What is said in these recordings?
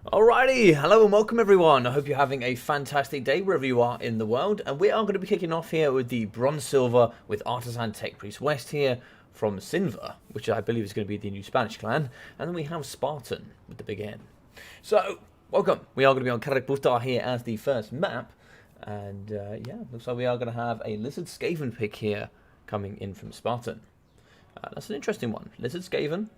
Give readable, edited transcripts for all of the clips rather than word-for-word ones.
Alrighty, hello and welcome everyone. I hope you're having a fantastic day wherever you are in the world. And we are going to be kicking off here with the Bronze Silver with Artisan Tech Priest West here from Sinver, which I believe is going to be the new Spanish clan. And then we have Spartan with the big N. So, welcome. We are going to be on Caracputa here as the first map. And yeah, looks like we are going to have a Lizard Skaven pick here coming in from Spartan. That's an interesting one. Lizard Skaven.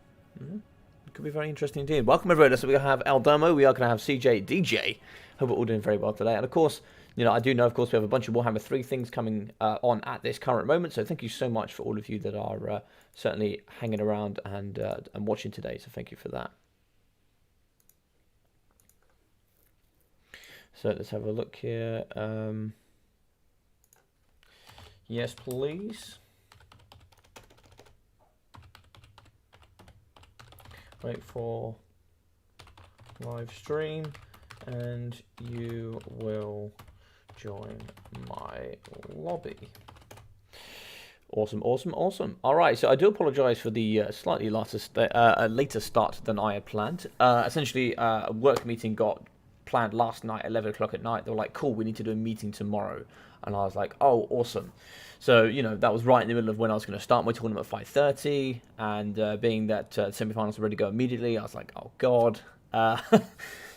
Could be very interesting indeed. Welcome everyone. So we're going to have Aldomo, we are going to have CJ, DJ. Hope we're all doing very well today. And of course, you know, I do know, of course, we have a bunch of Warhammer 3 things coming on at this current moment. So thank you so much for all of you that are certainly hanging around and watching today. So thank you for that. So let's have a look here. Yes, please. Wait for live stream and you will join my lobby. Awesome, awesome, awesome. All right, so I do apologize for the slightly later start than I had planned. Essentially, a work meeting got planned last night at 11 o'clock at night. They were like, cool, we need to do a meeting tomorrow. And I was like, oh, awesome. So, you know, that was right in the middle of when I was going to start my tournament at 5:30. And being that semifinals were ready to go immediately, I was like, oh, God.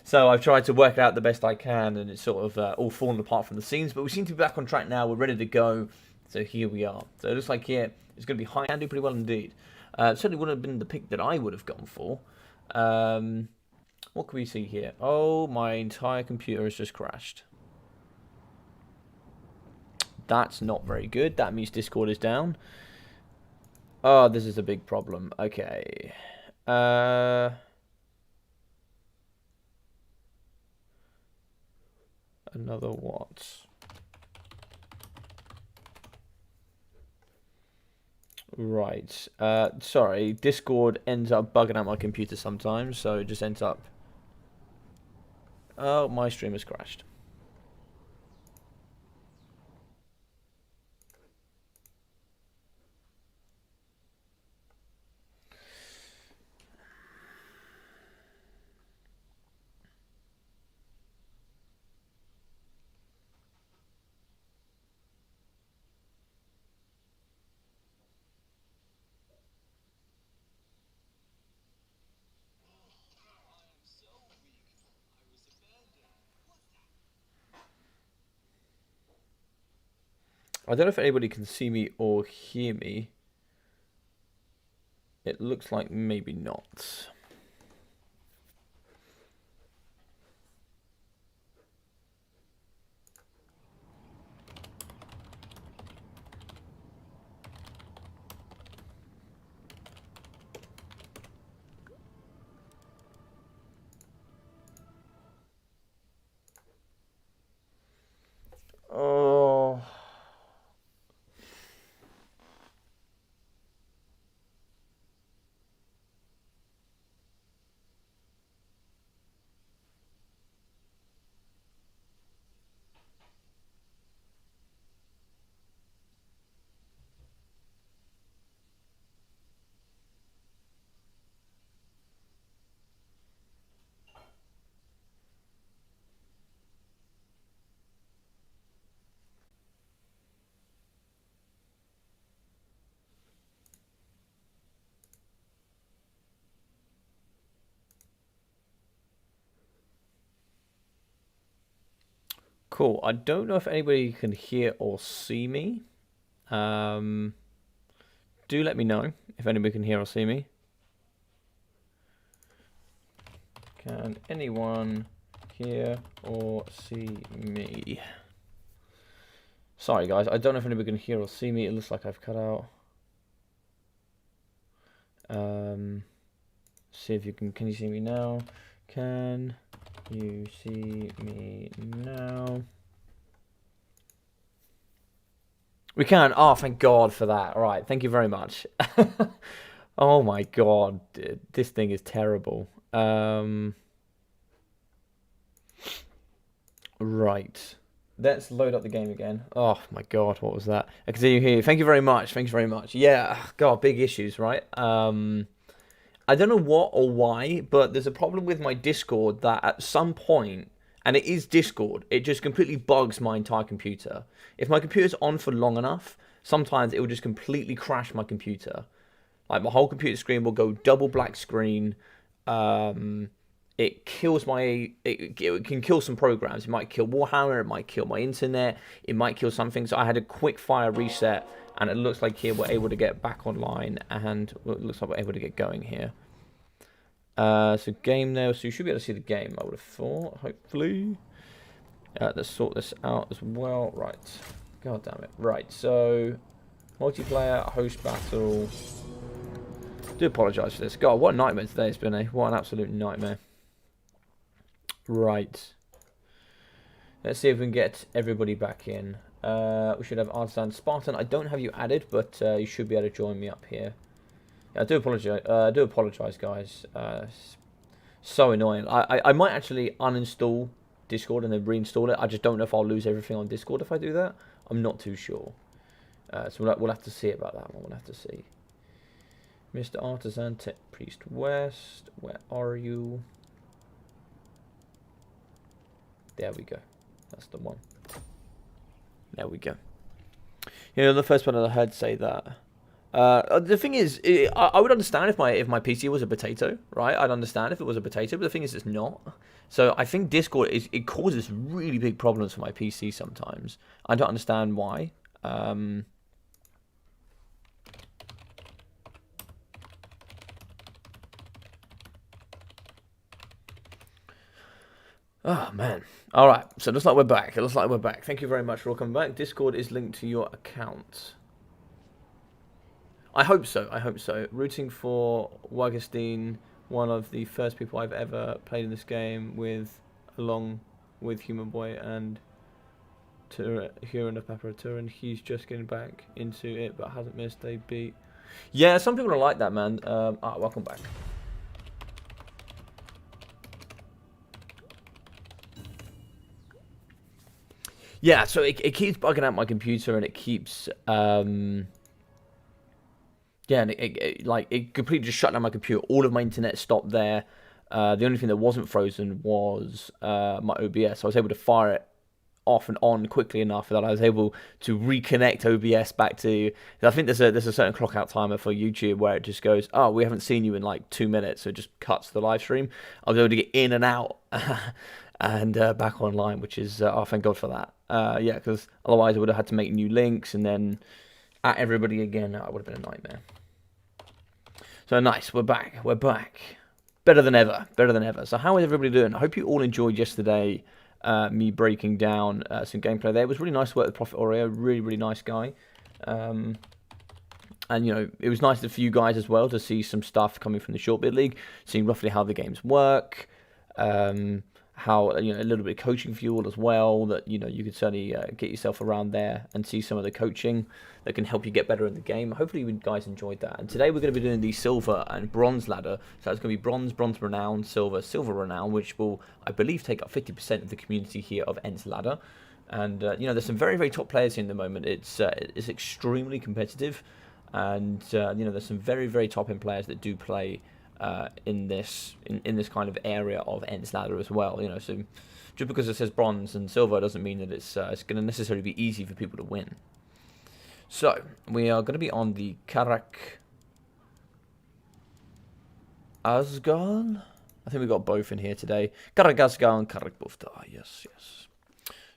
So I've tried to work it out the best I can, and it's sort of all fallen apart from the seams. But we seem to be back on track now. We're ready to go. So here we are. So it looks like here it's going to be high and do pretty well indeed. Certainly wouldn't have been the pick that I would have gone for. What can we see here? Oh, my entire computer has just crashed. That's not very good. That means Discord is down. Oh, this is a big problem. Okay. Another what? Right. Sorry. Discord ends up bugging out my computer sometimes, so it just ends up... Oh, my stream has crashed. I don't know if anybody can see me or hear me. It looks like maybe not. Oh... Cool. I don't know if anybody can hear or see me. Do let me know if anybody can hear or see me. Can anyone hear or see me? Sorry, guys. I don't know if anybody can hear or see me. It looks like I've cut out. See if you can you see me now? Can you see me now? We can. Oh, thank God for that. All right. Thank you very much. Oh my God. This thing is terrible. Right. Let's load up the game again. Oh my God, what was that? I can see you here. Thank you very much. Thank you very much. Yeah, God, big issues, right? I don't know what or why, but there's a problem with my Discord that at some point, and it is Discord, it just completely bugs my entire computer. If my computer's on for long enough, sometimes it will just completely crash my computer. Like my whole computer screen will go double black screen. It kills my. It can kill some programs. It might kill Warhammer. It might kill my internet. It might kill some things. So I had a quick fire reset, and it looks like here we're able to get back online, and it looks like we're able to get going here. So game now. So you should be able to see the game. I would have thought. Hopefully. Let's sort this out as well. Right. God damn it. Right. So multiplayer host battle. Do apologise for this. God, what a nightmare today it's been, eh? What an absolute nightmare. Right. Let's see if we can get everybody back in. We should have Artisan Spartan. I don't have you added, but you should be able to join me up here. Yeah, I do apologise, guys. So annoying. I might actually uninstall Discord and then reinstall it. I just don't know if I'll lose everything on Discord if I do that. I'm not too sure. So we'll have to see about that one. We'll have to see. Mr. Artisan, Tech Priest West, where are you? There we go. That's the one. There we go. You know, the first one I heard say that. The thing is, I would understand if my PC was a potato, right? I'd understand if it was a potato, but the thing is, it's not. So I think Discord it causes really big problems for my PC sometimes. I don't understand why. Oh, man. All right. So it looks like we're back. It looks like we're back. Thank you very much for all coming back. Discord is linked to your account. I hope so. I hope so. Rooting for Wagestein, one of the first people I've ever played in this game with, along with Human Boy and Huron of Paparaturan. He's just getting back into it, but hasn't missed a beat. Yeah, some people are like that, man. Welcome back. Yeah, so it keeps bugging out my computer, and it keeps and it completely just shut down my computer. All of my internet stopped there. The only thing that wasn't frozen was my OBS. So I was able to fire it off and on quickly enough that I was able to reconnect OBS back to. I think there's a certain clock out timer for YouTube where it just goes, oh, we haven't seen you in like 2 minutes, so it just cuts the live stream. I was able to get in and out and back online, which is thank God for that. Yeah, because otherwise I would have had to make new links and then at everybody again. That would have been a nightmare. So nice, we're back. We're back. Better than ever. Better than ever. So how is everybody doing? I hope you all enjoyed yesterday. Me breaking down some gameplay there. It was really nice to work with Prophet Oreo. Really, really nice guy. And, you know, it was nice for you guys as well to see some stuff coming from the Short Bit League, seeing roughly how the games work, how, you know, a little bit of coaching for you all as well, that, you know, you could certainly get yourself around there and see some of the coaching that can help you get better in the game. Hopefully you guys enjoyed that. And today we're going to be doing the silver and bronze ladder. So it's going to be bronze, bronze renown, silver, silver renown, which will, I believe, take up 50% of the community here of Ents ladder. And, you know, there's some very, very top players here in the moment. It's extremely competitive. And, you know, there's some very, very top end players that do play in this kind of area of Ents ladder as well. You know, so just because it says bronze and silver doesn't mean that it's going to necessarily be easy for people to win. So we are going to be on the Karak Asgal. I think we got both in here today. Karak Asgal and Karak Bufta. Yes, yes.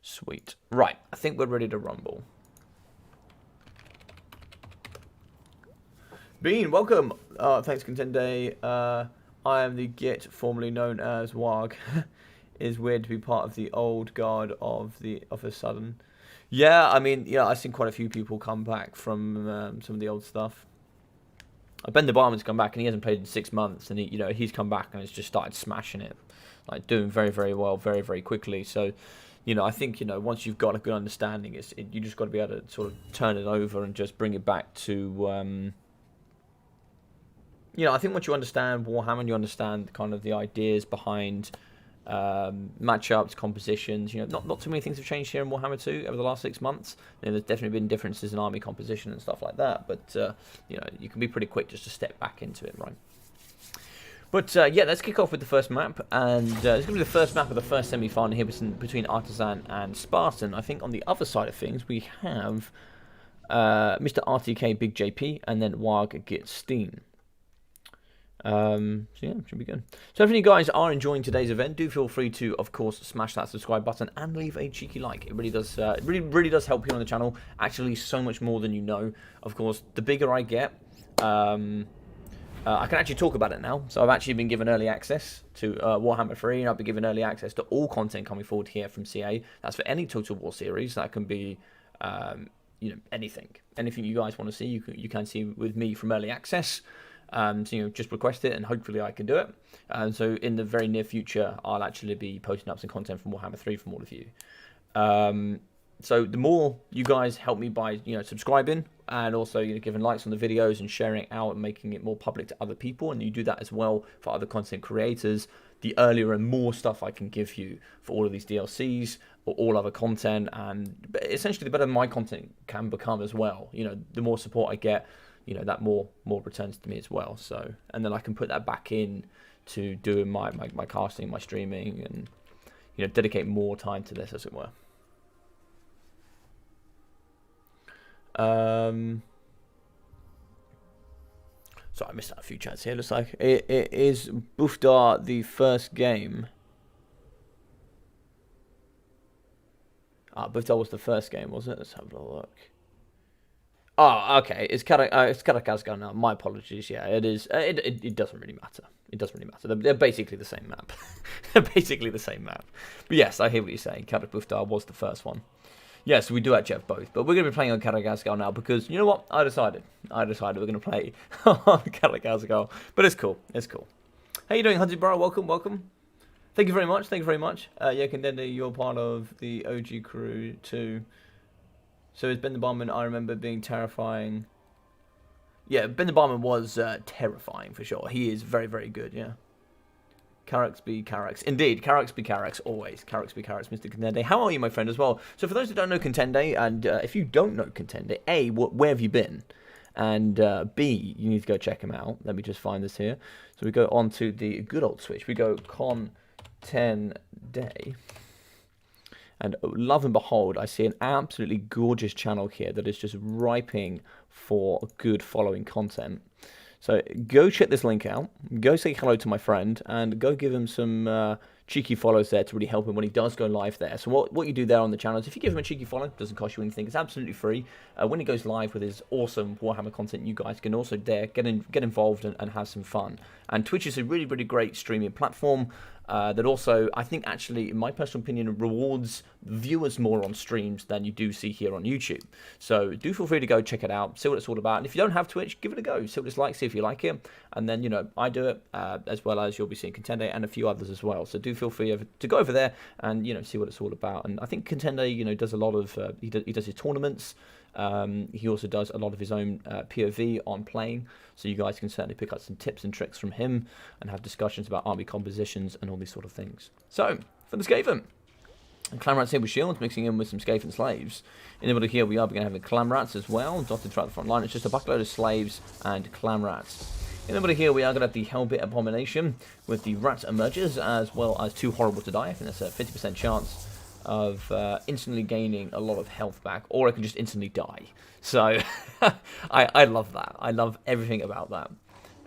Sweet. Right, I think we're ready to rumble. Bean, welcome. Thanks, Contende. I am the Git, formerly known as Warg. It is weird to be part of the old guard of the sudden. Yeah, I mean, yeah, I've seen quite a few people come back from some of the old stuff. Ben the Barman's come back and he hasn't played in 6 months, and he's come back and has just started smashing it, like doing very, very well, very, very quickly. So, you know, I think, you know, once you've got a good understanding, you just got to be able to sort of turn it over and just bring it back to. You know, I think once you understand Warhammer, you understand kind of the ideas behind matchups, compositions. You know, not too many things have changed here in Warhammer 2 over the last 6 months. You know, there's definitely been differences in army composition and stuff like that. But you know, you can be pretty quick just to step back into it, right? But yeah, let's kick off with the first map, and it's going to be the first map of the first semi-final here between Artisan and Spartan. I think on the other side of things we have Mr. RTK Big JP and then Wag Git Steen. So yeah, should be good. So if you guys are enjoying today's event, do feel free to, of course, smash that subscribe button and leave a cheeky like. It really does, really does help you on the channel. Actually, so much more than you know. Of course, the bigger I get, I can actually talk about it now. So I've actually been given early access to Warhammer 3, and I've been given early access to all content coming forward here from CA. That's for any Total War series. That can be, you know, anything you guys want to see. You can see with me from early access. So, you know, just request it and hopefully I can do it. So in the very near future, I'll actually be posting up some content from Warhammer 3 from all of you. So the more you guys help me by, you know, subscribing and also, you know, giving likes on the videos and sharing it out and making it more public to other people, and you do that as well for other content creators, the earlier and more stuff I can give you for all of these DLCs or all other content, and essentially the better my content can become as well. You know, the more support I get, you know, that more returns to me as well. So, and then I can put that back in to doing my casting, my streaming, and, you know, dedicate more time to this, as it were. So I missed out a few chats here. Looks like it is Bufdar the first game. Bufdar was the first game, was it? Let's have a look. Oh, okay. It's Karakazgar now. My apologies. Yeah, it is. It doesn't really matter. It doesn't really matter. They're basically the same map. They're basically the same map. But yes, I hear what you're saying. Karak was the first one. Yes, we do actually have both. But we're going to be playing on Karakazgar now because, you know what? I decided we're going to play on Karakazgar. But it's cool. It's cool. How you doing, Huntsborough? Welcome. Thank you very much. Yeah, Contender, you're part of the OG crew too. So is Ben the Barman, I remember being terrifying. Yeah, Ben the Barman was terrifying for sure. He is very, very good, yeah. Carrax be Carrax. Indeed, Carrax be Carrax, always. Carrax be Carrax, Mr. Contende. How are you, my friend, as well? So for those that don't know Contende, and if you don't know Contende, A, where have you been? And B, you need to go check him out. Let me just find this here. So we go on to the good old Switch. We go Contende. And lo and behold, I see an absolutely gorgeous channel here that is just ripening for good following content. So go check this link out, go say hello to my friend, and go give him some cheeky follows there to really help him when he does go live there. So what you do there on the channel is if you give him a cheeky follow, it doesn't cost you anything, it's absolutely free. When he goes live with his awesome Warhammer content, you guys can also there get involved and have some fun. And Twitch is a really, really great streaming platform. That also, I think actually, in my personal opinion, rewards viewers more on streams than you do see here on YouTube. So do feel free to go check it out, see what it's all about. And if you don't have Twitch, give it a go, see what it's like, see if you like it. And then, you know, I do it, as well as you'll be seeing Contende and a few others as well. So do feel free to go over there and, you know, see what it's all about. And I think Contende, you know, does a lot of, he does his tournaments. He also does a lot of his own POV on playing, so you guys can certainly pick up some tips and tricks from him and have discussions about army compositions and all these sort of things. So, for the Skaven, Clanrats here with shields, mixing in with some Skaven slaves. In the middle here we are going to have the Clanrats as well, dotted throughout the front line. It's just a buckload of slaves and Clanrats. In the middle here we are going to have the Hellbit Abomination with the Rat Emergers, as well as Too Horrible to Die. I think that's a 50% chance of instantly gaining a lot of health back, or I can just instantly die. So I love that. I love everything about that.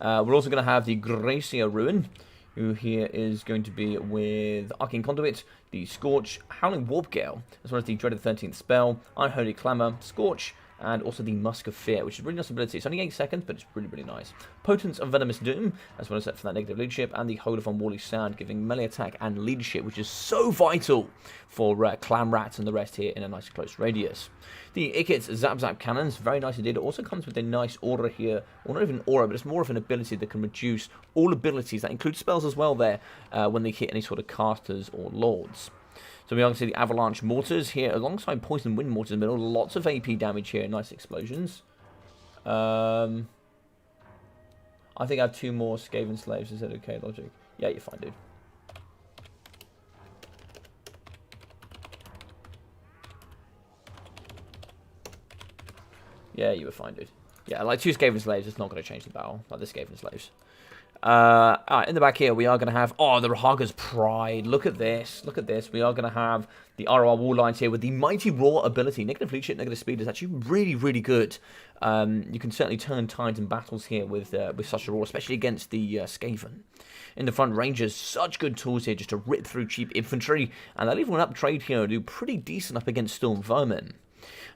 We're also going to have the Gracia Ruin, who here is going to be with Arcane Conduit, the Scorch, Howling Warp Gale, as well as the Dread of the 13th Spell, Unholy Clamour, Scorch, and also the Musk of Fear, which is a really nice ability. It's only 8 seconds, but it's really, really nice. Potence of Venomous Doom, as well as that for that negative leadership, and the Hold of Unwally Sound, giving melee attack and leadership, which is so vital for Clan Rats and the rest here in a nice close radius. The Ikit's Zap Zap Cannons, very nice indeed. It also comes with a nice aura here, or not even an aura, but it's more of an ability that can reduce all abilities, that includes spells as well there, when they hit any sort of casters or lords. So we are going to see the Avalanche Mortars here alongside Poison Wind Mortars in the middle. Lots of AP damage here, nice explosions. I think I have 2 more Skaven Slaves. Is that okay, Logic? Yeah, you're fine, dude. Yeah, you were fine, dude. Yeah, like 2 Skaven Slaves, it's not going to change the battle, like the Skaven Slaves. In the back here, we are going to have, the Rahaga's Pride. Look at this. Look at this. We are going to have the ROR wall lines here with the Mighty Roar ability. Negative leadership, negative speed is actually really, really good. You can certainly turn tides in battles here with such a roar, especially against the Skaven. In the front, Rangers, such good tools here just to rip through cheap infantry. And they'll even upgrade here and do pretty decent up against Storm Vermin.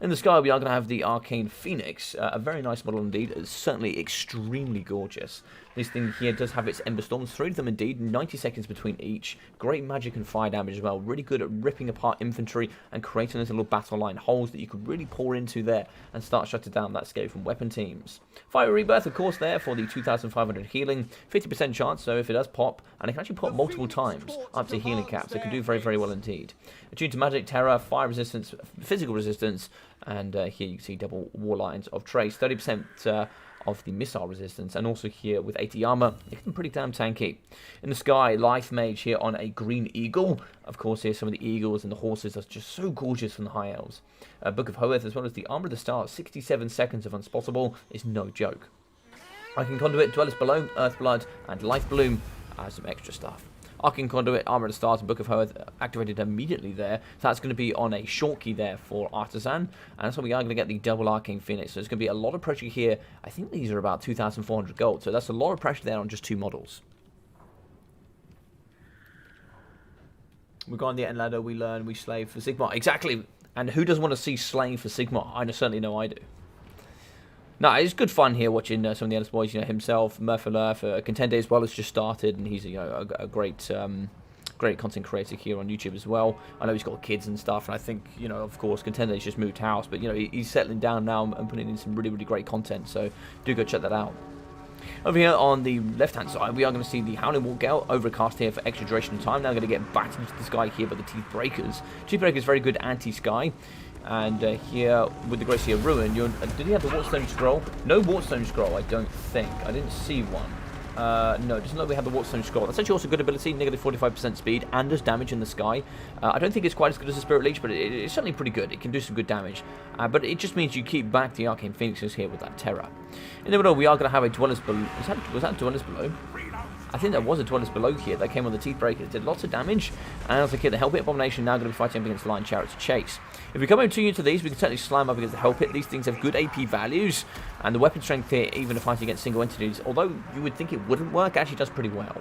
In the sky, we are going to have the Arcane Phoenix, a very nice model indeed. It's certainly extremely gorgeous. This thing here does have its Ember Storms, 3 of them indeed, 90 seconds between each. Great magic and fire damage as well. Really good at ripping apart infantry and creating those little battle line holes that you could really pour into there and start shutting down that Skaven weapon teams. Fire Rebirth, of course, there for the 2,500 healing. 50% chance, so if it does pop, and it can actually pop multiple times up to healing caps, so it can do very, very well indeed. Attuned to Magic, Terror, Fire Resistance, Physical Resistance, and here you can see double war lines of trace. 30% of the missile resistance, and also here with 80 armor, it's pretty damn tanky. In the sky, Life Mage here on a green eagle. Of course, here some of the eagles and the horses are just so gorgeous from the High Elves. Book of Hoeth, as well as the Armor of the Stars, 67 seconds of Unspottable is no joke. Arcane Conduit, Dwellers Below, Earthblood, and Life Bloom as some extra stuff. Arcane Conduit, Armor of the Stars, and Book of Hoeth activated immediately there. So that's going to be on a short key there for Artisan. And that's why we are going to get the double Arcane Phoenix. So there's going to be a lot of pressure here. I think these are about 2,400 gold. So that's a lot of pressure there on just 2 models. We go on the end ladder, we learn, we slave for Sigmar. Exactly. And who doesn't want to see slaying for Sigmar? I certainly know I do. No, it's good fun here watching some of the Elves boys. Himself, Murphy Contender as well has just started, and he's a great great content creator here on YouTube as well. I know he's got kids and stuff, and I think of course Contender's just moved house, but he's settling down now and putting in some really, really great content. So do go check that out. Over here on the left-hand side, we are going to see the Howling War Gale overcast here for extra duration of time. Now going to get back into the sky here by the Teeth Breakers. Teeth Breakers very good anti-sky. And here, with the Gracie of Ruin, did he have the Wartstone Scroll? No Wartstone Scroll, I don't think. I didn't see one. No, doesn't look like we have the Wartstone Scroll. That's actually also good ability, negative 45% speed, and does damage in the sky. I don't think it's quite as good as the Spirit Leech, but it's certainly pretty good. It can do some good damage. But it just means you keep back the Arcane Phoenixes here with that Terror. In the middle, we are going to have a Dwellers Below. Was that Dwellers Below? I think there was a Dwellers Below here that came on the Teeth Breaker. It did lots of damage. And as a kid, the Hell Pit Abomination now going to be fighting up against the Lion Chariots Chase. If we come over 2 units of these, we can certainly slam up against the Hell Pit. These things have good AP values. And the weapon strength here, even if fighting against single entities, although you would think it wouldn't work, actually does pretty well.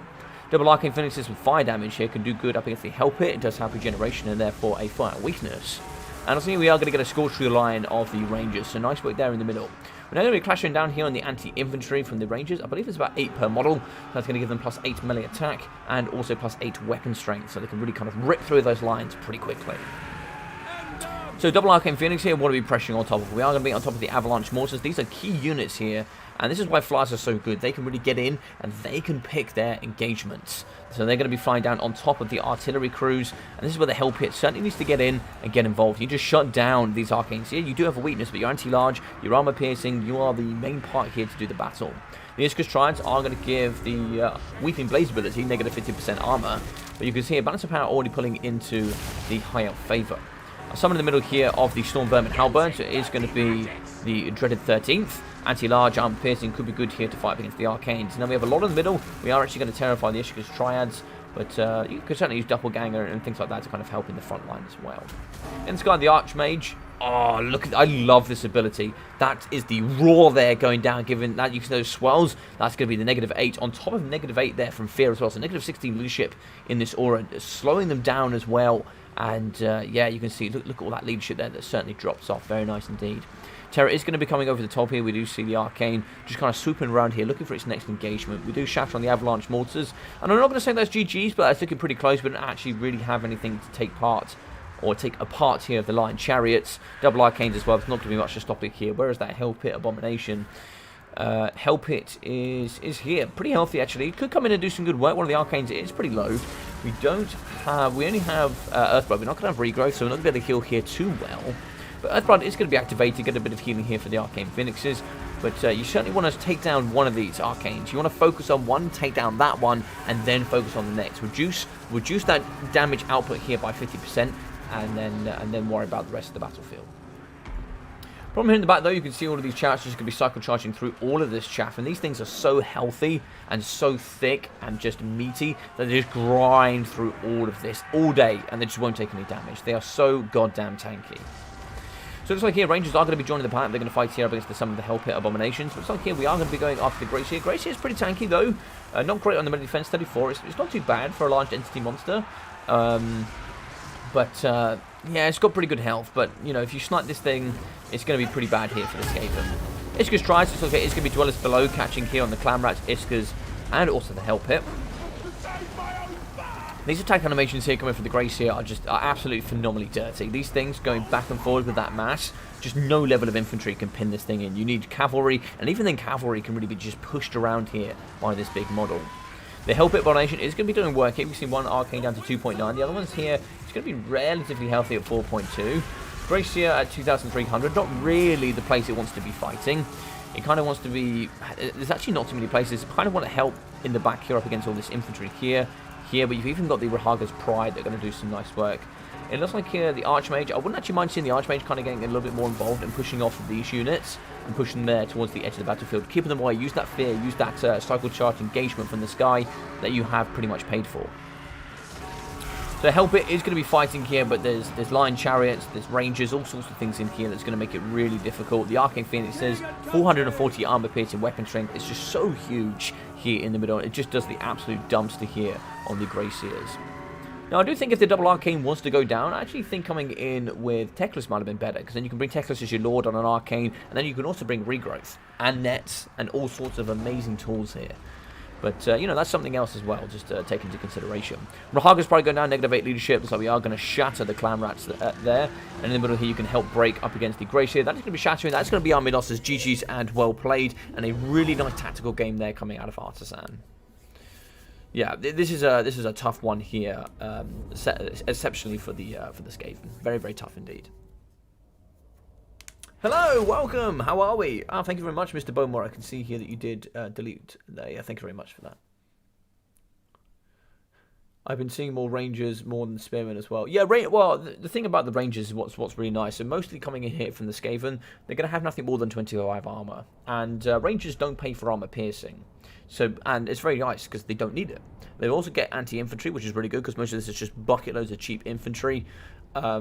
Double Arcane Phoenixes with fire damage here can do good up against the Hell Pit. It does have regeneration and therefore a fire weakness. And I think we are going to get a scorch through the line of the Rangers. So nice work there in the middle. We're now going to be clashing down here on the anti-infantry from the Rangers. I believe it's about 8 per model. So that's going to give them plus 8 melee attack and also plus 8 weapon strength. So they can really kind of rip through those lines pretty quickly. So double Arcane Phoenix here, what are we pressuring on top of? We are going to be on top of the Avalanche Mortars. These are key units here. And this is why flyers are so good. They can really get in and they can pick their engagements. So they're going to be flying down on top of the artillery crews. And this is where the Hell Pit certainly needs to get in and get involved. You just shut down these Arcanes here. You do have a weakness, but you're anti-large, you're armor piercing, you are the main part here to do the battle. The Iskus Triads are going to give the Weeping Blaze ability negative 50% armor. But you can see a balance of power already pulling into the High Elf favor. Someone in the middle here of the Storm Vermin Halberds is going to be the dreaded 13th. Anti-large, armor piercing could be good here to fight against the Arcanes. Now we have a lot in the middle. We are actually going to terrify the Iskus Triads, but you could certainly use Doppelganger and things like that to kind of help in the front line as well. In the sky, the Archmage. Oh, look, I love this ability. That is the roar there going down, given that you can see those swells. That's going to be the negative 8 on top of negative 8 there from Fear as well. So negative 16 leadership in this aura, slowing them down as well. And yeah, you can see, look at all that leadership there that certainly drops off. Very nice indeed. Terror is going to be coming over the top here. We do see the Arcane just kind of swooping around here, looking for its next engagement. We do shatter on the Avalanche Mortars. And I'm not going to say that's GG's, but that's looking pretty close. We don't actually really have anything to take part or take apart here of the Lion Chariots. Double Arcanes as well. It's not going to be much to stop it here. Where is that Hell Pit Abomination? Hell Pit is here. Pretty healthy, actually. Could come in and do some good work. One of the Arcanes is pretty low. We only have Earthblood. We're not going to have regrowth, so we're not going to be able to heal here too well. But Earthblood is going to be activated, get a bit of healing here for the Arcane Phoenixes. But you certainly want to take down one of these Arcanes. You want to focus on one, take down that one, and then focus on the next. Reduce that damage output here by 50%, and then worry about the rest of the battlefield. From here in the back, though, you can see all of these chariots just going to be cycle charging through all of this chaff. And these things are so healthy and so thick and just meaty that they just grind through all of this all day. And they just won't take any damage. They are so goddamn tanky. So it looks like here, Rangers are going to be joining the pack. They're going to fight here up against some of the Hell Pit Abominations. But it looks like here, we are going to be going after the Gracier. Gracier is pretty tanky, though. Not great on the melee defense, 34. It's not too bad for a large entity monster. Yeah, it's got pretty good health, but, you know, if you snipe this thing, it's going to be pretty bad here for the Skaven. Iska's tries, so it's going to be Dwellers Below, catching here on the Clan Rats, Iska's, and also the Hell Pit. These attack animations here coming from the Gracier are absolutely phenomenally dirty. These things going back and forward with that mass, just no level of infantry can pin this thing in. You need cavalry, and even then cavalry can really be just pushed around here by this big model. The Hell Pit Abomination is going to be doing work here. We've seen one Arcane down to 2.9. The other one's here. It's going to be relatively healthy at 4.2. Gracier at 2,300. Not really the place it wants to be fighting. It kind of wants to be... There's actually not too many places. It kind of want to help in the back here up against all this infantry here. But you've even got the Rahaga's Pride that are going to do some nice work. It looks like here the Archmage, I wouldn't actually mind seeing the Archmage kind of getting a little bit more involved and pushing off of these units and pushing them there towards the edge of the battlefield. Keeping them away, use that fear, use that cycle charge engagement from the sky that you have pretty much paid for. So Hell Pit is going to be fighting here, but there's Lion Chariots, there's Rangers, all sorts of things in here that's going to make it really difficult. The Arcane Phoenix says 440 armor piercing weapon strength. It's just so huge here in the middle. It just does the absolute dumpster here on the Graciers. Now, I do think if the double Arcane was to go down, I actually think coming in with Teclis might have been better, because then you can bring Teclis as your Lord on an Arcane, and then you can also bring Regrowth and Nets and all sorts of amazing tools here. But, you know, that's something else as well, just to take into consideration. Rahaga's probably going down, -8 leadership, so we are going to shatter the Clan Rats there. And in the middle here, you can help break up against the Gracier. That is going to be shattering. That's going to be our Midos's GG's and well played, and a really nice tactical game there coming out of Artisan. Yeah, this is a tough one here, exceptionally for the Skaven. Very, very tough indeed. Hello, welcome. How are we? Oh, thank you very much, Mr. Bowmore. I can see here that you did delete there. Yeah, thank you very much for that. I've been seeing more Rangers more than Spearmen as well. Yeah, well, the thing about the Rangers is what's really nice. So mostly coming in here from the Skaven, they're going to have nothing more than 25 armor, and Rangers don't pay for armor piercing. So, and it's very nice because they don't need it. They also get anti-infantry, which is really good because most of this is just bucket loads of cheap infantry.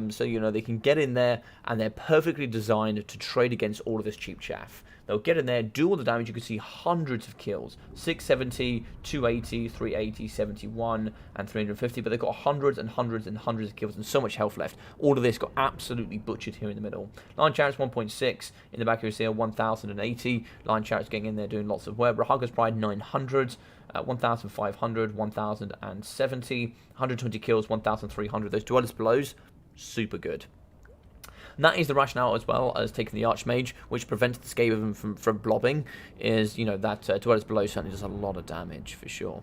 So, you know, they can get in there and they're perfectly designed to trade against all of this cheap chaff. They'll get in there, do all the damage. You can see hundreds of kills. 670, 280, 380, 71, and 350. But they've got hundreds and hundreds and hundreds of kills and so much health left. All of this got absolutely butchered here in the middle. Lion Chariots 1.6. In the back here, you see 1,080. Lion Chariots getting in there doing lots of work. Rahaga's Pride 900. 1,500, 1,070. 120 kills, 1,300. Those Dwellers Belows, super good. And that is the rationale as well as taking the Archmage, which prevents the Skaven from blobbing, is, you know, that Dwellers Below certainly does a lot of damage, for sure.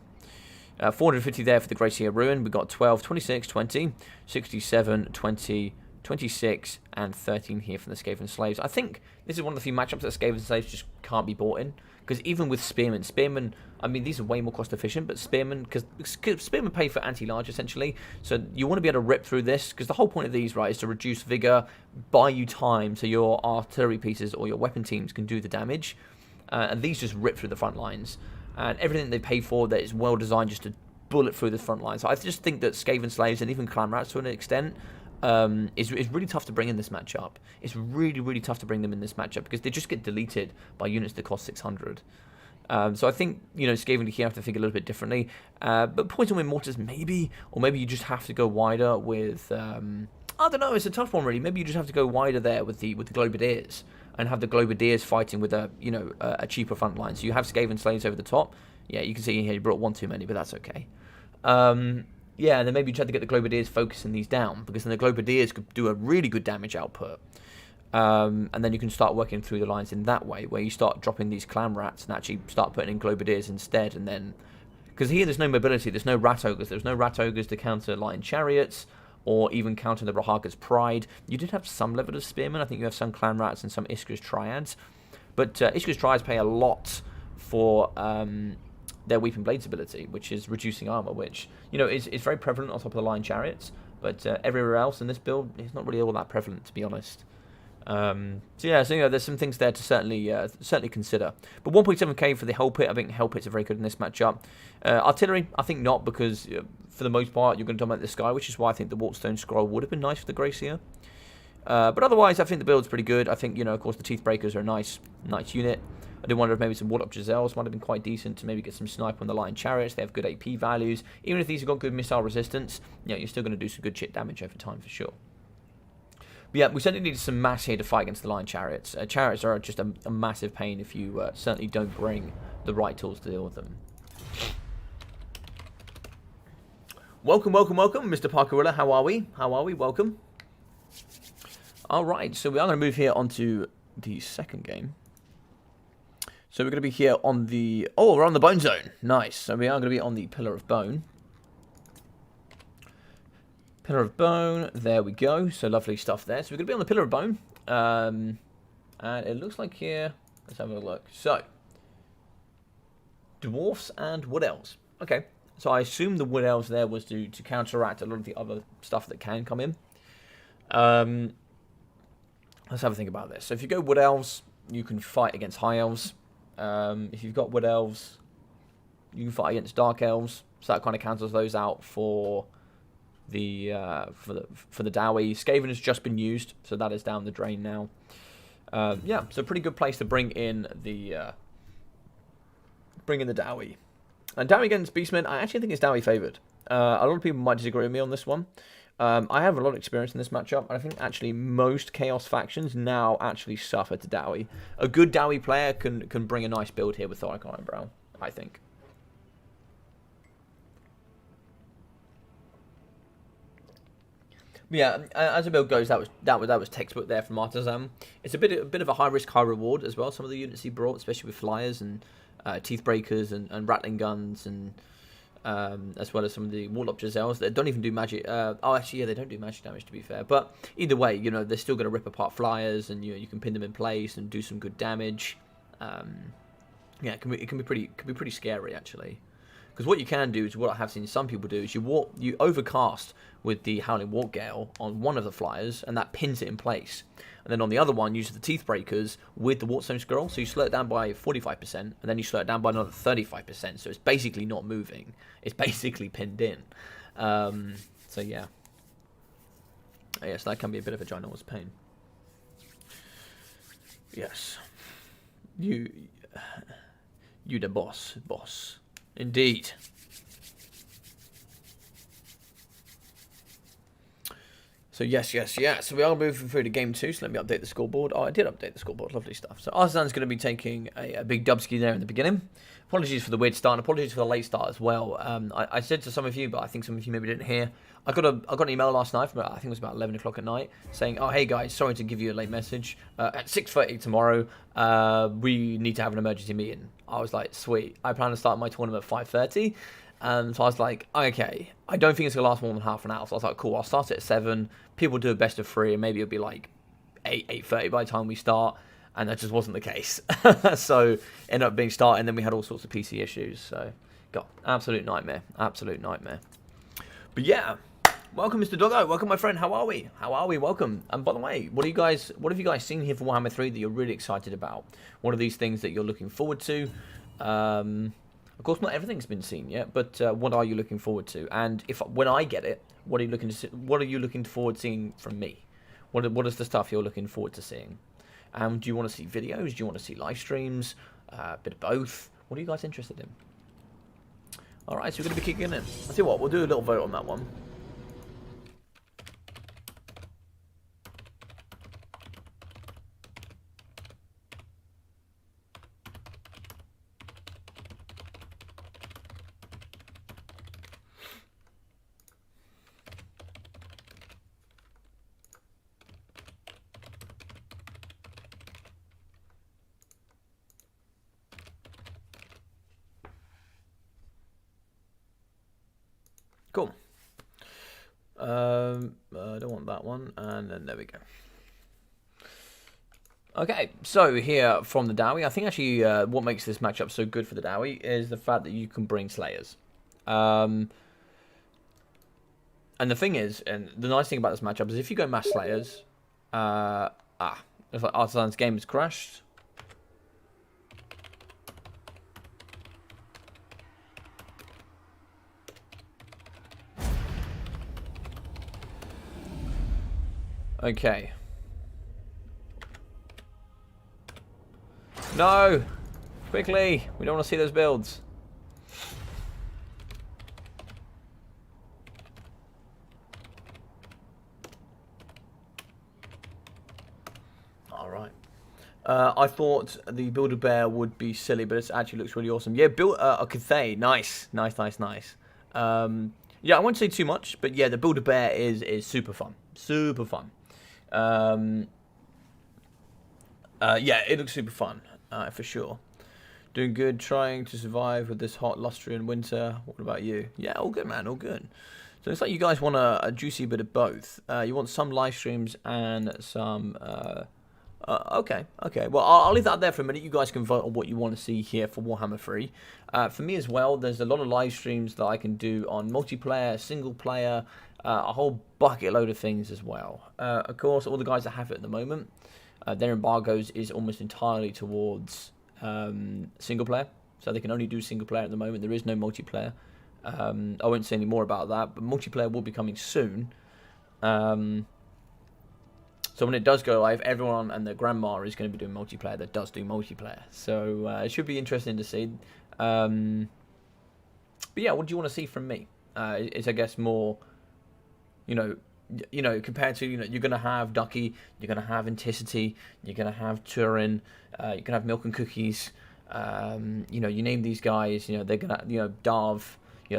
450 there for the Gracier Ruin. We've got 12, 26, 20, 67, 20, 26, and 13 here from the Skaven Slaves. I think this is one of the few matchups that Skaven Slaves just can't be bought in. Because even with Spearmen, I mean, these are way more cost efficient, but Spearmen, because Spearmen pay for anti-large, essentially, so you want to be able to rip through this, because the whole point of these, right, is to reduce vigor, buy you time, so your artillery pieces or your weapon teams can do the damage, and these just rip through the front lines, and everything they pay for that is well designed just to bullet through the front lines. So I just think that Skaven Slaves, and even Clan Rats to an extent, is really tough to bring in this matchup. It's really, really tough to bring them in this matchup because they just get deleted by units that cost 600. So I think, you know, Skaven here have to think a little bit differently. But Poison Wind Mortars maybe, or maybe you just have to go wider with, I don't know, it's a tough one really. Maybe you just have to go wider there with the Globadiers and have the Globadiers fighting with a, you know, a cheaper front line. So you have Skaven Slaves over the top. Yeah, you can see here you brought one too many, but that's okay. Yeah, and then maybe you try to get the Globadiers focusing these down, because then the Globadiers could do a really good damage output. And then you can start working through the lines in that way, where you start dropping these Clan Rats and actually start putting in Globadiers instead. And then, because here there's no mobility, there's no Rat Ogres, there's no Rat Ogres to counter Lion Chariots, or even counter the Rahaga's Pride. You did have some level of Spearmen. I think you have some Clan Rats and some Iska's Triads. But Iska's Triads pay a lot for their Weeping Blades ability, which is reducing armor, which, you know, is very prevalent on top of the Lion Chariots, but everywhere else in this build, it's not really all that prevalent, to be honest. So yeah, so there's some things there to certainly consider. But 1.7k for the Hell Pit, I think Hell Pits are very good in this matchup. Artillery, I think not, because for the most part you're going to dominate the sky, which is why I think the Wartstone Scroll would have been nice for the Gracier. But otherwise, I think the build's pretty good. I think, of course, the Teeth Breakers are a nice unit. I do wonder if maybe some Warlock Giselles might have been quite decent to maybe get some sniper on the Lion Chariots. They have good AP values. Even if these have got good missile resistance, you're still going to do some good chip damage over time for sure. But yeah, we certainly need some mass here to fight against the Lion Chariots. Chariots are just a massive pain if you certainly don't bring the right tools to deal with them. Welcome, Mr. Parkerilla. How are we? Welcome. Alright, so we are going to move here onto the second game. So we're going to be here on the... Oh, we're on the Bone Zone. Nice. So we are going to be on the Pillar of Bone. Pillar of Bone. There we go. So lovely stuff there. So we're going to be on the Pillar of Bone. And it looks like here... Let's have a look. So, Dwarfs and Wood Elves. Okay. So I assume the Wood Elves there was to counteract a lot of the other stuff that can come in. Let's have a think about this. So if you go Wood Elves, you can fight against High Elves. If you've got Wood Elves, you can fight against Dark Elves. So that kind of cancels those out for the Dowie. Skaven has just been used, so that is down the drain now. Yeah, so pretty good place to bring in the Dowie. And Dowie against Beastmen, I actually think it's Dowie favoured. A lot of people might disagree with me on this one. I have a lot of experience in this matchup, and I think actually most Chaos factions now actually suffer to Dowie. A good Dowie player can bring a nice build here with Thoric Iron Brow, I think. But yeah, as a build goes, that was textbook there from Artisan. It's a bit of a high risk, high reward as well. Some of the units he brought, especially with flyers and teeth breakers and rattling guns and. As well as some of the Warlock Giselles that don't even do magic. Oh, actually, yeah, they don't do magic damage, to be fair. But either way, they're still going to rip apart flyers, and you can pin them in place and do some good damage. Yeah, it can be pretty scary actually. Because what you can do is what I have seen some people do is you overcast with the Howling Warp Gale on one of the flyers, and that pins it in place. And then on the other one, use the Teeth Breakers with the Wartstone Scroll, so you slow it down by 45%, and then you slow it down by another 35%, so it's basically not moving. It's basically pinned in. So yeah. Yes, that can be a bit of a ginormous pain. Yes. You the boss. Indeed. So yes. So we are moving through to game 2. So let me update the scoreboard. Oh, I did update the scoreboard. Lovely stuff. So Artisan's going to be taking a big dubski there in the beginning. Apologies for the weird start, and apologies for the late start as well. I said to some of you, but I think some of you maybe didn't hear. I got an email last night from I think it was about 11 o'clock at night saying, "Oh, hey guys, sorry to give you a late message. At 6:30 tomorrow, we need to have an emergency meeting." I was like, "Sweet." I plan to start my tournament at 5:30. So I was like, okay, I don't think it's going to last more than half an hour. So I was like, cool, I'll start it at 7. People do a best of 3, and maybe it'll be like 8:30 by the time we start. And that just wasn't the case. So ended up being started, and then we had all sorts of PC issues. So, God, absolute nightmare. But yeah, welcome, Mr. Doggo. Welcome, my friend. How are we? Welcome. And by the way, what have you guys seen here for Warhammer 3 that you're really excited about? What are these things that you're looking forward to? Of course, not everything's been seen yet, but what are you looking forward to? And when I get it, what are you looking forward to seeing from me? What is the stuff you're looking forward to seeing? Do you want to see videos? Do you want to see live streams? A bit of both. What are you guys interested in? All right, so we're going to be kicking in. I'll tell you what, we'll do a little vote on that one. Cool. I don't want that one, and then there we go. Okay, so here from the Dowie, I think actually what makes this matchup so good for the Dowie is the fact that you can bring Slayers. And the thing is, and the nice thing about this matchup is if you go Mass Slayers, Looks like Artisan's game has crashed. Okay. No! Quickly! We don't want to see those builds. Alright. I thought the Build-A-Bear would be silly, but it actually looks really awesome. Yeah, build a Cathay. Nice. Nice. Yeah, I won't say too much, but yeah, the Build-A-Bear is super fun. Super fun. Yeah, it looks super fun, for sure. Doing good, trying to survive with this hot Lustrian winter. What about you? Yeah, all good, man, all good. So it's like you guys want a juicy bit of both. You want some live streams and some... okay. Well, I'll leave that there for a minute. You guys can vote on what you want to see here for Warhammer 3. For me as well, there's a lot of live streams that I can do on multiplayer, single player, a whole bucket load of things as well. Of course, all the guys that have it at the moment, their embargoes is almost entirely towards single player, so they can only do single player at the moment. There is no multiplayer. I won't say any more about that, but multiplayer will be coming soon. So when it does go live, everyone and their grandma is going to be doing multiplayer that does do multiplayer. So it should be interesting to see. But yeah, what do you want to see from me? It's, I guess, more, you know, compared to, you're going to have Ducky, you're going to have Enticity, you're going to have Turin, you're going to have Milk and Cookies. You name these guys, they're going to, Darv.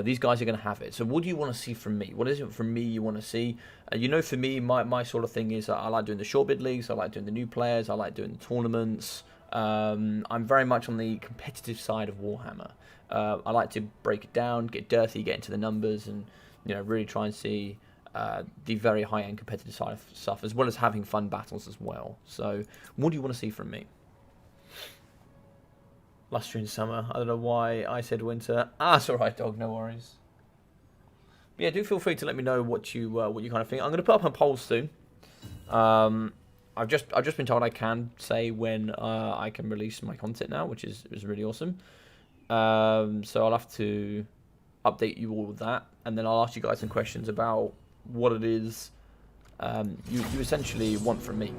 These guys are going to have it. So what do you want to see from me? What is it from me you want to see? For me, my sort of thing is I like doing the short bid leagues. I like doing the new players. I like doing the tournaments. I'm very much on the competitive side of Warhammer. I like to break it down, get dirty, get into the numbers, and really try and see the very high-end competitive side of stuff, as well as having fun battles as well. So what do you want to see from me? Lustrian summer. I don't know why I said winter. It's alright, dog. No worries. But yeah, do feel free to let me know what you kind of think. I'm going to put up a poll soon. I've just been told I can say when I can release my content now, which is really awesome. So I'll have to update you all with that, and then I'll ask you guys some questions about what it is you essentially want from me.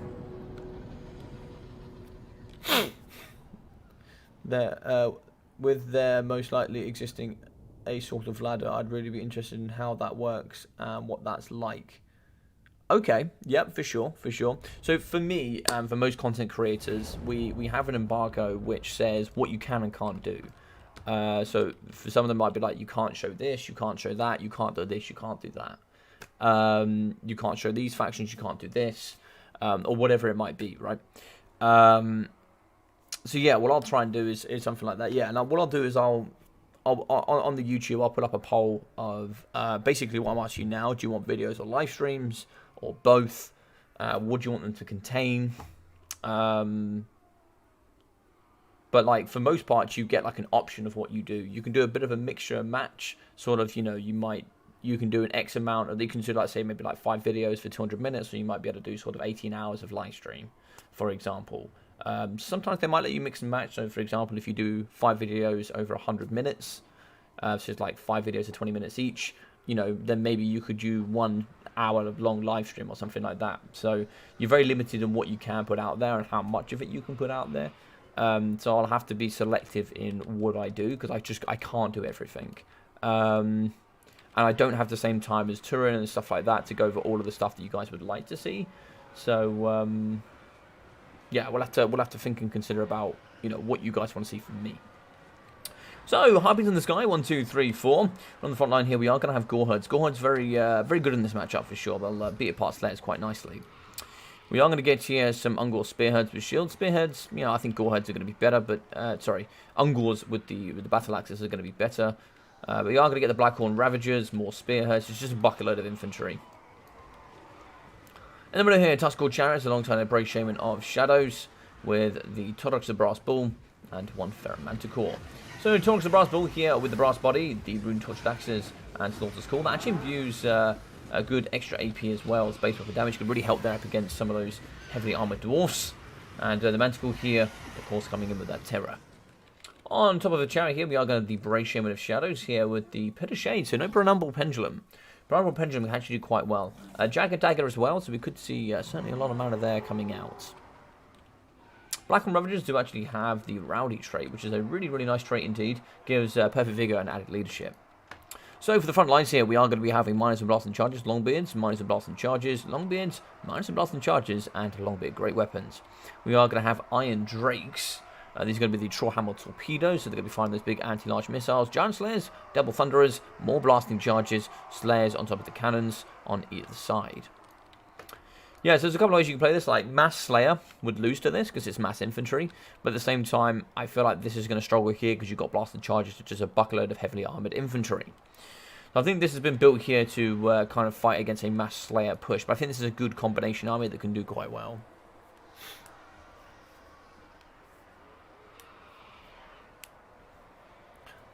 With there most likely existing a sort of ladder, I'd really be interested in how that works and what that's like. Okay, yep, for sure. So for me, for most content creators, we have an embargo which says what you can and can't do. So for some of them might be like, you can't show this, you can't show that, you can't do this, you can't do that. You can't show these factions, you can't do this, or whatever it might be, right? So yeah, what I'll try and do is something like that. Yeah, and what I'll do is I'll on the YouTube, I'll put up a poll of basically what I'm asking you now. Do you want videos or live streams or both? What do you want them to contain? But like for most parts, you get like an option of what you do. You can do a bit of a mixture and match, sort of. You can do an X amount, or you can do like say maybe like 5 videos for 200 minutes, or you might be able to do sort of 18 hours of live stream, for example. Sometimes they might let you mix and match. So, for example, if you do 5 videos over 100 minutes, so it's like 5 videos of 20 minutes each, then maybe you could do 1 hour of long live stream or something like that. So you're very limited in what you can put out there and how much of it you can put out there. So I'll have to be selective in what I do, because I can't do everything. And I don't have the same time as Turin and stuff like that to go over all of the stuff that you guys would like to see. So yeah, we'll have to think and consider about what you guys want to see from me. So harpies in the sky, 1, 2, 3, 4. On the front line here, we are going to have Gorehurds. Gorehurds very good in this matchup for sure. They'll beat apart Slayers quite nicely. We are going to get here some Ungor Spearheads with Shield Spearheads. I think Goreheads are going to be better, but sorry, Ungors with the battle axes are going to be better. But we are going to get the Blackhorn Ravagers, more Spearheads. It's just a bucket load of infantry. And then we're here Tuskalled Chariots alongside a Brave Shaman of Shadows with the Taurox of Brass Bull and 1 Ferrum Manticore. So Taurox of Brass Bull here with the Brass Body, the Rune Torched Axes, and Slaughter's Call. That actually imbues a good extra AP as well. Space weapon damage could really help there up against some of those heavily armoured dwarfs. And the Manticore here, of course, coming in with that terror. On top of the chariot here, we are going to the Brave Shaman of Shadows here with the Pit of Shade. So no Penumbral Pendulum. Penumbral Pendulum can actually do quite well. Jagged Dagger as well, so we could see certainly a lot of mana there coming out. Black and Ravagers do actually have the Rowdy trait, which is a really, really nice trait indeed. Gives Perfect Vigor and added leadership. So for the front lines here, we are going to be having minus and blast and charges, Longbeards, minus and blast and charges, Longbeards, minus and blast and charges, and Longbeard great weapons. We are going to have Iron Drakes. These are going to be the Trollhammer Torpedoes, so they're going to be firing those big anti-large missiles. Giant Slayers, Double Thunderers, more blasting charges, Slayers on top of the cannons on either side. Yeah, so there's a couple of ways you can play this. Like, Mass Slayer would lose to this because it's mass infantry. But at the same time, I feel like this is going to struggle here because you've got blasted charges, which is a buckload of heavily armoured infantry. So I think this has been built here to kind of fight against a Mass Slayer push. But I think this is a good combination army that can do quite well.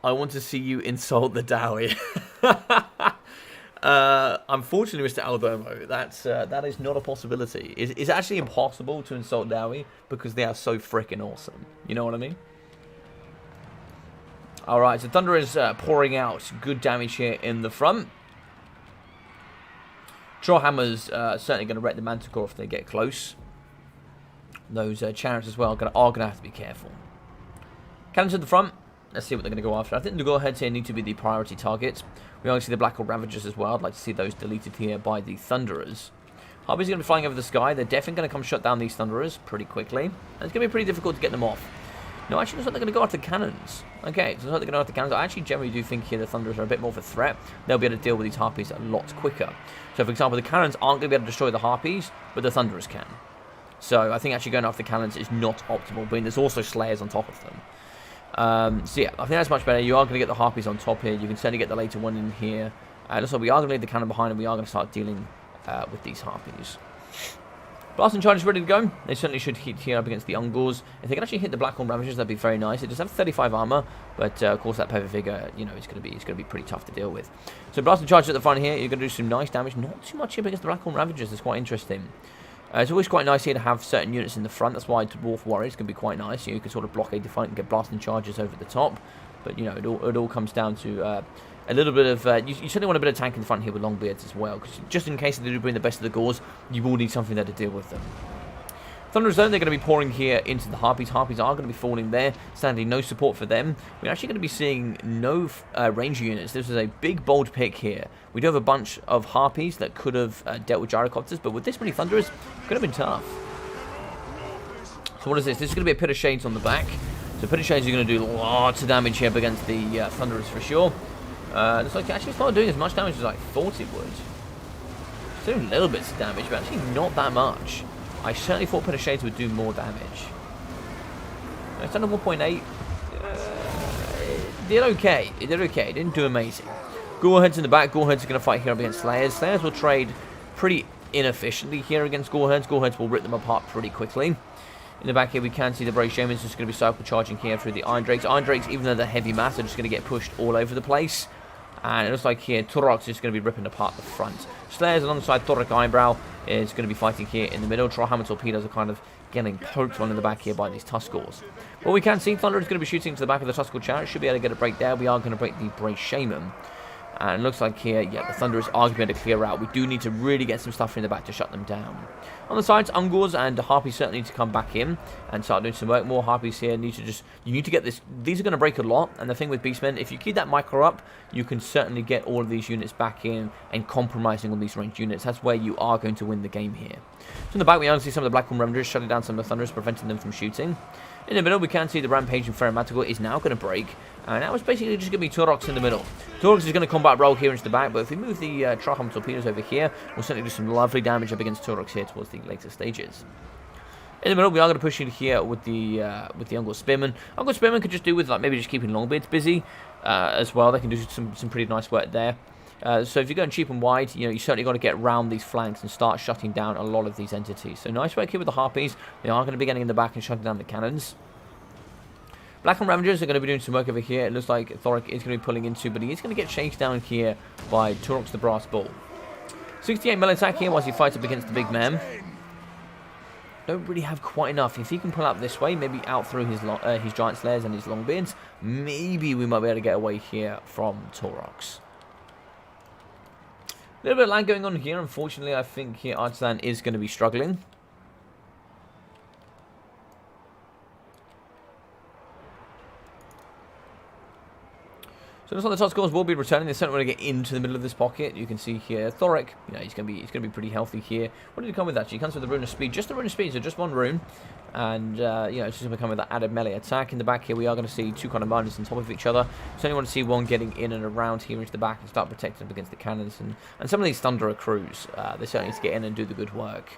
I want to see you insult the Dowie. Unfortunately, Mr. Aldomo, that is not a possibility. It's actually impossible to insult Dowie because they are so freaking awesome. You know what I mean? Alright, so Thunder is pouring out good damage here in the front. Trollhammer's certainly going to wreck the Manticore if they get close. Those chariots as well are going to have to be careful. Cannons in the front. Let's see what they're going to go after. I think the Goreheads here need to be the priority targets. We also see the Black Hole Ravagers as well. I'd like to see those deleted here by the Thunderers. Harpies are going to be flying over the sky. They're definitely going to come shut down these Thunderers pretty quickly. And it's going to be pretty difficult to get them off. No, actually, looks like they're going to go after cannons. Okay, so looks like they're going to go after cannons. I actually generally do think here the Thunderers are a bit more of a threat. They'll be able to deal with these Harpies a lot quicker. So, for example, the cannons aren't going to be able to destroy the Harpies, but the Thunderers can. So, I think actually going after the cannons is not optimal, but there's also Slayers on top of them. So yeah, I think that's much better. You are going to get the Harpies on top here. You can certainly get the later one in here. Also, we are going to leave the cannon behind and we are going to start dealing with these Harpies. Blast and Charge is ready to go. They certainly should hit here up against the Ungors. If they can actually hit the Blackhorn Ravagers, that'd be very nice. It does have 35 armor, but of course that Perfect Vigor, you know, it's going to be pretty tough to deal with. So Blast and Charge at the front here. You're going to do some nice damage. Not too much here against the Blackhorn Ravagers. It's quite interesting. It's always quite nice here to have certain units in the front. That's why Dwarf Warriors can be quite nice. You can sort of blockade the front and get blasting charges over the top. But, you know, it all comes down to a little bit of... you certainly want a bit of tank in the front here with Longbeards as well. Because just in case they do bring the best of the Gors, you will need something there to deal with them. Thunderers Zone, they're going to be pouring here into the Harpies. Harpies are going to be falling there. Sadly, no support for them. We're actually going to be seeing no ranger units. This is a big, bold pick here. We do have a bunch of Harpies that could have dealt with Gyrocopters, but with this many Thunderers, it could have been tough. So what is this? This is going to be a Pit of Shades on the back. So Pit of Shades are going to do lots of damage here up against the Thunderers for sure. Looks like actually it's not doing as much damage as I thought it would. It's doing little bits of damage, but actually not that much. I certainly thought Pit of Shades would do more damage. It's done a 1.8. It did okay. It did okay. It didn't do amazing. Goreheads in the back. Goreheads are going to fight here against Slayers. Slayers will trade pretty inefficiently here against Goreheads. Goreheads will rip them apart pretty quickly. In the back here, we can see the Brave Shamans just going to be cycle charging here through the Iron Drakes. Iron Drakes, even though they're heavy mass, are just going to get pushed all over the place. And it looks like here, Turok is going to be ripping apart the front. Slayers alongside Thoric Eyebrow is going to be fighting here in the middle. Trollhammer Torpedoes are kind of getting poked on in the back here by these Tuskors. But we can see Thunder is going to be shooting to the back of the Tuskor chariot. Should be able to get a break there. We are going to break the Brave Shaman. And it looks like here, yeah, the Thunderers are going to be able to clear out. We do need to really get some stuff in the back to shut them down. On the sides, Ungors and Harpies certainly need to come back in and start doing some work. More Harpies here need to just... You need to get this... These are going to break a lot. And the thing with Beastmen, if you keep that micro up, you can certainly get all of these units back in and compromising on these ranged units. That's where you are going to win the game here. So in the back, we can see some of the Blackhorn Ravagers shutting down some of the Thunderers, preventing them from shooting. In the middle, we can see the Rampaging Ferromatical is now going to break. And now it's basically just going to be Turox in the middle. Turox is going to combat roll here into the back, but if we move the Trollhammer Torpedoes over here, we'll certainly do some lovely damage up against Turox here towards the later stages. In the middle, we are going to push in here with the Ungor Spearmen. Ungor Spearmen could just do with like maybe just keeping Longbeards busy as well. They can do some pretty nice work there. So if you're going cheap and wide, you know, you certainly got to get round these flanks and start shutting down a lot of these entities. So nice work here with the Harpies. They are going to be getting in the back and shutting down the cannons. Blackhorn Ravagers are going to be doing some work over here. It looks like Thoric is going to be pulling into, but he is going to get chased down here by Turox the Brass Bull. 68 melee attack here whilst he fights up against the big man. don't really have quite enough. If he can pull up this way, maybe out through his Giant Slayers and his Longbeards, maybe we might be able to get away here from Taurox. A little bit of lag going on here. Unfortunately, I think here Artisan is going to be struggling. So looks like the Tuskers will be returning. They certainly want to get into the middle of this pocket. You can see here, Thoric, you know, he's going to be pretty healthy here. What did he come with actually? He comes with the Rune of Speed, just the Rune of Speed, so just one rune. And, you know, it's just going to come with that added melee attack. In the back here, we are going to see two kind of miners on top of each other. Certainly want to see one getting in and around here into the back and start protecting them against the cannons. And some of these Thunderer crews, they certainly need to get in and do the good work.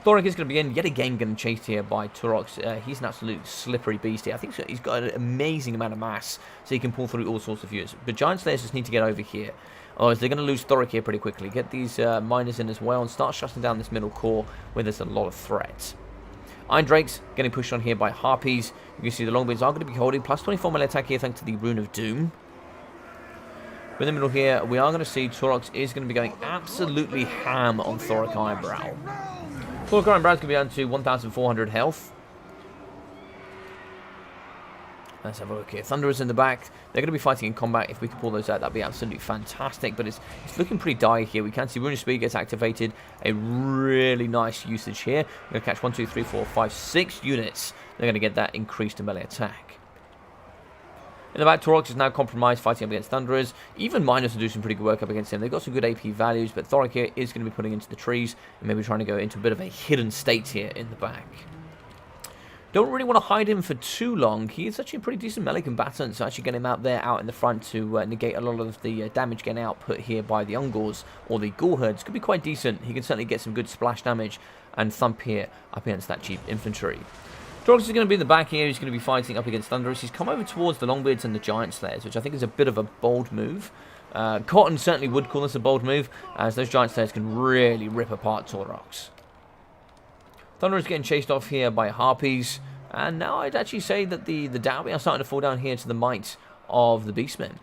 Thoric is going to be in, yet again getting chased here by Taurox. He's an absolute slippery beast here. I think he's got an amazing amount of mass, so he can pull through all sorts of units. But Giant Slayers just need to get over here. Otherwise, they're going to lose Thoric here pretty quickly. Get these miners in as well and start shutting down this middle core where there's a lot of threats. Iron Drakes getting pushed on here by Harpies. You can see the Longbeards are going to be holding. Plus 24 melee attack here thanks to the Rune of Doom. In the middle here, we are going to see Taurox is going to be going absolutely ham on Thoric Ironbrow. Thoric Ironbrow is going to be down to 1,400 health. Let's have a look here. Thunderers in the back. They're going to be fighting in combat. If we can pull those out, that'd be absolutely fantastic. But it's looking pretty dire here. We can see Rune of Speed gets activated. A really nice usage here. We're going to catch 1, 2, 3, 4, 5, 6 units. They're going to get that increased melee attack. In the back, Taurox is now compromised, fighting up against Thunderers. Even Miners will do some pretty good work up against him. They've got some good AP values, but Thoric here is going to be putting into the trees and maybe trying to go into a bit of a hidden state here in the back. Don't really want to hide him for too long. He is actually a pretty decent melee combatant, so actually get him out there, out in the front to negate a lot of the damage getting output here by the Ungors or the Ghoul Herds could be quite decent. He can certainly get some good splash damage and thump here up against that cheap infantry. Taurox is going to be in the back here. He's going to be fighting up against Thunderers. He's come over towards the Longbeards and the Giant Slayers, which I think is a bit of a bold move. Cotton certainly would call this a bold move, as those Giant Slayers can really rip apart Taurox. Thunderers getting chased off here by Harpies. And now I'd actually say that the Dowie are starting to fall down here to the might of the Beastmen.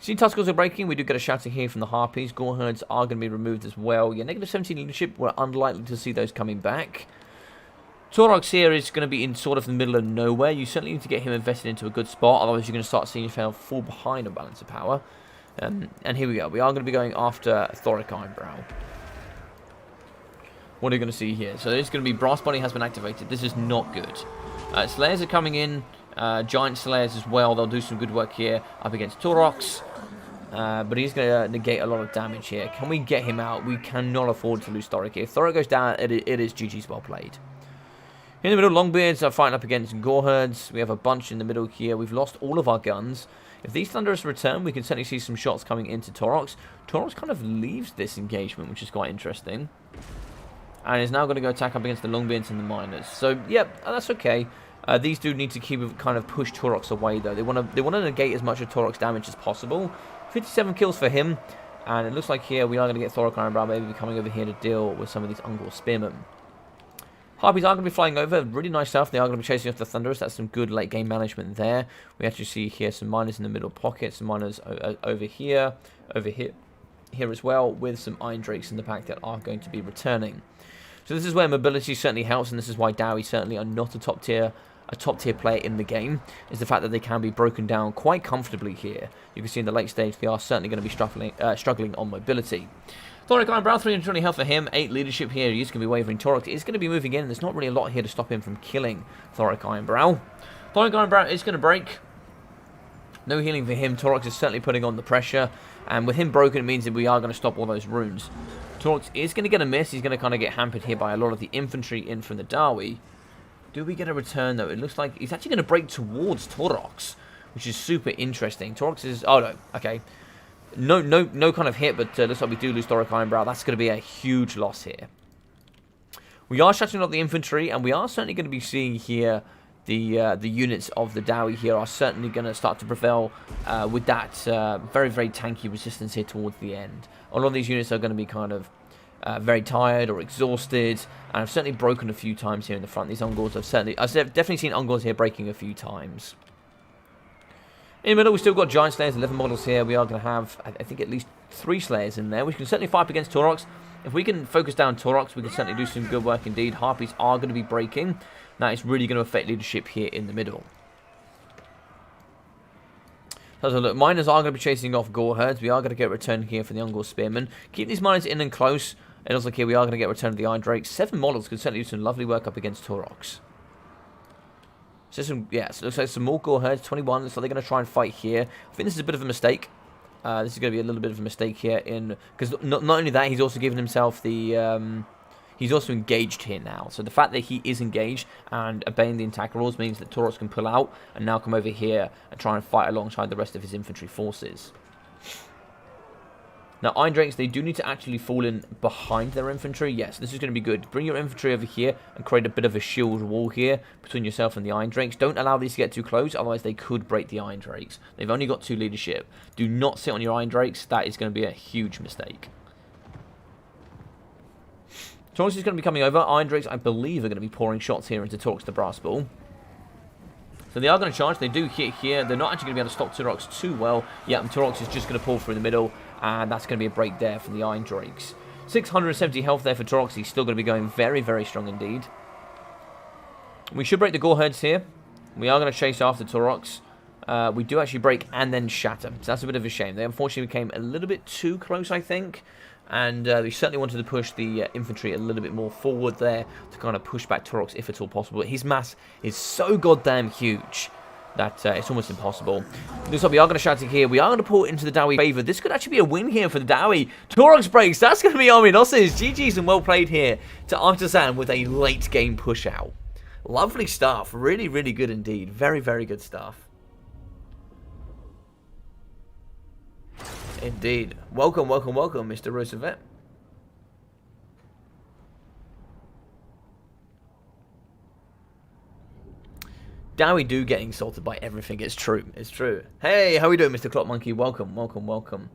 See, Tuskers are breaking. We do get a shouting here from the Harpies. Gore Herds are going to be removed as well. Yeah, negative 17 leadership. We're unlikely to see those coming back. Taurox here is going to be in sort of the middle of nowhere. You certainly need to get him invested into a good spot. Otherwise, you're going to start seeing yourself fall behind a balance of power. And here we go. We are going to be going after Thoric Ironbrow. What are you going to see here? So there's going to be Brass Body has been activated. This is not good. Slayers are coming in. Giant Slayers as well. They'll do some good work here up against Taurox. But he's going to negate a lot of damage here. Can we get him out? We cannot afford to lose Thoric here. If Thoric goes down, it is GG's well played. In the middle, Longbeards are fighting up against Gore Herds. We have a bunch in the middle here. We've lost all of our guns. If these Thunderers return, we can certainly see some shots coming into Taurox. Taurox kind of leaves this engagement, which is quite interesting. And is now going to go attack up against the Longbeards and the Miners. So, yeah, that's okay. These do need to keep kind of push Taurox away, though. They want to negate as much of Taurox damage as possible. 57 kills for him. And it looks like here we are going to get Thoric Ironbrow maybe coming over here to deal with some of these Ungor Spearmen. Harpies are going to be flying over. Really nice stuff. They are going to be chasing off the Thunderers. That's some good late game management there. We actually see here some Miners in the middle pocket. Some Miners over here as well, with some Iron Drakes in the pack that are going to be returning. So this is where mobility certainly helps, and this is why Dowie certainly are not a top tier player in the game, is the fact that they can be broken down quite comfortably here. You can see in the late stage they are certainly going to be struggling on mobility. Thoric Ironbrow, 320 health for him, 8 leadership here. He's going to be wavering. Taurox is going to be moving in. There's not really a lot here to stop him from killing Thoric Ironbrow. Thoric Ironbrow is going to break. No healing for him. Taurox is certainly putting on the pressure. And with him broken, it means that we are going to stop all those runes. Taurox is going to get a miss. He's going to kind of get hampered here by a lot of the infantry in from the Dowie. Do we get a return, though? It looks like he's actually going to break towards Taurox, which is super interesting. Taurox is... Oh, no. Okay. No kind of hit, but looks like we do lose Thoric Ironbrow. That's going to be a huge loss here. We are shutting up the infantry, and we are certainly going to be seeing here the units of the Dowie here are certainly going to start to prevail with that very, very tanky resistance here towards the end. A lot of these units are going to be kind of very tired or exhausted, and I've certainly broken a few times here in the front. These Ungors I've definitely seen Ungors here breaking a few times. In the middle, we've still got Giant Slayers, 11 models here. We are going to have, I think, at least 3 Slayers in there, which can certainly fight up against Taurox. If we can focus down Taurox, we can certainly do some good work indeed. Harpies are going to be breaking. That is really going to affect leadership here in the middle. So look, miners are going to be chasing off Gore Herds. We are going to get a return here for the Ungor Spearmen. Keep these miners in and close. It looks like here we are going to get a return of the Iron Drakes. 7 models could certainly do some lovely work up against Taurox. So some, yeah, so it looks like some more Gore Herds, 21. So they're going to try and fight here. I think this is a bit of a mistake. This is going to be a little bit of a mistake here, because not only that, he's also given himself the he's also engaged here now. So the fact that he is engaged and obeying the attack rules means that Taurox can pull out and now come over here and try and fight alongside the rest of his infantry forces. Now, Iron Drakes, they do need to actually fall in behind their infantry. Yes, this is going to be good. Bring your infantry over here and create a bit of a shield wall here between yourself and the Iron Drakes. Don't allow these to get too close, otherwise they could break the Iron Drakes. They've only got 2 leadership. Do not sit on your Iron Drakes. That is going to be a huge mistake. Taurox is going to be coming over. Iron Drakes, I believe, are going to be pouring shots here into Taurox the Brass Ball. So they are going to charge. They do hit here. They're not actually going to be able to stop Taurox too well. Yeah, and Taurox is just going to pull through the middle. And that's going to be a break there for the Iron Drakes. 670 health there for Taurox. He's still going to be going very, very strong indeed. We should break the Gore Herds here. We are going to chase after Taurox. We do actually break and then shatter. So that's a bit of a shame. They unfortunately became a little bit too close, I think. And we certainly wanted to push the infantry a little bit more forward there to kind of push back Taurox if at all possible. His mass is so goddamn huge that it's almost impossible. Looks like we are going to shatter here. We are going to pull it into the Dowie favor. This could actually be a win here for the Dowie. Taurox breaks. That's going to be Arminos's. GG's and well played here to Artisan with a late game push out. Lovely stuff. Really, really good indeed. Very, very good stuff. Indeed. Welcome, welcome, welcome, Mr. Roosevelt. Dowie do get insulted by everything. It's true. It's true. Hey, how we doing, Mr. Clock Monkey? Welcome, welcome, welcome.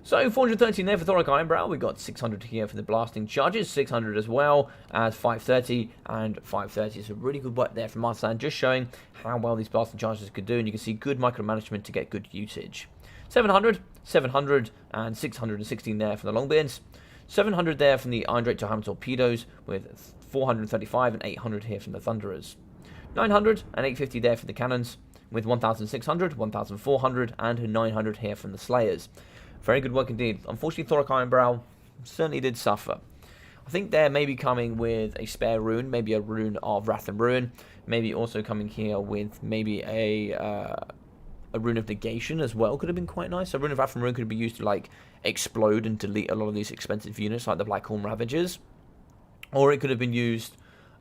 So, 413 there for Thoric Ironbrow. We got 600 here for the blasting charges. 600 as well as 530 and 530. So, really good work there from Artisan. Just showing how well these blasting charges could do. And you can see good micromanagement to get good usage. 700, 700, and 616 there from the Longbeards. 700 there from the Iron Drake to Hammer Torpedoes, with 435 and 800 here from the Thunderers. 900 and 850 there for the Cannons, with 1,600, 1,400, and 900 here from the Slayers. Very good work indeed. Unfortunately, Thoric Ironbrow certainly did suffer. I think they're maybe coming with a spare rune, maybe a rune of Wrath and Ruin, maybe also coming here with maybe a rune of negation as well. Could have been quite nice. A rune of Wrath and Ruin could be used to like explode and delete a lot of these expensive units like the Blackhorn Ravagers, or it could have been used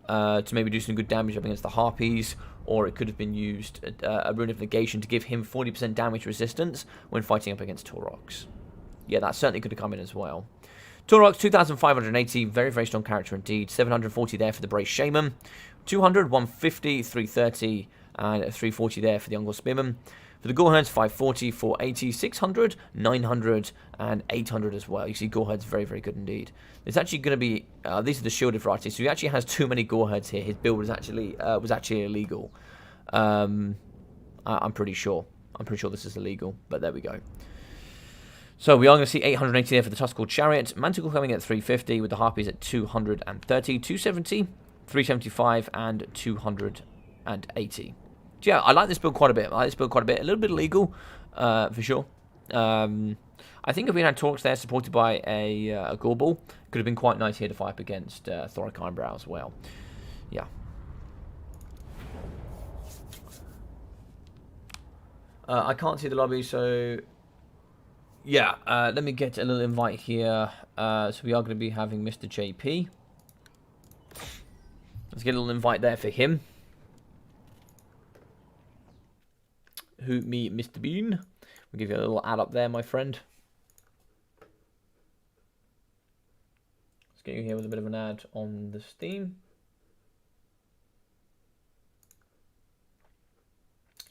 to maybe do some good damage up against the Harpies, or it could have been used a rune of negation to give him 40% damage resistance when fighting up against Taurox. Yeah, that certainly could have come in as well. Taurox, 2,580, very, very strong character indeed. 740 there for the Brace Shaman. 200, 150, 330, and 340 there for the Ungor Spearman. For the Goreheads, 540, 480, 600, 900, and 800 as well. You see Goreheads very, very good indeed. It's actually going to be, these are the shielded varieties, so he actually has too many Goreheads here. His build was actually illegal. I'm pretty sure. I'm pretty sure this is illegal, but there we go. So we are going to see 880 there for the Tuscle Chariot. Manticore coming at 350 with the Harpies at 230, 270, 375, and 280. Yeah, I like this build quite a bit. A little bit illegal, for sure. I think if we had Taurox there supported by a Gorbel, could have been quite nice here to fight up against Thoric Ironbrow as well. Yeah. I can't see the lobby, so yeah. Let me get a little invite here. So we are going to be having Mr. JP. Let's get a little invite there for him. Who me, Mr. Bean. We'll give you a little ad up there, my friend. Let's get you here with a bit of an ad on the Steam.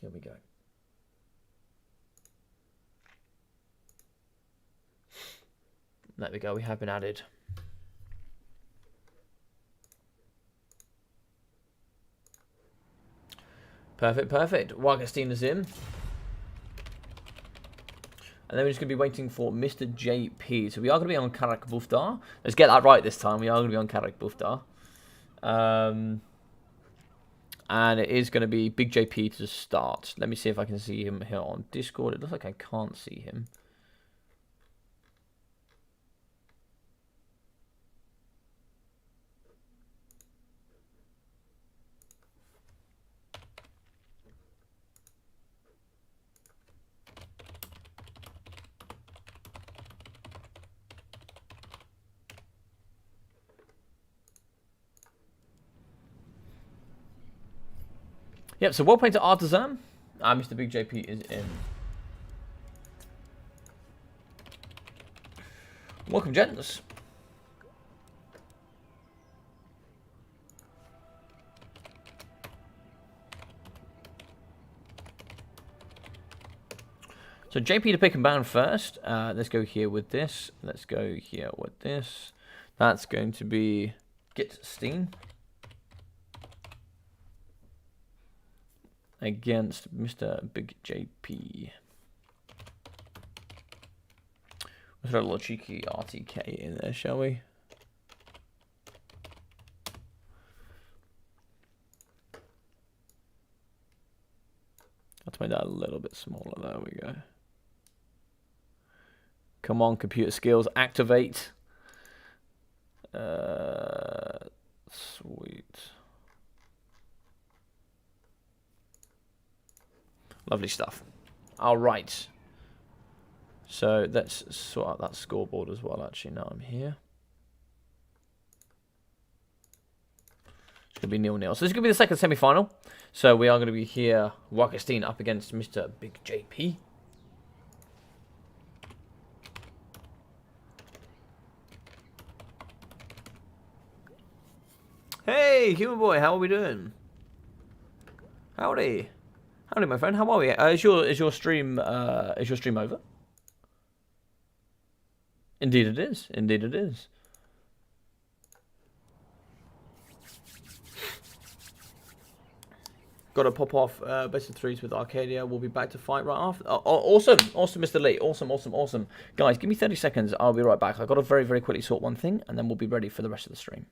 Here we go. There we go, we have been added. Perfect, perfect. Wagastine is in. And then we're just going to be waiting for Mr. JP. So we are going to be on Karak Buftar. Let's get that right this time. We are going to be on Karak Buftar. And it is going to be Big JP to start. Let me see if I can see him here on Discord. It looks like I can't see him. Yep, so well played to Artisan. Mr. Big JP is in. Welcome, gents. So JP to pick and ban first. Let's go here with this. Let's go here with this. That's going to be Git Steen. Against Mr. Big JP. Let's throw a little cheeky RTK in there, shall we? Let's make that a little bit smaller. There we go. Come on, computer skills, activate. Sweet. Lovely stuff. All right. So let's sort out that scoreboard as well, actually, now I'm here. It's going to be 0-0. So this is going to be the second semi-final. So we are going to be here, Wakasteen up against Mr. Big JP. Hey, Human Boy, how are we doing? Howdy. Howdy, my friend. How are we? Is your stream over? Indeed it is. Indeed it is. Got to pop off best of threes with Arcadia. We'll be back to fight right after. Awesome. Awesome, Mr. Lee. Awesome, awesome, awesome. Guys, give me 30 seconds. I'll be right back. I've got to very, very quickly sort one thing, and then we'll be ready for the rest of the stream.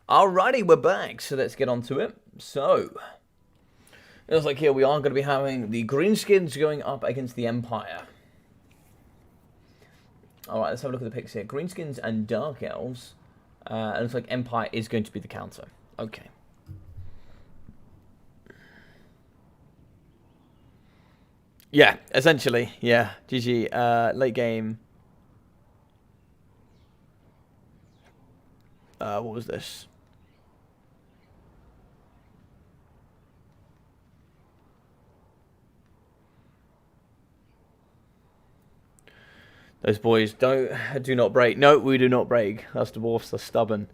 Alrighty, we're back, so let's get on to it. So, it looks like here we are going to be having the Greenskins going up against the Empire. Alright, let's have a look at the picks here. Greenskins and Dark Elves. It looks like Empire is going to be the counter. Okay. Yeah, essentially, yeah. GG, late game. What was this? Those boys do not break. No, we do not break. Us dwarfs are stubborn.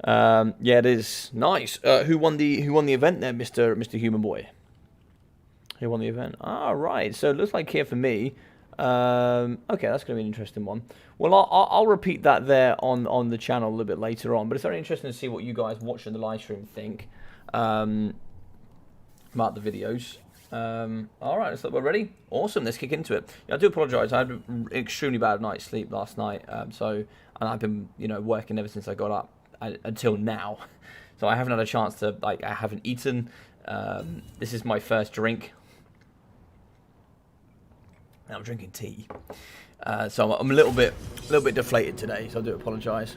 Yeah, it is nice. Who won the event there, Mr. Human Boy? Who won the event? Ah, right. So it looks like here for me. Okay, that's going to be an interesting one. Well, I'll repeat that there on the channel a little bit later on. But it's very interesting to see what you guys watching the live stream think about the videos. All right, so we're ready. Awesome, let's kick into it. Yeah, I do apologise. I had an extremely bad night's sleep last night. And I've been, working ever since I got up until now. So I haven't had a chance to, I haven't eaten. This is my first drink. I'm drinking tea. So I'm a little bit deflated today. So I do apologise.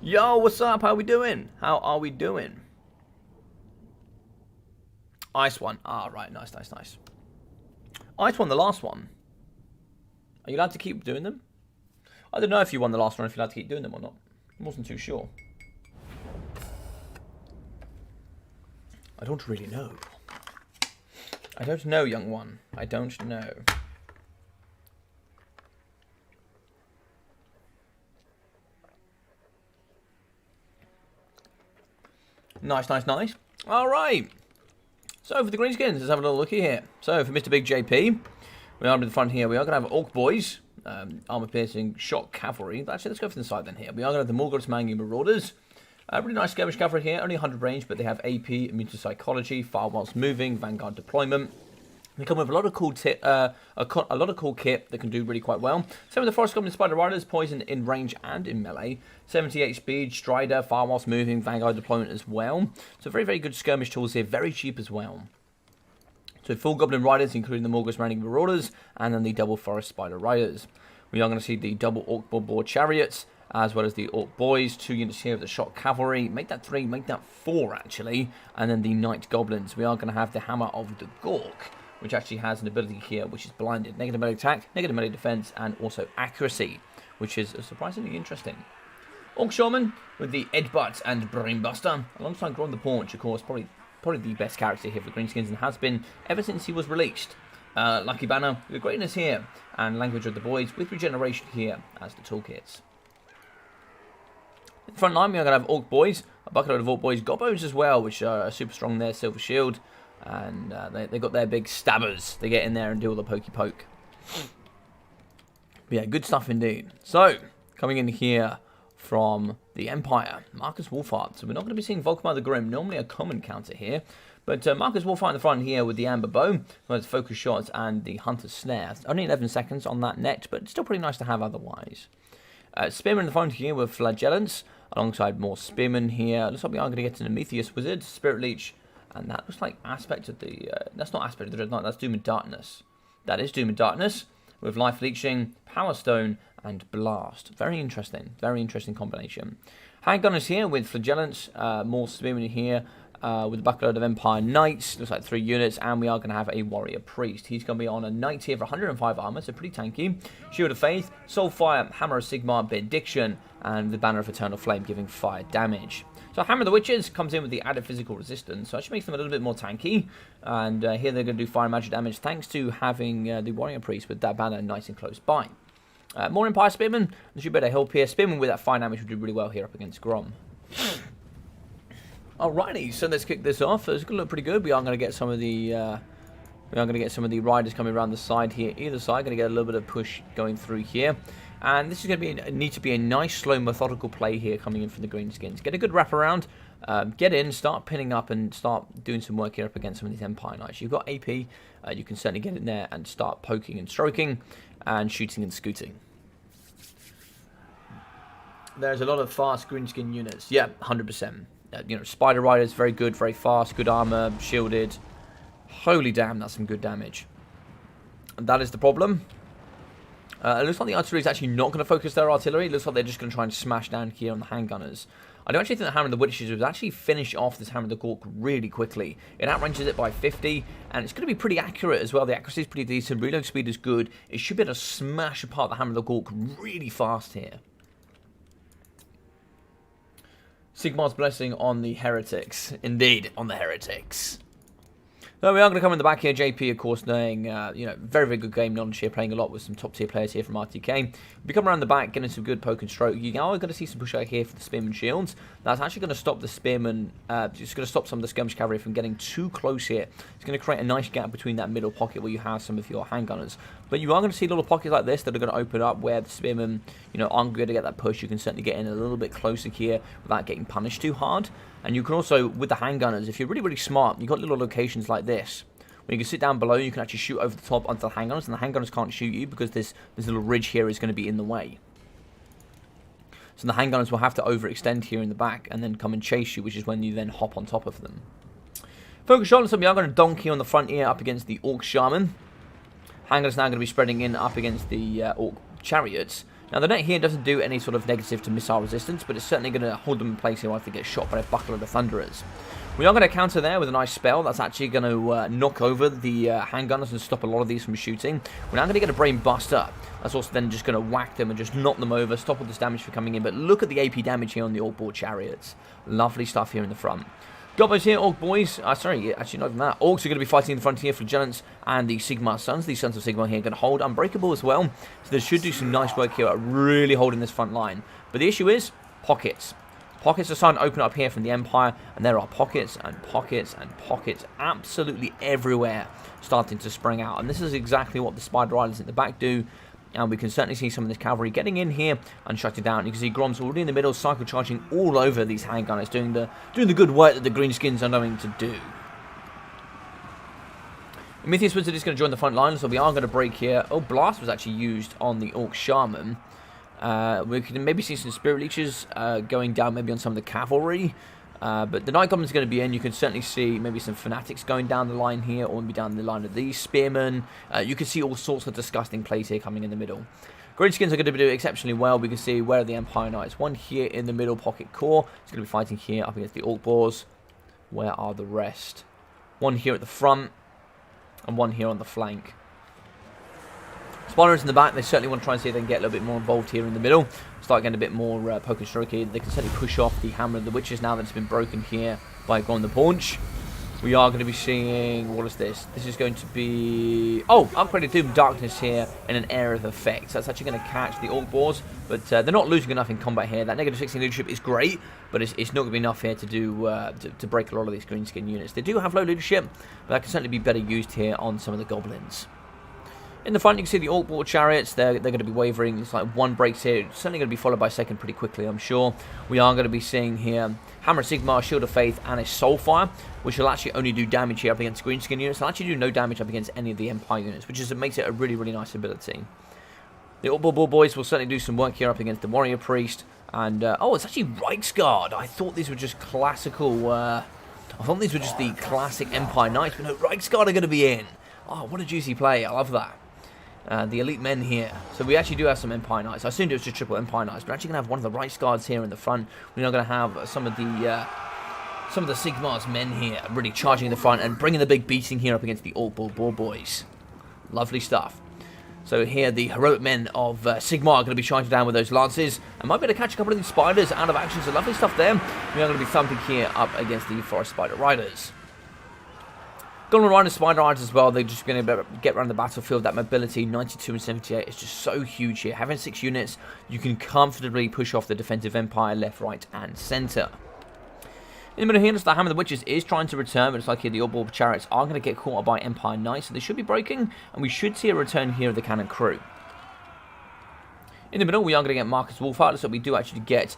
Yo, what's up? How we doing? How are we doing? Ice one. Ah, right. Nice. Ice won the last one. Are you allowed to keep doing them? I don't know if you won the last one, if you're allowed to keep doing them or not. I wasn't too sure. I don't really know. I don't know, young one. I don't know. Nice. All right. So for the greenskins, let's have a little look here. So for Mr. Big JP, we are in the front here. We are going to have Orc Boys, armor-piercing shock cavalry. Actually, let's go from the side then here. We are going to have the Morgoth's Mangy Marauders. Really nice skirmish cavalry here. Only 100 range, but they have AP, immune to psychology, fire whilst moving, vanguard deployment. They come with a lot of cool kit that can do really quite well. Same with the Forest Goblin Spider Riders, poison in range and in melee. 78 speed, Strider, fire whilst moving, vanguard deployment as well. So very, very good skirmish tools here, very cheap as well. So full Goblin Riders, including the Morgoth's Mangy Marauders, and then the double Forest Spider Riders. We are going to see the double Orc Board Chariots, as well as the Orc Boys, 2 units here of the Shock Cavalry. Make that 3, make that 4 actually. And then the Night Goblins. We are going to have the Hammer of the Gork, which actually has an ability here, which is blinded. Negative melee attack, negative melee defense, and also accuracy, which is surprisingly interesting. Orc Shaman with the Edbutt and Brainbuster, alongside Gron the Paunch, of course, probably the best character here for Greenskins, and has been ever since he was released. Lucky Banner with Greatness here, and Language of the Boys with Regeneration here as the toolkits. In the front line, we are going to have Orc Boys, a bucket of Orc Boys Gobbos as well, which are super strong there, Silver Shield. And they got their big stabbers. They get in there and do all the pokey poke. But yeah, good stuff indeed. So, coming in here from the Empire, Marcus Wolfhard. So we're not going to be seeing Volkmar the Grim, normally a common counter here. But Marcus Wolfhard in the front here with the Amber Bow, as well as Focus Shots and the Hunter's Snare. Only 11 seconds on that net, but still pretty nice to have otherwise. Spearman in the front here with Flagellants, alongside more Spearmen here. Looks like we are going to get an Amethyst Wizard, Spirit Leech. And that looks like Aspect of the... that's not Aspect of the Dreadnought, that's Doom and Darkness. That is Doom and Darkness, with Life Leeching, Power Stone, and Blast. Very interesting combination. Handgunners here with Flagellants, more Spearmen here, with the Buckload of Empire Knights, looks like 3 units, and we are going to have a Warrior Priest. He's going to be on a Knight here for 105 armor, so pretty tanky. Shield of Faith, Soulfire, Hammer of Sigmar, Benediction, and the Banner of Eternal Flame giving fire damage. So Hammer of the Witches comes in with the added physical resistance, so that should make them a little bit more tanky. And here they're going to do fire and magic damage thanks to having the Warrior Priest with that banner nice and close by. More Empire Spearmen, they should better help here. Spearmen with that fire damage would do really well here up against Grom. Alrighty, so let's kick this off. It's going to look pretty good. We are going to get some of the riders coming around the side here. Either side, going to get a little bit of push going through here. And this is going to need to be a nice, slow, methodical play here coming in from the Greenskins. Get a good wrap around, get in, start pinning up, and start doing some work here up against some of these Empire Knights. You've got AP, you can certainly get in there and start poking and stroking, and shooting and scooting. There's a lot of fast Greenskin units. Yeah, 100%. Spider Riders, very good, very fast, good armor, shielded. Holy damn, that's some good damage. And that is the problem. It looks like the artillery is actually not going to focus their artillery. It looks like they're just going to try and smash down here on the handgunners. I do actually think the Hammer of the Witches would actually finish off this Hammer of the Gork really quickly. It outranges it by 50, and it's going to be pretty accurate as well. The accuracy is pretty decent, reload speed is good. It should be able to smash apart the Hammer of the Gork really fast here. Sigmar's Blessing on the Heretics. Indeed, on the Heretics. So we are going to come in the back here. JP, of course, knowing, you know, very, very good game knowledge here, playing a lot with some top-tier players here from RTK. We come around the back, getting some good poke and stroke. You are going to see some push out here for the Spearman Shields. That's actually going to stop the Spearman, it's going to stop some of the Skirmish Cavalry from getting too close here. It's going to create a nice gap between that middle pocket where you have some of your handgunners. But you are going to see little pockets like this that are going to open up where the Spearmen, you know, aren't going to get that push. You can certainly get in a little bit closer here without getting punished too hard. And you can also, with the handgunners, if you're really, really smart, you've got little locations like this. When you can sit down below, you can actually shoot over the top onto the handgunners, and the handgunners can't shoot you because this little ridge here is going to be in the way. So the handgunners will have to overextend here in the back and then come and chase you, which is when you then hop on top of them. Focus shot, so we are going to donk here on the front here up against the Orc Shaman. Handgunners now going to be spreading in up against the Orc Chariots. Now the net here doesn't do any sort of negative to missile resistance, but it's certainly going to hold them in place here while they get shot by a buckle of the Thunderers. We are going to counter there with a nice spell that's actually going to knock over the handgunners and stop a lot of these from shooting. We're now going to get a Brain Buster. That's also then just going to whack them and just knock them over, stop all this damage from coming in. But look at the AP damage here on the Orc Boar Chariots. Lovely stuff here in the front. Goblins here, Orc Boys. Sorry, actually not even that. Orcs are going to be fighting in the front here for Giants and the Sigmar Sons. These Sons of Sigmar here are going to hold Unbreakable as well. So they should do some nice work here at really holding this front line. But the issue is pockets. Pockets are starting to open up here from the Empire, and there are pockets and pockets and pockets absolutely everywhere starting to spring out. And this is exactly what the Spider Riders at the back do. And we can certainly see some of this cavalry getting in here and shutting down. You can see Grom's already in the middle, cycle charging all over these handgunners, doing the good work that the Greenskins are knowing to do. Prometheus Wizard is going to join the front line, so we are going to break here. Oh, Blast was actually used on the Orc Shaman. We can maybe see some Spirit Leeches going down maybe on some of the cavalry. But the Night Goblin's going to be in. You can certainly see maybe some Fanatics going down the line here, or maybe down the line of these Spearmen. You can see all sorts of disgusting plays here coming in the middle. Greenskins are going to be doing exceptionally well. We can see where are the Empire Knights. One here in the middle pocket core. It's going to be fighting here up against the Orc Boars. Where are the rest? One here at the front, and one here on the flank. Spiders in the back, they certainly want to try and see if they can get a little bit more involved here in the middle. Start getting a bit more poke and stroke here. They can certainly push off the Hammer of the Witches now that it's been broken here by Goblin the Paunch. We are going to be seeing, what is this? This is going to be, oh, upgraded Doom Darkness here in an area of effect. So that's actually going to catch the Orc Boars, but they're not losing enough in combat here. That negative 16 leadership is great, but it's not going to be enough here to do to break a lot of these Greenskin units. They do have low leadership, but that can certainly be better used here on some of the Goblins. In the front, you can see the Orc Boar Chariots. They're going to be wavering. It's like one breaks here. It's certainly going to be followed by a second pretty quickly, I'm sure. We are going to be seeing here Hammer of Sigmar, Shield of Faith, and a Soulfire, which will actually only do damage here up against Greenskin units. It'll actually do no damage up against any of the Empire units, which makes it a really, really nice ability. The Orc Boar Boys will certainly do some work here up against the Warrior Priest. And, oh, it's actually Reiksguard. I thought these were just classical, I thought these were just the classic Empire Knights, but no, Reiksguard are going to be in. Oh, what a juicy play. I love that. The elite men here. So we actually do have some Empire Knights. I assumed it was just triple Empire Knights. We're actually going to have one of the Reiksguards here in the front. We're now going to have some of the Sigmar's men here really charging the front and bringing the big beating here up against the Orc Boar Boys. Lovely stuff. So here the heroic men of Sigmar are going to be charging down with those lances. And might be able to catch a couple of these spiders out of action. So lovely stuff there. We are going to be thumping here up against the Forest Spider Riders. Goblin Riders, Spider Riders as well, they're just going to get around the battlefield. That mobility, 92 and 78, is just so huge here. Having 6 units, you can comfortably push off the defensive Empire left, right, and centre. In the middle here, the Hammer of the Witches is trying to return, but it's like here the Orc Boar Chariots are going to get caught up by Empire Knights, so they should be breaking, and we should see a return here of the Cannon Crew. In the middle, we are going to get Marcus Wolfheart, so we do actually get...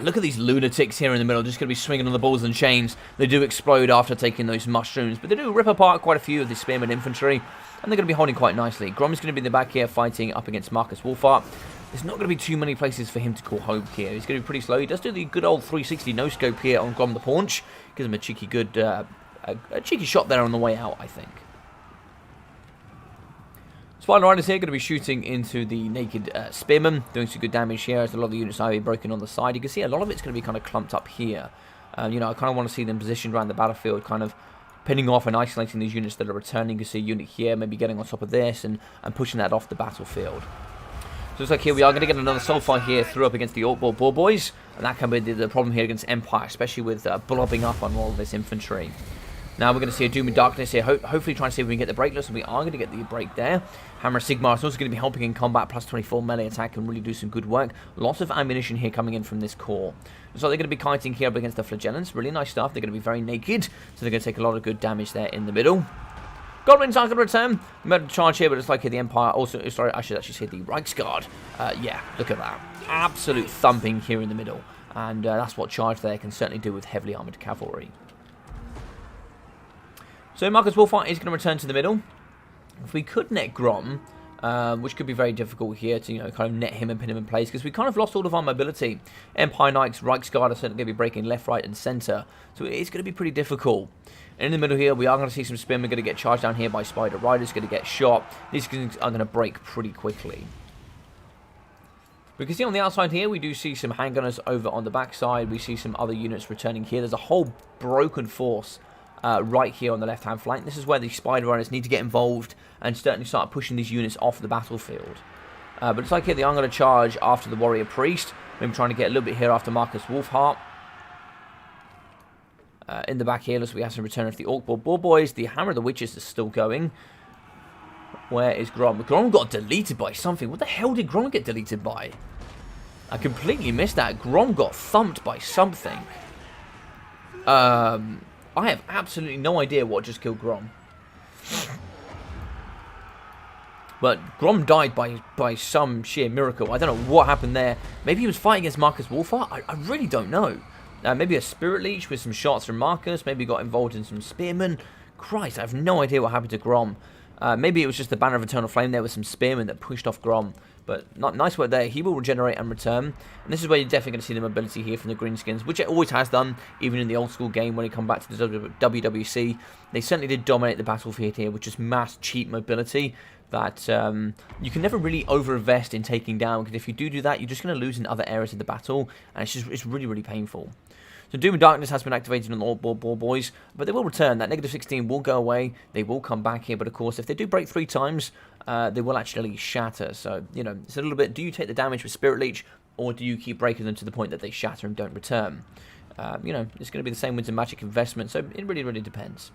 look at these lunatics here in the middle, just going to be swinging on the balls and chains. They do explode after taking those mushrooms, but they do rip apart quite a few of the Spearman infantry, and they're going to be holding quite nicely. Grom is going to be in the back here fighting up against Marcus Wolfheart. There's not going to be too many places for him to call home here. He's going to be pretty slow. He does do the good old 360 no-scope here on Goblin the Paunch. Gives him a cheeky good, a cheeky shot there on the way out, I think. Spider Riders here going to be shooting into the naked Spearmen, doing some good damage here as a lot of the units are broken on the side. You can see a lot of it's going to be kind of clumped up here. You know, I kind of want to see them positioned around the battlefield, kind of pinning off and isolating these units that are returning. You can see a unit here maybe getting on top of this and pushing that off the battlefield. So it's like here we are going to get another Soulfire here through up against the Orc Boar Boys. And that can be the problem here against Empire, especially with blobbing up on all of this infantry. Now we're going to see a Doom and Darkness here, hopefully trying to see if we can get the break. Looks like we are going to get the break there. Hammer Sigmar is also going to be helping in combat, plus 24 melee attack, and really do some good work. Lots of ammunition here coming in from this core. So they're going to be kiting here up against the Flagellants. Really nice stuff. They're going to be very naked, so they're going to take a lot of good damage there in the middle. Goblins are going to return. Murder charge here, but it's like here the Empire also... Sorry, I should actually say the Reichsguard. Yeah, look at that. Absolute thumping here in the middle. And that's what charge there can certainly do with heavily armoured cavalry. So Marcus Wolfheart is going to return to the middle. If we could net Grom, which could be very difficult here to, kind of net him and pin him in place, because we kind of lost all of our mobility. Empire Knights, Reichsguard are certainly going to be breaking left, right, and centre. So it's going to be pretty difficult. And in the middle here, we are going to see some spin. We're going to get charged down here by Spider Riders, going to get shot. These things are going to break pretty quickly. We can see on the outside here, we do see some handgunners over on the backside. We see some other units returning here. There's a whole broken force right here on the left-hand flank. This is where the Spider Riders need to get involved and certainly start pushing these units off the battlefield. But it's like here, they are going to charge after the Warrior Priest. Maybe trying to get a little bit here after Marcus Wolfheart. In the back here, looks like we have some return of the Orc Boar Boys. The Hammer of the Witches is still going. Where is Grom? Grom got deleted by something. What the hell did Grom get deleted by? I completely missed that. Grom got thumped by something. I have absolutely no idea what just killed Grom. But Grom died by some sheer miracle. I don't know what happened there. Maybe he was fighting against Marcus Wolfheart? I really don't know. Maybe a Spirit Leech with some shots from Marcus. Maybe got involved in some Spearmen. Christ, I have no idea what happened to Grom. Maybe it was just the Banner of Eternal Flame there with some Spearmen that pushed off Grom. But nice work there. He will regenerate and return. And this is where you're definitely going to see the mobility here from the Greenskins, which it always has done, even in the old school game when it come back to the WWC. They certainly did dominate the battlefield here with just mass cheap mobility that you can never really over-invest in taking down, because if you do that, you're just going to lose in other areas of the battle, and it's really, really painful. So Doom and Darkness has been activated on the Orc Boar Boys, but they will return. That negative 16 will go away. They will come back here, but of course, if they do break 3 times, they will actually shatter. So, it's a little bit, do you take the damage with Spirit Leech, or do you keep breaking them to the point that they shatter and don't return? It's going to be the same with the magic investment, so it really, really depends.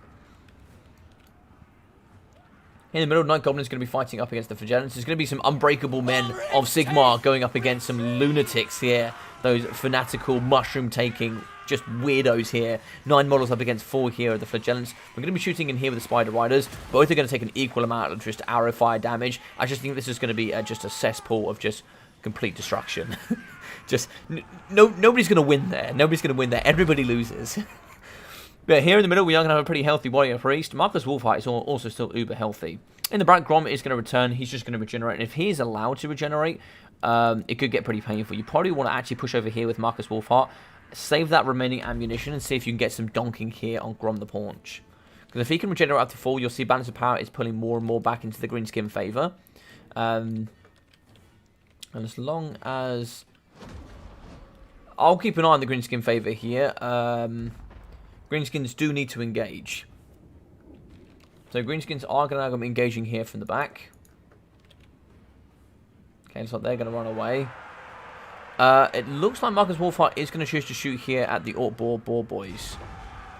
In the middle, Night Goblin is going to be fighting up against the Flagellants. There's going to be some unbreakable men of Sigmar going up against some lunatics here. Those fanatical, mushroom-taking, just weirdos here. 9 models up against 4 here of the Flagellants. We're going to be shooting in here with the Spider Riders. Both are going to take an equal amount of just arrow fire damage. I just think this is going to be just a cesspool of just complete destruction. Nobody's going to win there. Nobody's going to win there. Everybody loses. But here in the middle, we are going to have a pretty healthy Warrior Priest. Marcus Wolfheart is also still uber healthy. In the back, Grom is going to return. He's just going to regenerate. And if he is allowed to regenerate, it could get pretty painful. You probably want to actually push over here with Marcus Wolfheart. Save that remaining ammunition and see if you can get some donking here on Grom the Paunch. Because if he can regenerate up to full, you'll see Balance of Power is pulling more and more back into the Greenskin favour. And as long as... I'll keep an eye on the Greenskin favour here. Greenskins do need to engage. So Greenskins are going to be engaging here from the back. Okay, so they're going to run away. It looks like Marcus Wolfheart is going to choose to shoot here at the Orc Boar Boys.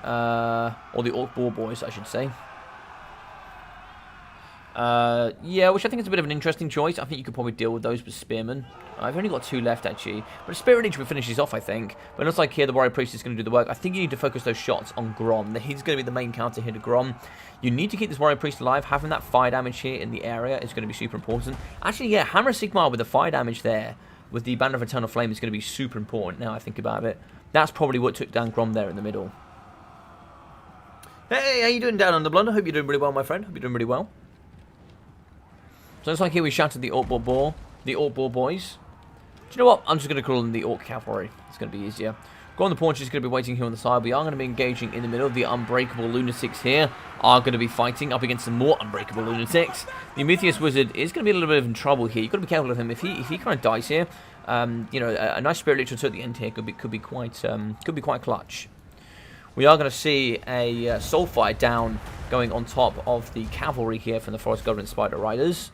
Or the Orc Boar Boys, I should say. Yeah, which I think is a bit of an interesting choice. I think you could probably deal with those with Spearmen. I've only got 2 left, actually. But Spirit Leech will finish these off, I think. But it looks like here the Warrior Priest is going to do the work. I think you need to focus those shots on Grom. He's going to be the main counter here to Grom. You need to keep this Warrior Priest alive. Having that fire damage here in the area is going to be super important. Actually, yeah, Hammer Sigmar with the fire damage there, with the Banner of Eternal Flame, is going to be super important now I think about it. That's probably what took down Grom there in the middle. Hey, how you doing down on the Blunder? Hope you're doing really well, my friend. Hope you're doing really well. So it's like here we shouted the Orc Boar Boys. Do you know what? I'm just going to call them the Orc Cavalry. It's going to be easier. Go on the Paunch is going to be waiting here on the side. We are going to be engaging in the middle. The Unbreakable Lunatics here are going to be fighting up against some more Unbreakable Lunatics. The Amethyst Wizard is going to be a little bit in trouble here. You've got to be careful with him. If he kind of dies here, a nice Spirit Leech at the end here could be quite clutch. We are going to see a Soulfire down going on top of the Cavalry here from the Forest Goblin Spider Riders.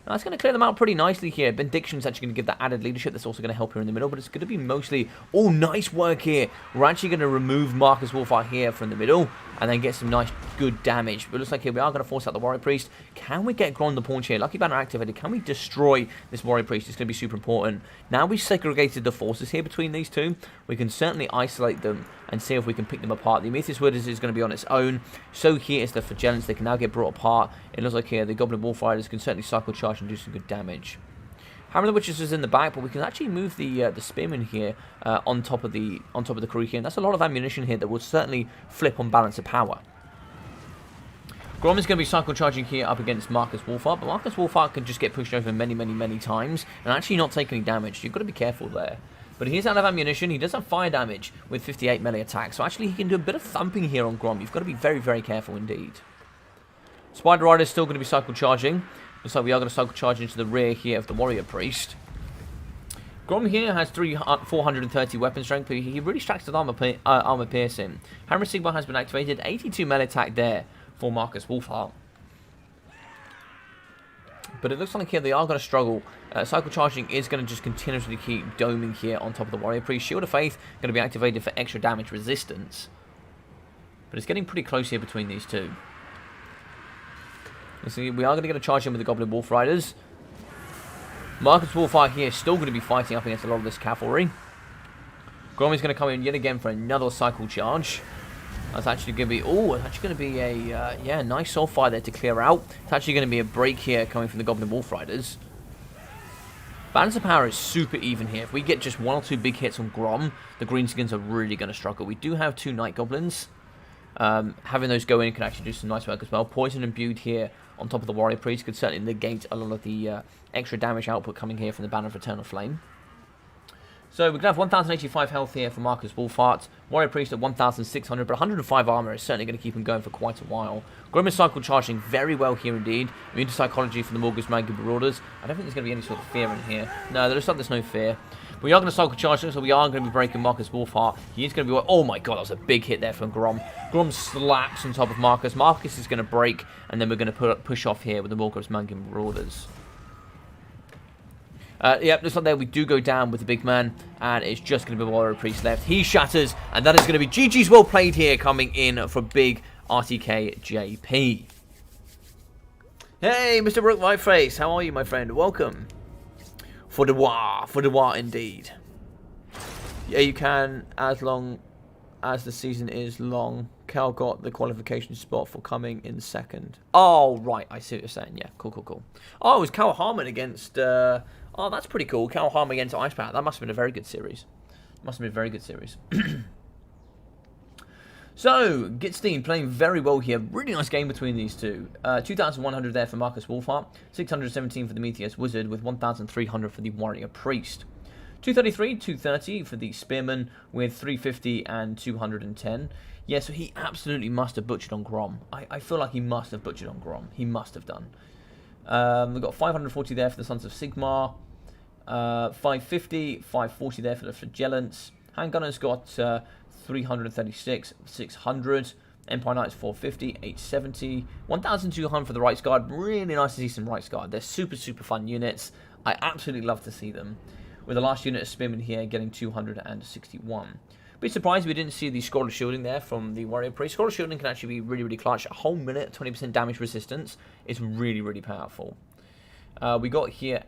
Now, that's going to clear them out pretty nicely here. Bendiction's actually going to give that added leadership. That's also going to help here in the middle, but it's going to be mostly... Oh, nice work here. We're actually going to remove Marcus Wolfheart here from the middle and then get some nice, good damage. But it looks like here we are going to force out the Warrior Priest. Can we get Grom the Paunch here? Lucky Banner activated. Can we destroy this Warrior Priest? It's going to be super important. Now we've segregated the forces here between these two. We can certainly isolate them and see if we can pick them apart. The Amethyst Wizard is going to be on its own. So here is the Flagellants. They can now get brought apart. It looks like here the Goblin Wolf Riders can certainly cycle charge and do some good damage. Hammer of the Witches is in the back, but we can actually move the Spearman here on top of the crew here, and that's a lot of ammunition here that will certainly flip on balance of power. Grom is going to be cycle charging here up against Marcus Wolfheart, but Marcus Wolfheart can just get pushed over many times and actually not take any damage. You've got to be careful there. But he's out of ammunition. He does have fire damage with 58 melee attack, so actually he can do a bit of thumping here on Grom. You've got to be very careful indeed. Spider Rider is still going to be cycle charging. Looks like we are going to cycle charge into the rear here of the Warrior Priest. Grom here has 430 weapon strength, but he really stacks with armor piercing. Hammer Sigma has been activated. 82 melee attack there for Marcus Wolfheart. But it looks like here they are going to struggle. Cycle charging is going to just continuously keep doming here on top of the Warrior Priest. Shield of Faith going to be activated for extra damage resistance. But it's getting pretty close here between these two. So we are going to get a charge in with the Goblin Wolf Riders. Marcus Wolfheart here is still going to be fighting up against a lot of this cavalry. Grom is going to come in yet again for another cycle charge. That's actually going to be... Oh, it's actually going to be a... yeah, nice soul fire there to clear out. It's actually going to be a break here coming from the Goblin Wolf Riders. Balance of power is super even here. If we get just 1 or 2 big hits on Grom, the Greenskins are really going to struggle. We do have 2 Night Goblins. Having those go in can actually do some nice work as well. Poison imbued here on top of the Warrior Priest could certainly negate a lot of the extra damage output coming here from the Banner of Eternal Flame. So we're going to have 1,085 health here for Marcus Wolfheart. Warrior Priest at 1,600, but 105 armor is certainly going to keep him going for quite a while. Grom is cycle charging very well here indeed. Immune to Psychology for the Morgus Maggie Marauders. I don't think there's going to be any sort of fear in here. No, there's no fear. We are going to cycle charge, so we are going to be breaking Marcus Wolfheart. He is going to be... Oh my god, that was a big hit there from Grom. Grom slaps on top of Marcus. Marcus is going to break, and then we're going to push off here with the Morgus Maggie Marauders. Yep, looks like there we do go down with the big man, and it's just going to be Warrior Priest left. He shatters, and that is going to be GG's well played here, coming in for big RTK JP. Hey, Mr. Brook Whiteface, how are you, my friend? Welcome. For the war indeed. Yeah, you can, as long as the season is long. Cal got the qualification spot for coming in second. Oh, right, I see what you're saying. Yeah, cool. Oh, it was Cal Harmon against... Oh, that's pretty cool. Cal Harmon against Ice Power. That must have been a very good series. So, Gitstein playing very well here. Really nice game between these two. 2,100 there for Marcus Wolfheart. 617 for the Meteor's Wizard with 1,300 for the Warrior Priest. 233, 230 for the Spearman with 350 and 210. Yeah, so he absolutely must have butchered on Grom. I feel like he must have butchered on Grom. He must have done. We've got 540 there for the Sons of Sigmar. 550, 540 there for the Flagellants. Handgunner's got 336, 600. Empire Knights 450, 870. 1,200 for the Rights Guard. Really nice to see some Rights Guard. They're super fun units. I absolutely love to see them. With the last unit of Spearman here getting 261. Bit surprised we didn't see the Scroll of Shielding there from the Warrior Priest. Scroll of Shielding can actually be really clutch. A whole minute, 20% damage resistance is really powerful. We got here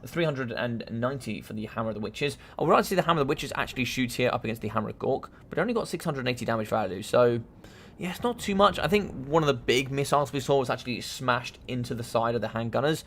390 for the Hammer of the Witches. I would like to see the Hammer of the Witches actually shoot here up against the Hammer of Gork, but it only got 680 damage value, so yeah, it's not too much. I think one of the big missiles we saw was actually smashed into the side of the handgunners,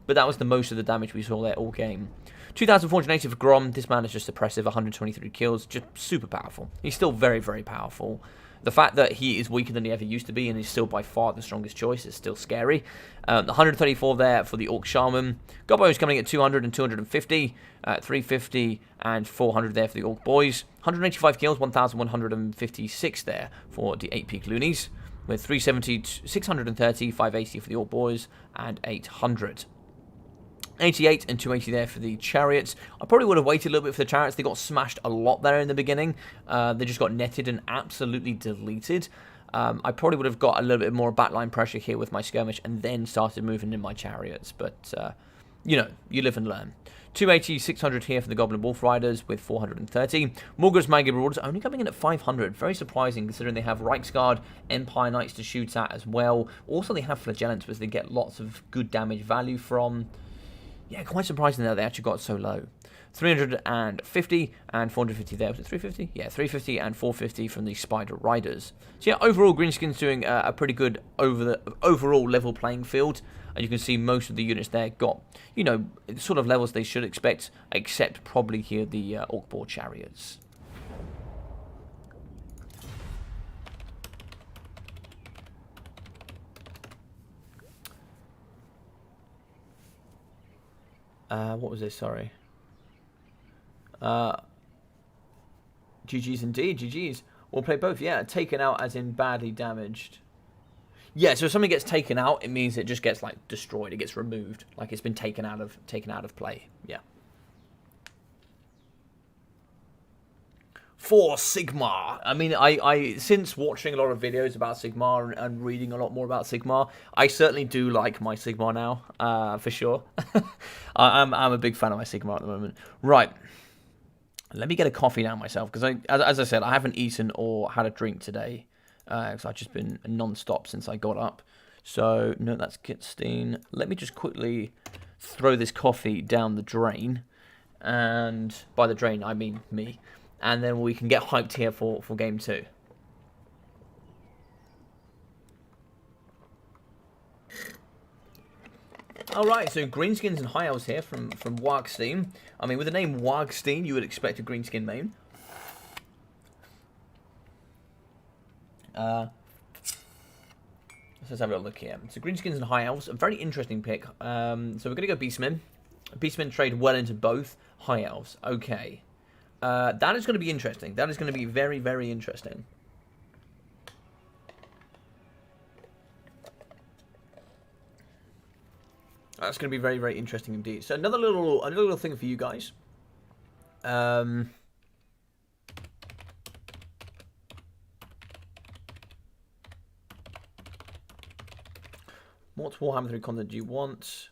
but that was the most of the damage we saw there all game. 2,480 for Grom. This man is just oppressive. 123 kills. Just super powerful. He's still very powerful. The fact that he is weaker than he ever used to be and is still by far the strongest choice is still scary. 134 there for the Orc Shaman. Gobbo is coming at 200 and 250. 350 and 400 there for the Orc Boys. 185 kills. 1,156 there for the 8-peak Loonies. With 370, 630, 580 for the Orc Boys, and 800. 88 and 280 there for the Chariots. I probably would have waited a little bit for the Chariots. They got smashed a lot there in the beginning. They just got netted and absolutely deleted. I probably would have got a little bit more backline pressure here with my skirmish and then started moving in my chariots. But, you know, you live and learn. 280, 600 here for the Goblin Wolf Riders with 430. Morgoth's Mighty Marauders only coming in at 500. Very surprising considering they have Reiksguard, Empire Knights to shoot at as well. Also, they have Flagellants, which they get lots of good damage value from. Yeah, quite surprising that they actually got so low. 350 and 450 there. Was it 350? Yeah, 350 and 450 from the Spider Riders. So yeah, overall, Greenskin's doing a pretty good overall level playing field. And you can see most of the units there got, you know, the sort of levels they should expect, except probably here the Orkboar Chariots. What was this? Sorry. GG's indeed, GG's. We'll play both. Yeah, taken out as in badly damaged. Yeah, so if something gets taken out, it means it just gets like destroyed. It gets removed, like it's been taken out of play. Yeah. For Sigmar, I mean, I since watching a lot of videos about Sigmar and reading a lot more about Sigmar, I certainly do like my Sigmar now, for sure. I'm a big fan of my Sigmar at the moment. Right. Let me get a coffee now myself, because as I said, I haven't eaten or had a drink today, because I've just been non-stop since I got up. So, no, that's Kitstein. Let me just quickly throw this coffee down the drain, and by the drain, I mean me, and then we can get hyped here for Game 2. Alright, so Greenskins and High Elves here from Wargstein. I mean, with the name Wargstein, you would expect a Greenskin main. Let's have a little look here. So Greenskins and High Elves, a very interesting pick. So we're going to go Beastmen. Beastmen trade well into both High Elves. Okay. That is going to be interesting. That is going to be very, very interesting. That's going to be very, very interesting indeed. So another little thing for you guys. What Warhammer 3 content do you want?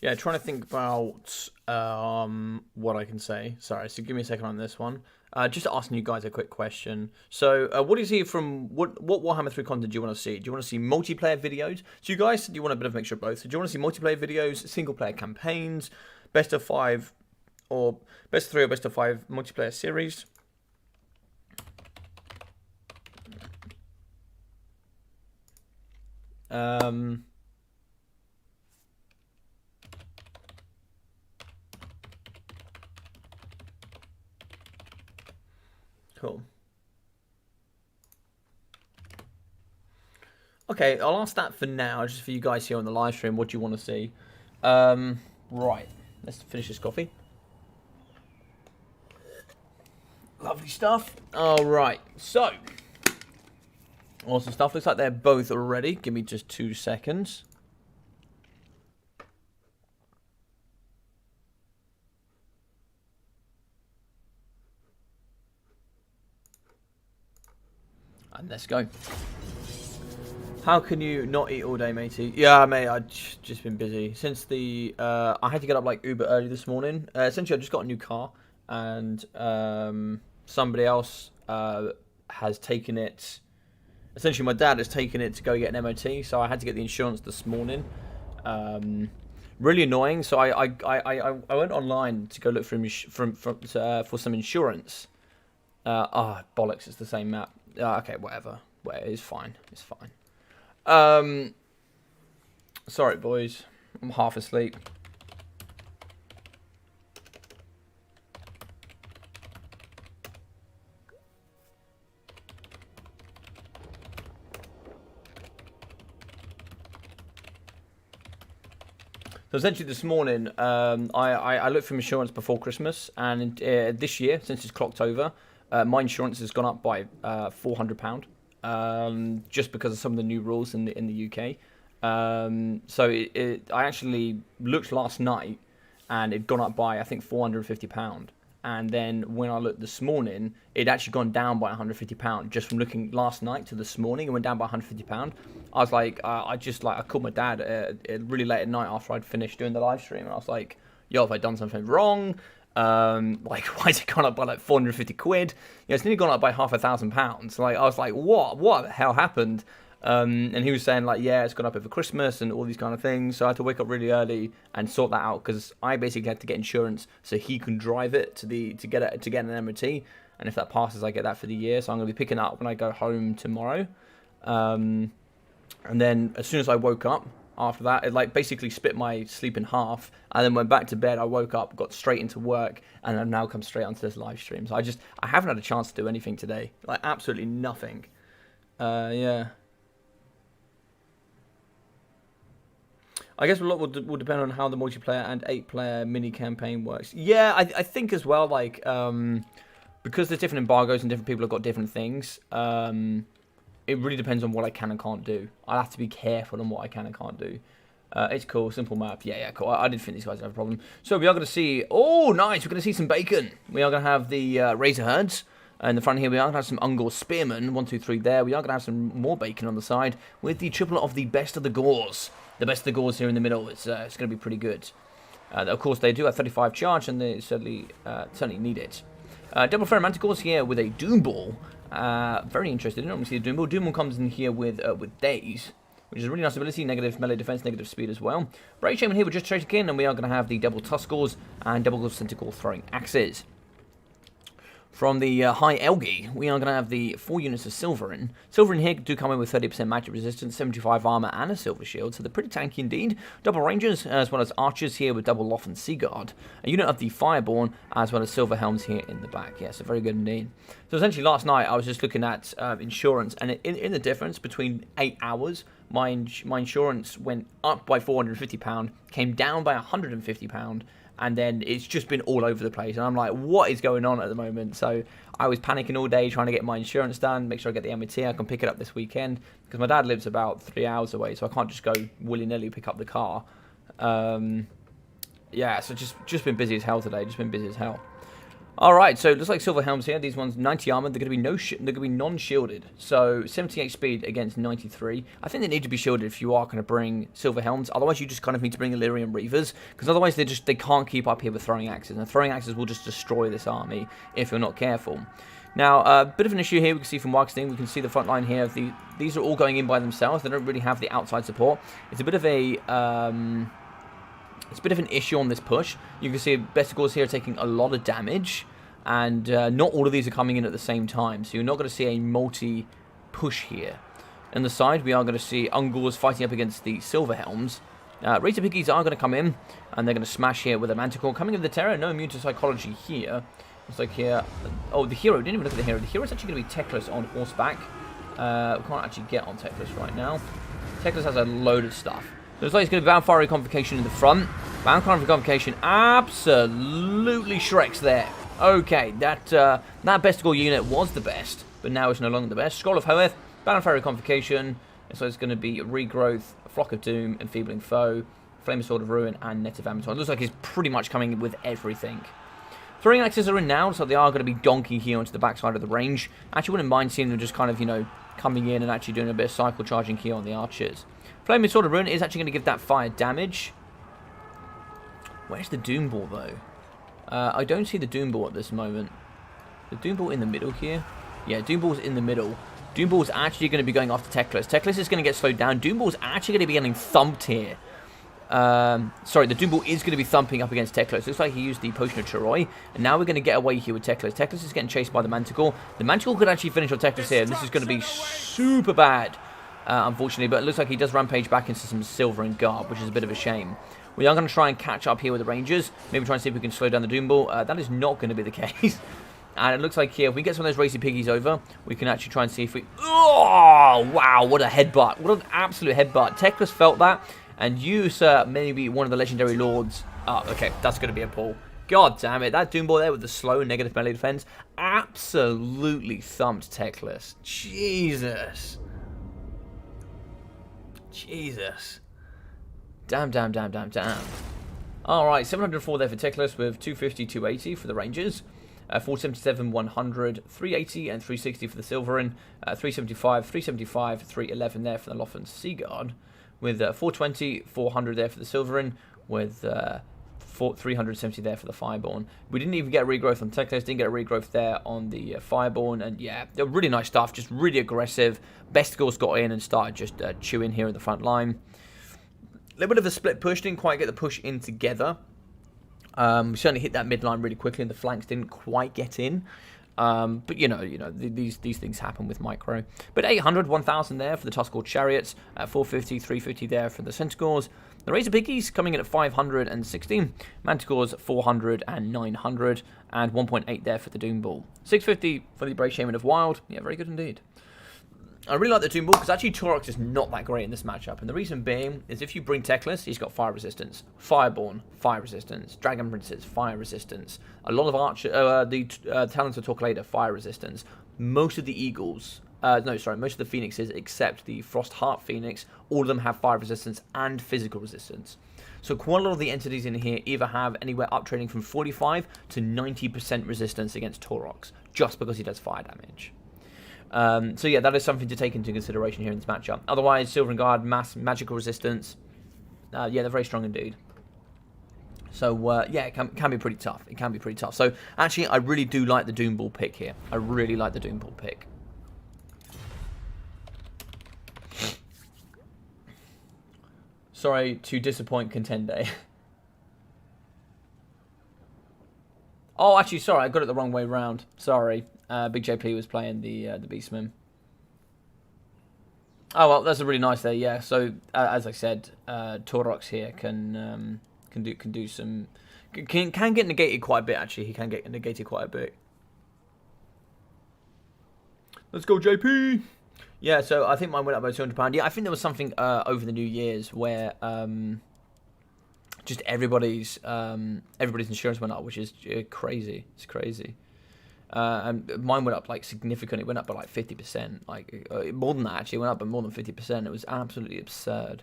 Yeah, trying to think about what I can say. Sorry, so give me a second on this one. Just asking you guys a quick question. So, what do you see from what Warhammer 3 content do you want to see? Do you want to see multiplayer videos? So, you guys, you want a bit of a mixture of both. So, do you want to see multiplayer videos, single player campaigns, best of 5, or best of 3 or best of 5 multiplayer series? Cool. Okay, I'll ask that for now, just for you guys here on the live stream. What do you want to see? Right, let's finish this coffee. Lovely stuff. All right, so awesome stuff. Looks like they're both ready. Give me just 2 seconds. And let's go. How can you not eat all day, matey? Yeah, mate, I've just been busy. Since the, I had to get up like uber early this morning. Essentially, I just got a new car. And somebody else has taken it. Essentially, my dad has taken it to go get an MOT. So I had to get the insurance this morning. Really annoying. So I went online to go look for some insurance. Bollocks, it's the same map. Okay, whatever. It's fine. It's fine. Sorry, boys. I'm half asleep. So essentially this morning, I looked for insurance before Christmas, and this year, since it's clocked over, my insurance has gone up by £400, just because of some of the new rules in the UK. So I actually looked last night, and it'd gone up by I think £450. And then when I looked this morning, it'd actually gone down by £150 just from looking last night to this morning. It went down by £150. I was like, I called my dad really late at night after I'd finished doing the live stream, and I was like, yo, have I done something wrong? Like, why has it gone up by like 450 quid? You know, it's nearly gone up by £500,000. Like, I was like, what the hell happened? And he was saying like, yeah, it's gone up over Christmas and all these kind of things. So I had to wake up really early and sort that out, because I basically had to get insurance so he can drive it to get an MOT. And if that passes, I get that for the year. So I'm gonna be picking that up when I go home tomorrow. And then as soon as I woke up after that, it like basically split my sleep in half. And then went back to bed. I woke up, got straight into work, and I've now come straight onto this live stream. So I haven't had a chance to do anything today. Like, absolutely nothing. Yeah. I guess a lot will depend on how the multiplayer and 8-player mini campaign works. Yeah, I think as well, like, because there's different embargoes and different people have got different things, it really depends on what I can and can't do. I have to be careful on what I can and can't do. It's cool, simple map. Yeah, cool. I didn't think these guys have a problem. So we are going to see, oh, nice, we're going to see some bacon. We are going to have the Razor Herds. In the front here, we are going to have some Ungor Spearmen, 1, 2, 3 there. We are going to have some more bacon on the side with the triple of the best of the Gors. The best of the Gors here in the middle. It's going to be pretty good. Of course, they do have 35 charge, and they certainly need it. Double Fairy Manticores here with a Doom Ball. Very interested. I don't normally see a Doom Ball. Doom Ball comes in here with Daze, which is a really nice ability. Negative melee defense, negative speed as well. Brave Shaman here with just Trading in, and we are going to have the double Tuskors and double Centaur throwing axes. From the High Elgi, we are going to have the 4 units of Silverin. Silverin here do come in with 30% magic resistance, 75 armor, and a silver shield, so they're pretty tanky indeed. Double Rangers, as well as Archers here with double Loth and Seaguard. A unit of the Fireborn, as well as Silver Helms here in the back. Yeah, so very good indeed. So essentially last night, I was just looking at insurance, and in the difference between 8 hours, my insurance went up by £450, came down by £150, and then it's just been all over the place. And I'm like, what is going on at the moment? So I was panicking all day trying to get my insurance done, make sure I get the MOT. I can pick it up this weekend, because my dad lives about 3 hours away, so I can't just go willy-nilly pick up the car. Yeah, so just been busy as hell today. Just been busy as hell. All right, so it looks like Silver Helms here. These ones 90 armor. They're going to be non-shielded. So 78 speed against 93. I think they need to be shielded if you are going to bring Silver Helms. Otherwise, you just kind of need to bring Illyrian Reavers, because otherwise they can't keep up here with throwing axes. And throwing axes will just destroy this army if you're not careful. Now, a bit of an issue here we can see from Wargstein. We can see the front line here. These are all going in by themselves. They don't really have the outside support. It's a bit of a an issue on this push. You can see Bestigors here taking a lot of damage, and not all of these are coming in at the same time, so you're not going to see a multi-push here. On the side, we are going to see Ungors fighting up against the Silver Helms. Razor Piggies are going to come in, and they're going to smash here with a Manticore. Coming in the Terror, no immune to psychology here. Looks like here... Oh, the hero. Didn't even look at the hero. The hero is actually going to be Teclis on horseback. We can't actually get on Teclis right now. Teclis has a load of stuff. Looks like it's going to be Bound Fiery Convocation in the front. Bound Fiery Convocation absolutely shreks there. Okay, that Bestigal unit was the best, but now it's no longer the best. Scroll of Hoeth, Bound Fiery Convocation. So it's going to be Regrowth, Flock of Doom, Enfeebling Foe, Flame Sword of Ruin, and Net of Amator. It looks like he's pretty much coming with everything. Throwing axes are in now, so they are going to be donking here onto the backside of the range. Actually, wouldn't mind seeing them just kind of, you know, coming in and actually doing a bit of cycle charging here on the archers. Flaming Sword of Ruin is actually going to give that fire damage. Where's the Doom Ball, though? I don't see the Doom Ball at this moment. The Doom Ball in the middle here? Yeah, Doom Ball's in the middle. Doom Ball's actually going to be going after Teclis. Teclis is going to get slowed down. Doom Ball's actually going to be getting thumped here. Sorry, the Doom Ball is going to be thumping up against Teclis. Looks like he used the Potion of Chiroi. And now we're going to get away here with Teclis. Teclis is getting chased by the Manticore. The Manticore could actually finish on Teclis here. And this is going to be super bad. unfortunately, but it looks like he does rampage back into some silver and garb, which is a bit of a shame. We are going to try and catch up here with the Rangers. Maybe try and see if we can slow down the Doom Ball. That is not going to be the case. And it looks like here, if we get some of those racy piggies over, we can actually try and see if we... Oh, wow, what a headbutt. What an absolute headbutt. Teclis felt that. And you, sir, maybe one of the legendary lords... Oh, okay, that's going to be a pull. God damn it. That Doom Ball there with the slow negative melee defense absolutely thumped Teclis. Jesus. Jesus. Damn. Alright, 704 there for Teclis with 250, 280 for the Rangers. 477, 100, 380 and 360 for the Silverin. 375, 375, 311 there for the Lothern Seaguard. With 420, 400 there for the Silverin. With 370 there for the Fireborn. We didn't even get a regrowth on Teclis, didn't get a regrowth there on the Fireborn, and yeah, they're really nice stuff, just really aggressive. Besticles got in and started just chewing here in the front line. A little bit of a split push, didn't quite get the push in together. We certainly hit that midline really quickly, and the flanks didn't quite get in. But you know, these things happen with micro. But 800, 1,000 there for the Tuskal Chariots, 450, 350 there for the Centaurs. The Razor Piggies coming in at 560, Manticores 400 and 900, and 1.8 there for the Doom Ball. 650 for the Brave Shaman of Wild. Yeah, very good indeed. I really like the Doom Ball because actually Taurox is not that great in this matchup, and the reason being is if you bring Teclis, he's got fire resistance, Fireborn, fire resistance, Dragon Princes, fire resistance, a lot of Archer, the Talons of Torquelada, fire resistance, most of the Eagles, most of the Phoenixes except the Frostheart Phoenix, all of them have fire resistance and physical resistance. So quite a lot of the entities in here either have anywhere up trading from 45 to 90% resistance against Taurox, just because he does fire damage. So yeah, that is something to take into consideration here in this matchup. Otherwise, Silver and Guard, magical resistance. Yeah, they're very strong indeed. So yeah, it can be pretty tough. It can be pretty tough. So actually, I really do like the Doom Ball pick here. I really like the Doom Ball pick. Sorry to disappoint Contender. Oh, actually, sorry, I got it the wrong way round. Sorry. Big JP was playing the Beastman. Oh well, that's a really nice there. Yeah. So as I said, Taurox here can do some can get negated quite a bit. Actually, he can get negated quite a bit. Let's go, JP. Yeah. So I think mine went up by £200. Yeah, I think there was something over the New Year's where just everybody's insurance went up, which is crazy. It's crazy. And mine went up like significantly. It went up by like 50%, like more than that actually. It went up by more than 50%. It was absolutely absurd.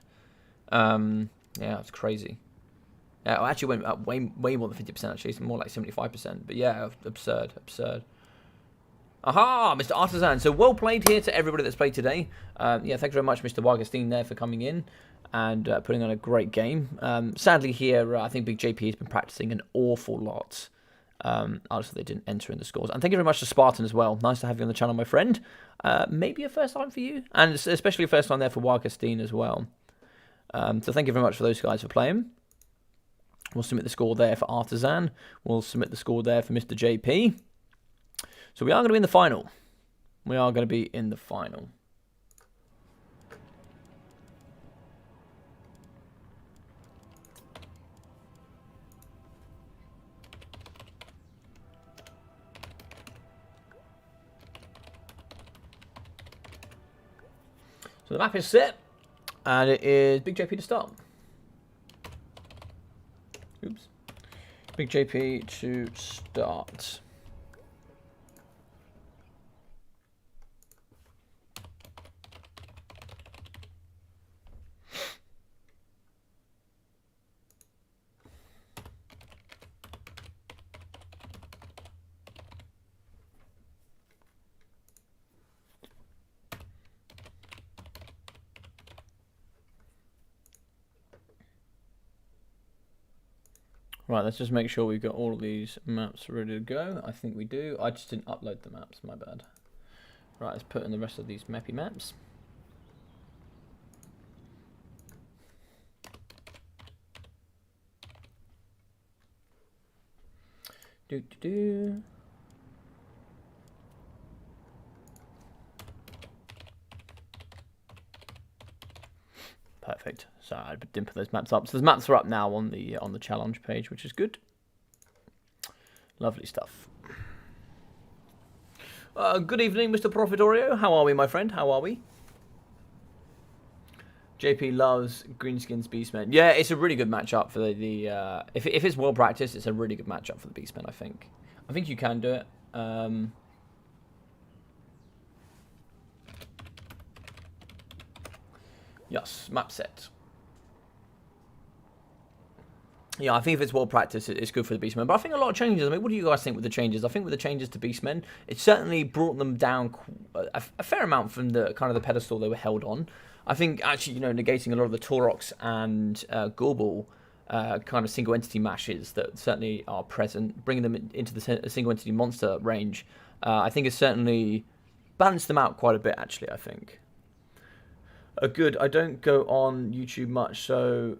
Yeah, it's crazy. Yeah, it actually went up way more than 50%. Actually, it's more like 75%. But yeah, absurd. Aha, Mr. Artisan. So well played here to everybody that's played today. Yeah, thank you very much, Mr. Wargastine, there for coming in and putting on a great game. Sadly here, I think Big JP has been practicing an awful lot. Obviously they didn't enter in the scores. And thank you very much to Spartan as well. Nice to have you on the channel, my friend. Maybe a first time for you, and especially a first time there for Wargastine as well. So thank you very much for those guys for playing. We'll submit the score there for Artisan. We'll submit the score there for Mr. JP. So we are going to be in the final. We are going to be in the final. So the map is set, and it is Big JP to start. Oops. Big JP to start. Right, let's just make sure we've got all of these maps ready to go. I think we do. I just didn't upload the maps, my bad. Right, let's put in the rest of these mappy maps. Do. Perfect. So I didn't put those maps up. So the maps are up now on the challenge page, which is good. Lovely stuff. Good evening, Mr. Profitorio. How are we, my friend? How are we? JP loves Greenskins Beastmen. Yeah, it's a really good matchup for the if it's well practiced, it's a really good matchup for the Beastmen, I think. I think you can do it. Yes, map set. Yeah, I think if it's well practiced, it's good for the Beastmen. But I think a lot of changes. I mean, what do you guys think with the changes? I think with the changes to Beastmen, it certainly brought them down a fair amount from the kind of the pedestal they were held on. I think actually, negating a lot of the Taurox and Gorbel kind of single entity mashes that certainly are present, bringing them into the single entity monster range, I think has certainly balanced them out quite a bit, actually, I think. Good. I don't go on YouTube much, so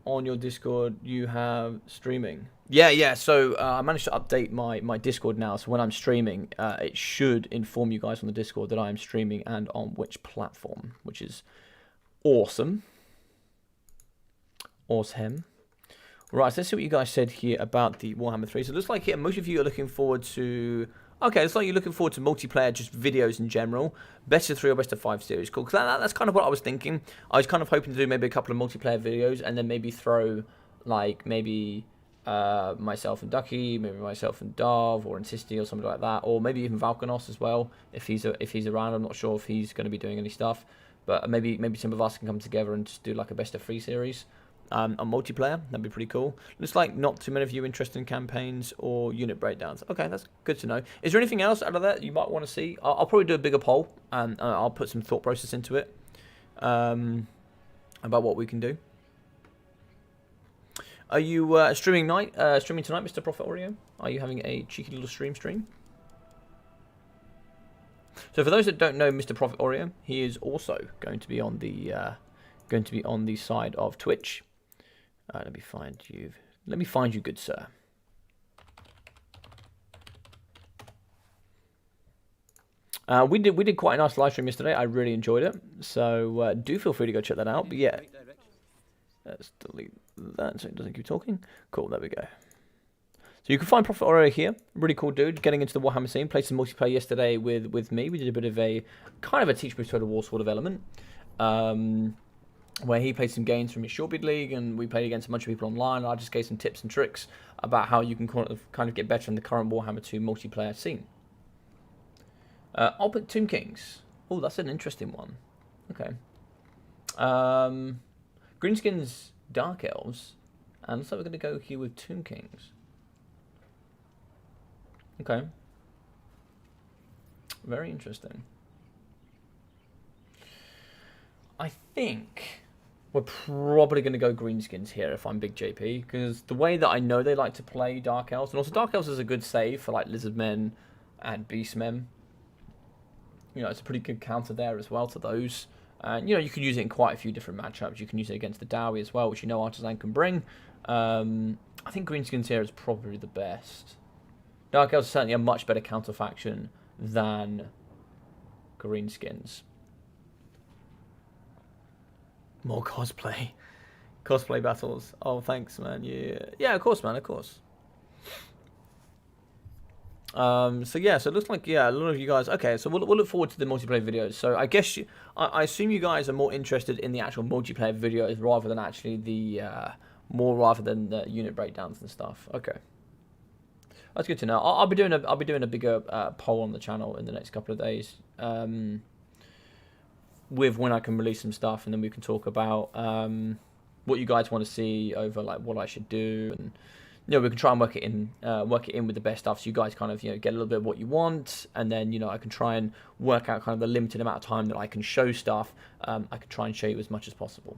on your Discord you have streaming. Yeah. So I managed to update my Discord now, so when I'm streaming, it should inform you guys on the Discord that I am streaming and on which platform, which is awesome. Awesome. Right, so let's see what you guys said here about the Warhammer 3. So it looks like here most of you are looking forward to... Okay, it's like you're looking forward to multiplayer, just videos in general. Best of 3 or best of 5 series. Cool, because that's kind of what I was thinking. I was kind of hoping to do maybe a couple of multiplayer videos and then maybe throw, like, maybe myself and Ducky, maybe myself and Darv, or Enticity or something like that. Or maybe even Valkanos as well, if he's around. I'm not sure if he's going to be doing any stuff. But maybe some of us can come together and just do, like, a best of 3 series. On multiplayer, that'd be pretty cool. Looks like not too many of you interested in campaigns or unit breakdowns. Okay, that's good to know. Is there anything else out of that you might want to see? I'll probably do a bigger poll and I'll put some thought process into it about what we can do. Are you streaming tonight, Mr. Prophet Oreo? Are you having a cheeky little stream? So for those that don't know Mr. Prophet Oreo, he is also going to be on the side of Twitch. Let me find you. Let me find you, good sir. We did quite a nice live stream yesterday. I really enjoyed it. So do feel free to go check that out. But yeah, let's delete that so it doesn't keep talking. Cool, there we go. So you can find Prophet Oreo here. Really cool dude. Getting into the Warhammer scene. Played some multiplayer yesterday with me. We did a bit of a kind of a teach me Total War sort of element. Where he played some games from his Shortbeard League, and we played against a bunch of people online. And I just gave some tips and tricks about how you can kind of get better in the current Warhammer 2 multiplayer scene. I'll pick Tomb Kings. Oh, that's an interesting one. Okay. Greenskins Dark Elves, and looks like we're going to go here with Tomb Kings. Okay. Very interesting. I think we're probably going to go Greenskins here if I'm Big JP, because the way that I know they like to play Dark Elves, and also Dark Elves is a good save for like Lizardmen and Beastmen. It's a pretty good counter there as well to those. And, you can use it in quite a few different matchups. You can use it against the Dowie as well, which Artisan can bring. I think Greenskins here is probably the best. Dark Elves is certainly a much better counter faction than Greenskins. More cosplay. Cosplay battles. Oh, thanks, man. Yeah, of course, man, of course. So it looks like, a lot of you guys... Okay, so we'll look forward to the multiplayer videos. So I guess... I assume you guys are more interested in the actual multiplayer videos rather than actually the... rather than the unit breakdowns and stuff. Okay. That's good to know. I'll be doing a bigger poll on the channel in the next couple of days. With when I can release some stuff, and then we can talk about what you guys want to see over, like what I should do, and we can try and work it in with the best stuff, so you guys kind of get a little bit of what you want, and then I can try and work out kind of the limited amount of time that I can show stuff. I can try and show you as much as possible.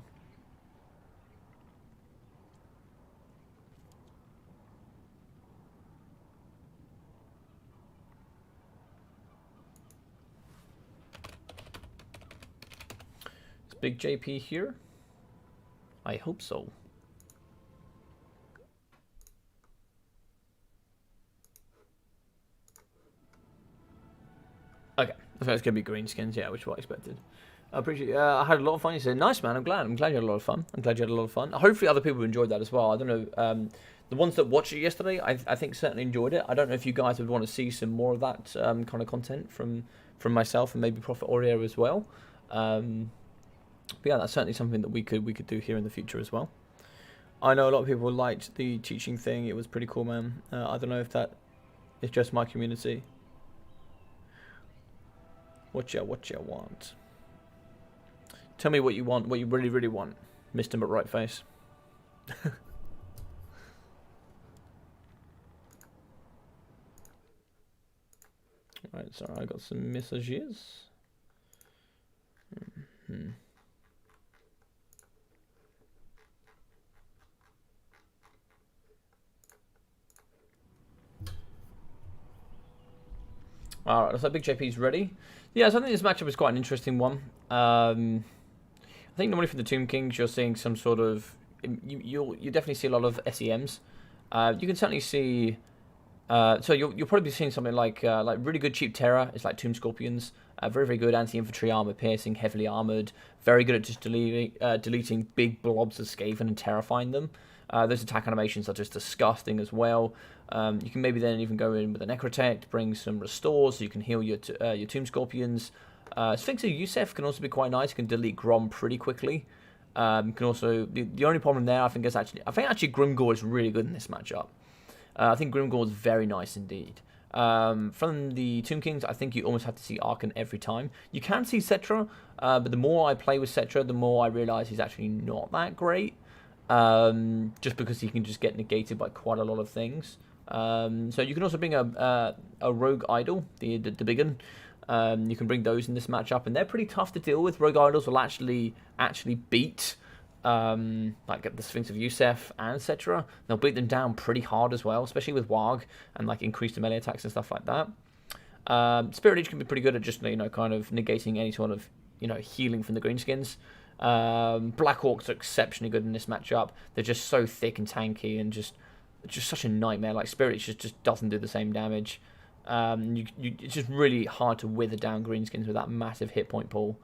Big JP here? I hope so. Okay, so it's going to be Greenskins, yeah, which is what I expected. I appreciate. I had a lot of fun. You said, "Nice, man. I'm glad. I'm glad you had a lot of fun. I'm glad you had a lot of fun. Hopefully, other people enjoyed that as well. I don't know. The ones that watched it yesterday, I think certainly enjoyed it. I don't know if you guys would want to see some more of that kind of content from myself and maybe Prophet Audio as well. But yeah, that's certainly something that we could do here in the future as well. I know a lot of people liked the teaching thing. It was pretty cool, man. I don't know if that is just my community. What you want? Tell me what you want, what you really, really want, Mr. McRightface. Right, sorry, I got some messages. Alright, looks like Big JP's ready. Yeah, so I think this matchup is quite an interesting one. I think normally for the Tomb Kings, you're seeing some sort of... You definitely see a lot of SEMs. You can certainly see... so you'll probably be seeing something like really good cheap terror. It's like Tomb Scorpions. Very, very good anti-infantry armor piercing, heavily armored. Very good at just deleting big blobs of Skaven and terrifying them. Those attack animations are just disgusting as well. You can maybe then even go in with a Necrotect, bring some restores so you can heal your Tomb Scorpions. Sphinx of Yusef can also be quite nice. You can delete Grom pretty quickly. Can also the only problem there I think actually Grimgore is really good in this matchup. I think Grimgore is very nice indeed. From the Tomb Kings, I think you almost have to see Arcane every time. You can see Cetra, but the more I play with Cetra, the more I realise he's actually not that great. Just because he can just get negated by quite a lot of things. So you can also bring a Rogue Idol, the big one. You can bring those in this matchup, and they're pretty tough to deal with. Rogue Idols will actually beat like the Sphinx of Yusef and etc. They'll beat them down pretty hard as well, especially with Warg and like increased melee attacks and stuff like that. Spirit Leech can be pretty good at just kind of negating any sort of healing from the greenskins. Black Orcs are exceptionally good in this matchup. They're just so thick and tanky and just such a nightmare. Like Spirit Leech just doesn't do the same damage. It's just really hard to wither down greenskins with that massive hit point pool.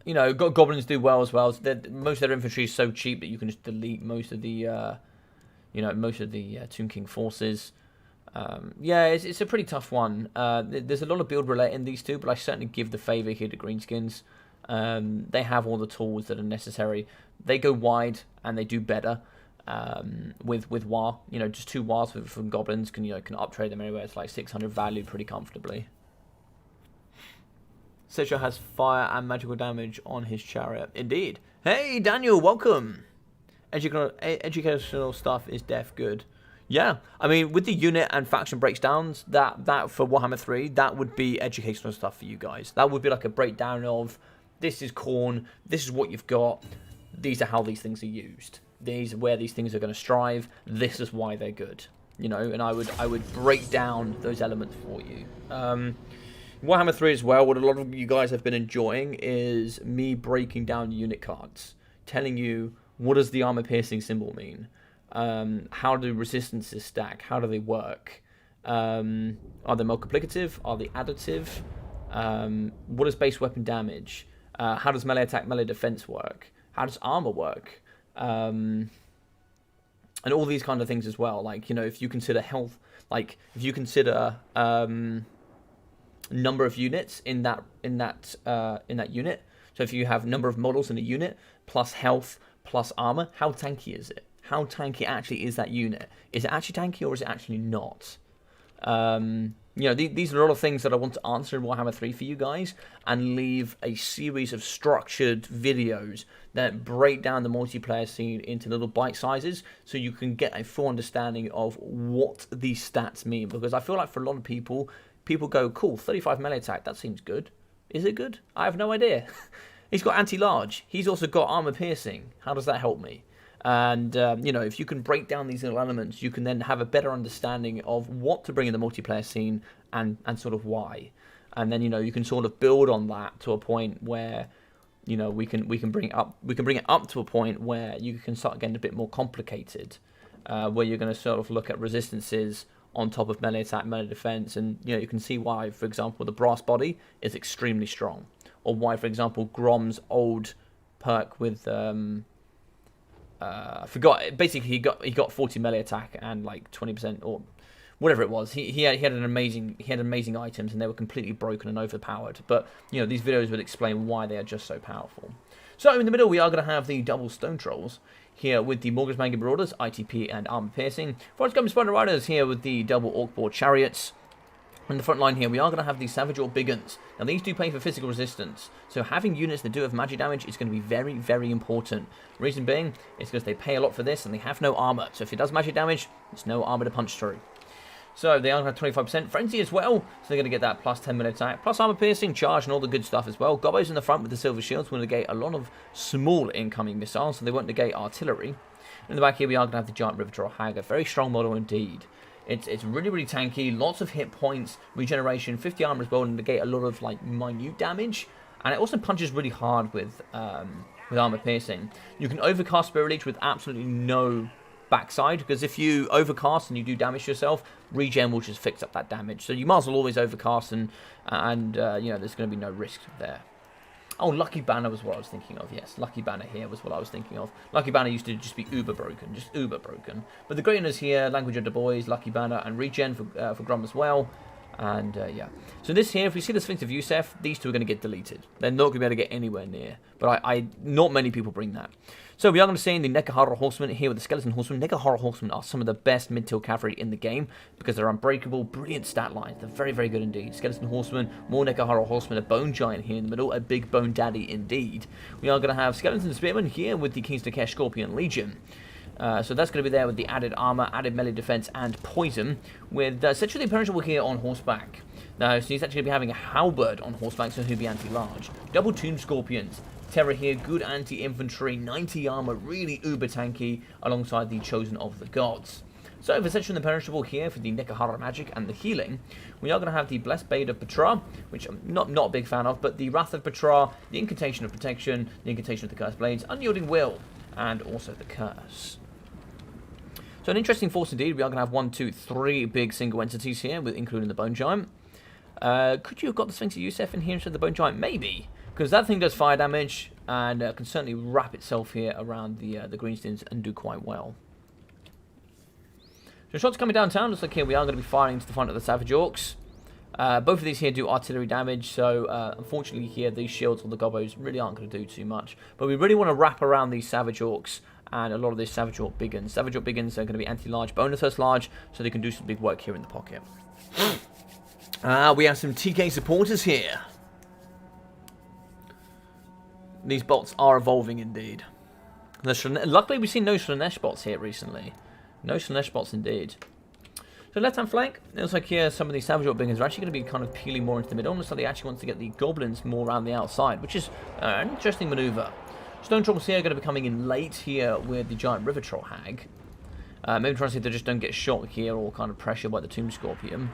Goblins do well as well. Most of their infantry is so cheap that you can just delete most of the, Tomb King forces. Yeah, it's a pretty tough one. There's a lot of build roulette in these two, but I certainly give the favour here to greenskins. They have all the tools that are necessary. They go wide and they do better. With War, just 2 Wars from goblins can uptrade them anywhere. It's like 600 value pretty comfortably. Cetra has fire and magical damage on his chariot. Indeed. Hey, Daniel, welcome. Educational stuff is def good. Yeah, I mean, with the unit and faction breakdowns, that for Warhammer 3, that would be educational stuff for you guys. That would be like a breakdown of, this is Khorne, this is what you've got, these are how these things are used. These are where these things are going to strive, this is why they're good. And I would break down those elements for you. Warhammer 3 as well, what a lot of you guys have been enjoying is me breaking down unit cards, telling you what does the armor piercing symbol mean, how do resistances stack, how do they work, are they multiplicative, are they additive, what is base weapon damage, how does melee attack, melee defense work, how does armor work, and all these kind of things as well. Like, if you consider health, like if you consider number of units in that unit. So if you have number of models in a unit plus health plus armor, how tanky is it? How tanky actually is that unit? Is it actually tanky or is it actually not? These are a lot of things that I want to answer in Warhammer 3 for you guys, and leave a series of structured videos that break down the multiplayer scene into little bite sizes so you can get a full understanding of what these stats mean. Because I feel like for a lot of people go, cool, 35 melee attack, that seems good. Is it good? I have no idea. He's got anti-large. He's also got armor piercing. How does that help me? And, if you can break down these little elements, you can then have a better understanding of what to bring in the multiplayer scene and sort of why. And then, you can sort of build on that to a point where, we can bring it up to a point where you can start getting a bit more complicated, where you're going to sort of look at resistances on top of melee attack, melee defense, and you can see why, for example, the brass body is extremely strong, or why, for example, Grom's old perk with I forgot. Basically, he got 40 melee attack and like 20% or whatever it was. He had amazing items, and they were completely broken and overpowered. But these videos would explain why they are just so powerful. So in the middle, we are going to have the double stone trolls here with the Morgus Manga Marauders, ITP and armor piercing. Forest Goblin Spider Riders here with the double orc board chariots. In the front line here, we are going to have the Savage Orc Biggins. Now, these do play for physical resistance, so having units that do have magic damage is going to be very, very important. Reason being is because they pay a lot for this, and they have no armor. So if it does magic damage, there's no armor to punch through. So they are going to have 25% Frenzy as well, so they're going to get that plus 10 minute attack, plus armor piercing, charge, and all the good stuff as well. Gobbos in the front with the silver shields will negate a lot of small incoming missiles, so they won't negate artillery. In the back here, we are going to have the Giant River Troll Hag, a very strong model indeed. It's really, really tanky, lots of hit points, regeneration, 50 armor as well, and negate a lot of like minute damage. And it also punches really hard with armor piercing. You can overcast Spirit Leech with absolutely no backside, because if you overcast and you do damage yourself, regen will just fix up that damage. So you might as well always overcast, and there's going to be no risk there. Oh, Lucky Banner was what I was thinking of. Yes, Lucky Banner here was what I was thinking of. Lucky Banner used to just be uber broken, just uber broken. But the greatness here, Language of the Boys, Lucky Banner, and regen for Grom as well. And yeah, so this here, if we see the Sphinx of Yusef, these two are going to get deleted. They're not going to be able to get anywhere near. But not many people bring that. So we are going to see the Nekahara Horsemen here with the Skeleton Horsemen. Nekahara Horsemen are some of the best mid-tier cavalry in the game because they're unbreakable, brilliant stat lines. They're very, very good indeed. Skeleton Horsemen, more Nekahara Horsemen, a Bone Giant here in the middle, a big Bone Daddy indeed. We are going to have Skeleton Spearmen here with the King's Takesh Scorpion Legion. So that's going to be there with the added armor, added melee defense, and poison, with essentially impenetrable here on horseback. Now, so he's actually going to be having a halberd on horseback, so he'll be anti-large. Double Tomb Scorpions. Terror here, good anti-infantry, 90 armor, really uber tanky, alongside the Chosen of the Gods. So for essentially impenetrable here for the Nekahara magic and the healing, we are going to have the Blessed Blade of Petra, which I'm not a big fan of, but the Wrath of Petra, the Incantation of Protection, the Incantation of the Cursed Blades, Unyielding Will, and also the Curse. So an interesting force indeed. We are going to have 1, 2, 3 big single entities here, including the Bone Giant. Could you have got the Sphinx of Yusef in here instead of the Bone Giant? Maybe, because that thing does fire damage and can certainly wrap itself here around the Greenstones and do quite well. So shots coming downtown. Looks like here we are going to be firing into the front of the Savage Orcs. Both of these here do artillery damage, so unfortunately here these shields or the Gobbos really aren't going to do too much. But we really want to wrap around these Savage Orcs and a lot of these Savage Orc Biggins. Savage Orc Biggins are going to be anti-large, bonus first large, so they can do some big work here in the pocket. We have some TK supporters here. These bots are evolving indeed. Luckily we've seen no Slanesh bots here recently. No Slanesh bots indeed. So left hand flank, it looks like here some of these Savage Orc Biggins are actually going to be kind of peeling more into the middle. Looks like they actually want to get the Goblins more around the outside, which is an interesting maneuver. Stone Trolls here are going to be coming in late here with the Giant River Troll Hag. Maybe trying to see if they just don't get shot here or kind of pressured by the Tomb Scorpion.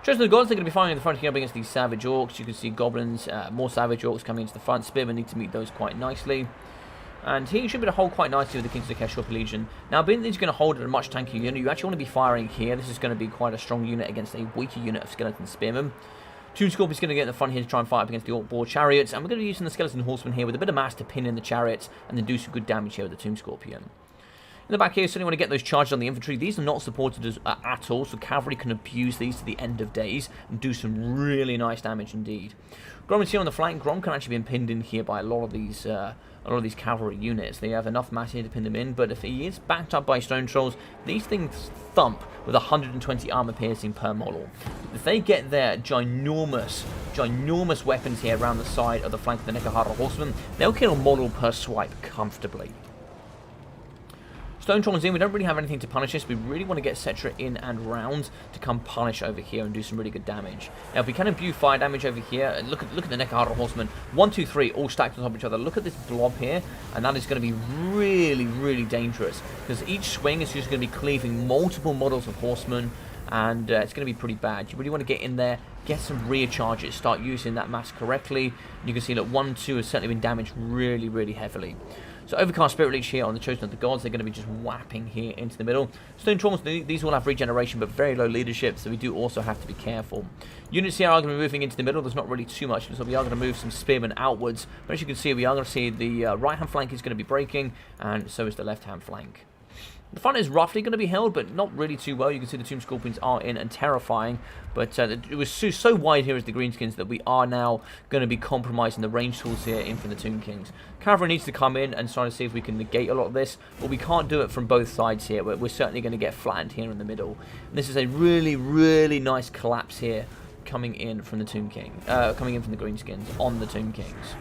Chosen of the Gods, they're going to be firing in the front here against these Savage Orcs. You can see Goblins, more Savage Orcs coming into the front. Spearmen need to meet those quite nicely. And here you should be able to hold quite nicely with the King's Takesh Scorpion Legion. Now, being that he's going to hold at a much tankier unit, you actually want to be firing here. This is going to be quite a strong unit against a weaker unit of Skeleton Spearmen. Tomb Scorpion's going to get in the front here to try and fight up against the Orc Boar Chariots. And we're going to be using the Skeleton Horsemen here with a bit of mass to pin in the chariots and then do some good damage here with the Tomb Scorpion. In the back here, certainly want to get those charges on the infantry. These are not supported at all, so cavalry can abuse these to the end of days and do some really nice damage indeed. Grom is here on the flank. Grom can actually be pinned in here by a lot of these cavalry units. They have enough mass here to pin them in, but if he is backed up by Stone Trolls, these things thump with 120 armor piercing per model. If they get their ginormous weapons here around the side of the flank of the Nekahara Horsemen, they'll kill a model per swipe comfortably. Stone Trolls in, we don't really have anything to punish this. We really want to get Cetra in and round to come punish over here and do some really good damage. Now, if we can imbue fire damage over here, look at the Nekahara Horsemen. 1, 2, 3, all stacked on top of each other. Look at this blob here, and that is going to be really, really dangerous because each swing is just going to be cleaving multiple models of horsemen, and it's going to be pretty bad. You really want to get in there, get some rear charges, start using that mass correctly. You can see that 1, 2 has certainly been damaged really, really heavily. So Overcast Spirit Leech here on the Chosen of the Gods, they're going to be just whapping here into the middle. Stone Trolls, these will have regeneration, but very low leadership, so we do also have to be careful. Units here are going to be moving into the middle. There's not really too much, so we are going to move some Spearmen outwards. But as you can see, we are going to see the right-hand flank is going to be breaking, and so is the left-hand flank. The front is roughly going to be held, but not really too well. You can see the Tomb Scorpions are in and terrifying. But it was so wide here as the Greenskins that we are now going to be compromising the range tools here in from the Tomb Kings. Cavalry needs to come in and try to see if we can negate a lot of this, but we can't do it from both sides here. We're certainly going to get flattened here in the middle. And this is a really nice collapse here coming in from the Tomb King, coming in from the Greenskins on the Tomb Kings.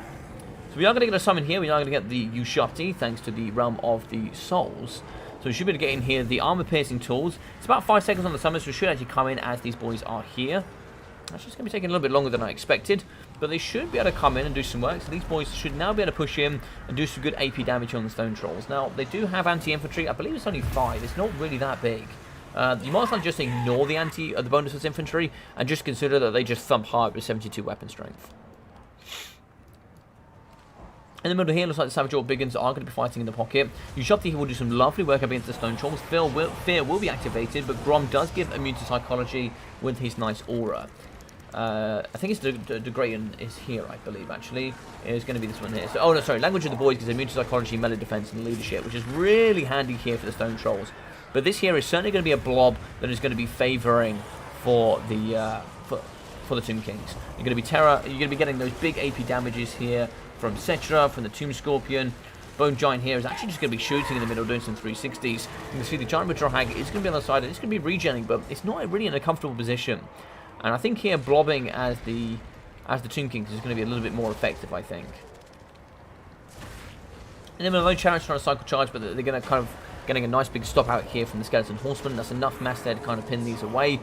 So we are going to get a summon here. We are going to get the Ushapti thanks to the Realm of the Souls. So we should be able to get in here the armor-piercing tools. It's about 5 seconds on the summon, so we should actually come in as these boys are here. That's just going to be taking a little bit longer than I expected, but they should be able to come in and do some work. So these boys should now be able to push in and do some good AP damage on the Stone Trolls. Now, they do have anti-infantry. I believe it's only 5. It's not really that big. You might as well just ignore the bonusless infantry and just consider that they just thump hard with 72 weapon strength. In the middle here, looks like the Savage Orc Biggins are going to be fighting in the pocket. Ushapti will do some lovely work against the Stone Trolls. Fear will be activated, but Grom does give immune to psychology with his nice aura. I think it's the Greaton is here, I believe, actually. It's going to be this one here. So, oh, no, sorry. Language of the Boys gives immune to psychology, melee defense, and leadership, which is really handy here for the Stone Trolls. But this here is certainly going to be a blob that is going to be favouring for the Tomb Kings. You're going to be You're going to be getting those big AP damages here from Cetra, from the Tomb Scorpion. Bone Giant here is actually just going to be shooting in the middle, doing some 360s. You can see the Giant Withdrawal Hag is going to be on the side, and it's going to be regenning, but it's not really in a comfortable position. And I think here blobbing as the Tomb Kings is going to be a little bit more effective, I think. And then Malone Challenge trying to cycle charge, but they're going to kind of getting a nice big stop out here from the Skeleton Horseman. That's enough mass there to kind of pin these away.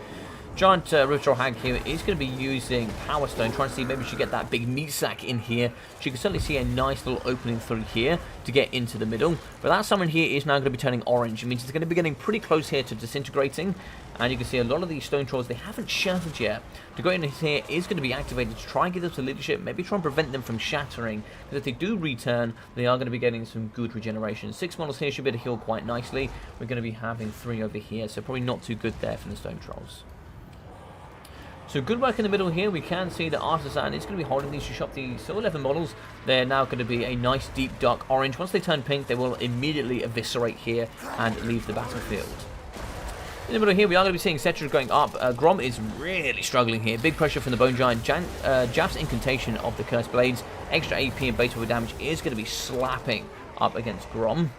Giant Withdrawal Hag here is going to be using Power Stone, trying to see maybe she can get that big meat sack in here. She can certainly see a nice little opening through here to get into the middle. But that summon here is now going to be turning orange. It means it's going to be getting pretty close here to disintegrating. And you can see a lot of these Stone Trolls, they haven't shattered yet. To go in here is going to be activated to try and give them some leadership, maybe try and prevent them from shattering. Because if they do return, they are going to be getting some good regeneration. 6 models here should be able to heal quite nicely. We're going to be having 3 over here, so probably not too good there from the Stone Trolls. So good work in the middle here. We can see that Artisan is going to be holding these Ushapti Silver 11 models. They're now going to be a nice deep dark orange. Once they turn pink, they will immediately eviscerate here and leave the battlefield. In the middle here, we are going to be seeing Cetra going up. Grom is really struggling here. Big pressure from the Bone Giant. Jaf's Incantation of the Cursed Blades. Extra AP and base weapon damage is going to be slapping up against Grom.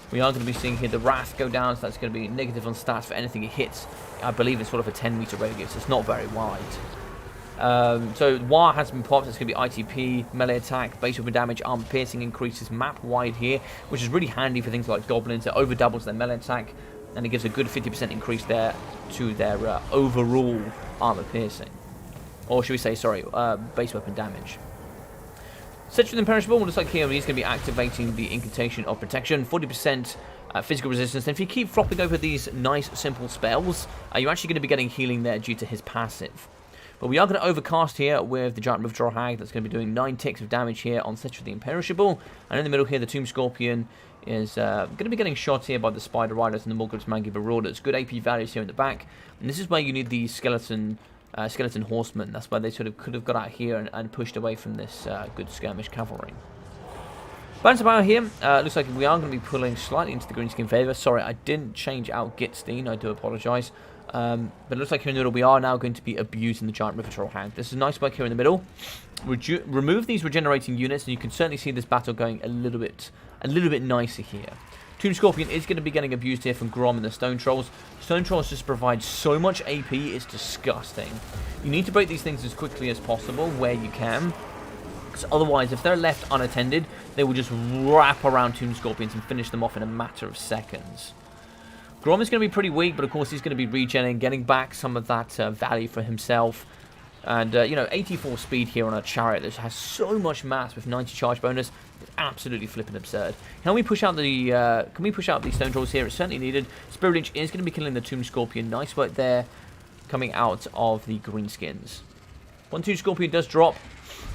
We are going to be seeing here the Wrath go down, so that's going to be negative on stats for anything it hits. I believe it's sort of a 10-meter radius. It's not very wide. So War has been popped. It's going to be ITP, melee attack, base weapon damage, armor piercing increases map wide here, which is really handy for things like Goblins. It over doubles their melee attack, and it gives a good 50% increase there to their overall armor piercing. Or should we say, sorry, base weapon damage. Cetra the Imperishable, looks like here he's going to be activating the Incantation of Protection, 40% physical resistance. And if you keep flopping over these nice, simple spells, you're actually going to be getting healing there due to his passive. But we are going to overcast here with the Giant Withdrawal Hag. That's going to be doing 9 ticks of damage here on Cetra the Imperishable. And in the middle here, the Tomb Scorpion is going to be getting shot here by the Spider Riders and the Morgul's Mangy Marauders. Good AP values here in the back. And this is where you need the Skeleton Horsemen. That's why they sort of could have got out here and pushed away from this good skirmish cavalry. Balance of power here. Looks like we are going to be pulling slightly into the Greenskin favour. Sorry, I didn't change out Gitstein. I do apologise. But it looks like here in the middle we are now going to be abusing the Giant Withdrawal Hag. This is a nice work here in the middle. Remove these regenerating units, and you can certainly see this battle going a little bit nicer here. Tomb Scorpion is going to be getting abused here from Grom and the Stone Trolls. Stone Trolls just provide so much AP, it's disgusting. You need to break these things as quickly as possible where you can. Because otherwise, if they're left unattended, they will just wrap around Tomb Scorpions and finish them off in a matter of seconds. Grom is going to be pretty weak, but of course he's going to be regenerating, getting back some of that value for himself. And, 84 speed here on a chariot that has so much mass with 90 charge bonus. It's absolutely flipping absurd. Can we push out the Stone Trolls here? It's certainly needed. Spirit Lynch is going to be killing the Tomb Scorpion. Nice work there coming out of the Greenskins. 1-2 Scorpion does drop.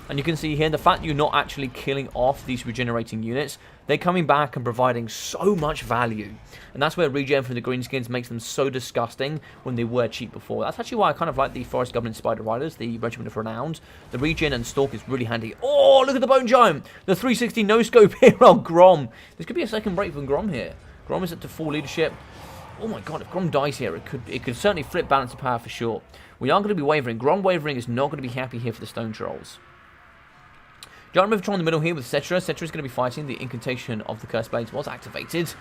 And you can see here the fact you're not actually killing off these regenerating units They're coming back and providing so much value. And that's where regen from the greenskins makes them so disgusting when they were cheap before. That's actually why I kind of like the Forest Goblin Spider Riders, the Regiment of Renowned. The regen and Stalk is really handy. Oh, look at the Bone Giant! The 360 no-scope here on Grom. There's could be a second break from Grom here. Grom is up to full leadership. Oh my god, if Grom dies here, it could certainly flip balance of power for sure. We are going to be wavering. Grom wavering is not going to be happy here for the Stone Trolls. Giant River in the middle here with Cetra. Cetra is going to be fighting. The incantation of the Curse Blades was activated.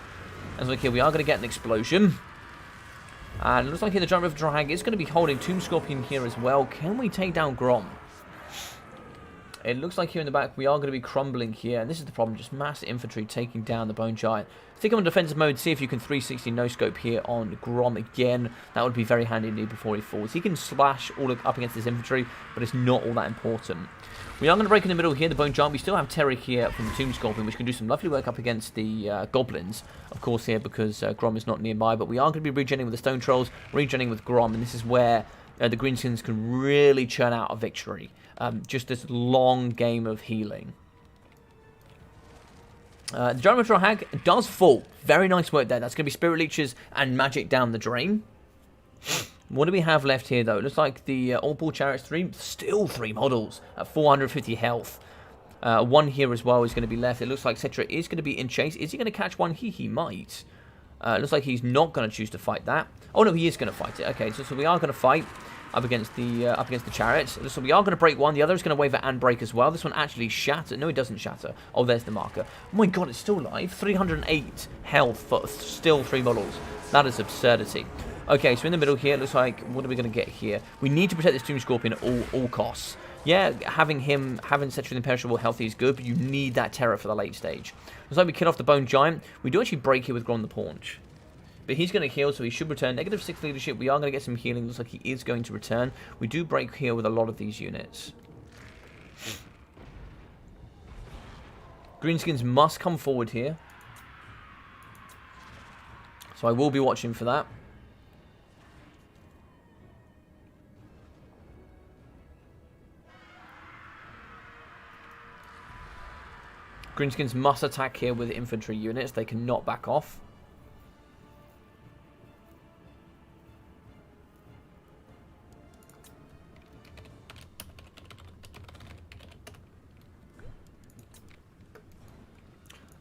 And look here, we are going to get an explosion. And it looks like here the Giant River Drag is going to be holding Tomb Scorpion here as well. Can we take down Grom? It looks like here in the back we are going to be crumbling here. And this is the problem, just mass infantry taking down the Bone Giant. Stick him on defensive mode, see if you can 360 no-scope here on Grom again. That would be very handy indeed before he falls. He can slash all up against his infantry, but it's not all that important. We are going to break in the middle here, the Bone Giant. We still have Terror here from the Tomb Scorpion, which can do some lovely work up against the Goblins, of course, here, because Grom is not nearby. But we are going to be regenerating with the Stone Trolls, regenerating with Grom, and this is where the Greenskins can really churn out a victory. Just this long game of healing. The Giant Hag does fall. Very nice work there. That's going to be Spirit Leeches and Magic down the drain. What do we have left here, though? It looks like the All-Ball Chariots 3, still 3 models at 450 health. One here as well is going to be left. It looks like Cetra is going to be in chase. Is he going to catch one? He might. It looks like he's not going to choose to fight that. Oh, no, he is going to fight it. Okay, so we are going to fight up against the chariots. So we are going to break one. The other is going to waver and break as well. This one actually shatters. No, it doesn't shatter. Oh, there's the marker. Oh my god, it's still alive. 308 health for still 3 models. That is absurdity. Okay, so in the middle here, it looks like, what are we going to get here? We need to protect this Tomb Scorpion at all costs. Yeah, having Cetra with Imperishable Healthy is good, but you need that terror for the late stage. Looks like we kill off the Bone Giant. We do actually break here with Grom the Paunch. But he's going to heal, so he should return. -6 leadership. We are going to get some healing. Looks like he is going to return. We do break here with a lot of these units. Greenskins must come forward here. So I will be watching for that. Greenskins must attack here with infantry units. They cannot back off.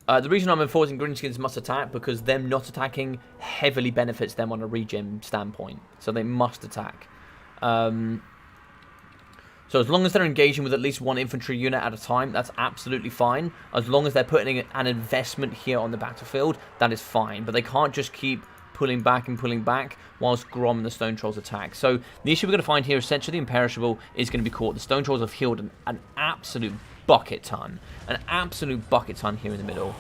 The reason I'm enforcing Greenskins must attack, because them not attacking heavily benefits them on a regen standpoint. So they must attack. So as long as they're engaging with at least 1 infantry unit at a time, that's absolutely fine. As long as they're putting an investment here on the battlefield, that is fine. But they can't just keep pulling back whilst Grom and the Stone Trolls attack. So the issue we're going to find here, essentially, the Imperishable is going to be caught. The Stone Trolls have healed an absolute bucket ton. An absolute bucket ton here in the middle.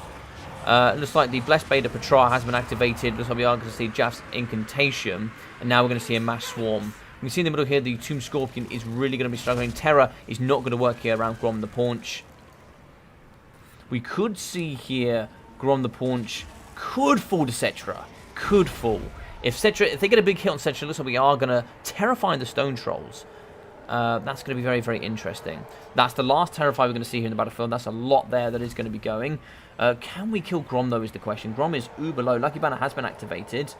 Looks like the Blessed Beta Petra has been activated. Looks like we are going to see Jaff's Incantation. And now we're going to see a Mass Swarm. We can see in the middle here, the Tomb Scorpion is really going to be struggling. Terror is not going to work here around Grom the Paunch. We could see here Grom the Paunch could fall to Cetra. Could fall. If they get a big hit on Cetra, looks like we are going to terrify the Stone Trolls. That's going to be very, very interesting. That's the last Terrify we're going to see here in the battlefield. That's a lot there that is going to be going. Can we kill Grom, though, is the question. Grom is uber low. Lucky Banner has been activated.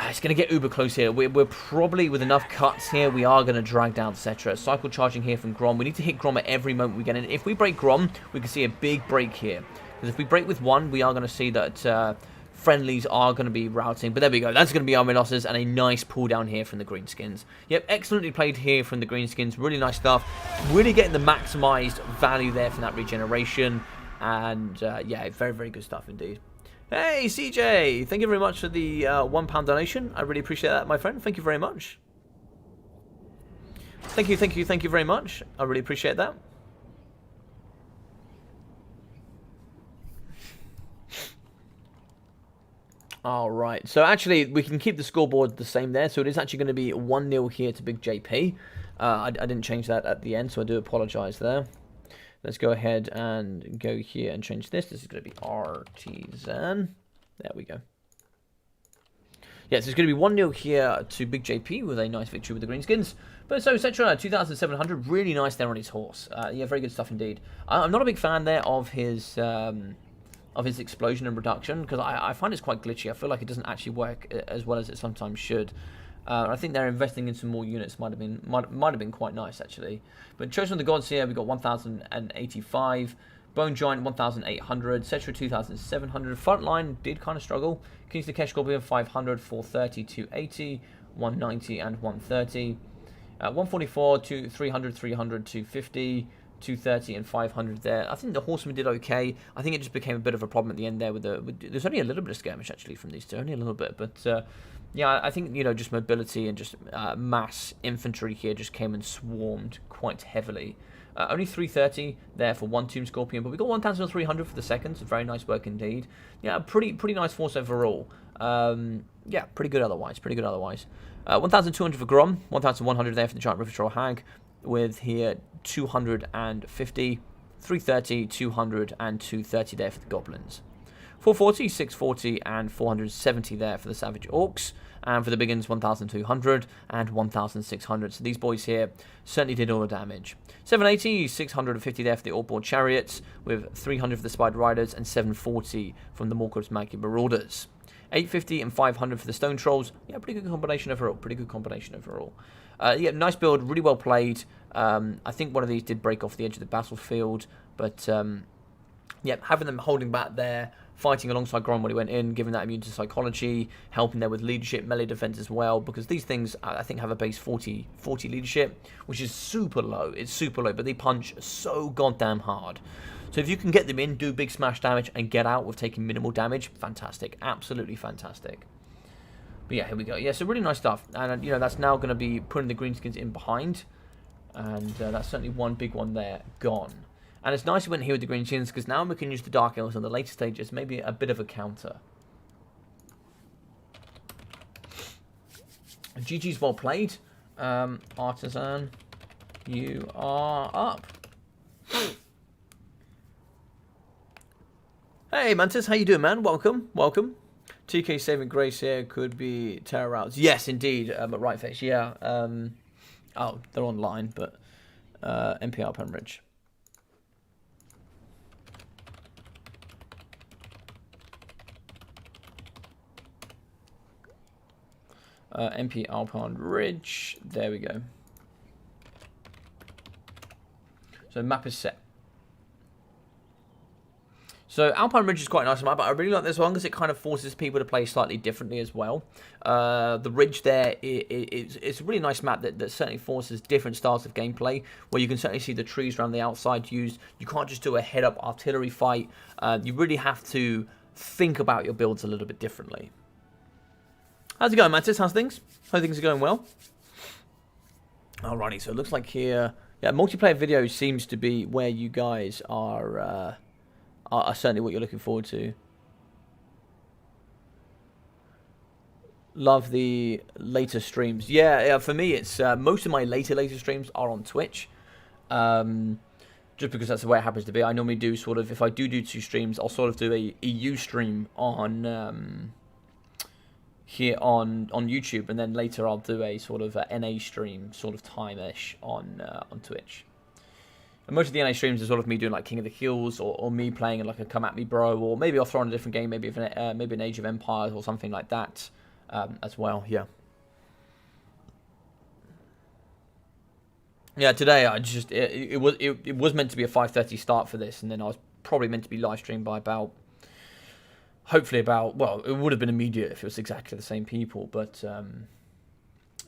It's going to get uber close here. We're probably, with enough cuts here, we are going to drag down Cetra. Cycle charging here from Grom. We need to hit Grom at every moment we get in. If we break Grom, we can see a big break here. Because if we break with 1, we are going to see that friendlies are going to be routing. But there we go. That's going to be army losses and a nice pull down here from the Greenskins. Yep, excellently played here from the Greenskins. Really nice stuff. Really getting the maximized value there from that regeneration. And yeah, very, very good stuff indeed. Hey, CJ! Thank you very much for the £1 donation. I really appreciate that, my friend. Thank you very much. Thank you very much. I really appreciate that. Alright, so actually, we can keep the scoreboard the same there. So it is actually going to be 1-0 here to Big JP. I didn't change that at the end, so I do apologise there. Let's go ahead and go here and change this. This is going to be Artisan. There we go. Yes, it's going to be 1-0 here to Big JP with a nice victory with the Greenskins. But so, Cetra, 2,700, really nice there on his horse. Yeah, very good stuff indeed. I'm not a big fan there of his explosion and reduction, because I find it's quite glitchy. I feel like it doesn't actually work as well as it sometimes should. I think they're investing in some more units might have been quite nice actually. But Chosen of the Gods here, we got 1,085. Bone Giant 1,800, Cetra 2,700. Frontline did kind of struggle. Kings to Kesh Goblin 500, 430, 280, 190, and 130. 144, 300, 300, 250, 230, and 500 there. I think the Horsemen did okay. I think it just became a bit of a problem at the end there. There's only a little bit of skirmish actually from these two, only a little bit, but. Yeah, I think, just mobility and just mass infantry here just came and swarmed quite heavily. Only 330 there for one Tomb Scorpion, but we got 1,300 for the second, so very nice work indeed. Yeah, pretty nice force overall. Yeah, pretty good otherwise, 1,200 for Grom, 1,100 there for the Giant River Troll Hag, with here 250, 330, 200, and 230 there for the Goblins. 440, 640, and 470 there for the Savage Orcs. And for the Biggins, 1,200 and 1,600. So these boys here certainly did all the damage. 780, 650 there for the Orc-Board Chariots, with 300 for the Spider Riders and 740 from the Morkos Maggie Marauders. 850 and 500 for the Stone Trolls. Yeah, pretty good combination overall. Yeah, nice build, really well played. I think one of these did break off the edge of the battlefield, but yeah, having them holding back there, fighting alongside Grom when he went in, giving that immune to psychology, helping there with leadership, melee defense as well, because these things, I think, have a base 40 leadership, which is super low. It's super low, but they punch so goddamn hard. So if you can get them in, do big smash damage, and get out with taking minimal damage, fantastic. Absolutely fantastic. But yeah, here we go. Yeah, so really nice stuff. And, that's now going to be putting the Greenskins in behind. And that's certainly one big one there gone. And it's nice we went here with the Greenskins, because now we can use the Dark Elves on the later stages, maybe a bit of a counter. GG's well played. Artisan, you are up. Hey, Mantis, how you doing, man? Welcome. TK Saving Grace here could be Terror Routes. Yes, indeed, but right face, yeah. Oh, they're online, but NPR Penridge. MP Alpine Ridge. There we go. So map is set. So Alpine Ridge is quite a nice map, but I really like this one because it kind of forces people to play slightly differently as well. The ridge there, it's a really nice map that certainly forces different styles of gameplay, where you can certainly see the trees around the outside used. You can't just do a head-up artillery fight. You really have to think about your builds a little bit differently. How's it going, Mantis? How's things? Hope things are going well. Alrighty, so it looks like here, yeah, multiplayer video seems to be where you guys are certainly what you're looking forward to. Love the later streams. Yeah, for me, it's most of my later streams are on Twitch. Just because that's the way it happens to be. I normally do sort of, if I do 2 streams, I'll sort of do a EU stream on here on YouTube, and then later I'll do a sort of NA stream, sort of time-ish on Twitch. And most of the NA streams are sort of me doing like King of the Hills, or me playing in like a Come At Me Bro, or maybe I'll throw on a different game, maybe an Age of Empires or something like that as well. Yeah. Yeah, today I just it was meant to be a 5:30 start for this, and then I was probably meant to be live streamed by about. Hopefully about, well, it would have been immediate if it was exactly the same people, but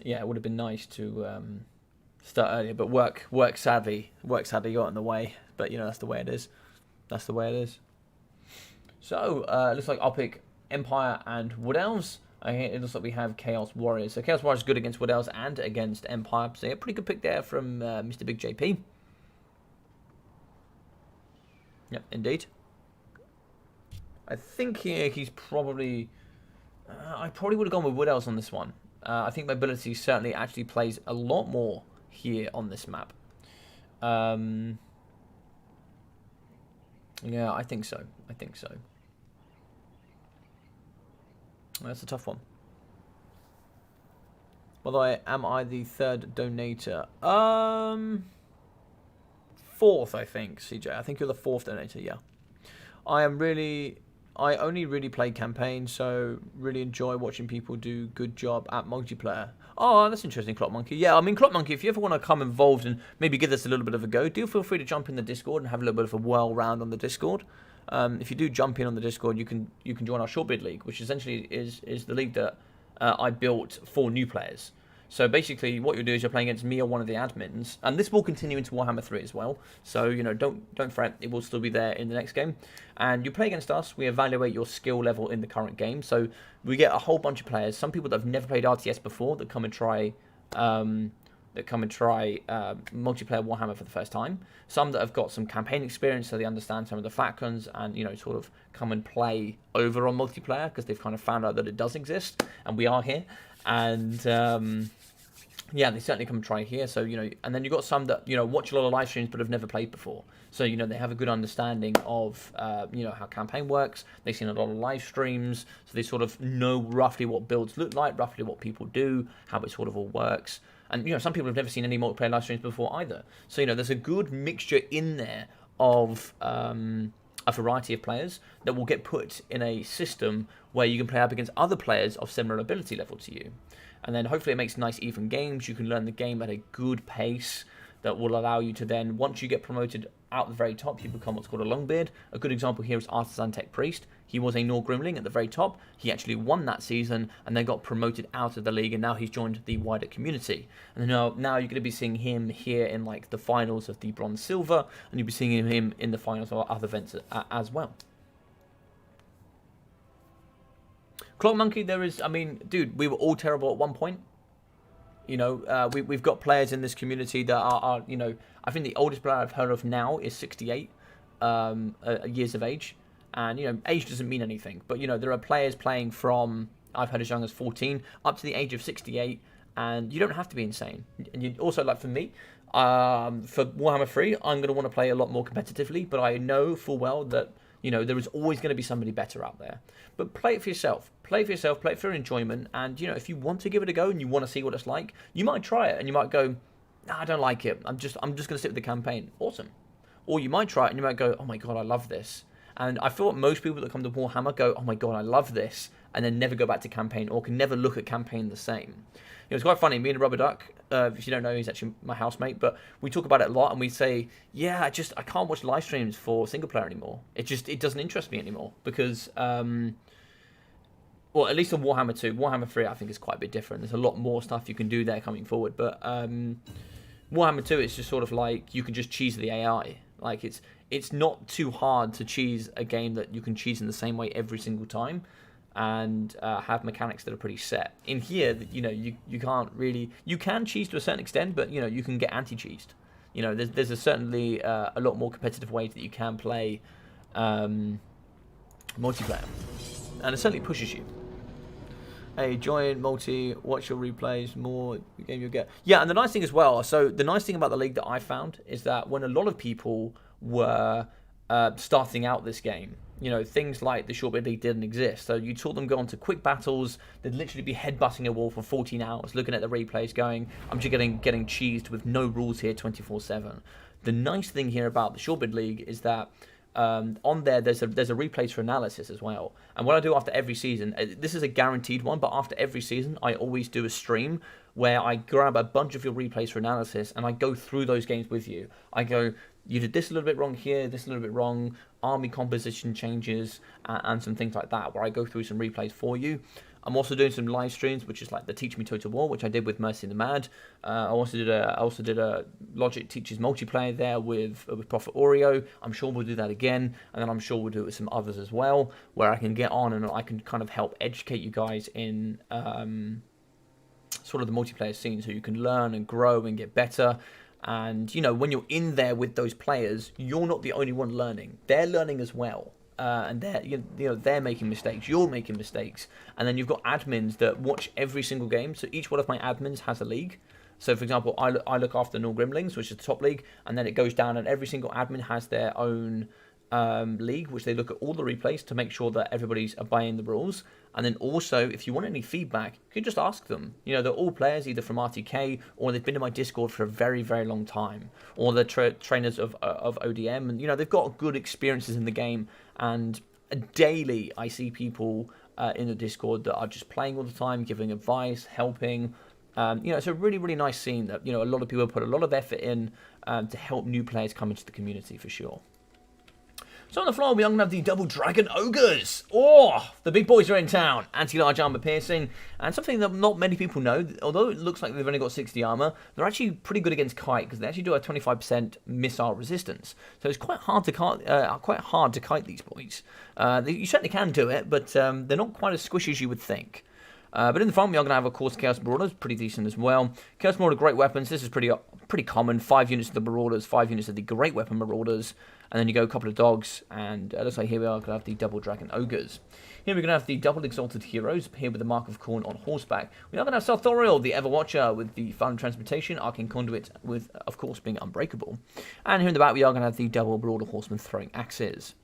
yeah, it would have been nice to start earlier, but work sadly got in the way, but that's the way it is. So, it looks like I'll pick Empire and Wood Elves. It looks like we have Chaos Warriors. So Chaos Warriors is good against Wood Elves and against Empire, so yeah, pretty good pick there from Mr. Big JP. Yep, indeed. I think here he's probably... I probably would have gone with Wood Elves on this one. I think mobility certainly actually plays a lot more here on this map. Yeah, I think so. That's a tough one. By the way, am I the third donator? Fourth, I think, CJ. I think you're the fourth donator, yeah. I only really play campaign, so really enjoy watching people do good job at multiplayer. Oh, that's interesting, Clock Monkey. Yeah, I mean, Clock Monkey, if you ever want to come involved and maybe give this a little bit of a go, do feel free to jump in the Discord and have a little bit of a whirl round on the Discord. If you do jump in on the Discord, you can join our Short Bid League, which essentially is the league that I built for new players. So basically, what you'll do is you're playing against me or one of the admins, and this will continue into Warhammer 3 as well. So don't fret, it will still be there in the next game. And you play against us. We evaluate your skill level in the current game. So we get a whole bunch of players. Some people that have never played RTS before that come and try multiplayer Warhammer for the first time. Some that have got some campaign experience, so they understand some of the factions, and sort of come and play over on multiplayer because they've kind of found out that it does exist, and we are here. And yeah, they certainly come and try here. So and then you've got some that watch a lot of live streams but have never played before. So they have a good understanding of how campaign works. They've seen a lot of live streams, so they sort of know roughly what builds look like, roughly what people do, how it sort of all works. And some people have never seen any multiplayer live streams before either. So there's a good mixture in there of a variety of players that will get put in a system where you can play up against other players of similar ability level to you. And then hopefully it makes nice even games. You can learn the game at a good pace that will allow you to then, once you get promoted out the very top, you become what's called a Longbeard. A good example here is Artisan Tech Priest. He was a Nor Grimling at the very top. He actually won that season and then got promoted out of the league, and now he's joined the wider community. And now you're going to be seeing him here in like the finals of the Bronze Silver, and you'll be seeing him in the finals of other events as well. Clock Monkey, dude, we were all terrible at one point. We've got players in this community that are I think the oldest player I've heard of now is 68 years of age. And, age doesn't mean anything. But, there are players playing from, I've heard as young as 14, up to the age of 68. And you don't have to be insane. And you also, like for me, for Warhammer 3, I'm going to want to play a lot more competitively. But I know full well that, there is always going to be somebody better out there. But play it for yourself. Play it for yourself. Play it for your enjoyment. And, if you want to give it a go and you want to see what it's like, you might try it and you might go, nah, I don't like it. I'm just going to sit with the campaign. Awesome. Or you might try it and you might go, oh my God, I love this. And I feel like most people that come to Warhammer go, oh my God, I love this, and then never go back to campaign or can never look at campaign the same. It's quite funny. Me and Rubber Duck, if you don't know, he's actually my housemate, but we talk about it a lot and we say, yeah, I can't watch live streams for single player anymore. It doesn't interest me anymore because, well, at least on Warhammer 2, Warhammer 3 I think is quite a bit different. There's a lot more stuff you can do there coming forward, but Warhammer 2, it's just sort of like you can just cheese the AI. Like it's not too hard to cheese a game that you can cheese in the same way every single time, and have mechanics that are pretty set. In here, you can't really. You can cheese to a certain extent, but you can get anti-cheesed. There's certainly a lot more competitive ways that you can play multiplayer, and it certainly pushes you. Hey, join multi, watch your replays, more game you'll get. Yeah, and the nice thing as well, so the nice thing about the league that I found is that when a lot of people were starting out this game, things like the Short Bid League didn't exist. So you saw them go on to quick battles, they'd literally be headbutting a wall for 14 hours, looking at the replays going, I'm just getting cheesed with no rules here 24/7. The nice thing here about the Short Bid League is that on there, there's a replays for analysis as well. And what I do after every season, this is a guaranteed one, but after every season, I always do a stream where I grab a bunch of your replays for analysis and I go through those games with you. I go, you did this a little bit wrong here, this a little bit wrong, army composition changes, and some things like that, where I go through some replays for you. I'm also doing some live streams, which is like the Teach Me Total War, which I did with Mercy the Mad. I also did a Logic Teaches multiplayer there with Prophet Oreo. I'm sure we'll do that again, and then I'm sure we'll do it with some others as well, where I can get on and I can kind of help educate you guys in sort of the multiplayer scene, so you can learn and grow and get better. And when you're in there with those players, you're not the only one learning; they're learning as well. And they're making mistakes, you're making mistakes, and then you've got admins that watch every single game. So each one of my admins has a league. So for example, I look after Nor Grimlings, which is the top league, and then it goes down, and every single admin has their own league, which they look at all the replays to make sure that everybody's obeying the rules. And then also, if you want any feedback, you can just ask them. You know, they're all players either from RTK or they've been in my Discord for a very, very long time, or they're trainers of ODM, and you know they've got good experiences in the game. And daily, I see people in the Discord that are just playing all the time, giving advice, helping. You know, it's a really, really nice scene that, you know, a lot of people put a lot of effort in to help new players come into the community for sure. So on the floor, we are going to have the double dragon ogres. Oh, the big boys are in town. Anti-large armor piercing, and something that not many people know. Although it looks like they've only got 60 armor, they're actually pretty good against kite because they actually do a 25% missile resistance. So it's quite hard to kite these boys. You certainly can do it, but they're not quite as squishy as you would think. But in the front, we are going to have, of course, Chaos Marauders, pretty decent as well. Chaos Marauder, great weapons. This is pretty common. 5 units of the Marauders, 5 units of the Great Weapon Marauders. And then you go a couple of dogs, and it looks like here we are going to have the Double Dragon Ogres. Here we're going to have the Double Exalted Heroes, here with the Mark of Khorne on horseback. We are going to have Sartorial, the Everwatcher, with the Final Transmutation, Arcane Conduit, with, of course, being unbreakable. And here in the back, we are going to have the Double Broader Horsemen throwing axes.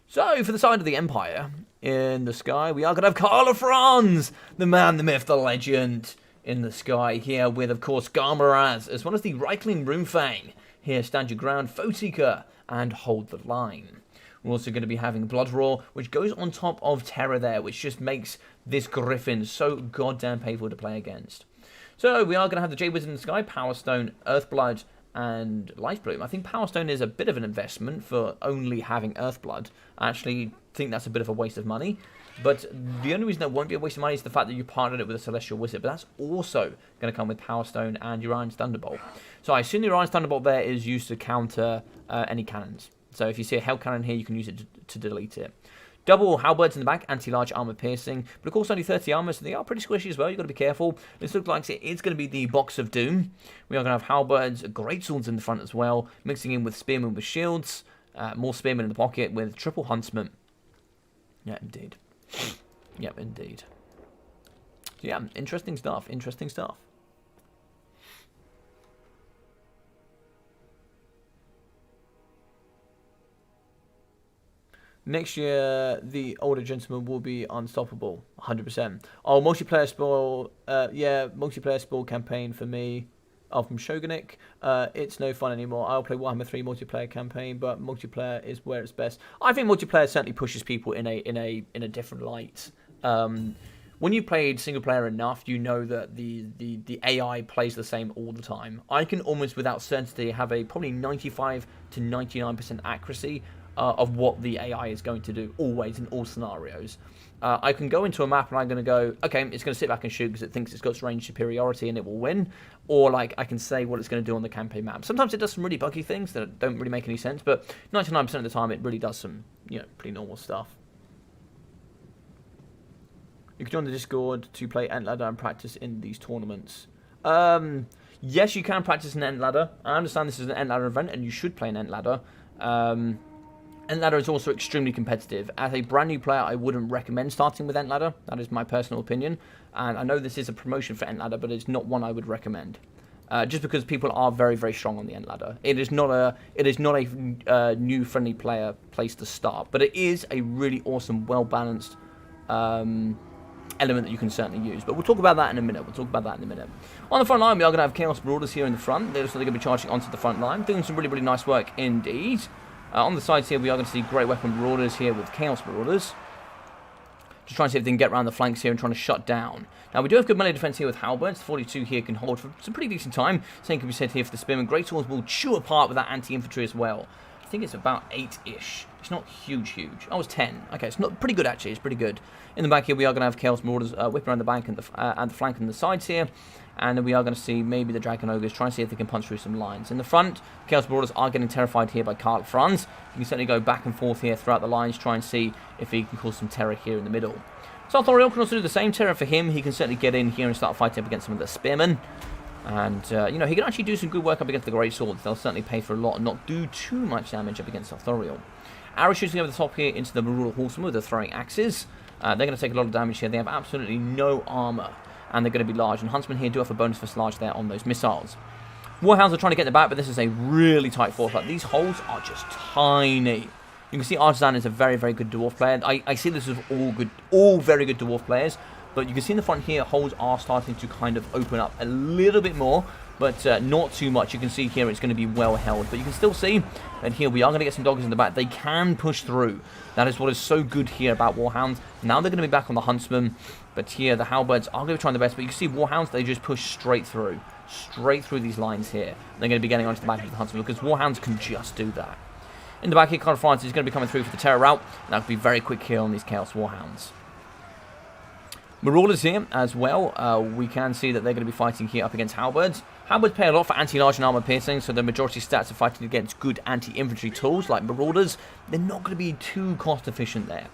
So, for the side of the Empire, in the sky, we are going to have Carla Franz, the man, the myth, the legend, in the sky here with, of course, Garmaraz, as well as the Reichling Runefang. Here, Stand Your Ground, Foeseeker, and Hold the Line. We're also going to be having Blood Roar, which goes on top of Terror there, which just makes this Griffin so goddamn painful to play against. So, we are going to have the Jade Wizard in the sky, Power Stone, Earthblood, and Lifebloom. I think Power Stone is a bit of an investment for only having Earthblood. I actually think that's a bit of a waste of money. But the only reason that won't be a waste of money is the fact that you partnered it with a Celestial Wizard. But that's also going to come with Power Stone and Orion's Thunderbolt. So I assume the Orion's Thunderbolt there is used to counter any cannons. So if you see a Hell Cannon here, you can use it to delete it. Double halberds in the back, anti-large armor piercing, but of course only 30 armor, so they are pretty squishy as well. You've got to be careful. This looks like it's going to be the Box of Doom. We are going to have halberds, great swords in the front as well, mixing in with spearmen with shields, more spearmen in the pocket with triple huntsmen. Yeah, indeed. Yep, indeed. So yeah, interesting stuff. Interesting stuff. Next year, the older gentleman will be unstoppable, 100%. Oh, multiplayer spoil, yeah, multiplayer spoil campaign for me. Oh, from Shogunik. It's no fun anymore. I'll play Warhammer 3 multiplayer campaign, but multiplayer is where it's best. I think multiplayer certainly pushes people in a different light. When you've played single player enough, you know that the AI plays the same all the time. I can almost without certainty have a probably 95 to 99% accuracy of what the AI is going to do, always, in all scenarios. I can go into a map and I'm going to go, okay, it's going to sit back and shoot because it thinks it's got range superiority and it will win. Or, like, I can say what it's going to do on the campaign map. Sometimes it does some really buggy things that don't really make any sense, but 99% of the time it really does some, you know, pretty normal stuff. You can join the Discord to play Ent Ladder and practice in these tournaments. Yes, you can practice an Ent Ladder. I understand this is an Ent Ladder event and you should play an Ent Ladder. Ent Ladder is also extremely competitive. As a brand new player, I wouldn't recommend starting with Ent Ladder. That is my personal opinion. And I know this is a promotion for Ent Ladder, but it's not one I would recommend. Just because people are very, very strong on the Ent Ladder. It is not a new friendly player place to start, but it is a really awesome, well-balanced element that you can certainly use. But we'll talk about that in a minute. On the front line, we are going to have Chaos Marauders here in the front. They're going to be charging onto the front line, doing some really, really nice work indeed. On the sides here, we are going to see Great Weapon Marauders here with Chaos Marauders. Just trying to see if they can get around the flanks here and trying to shut down. Now, we do have good melee defense here with Halberds. 42 here can hold for some pretty decent time. Same can be said here for the Spearmen. Great Swords will chew apart with that anti-infantry as well. I think it's about 8-ish. It's not huge. Oh, it's 10. Okay, it's not pretty good, actually. It's pretty good. In the back here, we are going to have Chaos Marauders whip around the back and the flank and the sides here. And then we are going to see maybe the Dragon Ogres trying to see if they can punch through some lines. In the front, Chaos Marauders are getting terrified here by Carl Franz. You can certainly go back and forth here throughout the lines, try and see if he can cause some terror here in the middle. Sartorial can also do the same terror for him. He can certainly get in here and start fighting up against some of the Spearmen. And, you know, he can actually do some good work up against the Great Swords. They'll certainly pay for a lot and not do too much damage up against Sartorial. Arrow shooting over the top here into the Marauder Horsemen with the throwing axes. They're going to take a lot of damage here. They have absolutely no armor, and they're going to be large. And Huntsmen here do have a bonus for large there on those missiles. Warhounds are trying to get in the back, but this is a really tight force fight. These holes are just tiny. You can see Artisan is a very, very good dwarf player. I see this as all very good dwarf players. But you can see in the front here, holes are starting to kind of open up a little bit more, but not too much. You can see here it's going to be well held. But you can still see that here we are going to get some doggers in the back. They can push through. That is what is so good here about Warhounds. Now they're going to be back on the Huntsman. But here the Halberds are going to be trying their best. But you can see Warhounds, they just push straight through these lines here. They're going to be getting onto the back of the Huntsman because Warhounds can just do that. In the back here, Carl France is going to be coming through for the Terror route. And that could be very quick here on these Chaos Warhounds. Marauders here as well. We can see that they're going to be fighting here up against Halberds. Halberds pay a lot for anti-large and armor piercing, so the majority stats are fighting against good anti-infantry tools like Marauders. They're not going to be too cost efficient there.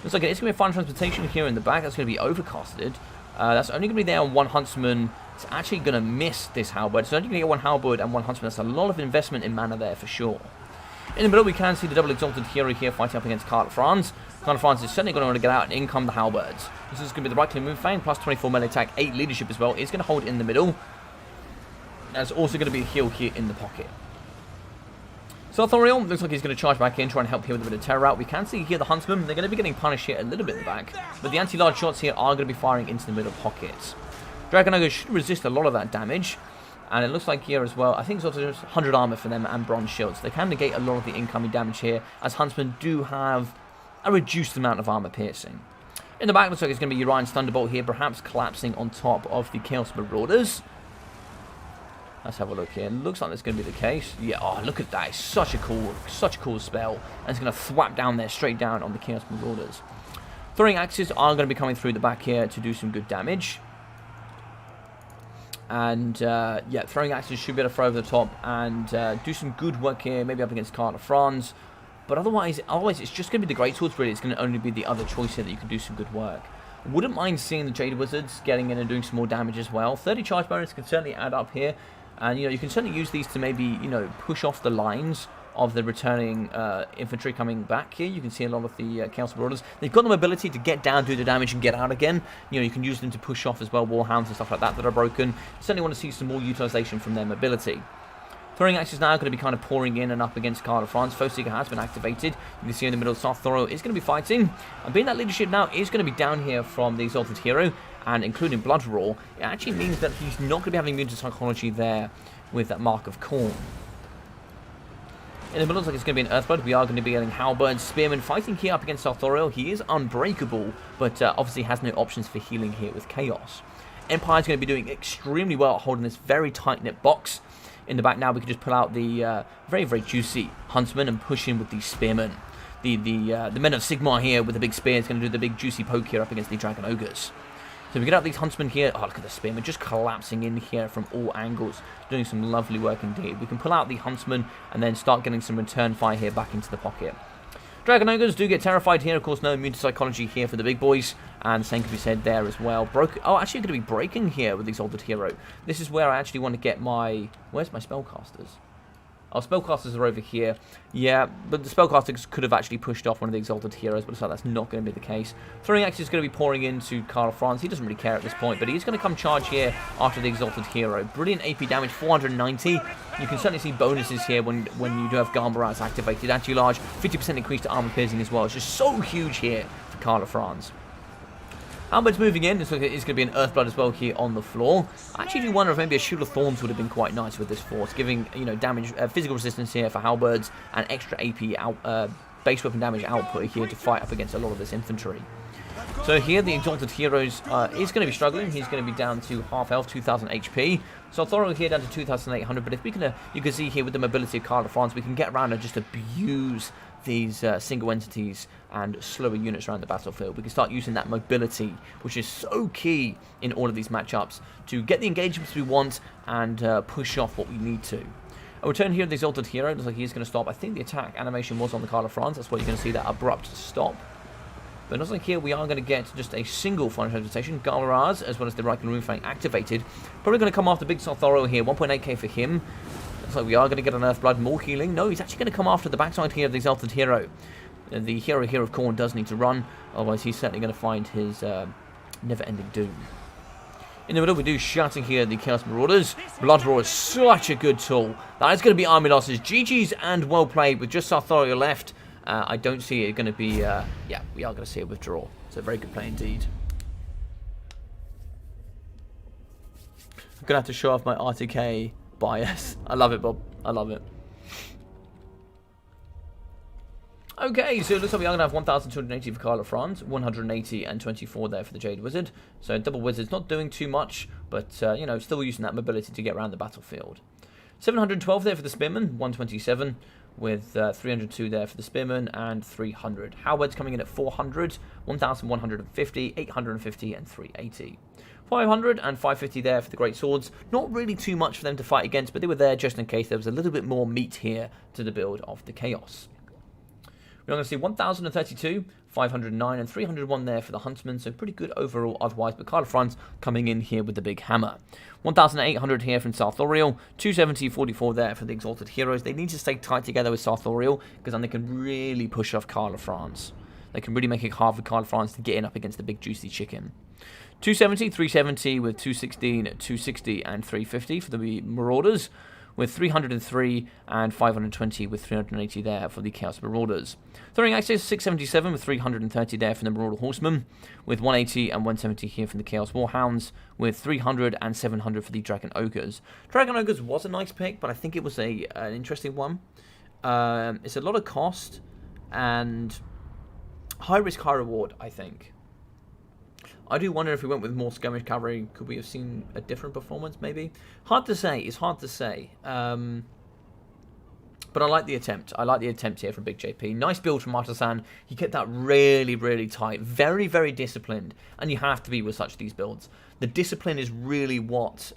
Looks like it's going to be a final transportation here in the back. That's going to be overcasted. That's only going to be there on one Huntsman. It's actually going to miss this Halberd. It's only going to get one Halberd and one Huntsman. That's a lot of investment in mana there for sure. In the middle, we can see the double exalted hero here fighting up against Carl France. Carl France is certainly going to want to get out, and in come the Halberds. This is going to be the right-click move fang, plus 24 melee attack, 8 leadership as well. It's going to hold in the middle. There's also going to be a heal here in the pocket. So Authorial looks like he's going to charge back in, try and help here with a bit of terror out. We can see here the Huntsman. They're going to be getting punished here a little bit in the back, but the anti-large shots here are going to be firing into the middle pockets. Dragon Ogre should resist a lot of that damage. And it looks like here as well, I think it's also 100 armor for them and bronze shields. They can negate a lot of the incoming damage here, as Huntsmen do have a reduced amount of armor piercing. In the back, looks like it's going to be Orion's Thunderbolt here, perhaps collapsing on top of the Chaos Marauders. Let's have a look here. It looks like that's going to be the case. Yeah, oh, look at that. It's such a cool spell. And it's going to thwap down there, straight down on the Chaos Marauders. Throwing axes are going to be coming through the back here to do some good damage. And, yeah, throwing axes should be able to throw over the top and do some good work here, maybe up against Carl France. But otherwise, it's just going to be the Great Swords, really. It's going to only be the other choice here that you can do some good work. Wouldn't mind seeing the Jade Wizards getting in and doing some more damage as well. 30 charge bonus can certainly add up here. And, you know, you can certainly use these to maybe, you know, push off the lines of the returning infantry coming back here. You can see a lot of the Chaos Marauders. They've got the mobility to get down, do the damage, and get out again. You know, you can use them to push off as well, Warhounds and stuff like that are broken. Certainly want to see some more utilization from their mobility. Throwing axes now going to be kind of pouring in and up against Carl France. Foeseeker has been activated. You can see in the middle, South Thorough is going to be fighting. And being that leadership now is going to be down here from the Exalted Hero, and including Blood Roar, it actually means that he's not going to be having immune to psychology there with that Mark of Khorne. In the middle, looks like it's going to be an Earthblood. We are going to be getting Halberd Spearman fighting here up against Authorial. He is unbreakable, but obviously has no options for healing here with Chaos. Empire is going to be doing extremely well at holding this very tight-knit box. In the back now, we can just pull out the very, very juicy Huntsman and push in with the Spearmen. The Men of Sigmar here with the big spear is going to do the big juicy poke here up against the Dragon Ogres. So we get out these Huntsmen here. Oh, look at the Spearmen just collapsing in here from all angles. Doing some lovely work indeed. We can pull out the Huntsman and then start getting some return fire here back into the pocket. Dragon Ogres do get terrified here. Of course, no immune to psychology here for the big boys. And the same can be said there as well. Oh, actually going to be breaking here with the Exalted Hero. This is where I actually want to get my... Where's my spellcasters? Oh, spellcasters are over here. Yeah, but the spellcasters could have actually pushed off one of the Exalted Heroes, but it's like that's not going to be the case. Throwing Axe is going to be pouring into Carl France. He doesn't really care at this point, but he's going to come charge here after the Exalted Hero. Brilliant AP damage, 490. You can certainly see bonuses here when you do have Garmbarats activated. Anti-large, 50% increase to armor piercing as well. It's just so huge here for Carl France. Halberd's moving in. It's going to be an Earthblood as well here on the floor. I actually do wonder if maybe a Shield of Thorns would have been quite nice with this force, giving, you know, damage, physical resistance here for Halberds and extra AP out, base weapon damage output here to fight up against a lot of this infantry. So here the Exalted Heroes is going to be struggling. He's going to be down to half health, 2,000 HP. So Thorough here down to 2,800. But if we can, you can see here with the mobility of Carl France, we can get around and just abuse these single entities and slower units around the battlefield. We can start using that mobility, which is so key in all of these matchups, to get the engagements we want and push off what we need to. A return here of the Exalted Hero. Looks like he's going to stop. I think the attack animation was on the Carl France. That's why you're going to see that abrupt stop. But it looks like here we are going to get just a single final transportation. Garmbarats, as well as the Riken Runefang activated. Probably going to come after Big Sothoro here. 1.8k for him. Looks like we are going to get an Earthblood. More healing. No, he's actually going to come after the backside here of the Exalted Hero. The hero here of Khorne does need to run. Otherwise, he's certainly going to find his never-ending doom. In the middle, we do shouting here the Chaos Marauders. Blood Roar is such a good tool. That is going to be army losses. GG's and well played with just Sarthoria left. I don't see it going to be... yeah, we are going to see a withdrawal. So very good play indeed. I'm going to have to show off my RTK bias. I love it, Bob. I love it. Okay, so it looks like we are going to have 1,280 for Carla France, 180 and 24 there for the Jade Wizard. So double Wizard's not doing too much, but, you know, still using that mobility to get around the battlefield. 712 there for the Spearman, 127, with 302 there for the Spearman, and 300. Howard's coming in at 400, 1,150, 850, and 380. 500 and 550 there for the Great Swords. Not really too much for them to fight against, but they were there just in case there was a little bit more meat here to the build of the Chaos. We're going to see 1,032, 509, and 301 there for the Huntsman, so pretty good overall otherwise, but Carla France coming in here with the big hammer. 1,800 here from Sarthorial, 270, 44 there for the Exalted Heroes. They need to stay tight together with Sarthorial, because then they can really push off Carla France. They can really make it hard for Carla France to get in up against the big juicy chicken. 270, 370 with 216, 260, and 350 for the Marauders, with 303 and 520 with 380 there for the Chaos Marauders. Throwing Axis, 677 with 330 there from the Marauder Horsemen, with 180 and 170 here from the Chaos Warhounds, with 300 and 700 for the Dragon Ogres. Dragon Ogres was a nice pick, but I think it was an interesting one. It's a lot of cost and high risk, high reward, I think. I do wonder if we went with more skirmish cavalry, could we have seen a different performance, maybe? Hard to say. It's hard to say. But I like the attempt. I like the attempt here from Big JP. Nice build from Artisan. He kept that really, really tight. Very, very disciplined. And you have to be with these builds. The discipline is really what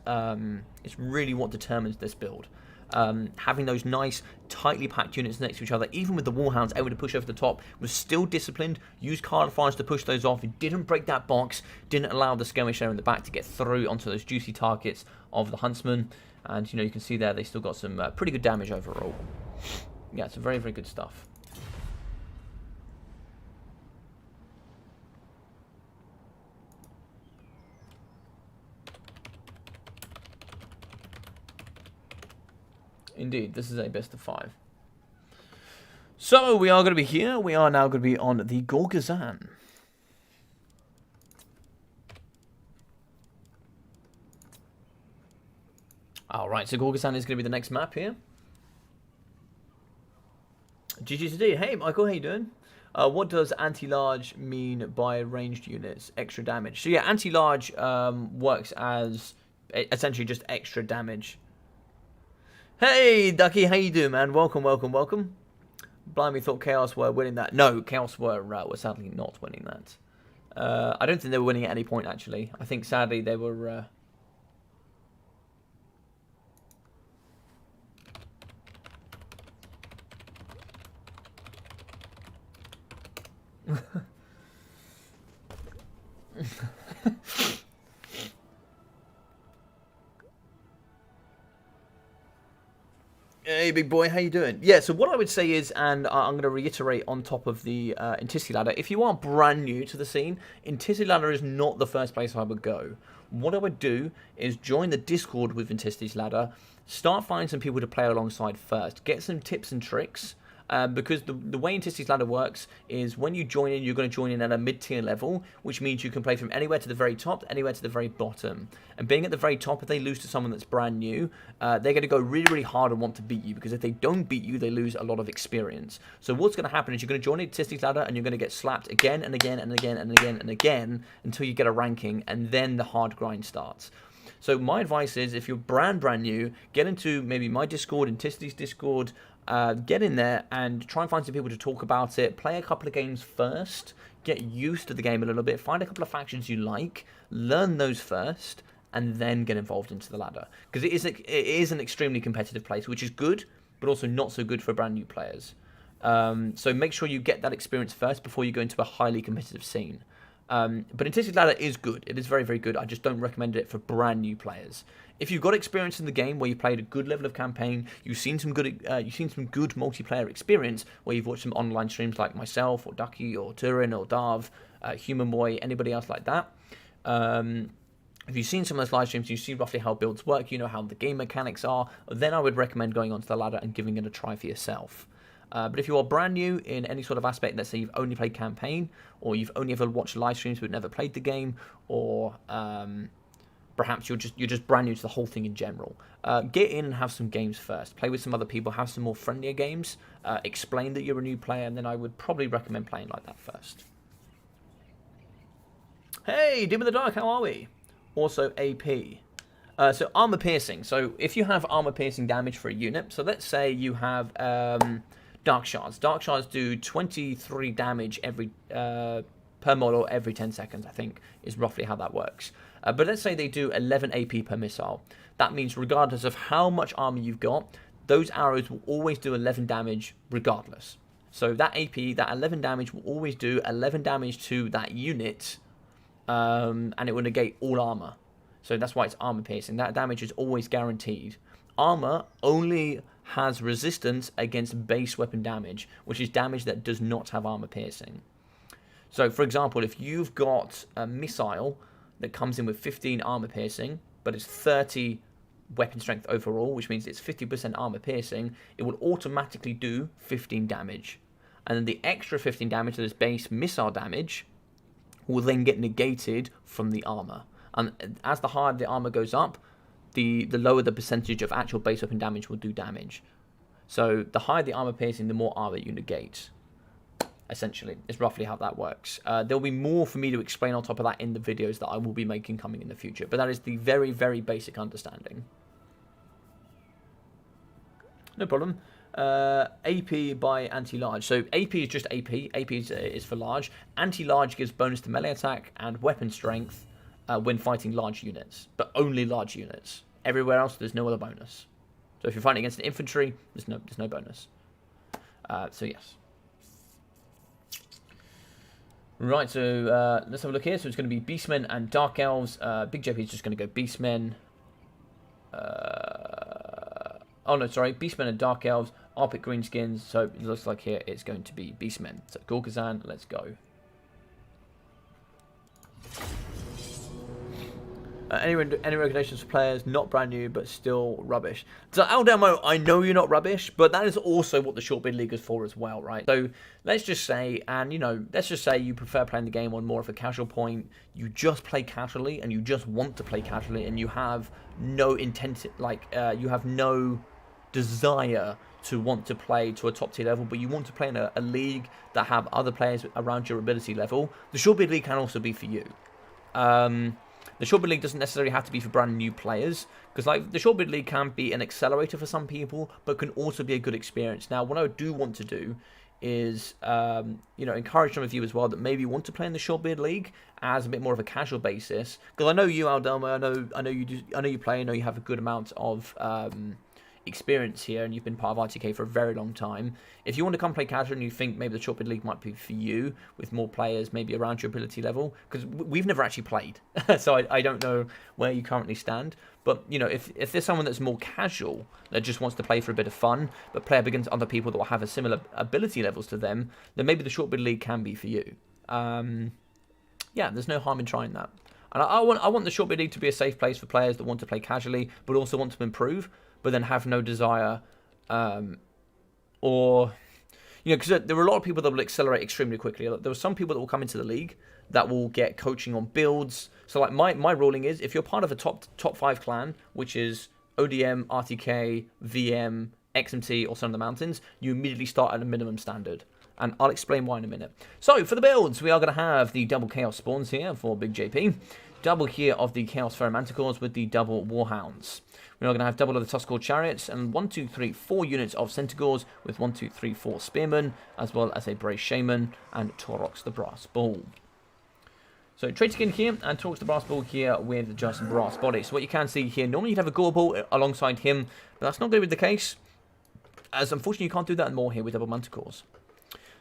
determines this build. Having those nice, tightly packed units next to each other, even with the Warhounds able to push over the top, was still disciplined, used Carla France to push those off, it didn't break that box, didn't allow the skirmish there in the back to get through onto those juicy targets of the Huntsman, and, you know, you can see there they still got some pretty good damage overall. Yeah, it's very, very good stuff. Indeed, this is a best of 5. So, we are going to be here. We are now going to be on the Gorgazan. Alright, so Gorgazan is going to be the next map here. GG today. Hey, Michael, how you doing? What does anti-large mean by ranged units? Extra damage. So, yeah, anti-large works as essentially just extra damage. Hey, Ducky, how you doing, man? Welcome, welcome, welcome. Blimey, thought Chaos were winning that. No, Chaos were sadly not winning that. I don't think they were winning at any point, actually. I think, sadly, they were... Hey, big boy, how you doing? Yeah, so what I would say is, and I'm going to reiterate on top of the Enticity ladder, if you are brand new to the scene, Enticity ladder is not the first place I would go. What I would do is join the Discord with Inticity's ladder, start finding some people to play alongside first, get some tips and tricks, because the way Inticity's ladder works is when you join in, you're going to join in at a mid-tier level, which means you can play from anywhere to the very top, anywhere to the very bottom. And being at the very top, if they lose to someone that's brand new, they're going to go really, really hard and want to beat you, because if they don't beat you, they lose a lot of experience. So what's going to happen is you're going to join Inticity's ladder, and you're going to get slapped again and again and again and again and again until you get a ranking, and then the hard grind starts. So my advice is, if you're brand new, get into maybe my Discord, Inticity's Discord, get in there and try and find some people to talk about it. Play a couple of games first. Get used to the game a little bit. Find a couple of factions you like. Learn those first. And then get involved into the ladder. Because it is an extremely competitive place, which is good, but also not so good for brand new players. So make sure you get that experience first before you go into a highly competitive scene. But Inticity's ladder is good. It is very, very good. I just don't recommend it for brand new players. If you've got experience in the game where you played a good level of campaign, you've seen some good multiplayer experience where you've watched some online streams like myself or Ducky or Turin or Darv, Human Boy, anybody else like that. if you've seen some of those live streams, you see roughly how builds work, you know how the game mechanics are, then I would recommend going onto the ladder and giving it a try for yourself. But if you are brand new in any sort of aspect, let's say you've only played campaign, or you've only ever watched live streams but never played the game, or perhaps you're just brand new to the whole thing in general, get in and have some games first. Play with some other people, have some more friendlier games, explain that you're a new player, and then I would probably recommend playing like that first. Hey, Dim in the Dark, how are we? Also AP. So armor piercing. So if you have armor piercing damage for a unit, so let's say you have Dark Shards. Dark Shards do 23 damage every per model every 10 seconds, I think, is roughly how that works. But let's say they do 11 AP per missile. That means regardless of how much armor you've got, those arrows will always do 11 damage regardless. So that AP, that 11 damage will always do 11 damage to that unit, and it will negate all armor. So that's why it's armor piercing. That damage is always guaranteed. Armor only has resistance against base weapon damage, which is damage that does not have armor piercing. So for example, if you've got a missile that comes in with 15 armor piercing, but it's 30 weapon strength overall, which means it's 50% armor piercing, it will automatically do 15 damage. And then the extra 15 damage that is base missile damage will then get negated from the armor. And as the higher the armor goes up, the lower the percentage of actual base weapon damage will do damage. So the higher the armor piercing, the more armor you negate. Essentially, is roughly how that works. There'll be more for me to explain on top of that in the videos that I will be making coming in the future. But that is the very, very basic understanding. No problem. AP by anti-large. So AP is just AP. AP is for large. Anti-large gives bonus to melee attack and weapon strength when fighting large units, but only large units. Everywhere else, there's no other bonus. So if you're fighting against an infantry, there's no bonus. So yes. Right, so let's have a look here. So it's going to be Beastmen and Dark Elves. Big JP is just going to go Beastmen. Oh no, sorry, Beastmen and Dark Elves. I'll pick Greenskins, so it looks like here it's going to be Beastmen. So Gorgazan, let's go. Any recommendations for players not brand new but still rubbish? So Aldemo, I know you're not rubbish, but that is also what the short bid league is for as well, right? So let's just say, let's just say you prefer playing the game on more of a casual point. You just play casually, and you just want to play casually, and you have no intent, you have no desire to want to play to a top tier level, but you want to play in a league that have other players around your ability level. The short bid league can also be for you. The short bid league doesn't necessarily have to be for brand new players, because the short bid league can be an accelerator for some people, but can also be a good experience. Now, what I do want to do is, encourage some of you as well that maybe want to play in the short bid league as a bit more of a casual basis. Because I know you, Aldelma, I know you play, I know you have a good amount of experience here, and you've been part of RTK for a very long time. If you want to come play casual and you think maybe the short bid league might be for you, with more players maybe around your ability level, because we've never actually played, so I don't know where you currently stand. But if there's someone that's more casual that just wants to play for a bit of fun, but play up against other people that will have a similar ability levels to them, then maybe the short bid league can be for you. Yeah, there's no harm in trying that. And I want the short bid league to be a safe place for players that want to play casually, but also want to improve, but then have no desire, because there are a lot of people that will accelerate extremely quickly. There are some people that will come into the league that will get coaching on builds. So like my ruling is, if you're part of a top 5 clan, which is ODM, RTK, VM, XMT, or Son of the Mountains, you immediately start at a minimum standard. And I'll explain why in a minute. So for the builds, we are going to have the double Chaos Spawns here for Big JP. Double here of the Chaos Ferromanticores with the double Warhounds. We're going to have double of the Tuskor Chariots and 1, 2, 3, 4 units of Centaurs with 1, 2, 3, 4 Spearmen, as well as a Brace Shaman and Torox the Brass Bull. So Trade Skin here and Torox the Brass Bull here with just Brass Body. So what you can see here, normally you'd have a Gore Bull alongside him, but that's not going to be the case, as unfortunately you can't do that more here with double Manticores.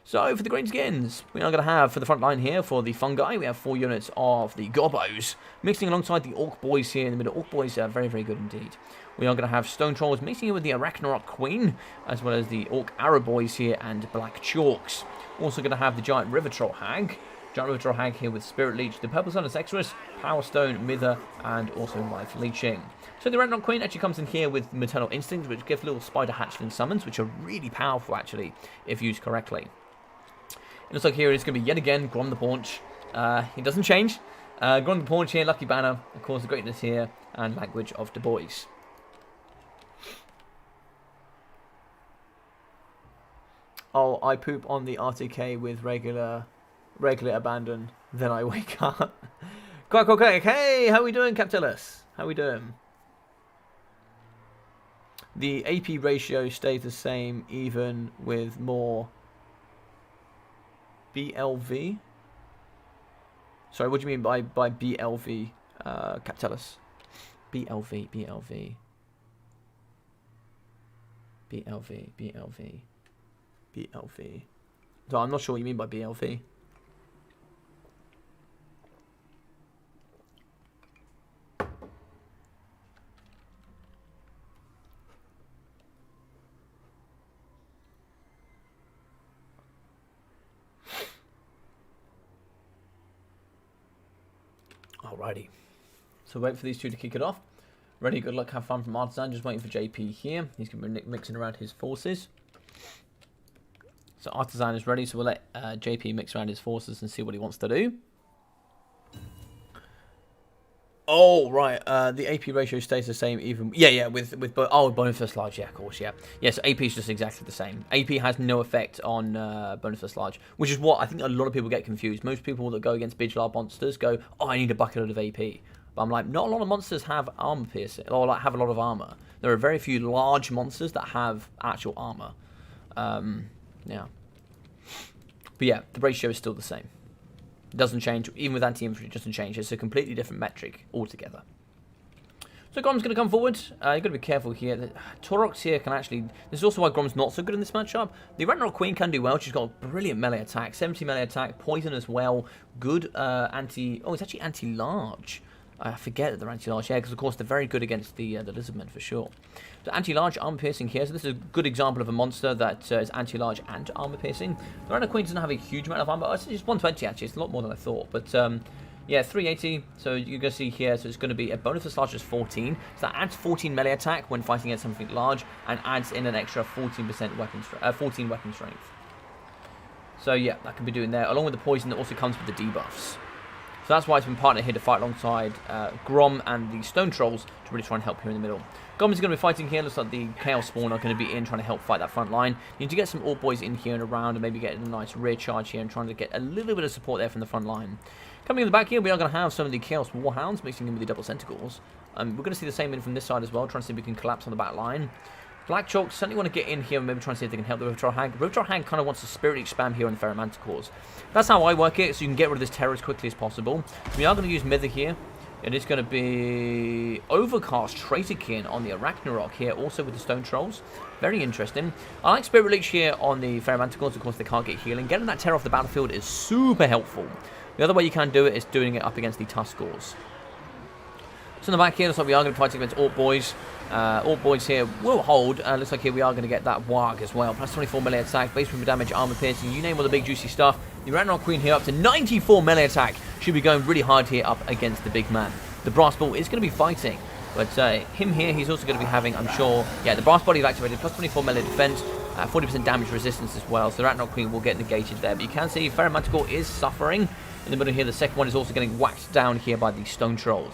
So for the green skins, we are going to have for the front line here for the fungi, we have 4 units of the Gobbos, mixing alongside the Orc Boys here in the middle. Orc Boys are very, very good indeed. We are going to have Stone Trolls mixing in with the Arachnarok Queen, as well as the Orc Arrow Boys here and Black Chalks. Also going to have the Giant River Troll Hag, Giant River Troll Hag here with Spirit Leech. The purple sun is Exodus, Power Stone, Mither, and also Life Leeching. So the Ragnarok Queen actually comes in here with Maternal Instinct, which give little spider hatchling summons, which are really powerful actually, if used correctly. It looks like here it's going to be yet again Grom the Paunch. It doesn't change. Grom the Paunch here, Lucky Banner, of course the Greatness here, and Language of the Boys. Oh, I poop on the RTK with regular abandon, then I wake up. Quack, hey, how we doing, Captillus? How we doing? The AP ratio stays the same even with more BLV. Sorry, what do you mean by BLV, Captellus? BLV. So I'm not sure what you mean by BLV. Alrighty. So wait for these two to kick it off. Ready, good luck, have fun from Artisan. Just waiting for JP here. He's going to be mixing around his forces. So Artisan is ready, so we'll let JP mix around his forces and see what he wants to do. Oh, right. The AP ratio stays the same even... Yeah, with bonus first large, yeah, of course, yeah. Yeah, so AP is just exactly the same. AP has no effect on bonus first large, which is what I think a lot of people get confused. Most people that go against big large monsters go, oh, I need a bucket load of AP. But I'm like, not a lot of monsters have armor piercing, or like have a lot of armor. There are very few large monsters that have actual armor. Yeah. But yeah, the ratio is still the same. It doesn't change, even with anti-infantry, it doesn't change. It's a completely different metric altogether. So Grom's going to come forward. You've got to be careful here. The Taurox here can actually... This is also why Grom's not so good in this matchup. The Ragnarok Queen can do well. She's got a brilliant melee attack. 70 melee attack, poison as well. Good anti... Oh, it's actually anti-large. I forget that they're anti-large, yeah, because of course they're very good against the Lizardmen for sure. So anti-large, armor-piercing here, so this is a good example of a monster that is anti-large and armor-piercing. The Ragnarok Queen doesn't have a huge amount of armor, it's just 120 actually, it's a lot more than I thought, but yeah, 380, so you're going to see here, so it's going to be a bonus for large as 14, so that adds 14 melee attack when fighting against something large, and adds in an extra 14% weapon strength. So yeah, that can be doing there, along with the poison that also comes with the debuffs. So that's why it's been partnered here to fight alongside Grom and the Stone Trolls to really try and help here in the middle. Gom's going to be fighting here. Looks like the Chaos Spawn are going to be in trying to help fight that front line. You need to get some Orc Boys in here and around and maybe get a nice rear charge here and trying to get a little bit of support there from the front line. Coming in the back here, we are going to have some of the Chaos Warhounds mixing in with the Double Centicles. We're going to see the same in from this side as well, trying to see if we can collapse on the back line. Black Chalk certainly want to get in here and maybe try and see if they can help the River Troll Hag. River Troll Hag kind of wants to Spirit Leech spam here on the Ferromanticores. That's how I work it, so you can get rid of this terror as quickly as possible. We are going to use Mither here. It is going to be Overcast Traitorkin on the Arachnarok here, also with the Stone Trolls. Very interesting. I like Spirit Leech here on the Ferromanticores. Of course, they can't get healing. Getting that terror off the battlefield is super helpful. The other way you can do it is doing it up against the Tuskors. So in the back here, looks like we are going to be fighting against Orc Boys. Orc Boys here will hold. Looks like here we are going to get that Warg as well. Plus 24 melee attack, base movement damage, armor piercing, you name all the big juicy stuff. The Ragnarok Queen here up to 94 melee attack. Should be going really hard here up against the big man. The Brass Ball is going to be fighting. But him here, he's also going to be having, I'm sure, yeah, the Brass Body activated, plus 24 melee defense, 40% damage resistance as well. So the Ragnarok Queen will get negated there. But you can see Ferromanticore is suffering. In the middle here, the second one is also getting whacked down here by the Stone Trolls.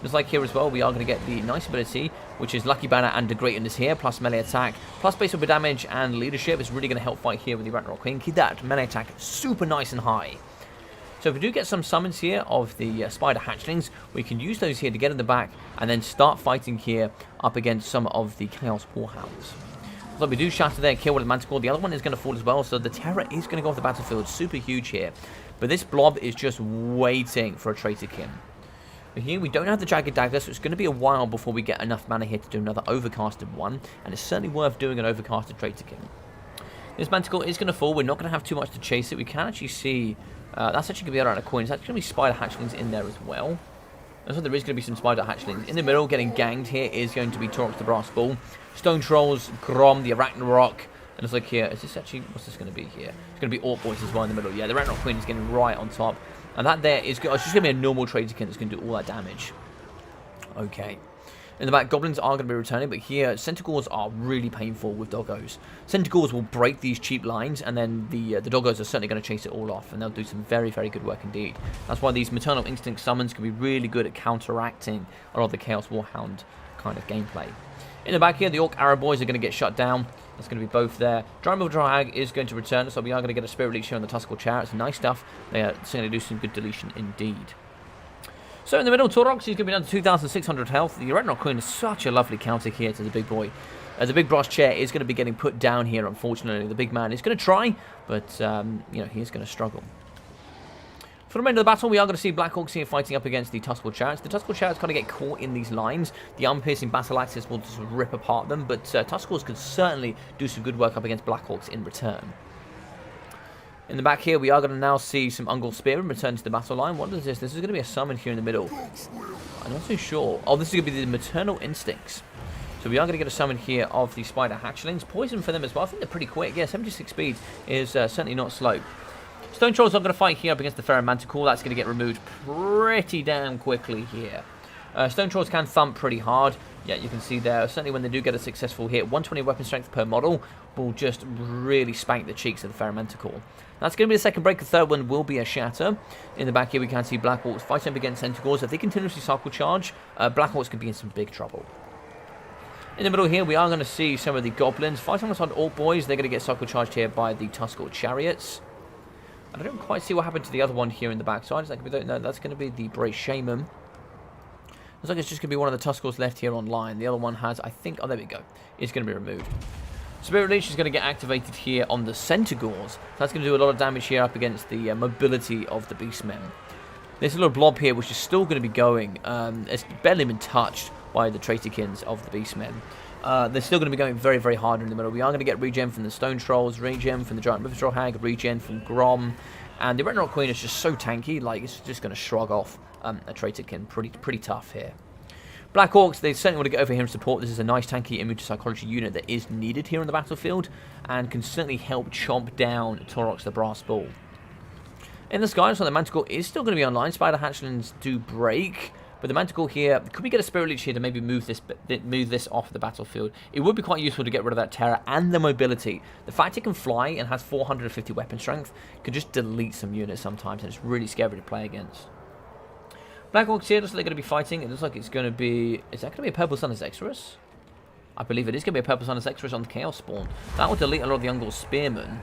Just like here as well, we are going to get the nice ability, which is Lucky Banner and Greatness here, plus melee attack, plus base over damage and leadership is really going to help fight here with the Ragnarok Queen. Keep that melee attack super nice and high. So if we do get some summons here of the Spider Hatchlings, we can use those here to get in the back and then start fighting here up against some of the Chaos Warhounds. So we do shatter there, kill with the Manticore. The other one is going to fall as well, so the Terror is going to go off the battlefield. Super huge here. But this blob is just waiting for a Traitorkin. But here we don't have the Jagged Dagger, so it's going to be a while before we get enough mana here to do another Overcasted one. And it's certainly worth doing an Overcasted Traitorkin. This Manticore is going to fall. We're not going to have too much to chase it. We can actually see... that's actually going to be around a coin. It's actually going to be Spider Hatchlings in there as well. So there is going to be some Spider Hatchlings. In the middle, getting ganged here is going to be Taurox the Brass Ball. Stone Trolls, Grom, the Arachnarok, And it's like here, is this actually, what's this going to be here? It's going to be Orc Boys as well in the middle. Yeah, the Rat Rock Queen is getting right on top. And that there is it's just going to be a normal Traderkin that's going to do all that damage. Okay. In the back, Goblins are going to be returning, but here, Centaurs are really painful with Doggos. Centaurs will break these cheap lines, and then the Doggos are certainly going to chase it all off, and they'll do some very, very good work indeed. That's why these Maternal Instinct summons can be really good at counteracting a lot of the Chaos Warhound kind of gameplay. In the back here, the Orc Arrow Boys are going to get shut down. That's going to be both there. Giant Hag is going to return, so we are going to get a Spirit Leech here on the Tuskal Chariot. It's nice stuff. They are certainly do some good deletion indeed. So in the middle, Taurox is going to be down to 2,600 health. The Rat Rock Queen is such a lovely counter here to the big boy. The big brass chair is going to be getting put down here, unfortunately. The big man is going to try, but you know, he is going to struggle. For the remainder of the battle, we are going to see Black Orcs here fighting up against the Tuskal Chariots. The Tuskal Chariots kind of get caught in these lines. The armor-piercing battle axes will just rip apart them, but Tuskals could certainly do some good work up against Black Orcs in return. In the back here, we are going to now see some Ungol Spearmen return to the battle line. What is this? This is going to be a summon here in the middle. I'm not too sure. Oh, this is going to be the Maternal Instincts. So we are going to get a summon here of the Spider Hatchlings. Poison for them as well. I think they're pretty quick. Yeah, 76 speed is certainly not slow. Stone Trolls are going to fight here up against the Ferro Manticore. That's going to get removed pretty damn quickly here. Stone Trolls can thump pretty hard. Yeah, you can see there, certainly when they do get a successful hit, 120 weapon strength per model will just really spank the cheeks of the Ferro Manticore. That's going to be the second break. The third one will be a Shatter. In the back here, we can see Black Orcs fighting up against Centaurs. If they continuously cycle charge, Black Orcs could be in some big trouble. In the middle here, we are going to see some of the Goblins fighting alongside Orc Boys. They're going to get cycle charged here by the Tuskal Chariots. And I don't quite see what happened to the other one here in the backside. Like, we don't know. That's going to be the Bray Shaman. Looks like it's just going to be one of the Tuskals left here online. The other one has, I think, oh, there we go. It's going to be removed. Spirit Leech is going to get activated here on the Centaurs. So that's going to do a lot of damage here up against the mobility of the Beastmen. There's a little blob here which is still going to be going. It's barely been touched by the Traitorkins of the Beastmen. They're still going to be going very, very hard in the middle. We are going to get regen from the Stone Trolls, regen from the Giant River Troll Hag, regen from Grom. And the Red Rock Queen is just so tanky, like it's just going to shrug off a Traitorkin. Pretty tough here. Black Orcs, they certainly want to get over here and support. This is a nice tanky immune to psychology unit that is needed here on the battlefield and can certainly help chomp down Taurox the Brass Bull. In the sky, so the Manticore is still going to be online. Spider Hatchlings do break, but the Manticore here, could we get a Spirit Leech here to maybe move this off the battlefield? It would be quite useful to get rid of that terror and the mobility. The fact it can fly and has 450 weapon strength could just delete some units sometimes, and it's really scary to play against. Black Orcs here, looks like they're going to be fighting. It looks like it's going to be... Is that going to be a Purple Sun as Exodus? I believe it is going to be a Purple Sun as Exodus on the Chaos Spawn. That will delete a lot of the Ungol Spearmen.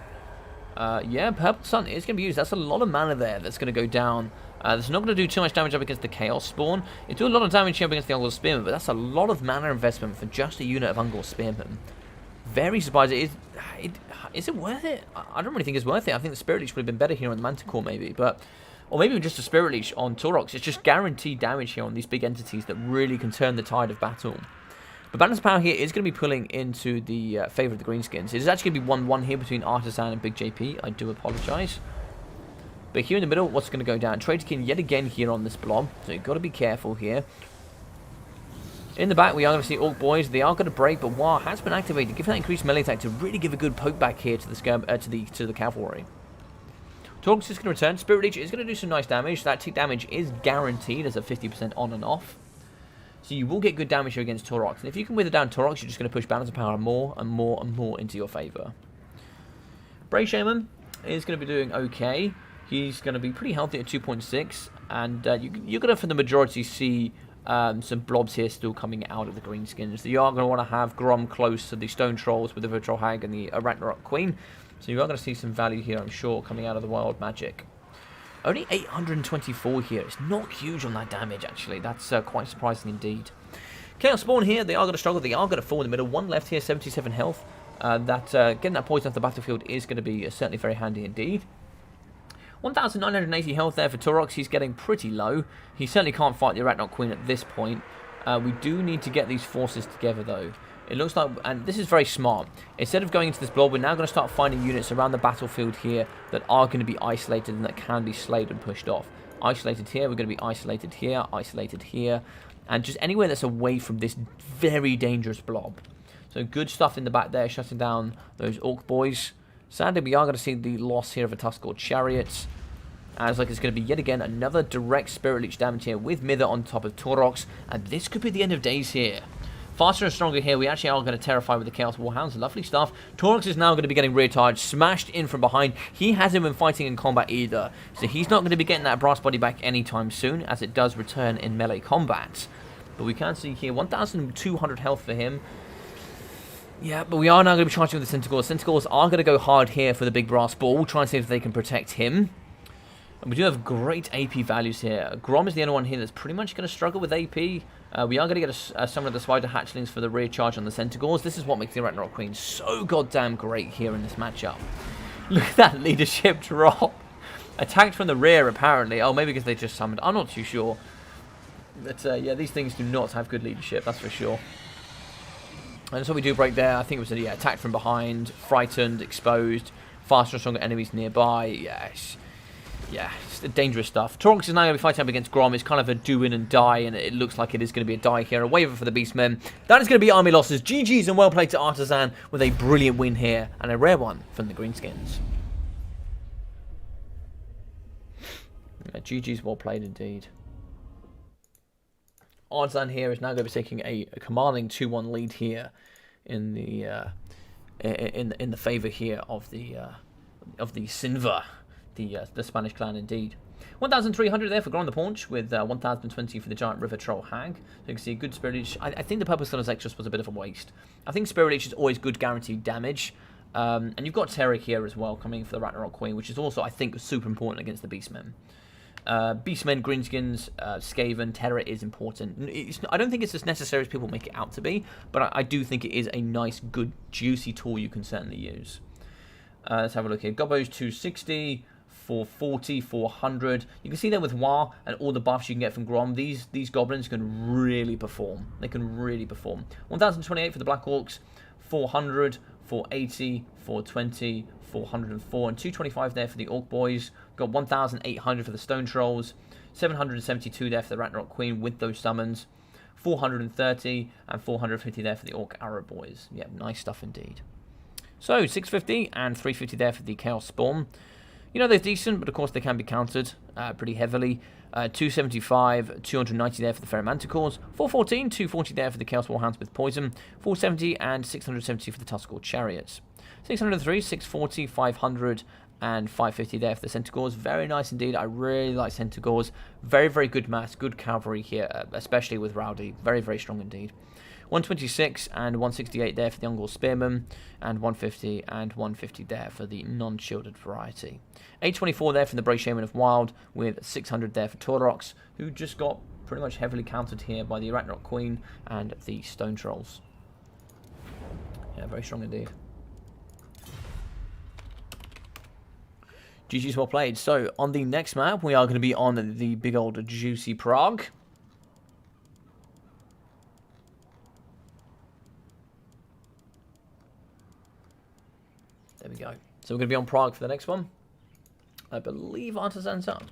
Yeah, Purple Sun is going to be used. That's a lot of mana there that's going to go down. That's not going to do too much damage up against the Chaos Spawn. It do a lot of damage here up against the Ungol Spearmen, but that's a lot of mana investment for just a unit of Ungol Spearmen. Very surprised. Is it worth it? I don't really think it's worth it. I think the Spirit Leech would have been better here on the Manticore maybe, but... Or maybe just a Spirit Leech on Taurox. It's just guaranteed damage here on these big entities that really can turn the tide of battle. But Balance Power here is going to be pulling into the favour of the Greenskins. It is actually going to be 1-1 here between Artisan and Big JP. I do apologise. But here in the middle, what's going to go down? Traitorkin yet again here on this blob. So you've got to be careful here. In the back, we are going to see Orc Boys. They are going to break, but War has been activated. Give that increased melee attack to really give a good poke back here to the Cavalry. Taurox is going to return. Spirit Leech is going to do some nice damage. That tick damage is guaranteed as a 50% on and off. So you will get good damage here against Taurox. And if you can wither down Taurox, you're just going to push Balance of Power more and more and more into your favour. Bray Shaman is going to be doing okay. He's going to be pretty healthy at 2.6. And you're going to, for the majority, see some blobs here still coming out of the Greenskins. So you are going to want to have Grom close to the Stone Trolls with the Virtual Hag and the Ragnarok Queen. So you are going to see some value here, I'm sure, coming out of the Wild Magic. Only 824 here. It's not huge on that damage, actually. That's quite surprising indeed. Chaos Spawn here, they are going to struggle. They are going to fall in the middle. One left here, 77 health. Getting that poison off the battlefield is going to be certainly very handy indeed. 1,980 health there for Taurox. He's getting pretty low. He certainly can't fight the Arachnok Queen at this point. We do need to get these forces together, though. It looks like, and this is very smart, instead of going into this blob, we're now going to start finding units around the battlefield here that are going to be isolated and that can be slayed and pushed off. Isolated here, we're going to be isolated here, and just anywhere that's away from this very dangerous blob. So good stuff in the back there, shutting down those Orc boys. Sadly, we are going to see the loss here of a Tuskor Chariots. As like it's going to be yet again another direct Spirit Leech damage here with Mither on top of Taurox. And this could be the end of days here. Faster and stronger here. We actually are going to terrify with the Chaos Warhounds. Lovely stuff. Taurox is now going to be getting rear charged, smashed in from behind. He hasn't been fighting in combat either. So he's not going to be getting that brass body back anytime soon, as it does return in melee combat. But we can see here 1,200 health for him. Yeah, but we are now going to be charging with the Centaurs. Centaurs are going to go hard here for the big brass ball, try and see if they can protect him. And we do have great AP values here. Grom is the only one here that's pretty much going to struggle with AP. We are going to get a summon of the Spider Hatchlings for the rear charge on the Centaurs. This is what makes the Ragnarok Queen so goddamn great here in this matchup. Look at that leadership drop. Attacked from the rear, apparently. Oh, maybe because they just summoned. I'm not too sure. But, yeah, these things do not have good leadership, that's for sure. And so we do break there. I think it was attacked from behind, frightened, exposed, faster and stronger enemies nearby. Yes. Yeah, it's dangerous stuff. Taurox is now going to be fighting up against Grom. It's kind of a do in and die, and it looks like it is going to be a die here. A waiver for the Beastmen. That is going to be army losses. GG's and well played to Artisan with a brilliant win here, and a rare one from the Greenskins. Yeah, GG's well played indeed. Artisan here is now going to be taking a commanding 2-1 lead here in the favour here of the Sinva. The Spanish clan indeed. 1,300 there for Grom the Paunch, with 1,020 for the Giant River Troll Hag. So you can see good Spirit Leech. I think the Purple Stunner's Extras was a bit of a waste. I think Spirit Leech is always good guaranteed damage. And you've got Terra here as well coming for the Ragnarok Queen, which is also, I think, super important against the Beastmen. Beastmen, Greenskins, Skaven, Terra is important. I don't think it's as necessary as people make it out to be, but I do think it is a nice, good, juicy tool you can certainly use. Let's have a look here. Gobbos 260, 440, 400. You can see there with War and all the buffs you can get from Grom, these goblins can really perform. They can really perform. 1,028 for the Black Orcs, 400, 480, 420, 404, and 225 there for the Orc Boys. Got 1,800 for the Stone Trolls, 772 there for the Ragnarok Queen with those summons, 430 and 450 there for the Orc Arrow Boys. Yeah, nice stuff indeed. So, 650 and 350 there for the Chaos Spawn. You know, they're decent, but of course they can be countered pretty heavily. 275, 290 there for the Ferromanticores, 414, 240 there for the Chaos Warhounds with Poison, 470 and 670 for the Tuskor Chariots. 603, 640, 500 and 550 there for the Centaurs. Very nice indeed. I really like Centaurs. Very, very good mass, good cavalry here, especially with Rowdy. Very, very strong indeed. 126 and 168 there for the Ungol Spearmen, and 150 and 150 there for the non-shielded variety. 824 there from the Brave Shaman of Wild, with 600 there for Taurox, who just got pretty much heavily countered here by the Ragnarok Queen and the Stone Trolls. Yeah, very strong indeed. GG's well played. So, on the next map, we are going to be on the big old juicy Prague. There we go. So we're going to be on Prague for the next one. I believe Artisan's up.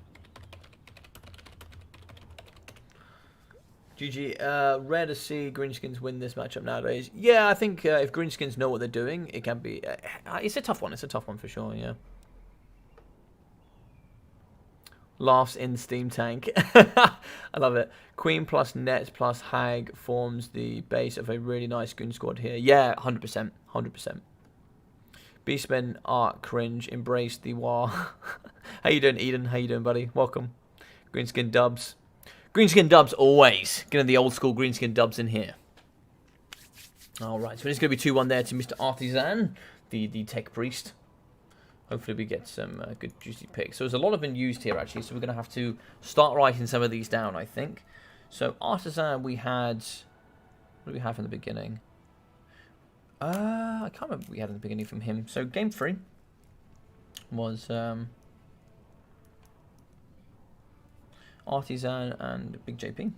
GG. Rare to see Greenskins win this matchup nowadays. Yeah, I think if Greenskins know what they're doing, it can be... it's a tough one. It's a tough one for sure, yeah. Laughs in Steam Tank. I love it. Queen plus Nets plus Hag forms the base of a really nice Goon squad here. Yeah, 100%. 100%. Beastmen are cringe. Embrace the war. How you doing, Eden? How you doing, buddy? Welcome. Greenskin dubs. Greenskin dubs always. Getting the old school greenskin dubs in here. Alright, so it's going to be 2-1 there to Mr. Artisan, the tech priest. Hopefully we get some good juicy picks. So there's a lot of them used here, actually, so we're going to have to start writing some of these down, I think. So Artisan, we had... What did we have in the beginning? I can't remember what we had in the beginning from him. So game 3 was Artisan and Big JP.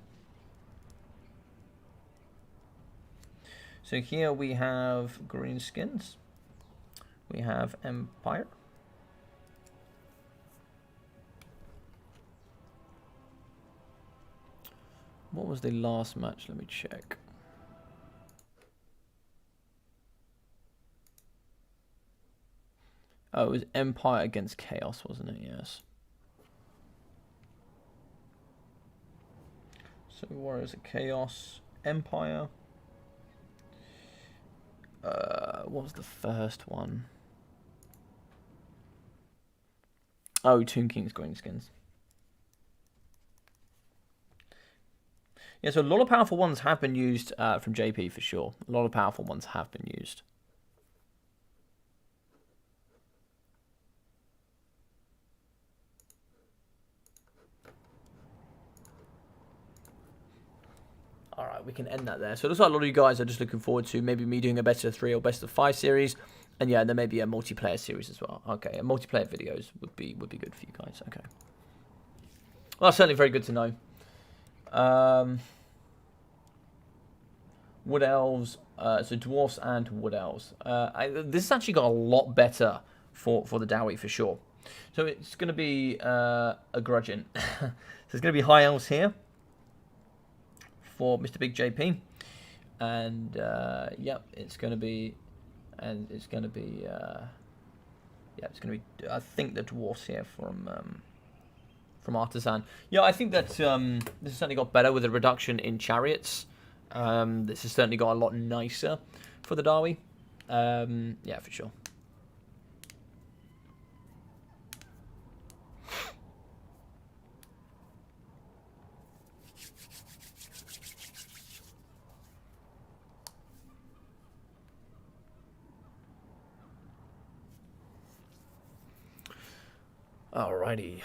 So here we have Greenskins. We have Empire. What was the last match? Let me check. Oh, it was Empire against Chaos, wasn't it? Yes. So Warriors at Chaos, Empire. What was the first one? Oh, Tomb King's Greenskins. Yeah, so a lot of powerful ones have been used from JP for sure. A lot of powerful ones have been used. All right, we can end that there. So it looks like a lot of you guys are just looking forward to maybe me doing a best of 3 or best of 5 series, and yeah, there may be a multiplayer series as well. Okay, a multiplayer videos would be good for you guys. Okay, well, that's certainly very good to know. Wood Elves, so Dwarfs and Wood Elves. This has actually got a lot better for the Dowie for sure. So it's going to be a grudging. So it's going to be High Elves here for Mr. Big JP, and yeah, it's going to be, yeah, it's going to be. I think the Dwarfs here from Artisan. Yeah, I think that this has certainly got better with a reduction in chariots. This has certainly got a lot nicer for the Dowie. Yeah, for sure. Alrighty.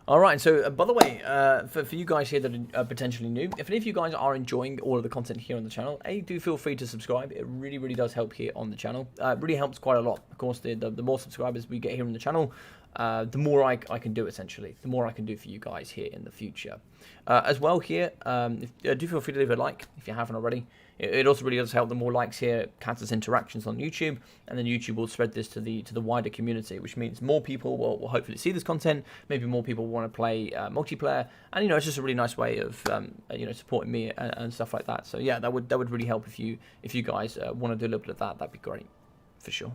Alright, so by the way, for you guys here that are potentially new, if any of you guys are enjoying all of the content here on the channel, do feel free to subscribe. It really, really does help here on the channel. It really helps quite a lot. Of course, the more subscribers we get here on the channel, the more I can do, essentially. The more I can do for you guys here in the future. As well here, do feel free to leave a like if you haven't already. It also really does help. The more likes here counts as interactions on YouTube, and then YouTube will spread this to the wider community, which means more people will hopefully see this content. Maybe more people want to play multiplayer, and it's just a really nice way of supporting me and stuff like that. So yeah, that would really help if you guys want to do a little bit of that. That'd be great, for sure.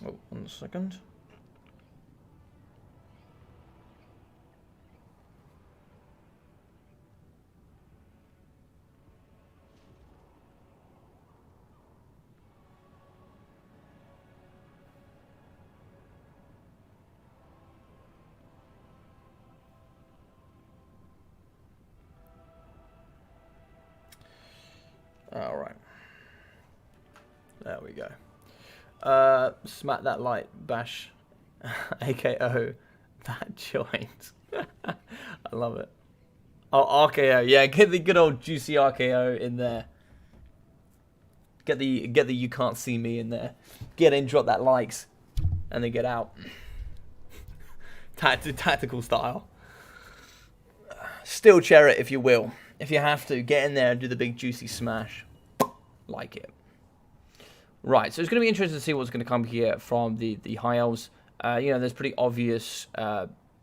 Oh, 1 second. All right. There we go. Smack that light, bash, AKO, that joint. I love it. Oh, RKO, yeah, get the good old juicy RKO in there. Get the you can't see me in there. Get in, drop that likes, and then get out. Tactical style. Still chair it if you will. If you have to, get in there and do the big juicy smash. Like it. Right, so it's going to be interesting to see what's going to come here from the High Elves. There's pretty obvious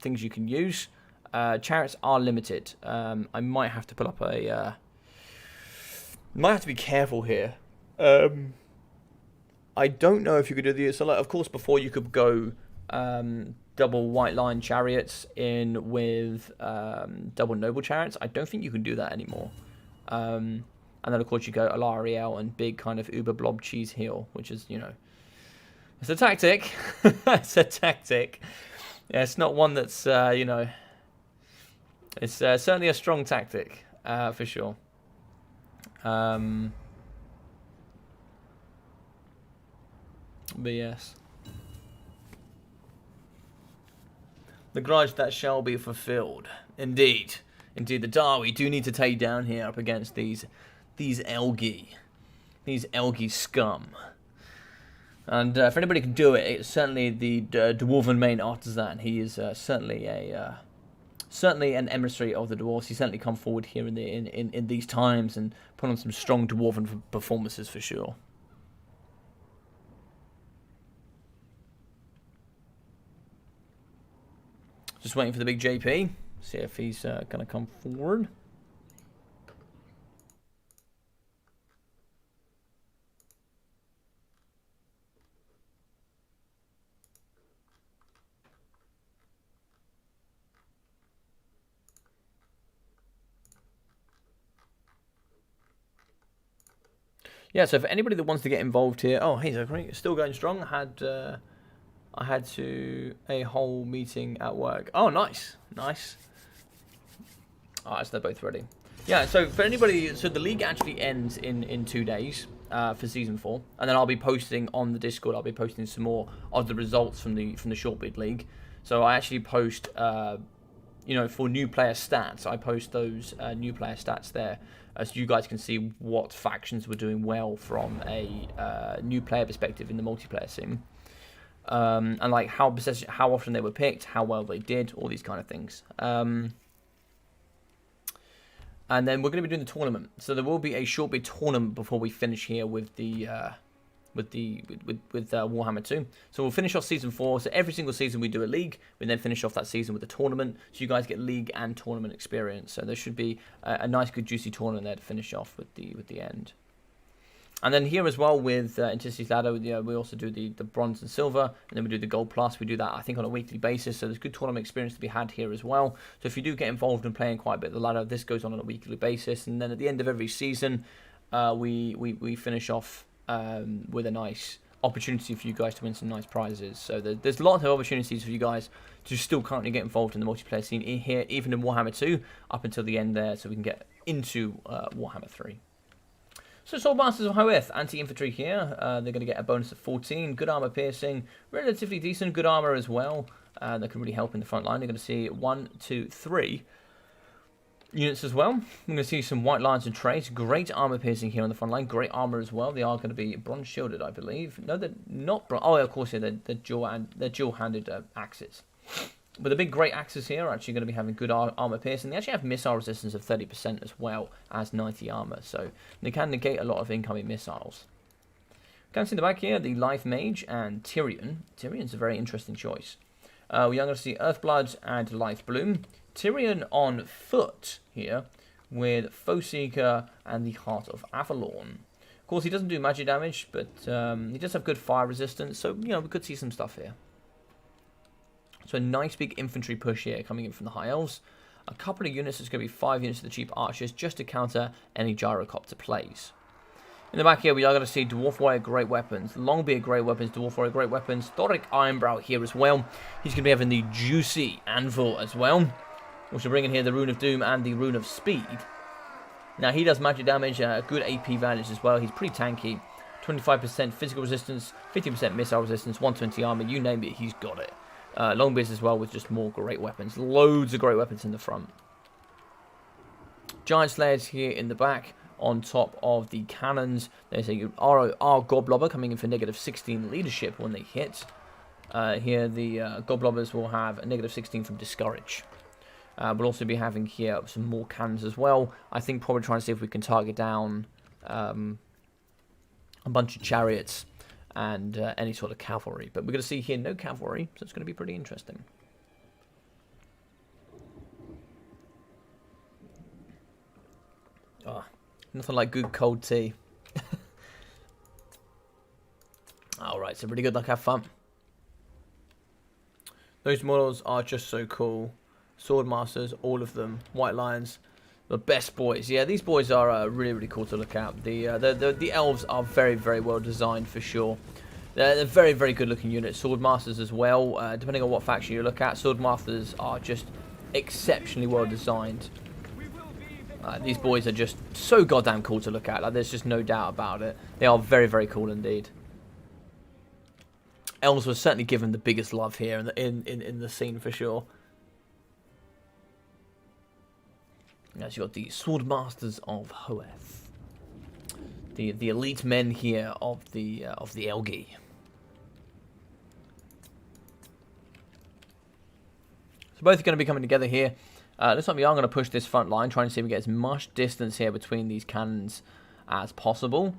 things you can use. Chariots are limited. I might have to put up a... might have to be careful here. I don't know if you could do the... So, of course, before you could go double white line chariots in with double noble chariots. I don't think you can do that anymore. And then, of course, you go Alariel and big kind of uber blob cheese heel, which is, it's a tactic. It's a tactic. Yeah, it's not one that's, it's certainly a strong tactic, for sure. But yes. The grudge that shall be fulfilled. Indeed. Indeed, the Dowie do need to take down here up against these Elgi scum. And if anybody can do it, it's certainly the Dwarven main artisan. He is certainly a certainly an emissary of the dwarves. He's certainly come forward here in these times and put on some strong dwarven performances for sure. Just waiting for the big JP. See if he's going to come forward. Yeah, so for anybody that wants to get involved here, oh, hey, Zachary, still going strong. I had a whole meeting at work. Oh, nice, nice. All right, so they're both ready. Yeah, so for anybody, so the league actually ends in 2 days for season 4, and then I'll be posting on the Discord. I'll be posting some more of the results from the short bid league. So I actually post, you know, for new player stats. I post those new player stats there, so you guys can see what factions were doing well from a new player perspective in the multiplayer sim. And like how often they were picked, how well they did, all these kind of things. And then we're going to be doing the tournament. So there will be a short bid tournament before we finish here with the Warhammer 2. So we'll finish off season 4. So every single season we do a league. We then finish off that season with a tournament. So you guys get league and tournament experience. So there should be a nice, good, juicy tournament there to finish off with the end. And then here as well with Inticity's Ladder, we also do the bronze and silver, and then we do the gold plus. We do that, I think, on a weekly basis, so there's good tournament experience to be had here as well. So if you do get involved in playing quite a bit of the ladder, this goes on a weekly basis, and then at the end of every season, we finish off with a nice opportunity for you guys to win some nice prizes. So there's lots of opportunities for you guys to still currently get involved in the multiplayer scene in here, even in Warhammer 2, up until the end there, so we can get into Warhammer 3. So Swordmasters of Hoeth, anti-infantry here. They're going to get a bonus of 14. Good armor piercing. Relatively decent. Good armor as well. That can really help in the front line. They're going to see 1, 2, 3 units as well. We're going to see some white lions and traits. Great armor piercing here on the front line. Great armor as well. They are going to be bronze shielded, I believe. No, they're not bronze. Oh, of course, yeah, they're dual-handed axes. But the big great axes here are actually going to be having good armor piercing. They actually have missile resistance of 30% as well as 90 armor, so they can negate a lot of incoming missiles. Can see in the back here the Life Mage and Tyrion. Tyrion's a very interesting choice. We are going to see Earthblood and Life Bloom. Tyrion on foot here with Foe Seeker and the Heart of Avalon. Of course, he doesn't do magic damage, but he does have good fire resistance, so you know we could see some stuff here. So a nice big infantry push here coming in from the High Elves. A couple of units, it's going to be 5 units of the cheap archers just to counter any gyrocopter plays. In the back here, we are going to see Dwarf Warrior Great Weapons, Longbeard Great Weapons, Dwarf Warrior Great Weapons, Thoric Ironbrow here as well. He's going to be having the Juicy Anvil as well. Also bringing here the Rune of Doom and the Rune of Speed. Now he does magic damage, good AP values as well. He's pretty tanky. 25% physical resistance, 50% missile resistance, 120 armor, you name it, he's got it. Longbeards as well with just more great weapons. Loads of great weapons in the front. Giant Slayers here in the back on top of the cannons. There's a Goblobber coming in for negative 16 leadership when they hit. Here the Goblobbers will have a negative 16 from Discourage. We'll also be having here some more cannons as well. I think probably trying to see if we can target down a bunch of chariots and any sort of cavalry. But we're going to see here no cavalry, so it's going to be pretty interesting. Oh, nothing like good cold tea. Alright, so pretty good luck, have fun. Those models are just so cool. Swordmasters, all of them. White Lions, the best boys. Yeah, these boys are really, really cool to look at. The elves are very, very well designed for sure. They're very, very good looking units. Swordmasters as well. Depending on what faction you look at, Swordmasters are just exceptionally well designed. These boys are just so goddamn cool to look at. Like, there's just no doubt about it. They are very, very cool indeed. Elves was certainly given the biggest love here in the scene for sure. As you've got the Swordmasters of Hoeth, the elite men here of the Elgi. So both are going to be coming together here. Looks like we are going to push this front line, trying to see if we get as much distance here between these cannons as possible,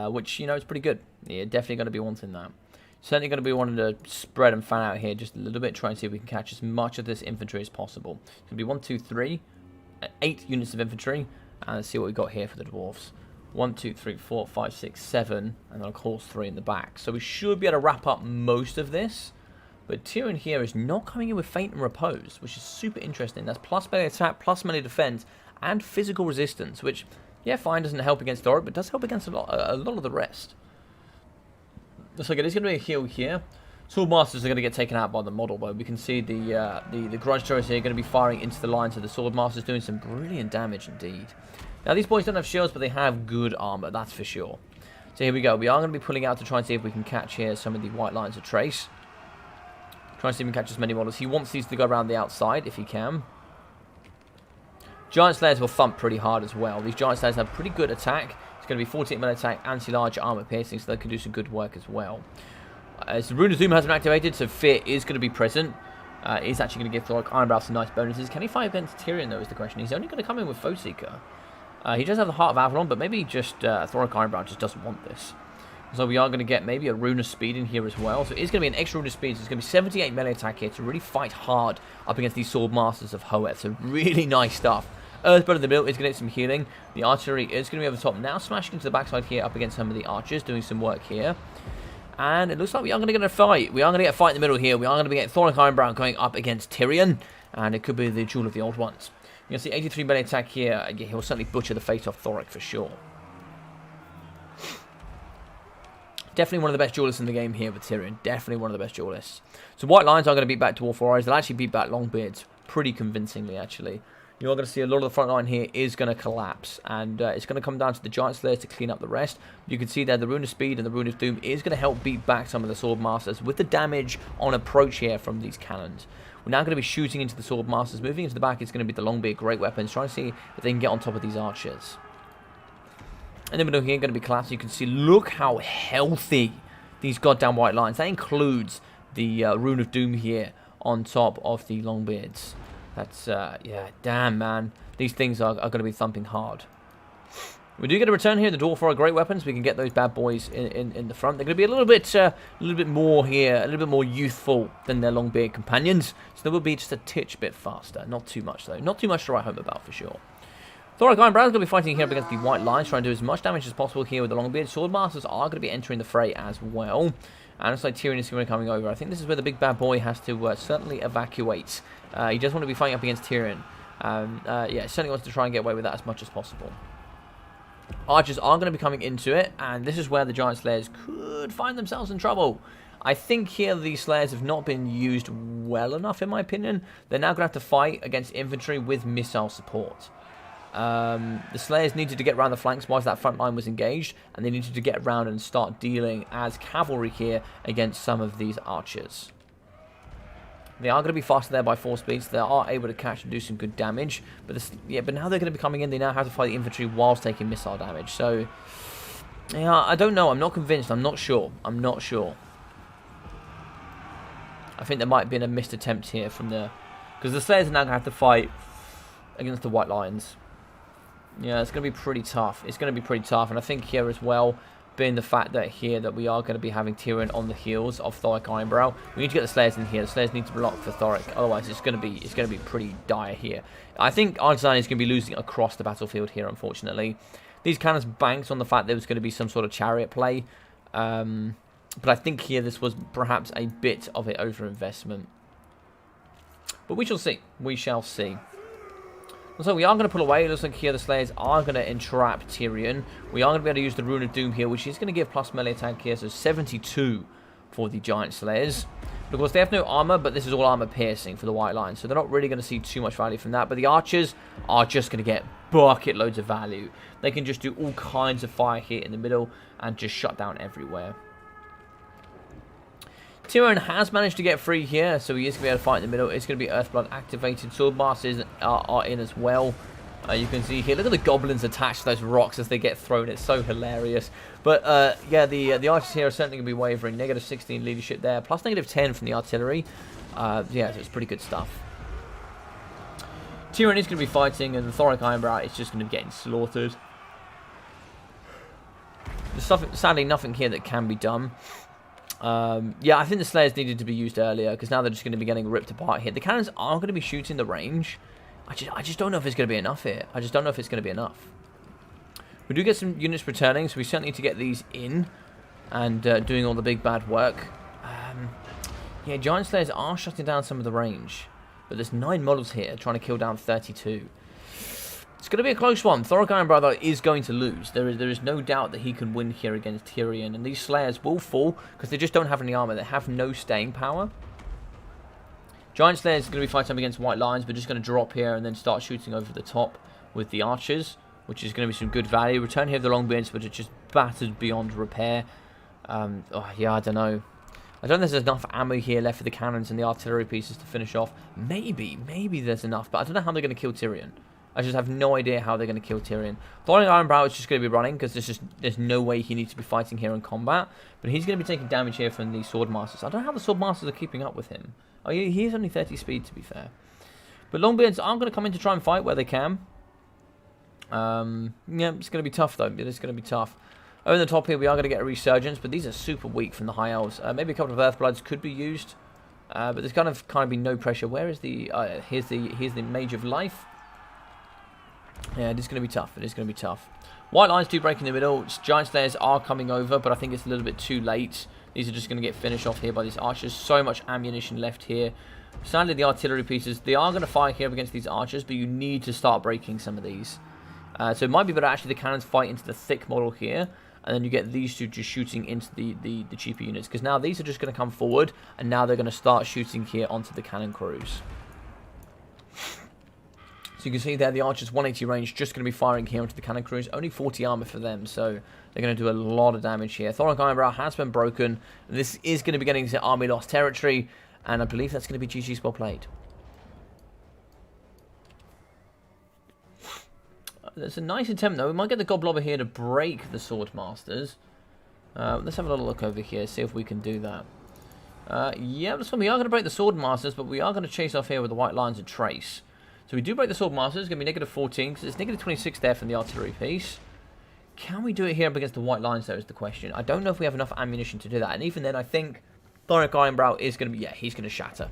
which, you know, is pretty good. Yeah, definitely going to be wanting that. Certainly going to be wanting to spread and fan out here just a little bit, try and see if we can catch as much of this infantry as possible. It's going to be 1, 2, 3, 8 units of infantry, and let's see what we've got here for the dwarves. 1, 2, 3, 4, 5, 6, 7, and then of course 3 in the back. So we should be able to wrap up most of this. But Tyrion here is not coming in with Feint and Repose, which is super interesting. That's plus melee attack, plus melee defense, and physical resistance, which, yeah, fine, doesn't help against Thoric, but does help against a lot of the rest. Looks like it is going to be a heal here. Swordmasters are going to get taken out by the model, though. We can see the Grudge Throwers here going to be firing into the lines of the Swordmasters, doing some brilliant damage indeed. Now, these boys don't have shields, but they have good armor, that's for sure. So here we go. We are going to be pulling out to try and see if we can catch here some of the white lines of Trace. Trying to see if we can catch as many models. He wants these to go around the outside, if he can. Giant Slayers will thump pretty hard as well. These Giant Slayers have pretty good attack. It's going to be 48 melee attack, anti-large armor piercing, so they can do some good work as well. As the Rune of Doom has been activated, so Fear is going to be present. He's actually going to give Thoric Ironbrow some nice bonuses. Can he fight against Tyrion, though, is the question. He's only going to come in with Foeseeker. He does have the Heart of Avalon, but maybe just Thoric Ironbrow just doesn't want this. So we are going to get maybe a Rune of Speed in here as well. So it is going to be an extra Rune of Speed. So it's going to be 78 melee attack here to really fight hard up against these Sword Masters of Hoeth. So really nice stuff. Earthblood in the middle is going to get some healing. The artillery is going to be over the top. Now smashing into the backside here up against some of the archers, doing some work here. And it looks like we are going to get a fight. We are going to get a fight in the middle here. We are going to be getting Thoric Ironbrow going up against Tyrion. And it could be the Duel of the Old Ones. You can see 83 melee attack here. He'll certainly butcher the face off Thoric for sure. Definitely one of the best duelists in the game here with Tyrion. Definitely one of the best duelists. So White Lions are going to beat back Dwarf Warriors. They'll actually beat back Longbeards pretty convincingly, actually. You're going to see a lot of the front line here is going to collapse. And it's going to come down to the Giant Slayers to clean up the rest. You can see there the Rune of Speed and the Rune of Doom is going to help beat back some of the Sword Masters with the damage on approach here from these cannons. We're now going to be shooting into the Sword Masters. Moving into the back, it's going to be the Longbeard Great Weapons. Trying to see if they can get on top of these archers. In the middle here, going to be collapsing. You can see, look how healthy these goddamn White Lions. That includes the Rune of Doom here on top of the Longbeards. That's, yeah, damn, man. These things are going to be thumping hard. We do get a return here. The Dwarf Warrior Great Weapons. We can get those bad boys in the front. They're going to be a little bit more here, a little bit more youthful than their Longbeard companions. So they will be just a titch bit faster. Not too much, though. Not too much to write home about, for sure. Thoric Ironbrow is going to be fighting here up against the White Lions, trying to do as much damage as possible here with the Longbeard. Swordmasters are going to be entering the fray as well. And it's like Tyrion is going to be coming over. I think this is where the big bad boy has to certainly evacuate. He does want to be fighting up against Tyrion. Yeah, certainly wants to try and get away with that as much as possible. Archers are going to be coming into it, and this is where the Giant Slayers could find themselves in trouble. I think here these Slayers have not been used well enough, in my opinion. They're now going to have to fight against infantry with missile support. The Slayers needed to get around the flanks whilst that front line was engaged, and they needed to get around and start dealing as cavalry here against some of these archers. They are going to be faster there by 4 speeds. They are able to catch and do some good damage, but but now they're going to be coming in. They now have to fight the infantry whilst taking missile damage. So, yeah, I don't know. I'm not convinced. I'm not sure. I'm not sure. I think there might have been a missed attempt here from the, because the Slayers are now going to have to fight against the White Lions. Yeah, it's going to be pretty tough. It's going to be pretty tough. And I think here as well, being the fact that here that we are going to be having Tyrion on the heels of Thoric Ironbrow, we need to get the Slayers in here. The Slayers need to block for Thoric. Otherwise, it's going to be pretty dire here. I think Artisan is going to be losing across the battlefield here, unfortunately. These cannons banked on the fact there was going to be some sort of chariot play. But I think here this was perhaps a bit of an overinvestment. But we shall see. We shall see. So we are going to pull away. It looks like here the Slayers are going to entrap Tyrion. We are going to be able to use the Rune of Doom here, which is going to give plus melee attack here. So 72 for the Giant Slayers. Of course, they have no armor, but this is all armor piercing for the White Lions. So they're not really going to see too much value from that. But the archers are just going to get bucket loads of value. They can just do all kinds of fire here in the middle and just shut down everywhere. Tyrion has managed to get free here, so he is going to be able to fight in the middle. It's going to be Earthblood activated. Swordmasters are in as well. You can see here, look at the goblins attached to those rocks as they get thrown. It's so hilarious. But yeah, the archers here are certainly going to be wavering. Negative 16 leadership there, plus negative 10 from the artillery. Yeah, so it's pretty good stuff. Tyrion is going to be fighting, and the Thoric Ironbrow is just going to be getting slaughtered. There's sadly nothing here that can be done. Yeah, I think the Slayers needed to be used earlier, because now they're just going to be getting ripped apart here. The cannons are going to be shooting the range. I just don't know if it's going to be enough here. I just don't know if it's going to be enough. We do get some units returning, so we certainly need to get these in and doing all the big bad work. Yeah, Giant Slayers are shutting down some of the range, but there's 9 models here trying to kill down 32. It's going to be a close one. Thoric Ironbrow, though, is going to lose. There is no doubt that he can win here against Tyrion, and these Slayers will fall because they just don't have any armor. They have no staying power. Giant Slayers is going to be fighting up against White Lions, but just going to drop here and then start shooting over the top with the archers, which is going to be some good value. Return here of the Longbeards, which are just battered beyond repair. Yeah, I don't know. I don't think there's enough ammo here left for the cannons and the artillery pieces to finish off. Maybe there's enough, but I don't know how they're going to kill Tyrion. I just have no idea how they're going to kill Tyrion. Thoric Ironbrow is just going to be running because there's no way he needs to be fighting here in combat. But he's going to be taking damage here from the Swordmasters. I don't know how the Swordmasters are keeping up with him. Oh, yeah, he is only 30 speed, to be fair. But Longbeards are going to come in to try and fight where they can. Yeah, it's going to be tough, though. It is going to be tough. Over the top here, we are going to get a resurgence, but these are super weak from the High Elves. Maybe a couple of Earthbloods could be used, but there's kind of be no pressure. Where is the? Here's the Mage of Life. Yeah, it is going to be tough. It is going to be tough. White Lions do break in the middle. Giant Slayers are coming over, but I think it's a little bit too late. These are just going to get finished off here by these archers. So much ammunition left here. Sadly, the artillery pieces, they are going to fire here against these archers, but you need to start breaking some of these. So it might be better actually the cannons fight into the thick model here, and then you get these two just shooting into the cheaper units, because now these are just going to come forward, and now they're going to start shooting here onto the cannon crews. So you can see there the archers 180 range just going to be firing here onto the cannon crews. Only 40 armor for them, so they're going to do a lot of damage here. Thoric Ironbrow has been broken. This is going to be getting into army lost territory, and I believe that's going to be GG's well played. There's a nice attempt, though. We might get the Goblobber here to break the Swordmasters. Let's have a little look over here, see if we can do that. Yeah, this one we are going to break the Swordmasters, but we are going to chase off here with the White Lions and Trace. So we do break the Swordmasters. It's going to be negative 14, because it's negative 26 there from the artillery piece. Can we do it here up against the White Lions, though, is the question. I don't know if we have enough ammunition to do that. And even then, I think Thoric Ironbrow is going to be, yeah, he's going to shatter.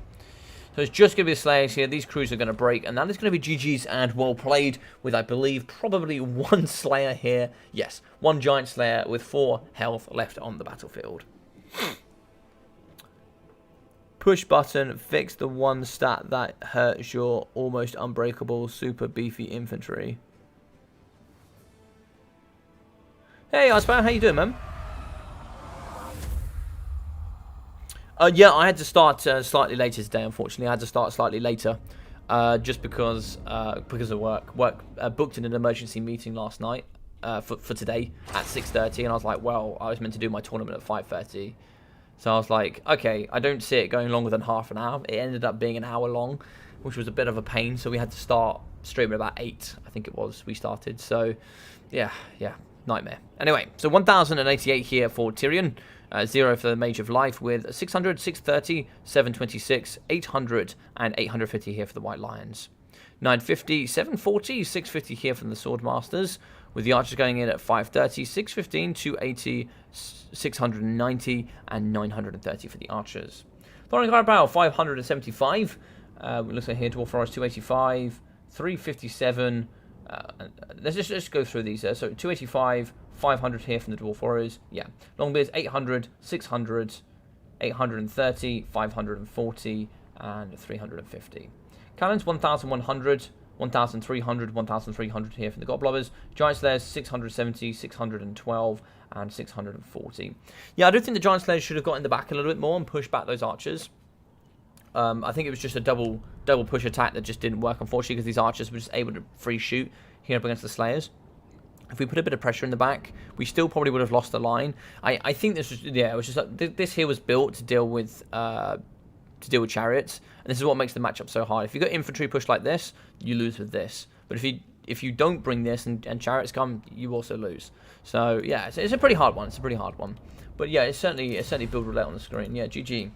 So it's just going to be the Slayers here. These crews are going to break, and that is going to be GG's and well played with, I believe, probably one Slayer here. Yes, one Giant Slayer with 4 health left on the battlefield. Push button, fix the one stat that hurts your almost unbreakable super beefy infantry. Hey, Iceman, how you doing, man? Yeah, I had to start slightly later today, unfortunately. I had to start slightly later, just because of work. Booked in an emergency meeting last night for today at 6:30, and I was like, well, I was meant to do my tournament at 5:30. So I was like, okay, I don't see it going longer than half an hour. It ended up being an hour long, which was a bit of a pain. So we had to start streaming about 8, I think it was, we started. So, yeah, nightmare. Anyway, so 1,088 here for Tyrion. 0 for the Mage of Life with 600, 630, 726, 800, and 850 here for the White Lions. 950, 740, 650 here from the Swordmasters, with the Archers going in at 530, 615, 280, 690, and 930 for the Archers. Thoric Ironbrow, 575. Looks like here, Dwarf Forest, 285, 357. Let's just go through these. So 285, 500 here from the Dwarf Warriors. Yeah. Longbeards, 800, 600, 830, 540, and 350. Cannons, 1,100, 1,300, 1,300 here from the Goblobbers. Giant Slayers, 670, 612, and 640. Yeah, I do think the Giant Slayers should have got in the back a little bit more and pushed back those archers. I think it was just a double push attack that just didn't work, unfortunately, because these archers were just able to free shoot here up against the Slayers. If we put a bit of pressure in the back, we still probably would have lost the line. I think this was, yeah, it was just like, this here was built to deal with chariots, and this is what makes the matchup so hard. If you got infantry push like this, you lose with this. But if you don't bring this and chariots come, you also lose. So yeah, it's a pretty hard one. It's a pretty hard one. But yeah, it's certainly build roulette on the screen. Yeah, GG.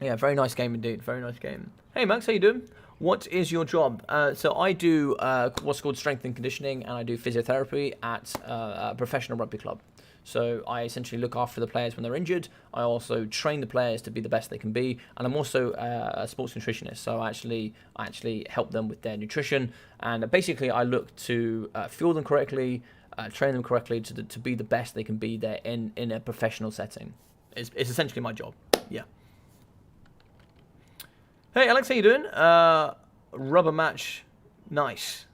Yeah, very nice game indeed. Very nice game. Hey, Max, how you doing? What is your job? So I do what's called strength and conditioning, and I do physiotherapy at a professional rugby club. So I essentially look after the players when they're injured. I also train the players to be the best they can be, and I'm also a sports nutritionist. So I actually help them with their nutrition, and basically I look to fuel them correctly, train them correctly to be the best they can be there in a professional setting. It's essentially my job. Yeah. Hey Alex, how you doing? Rubber match, nice.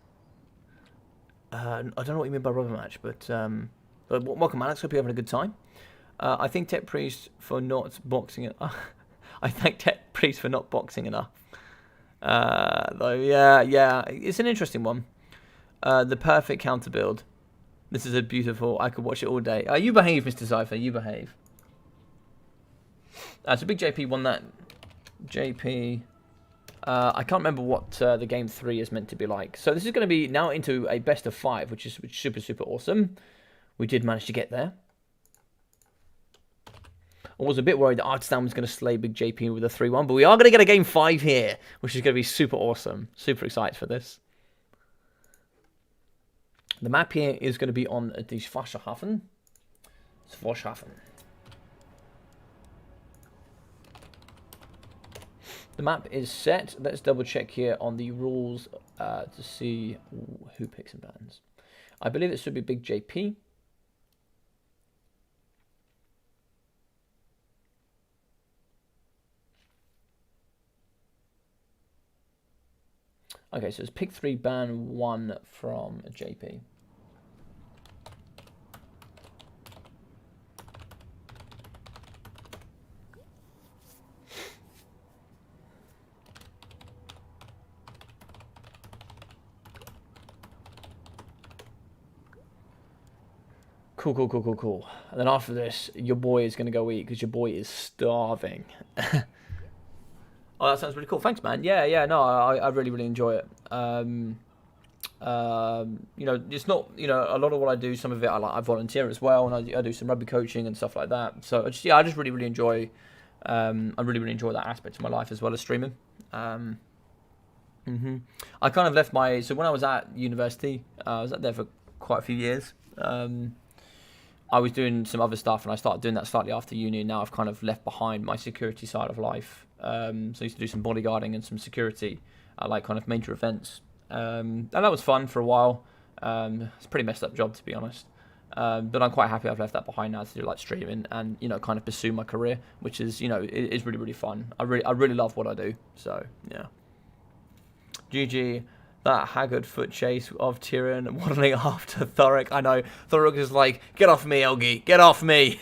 I don't know what you mean by rubber match, but welcome Alex. Hope you're having a good time. I think Tech Priest for not boxing it. I thank Tech Priest for not boxing enough. Though, yeah, it's an interesting one. The perfect counter build. This is a beautiful. I could watch it all day. You behave, Mr. Cypher. You behave. So Big JP won that. JP. I can't remember what the game 3 is meant to be like. So this is going to be now into a best of 5, which is super awesome. We did manage to get there. I was a bit worried that Artstan was going to slay Big JP with a 3-1, but we are going to get a game 5 here, which is going to be super awesome. Super excited for this. The map here is going to be on the Schwarzhafen. The map is set. Let's double check here on the rules to see who picks and bans. I believe it should be Big JP. Okay, so it's pick 3, ban 1 from JP. Cool. And then after this, your boy is going to go eat because your boy is starving. Oh, that sounds really cool. Thanks, man. Yeah, no, I really enjoy it. You know, it's not, you know, a lot of what I do, some of it I volunteer as well, and I do some rugby coaching and stuff like that. So, I just really enjoy, I really enjoy that aspect of my life as well as streaming. I kind of left so when I was at university, I was there for quite a few years. I was doing some other stuff, and I started doing that slightly after uni, and now I've kind of left behind my security side of life. So I used to do some bodyguarding and some security at like kind of major events. And that was fun for a while. It's a pretty messed up job, to be honest. But I'm quite happy I've left that behind now to do like streaming and, you know, kind of pursue my career, which is, you know, it is really fun. I really love what I do. So, yeah. GG. That haggard foot chase of Tyrion waddling after Thorek. I know. Thorek is like, get off me, Elgi. Get off me.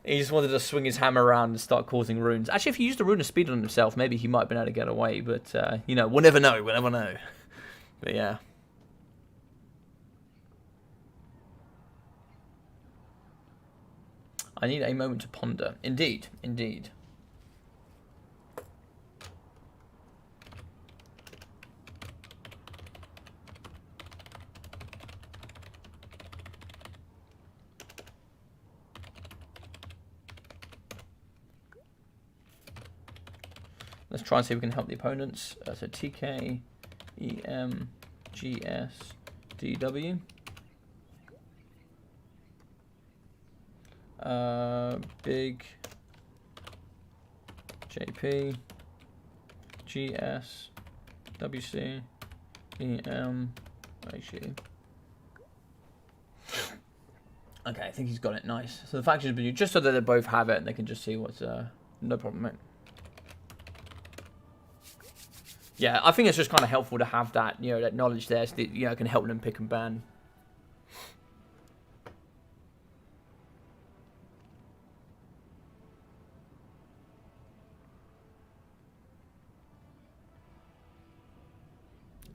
He just wanted to swing his hammer around and start causing runes. Actually, if he used a rune of speed on himself, maybe he might have been able to get away. But, you know, we'll never know. We'll never know. But, yeah. I need a moment to ponder. Indeed. Let's try and see if we can help the opponents. So TK, EM, GS, DW. Big, JP, GS, WC, EM, HE. Okay, I think he's got it. Nice. So the factions have been just so that they both have it and they can just see what's no problem, mate. Yeah, I think it's just kind of helpful to have that, you know, that knowledge there, so that, you know, it can help them pick and ban.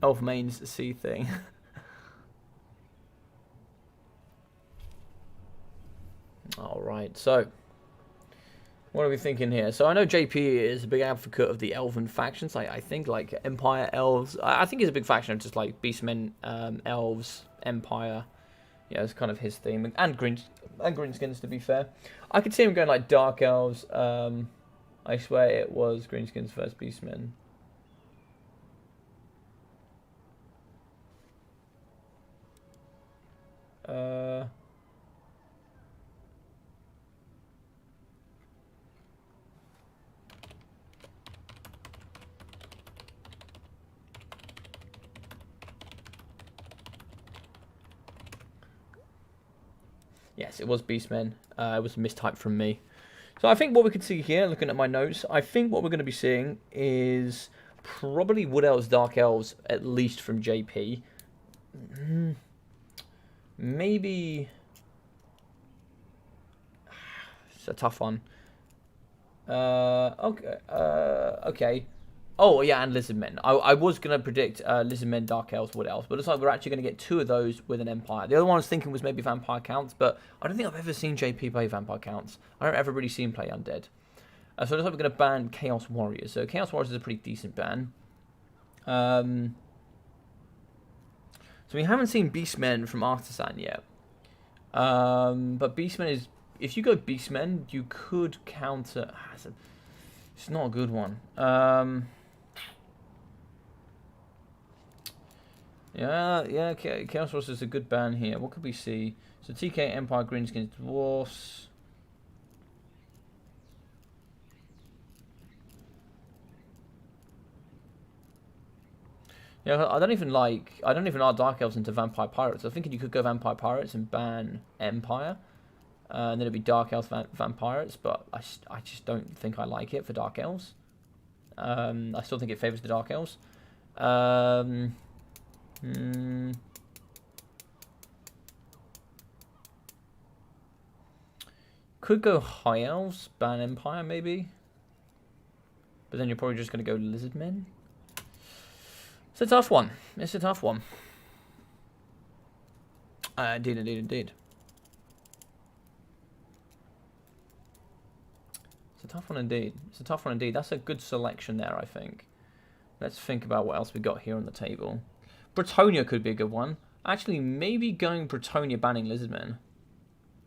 Elf mains C thing. All right, so what are we thinking here? So I know JP is a big advocate of the Elven factions. I think like Empire, Elves. I think he's a big faction of just like Beastmen, Elves, Empire. Yeah, it's kind of his theme, and Greenskins to be fair. I could see him going like Dark Elves, I swear it was Greenskin's first Beastmen. Yes, it was Beastmen. It was a mistype from me. So I think what we could see here, looking at my notes, I think what we're going to be seeing is probably Wood Elves, Dark Elves, at least from JP. Maybe... It's a tough one. Okay. Oh, yeah, and Lizardmen. I was going to predict Lizardmen, Dark Elves, Wood Elves, but it looks like we're actually going to get 2 of those with an Empire. The other one I was thinking was maybe Vampire Counts, but I don't think I've ever seen JP play Vampire Counts. I don't ever really see him play Undead. So it looks like we're going to ban Chaos Warriors. So Chaos Warriors is a pretty decent ban. So we haven't seen Beastmen from Artisan yet. But Beastmen is... If you go Beastmen, you could counter... It's not a good one. Yeah, Chaos Warriors is a good ban here. What could we see? So TK, Empire, Greenskins, Dwarfs. Yeah, I don't even like Dark Elves into Vampire Pirates. I'm thinking you could go Vampire Pirates and ban Empire. And then it'd be Dark Elves, Vampires, but I just don't think I like it for Dark Elves. I still think it favours the Dark Elves. Could go High Elves, ban Empire maybe. But then you're probably just going to go Lizardmen. It's a tough one. It's a tough one. Indeed. It's a tough one indeed. It's a tough one indeed. That's a good selection there, I think. Let's think about what else we got here on the table. Bretonia could be a good one. Actually, maybe going Bretonia banning Lizardmen.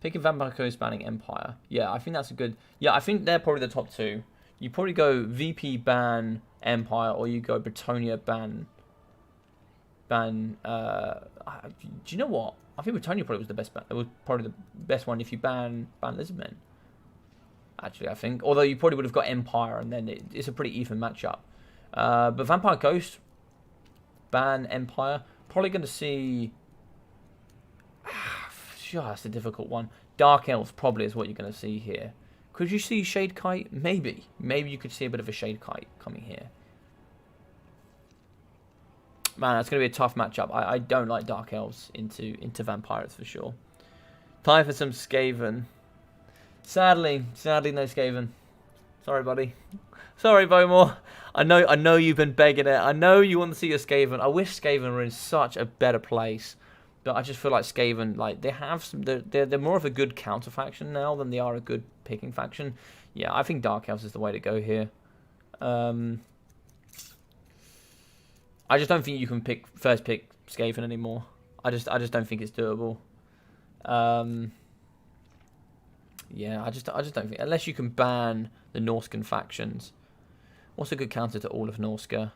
Picking Vampire Coast banning Empire. Yeah, I think that's a good... Yeah, I think they're probably the top 2. You probably go VP ban Empire, or you go Bretonia ban... do you know what? I think Bretonia probably was the best ban. It was probably the best one if you ban Lizardmen. Actually, I think. Although you probably would have got Empire, and then it's a pretty even matchup. But Vampire Ghost, ban Empire. Probably going to see... Sure, that's a difficult one. Dark Elves probably is what you're going to see here. Could you see Shade Kite? Maybe. Maybe you could see a bit of a Shade Kite coming here. Man, that's going to be a tough matchup. I don't like Dark Elves into Vampires for sure. Time for some Skaven. Sadly, no Skaven. Sorry, buddy. Sorry, Bowmore. I know you've been begging it. I know you want to see a Skaven. I wish Skaven were in such a better place. But I just feel like Skaven, like, they have some... They're more of a good counter faction now than they are a good picking faction. Yeah, I think Dark Elves is the way to go here. I just don't think you can first pick Skaven anymore. I just don't think it's doable. Yeah, I just don't think, unless you can ban the Norscan factions. What's a good counter to all of Norska?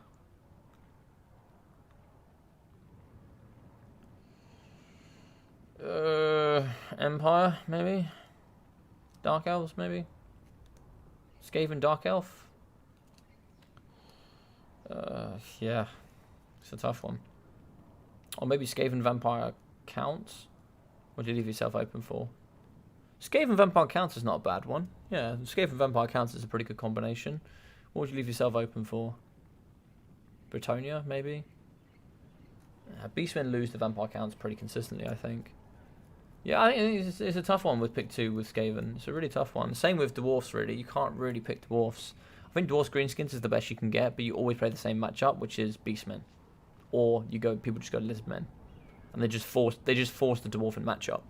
Empire, maybe? Dark Elves, maybe? Skaven Dark Elf? Yeah. It's a tough one. Or maybe Skaven Vampire counts? What do you leave yourself open for? Skaven Vampire counts is not a bad one. Yeah, Skaven Vampire counts is a pretty good combination. What would you leave yourself open for? Bretonia, maybe? Beastmen lose the Vampire counts pretty consistently, I think. Yeah, I think it's a tough one with pick 2 with Skaven. It's a really tough one. Same with Dwarfs, really. You can't really pick Dwarfs. I think Dwarfs Greenskins is the best you can get, but you always play the same matchup, which is Beastmen. Or people just go to Lizardmen. And they just force the Dwarven matchup.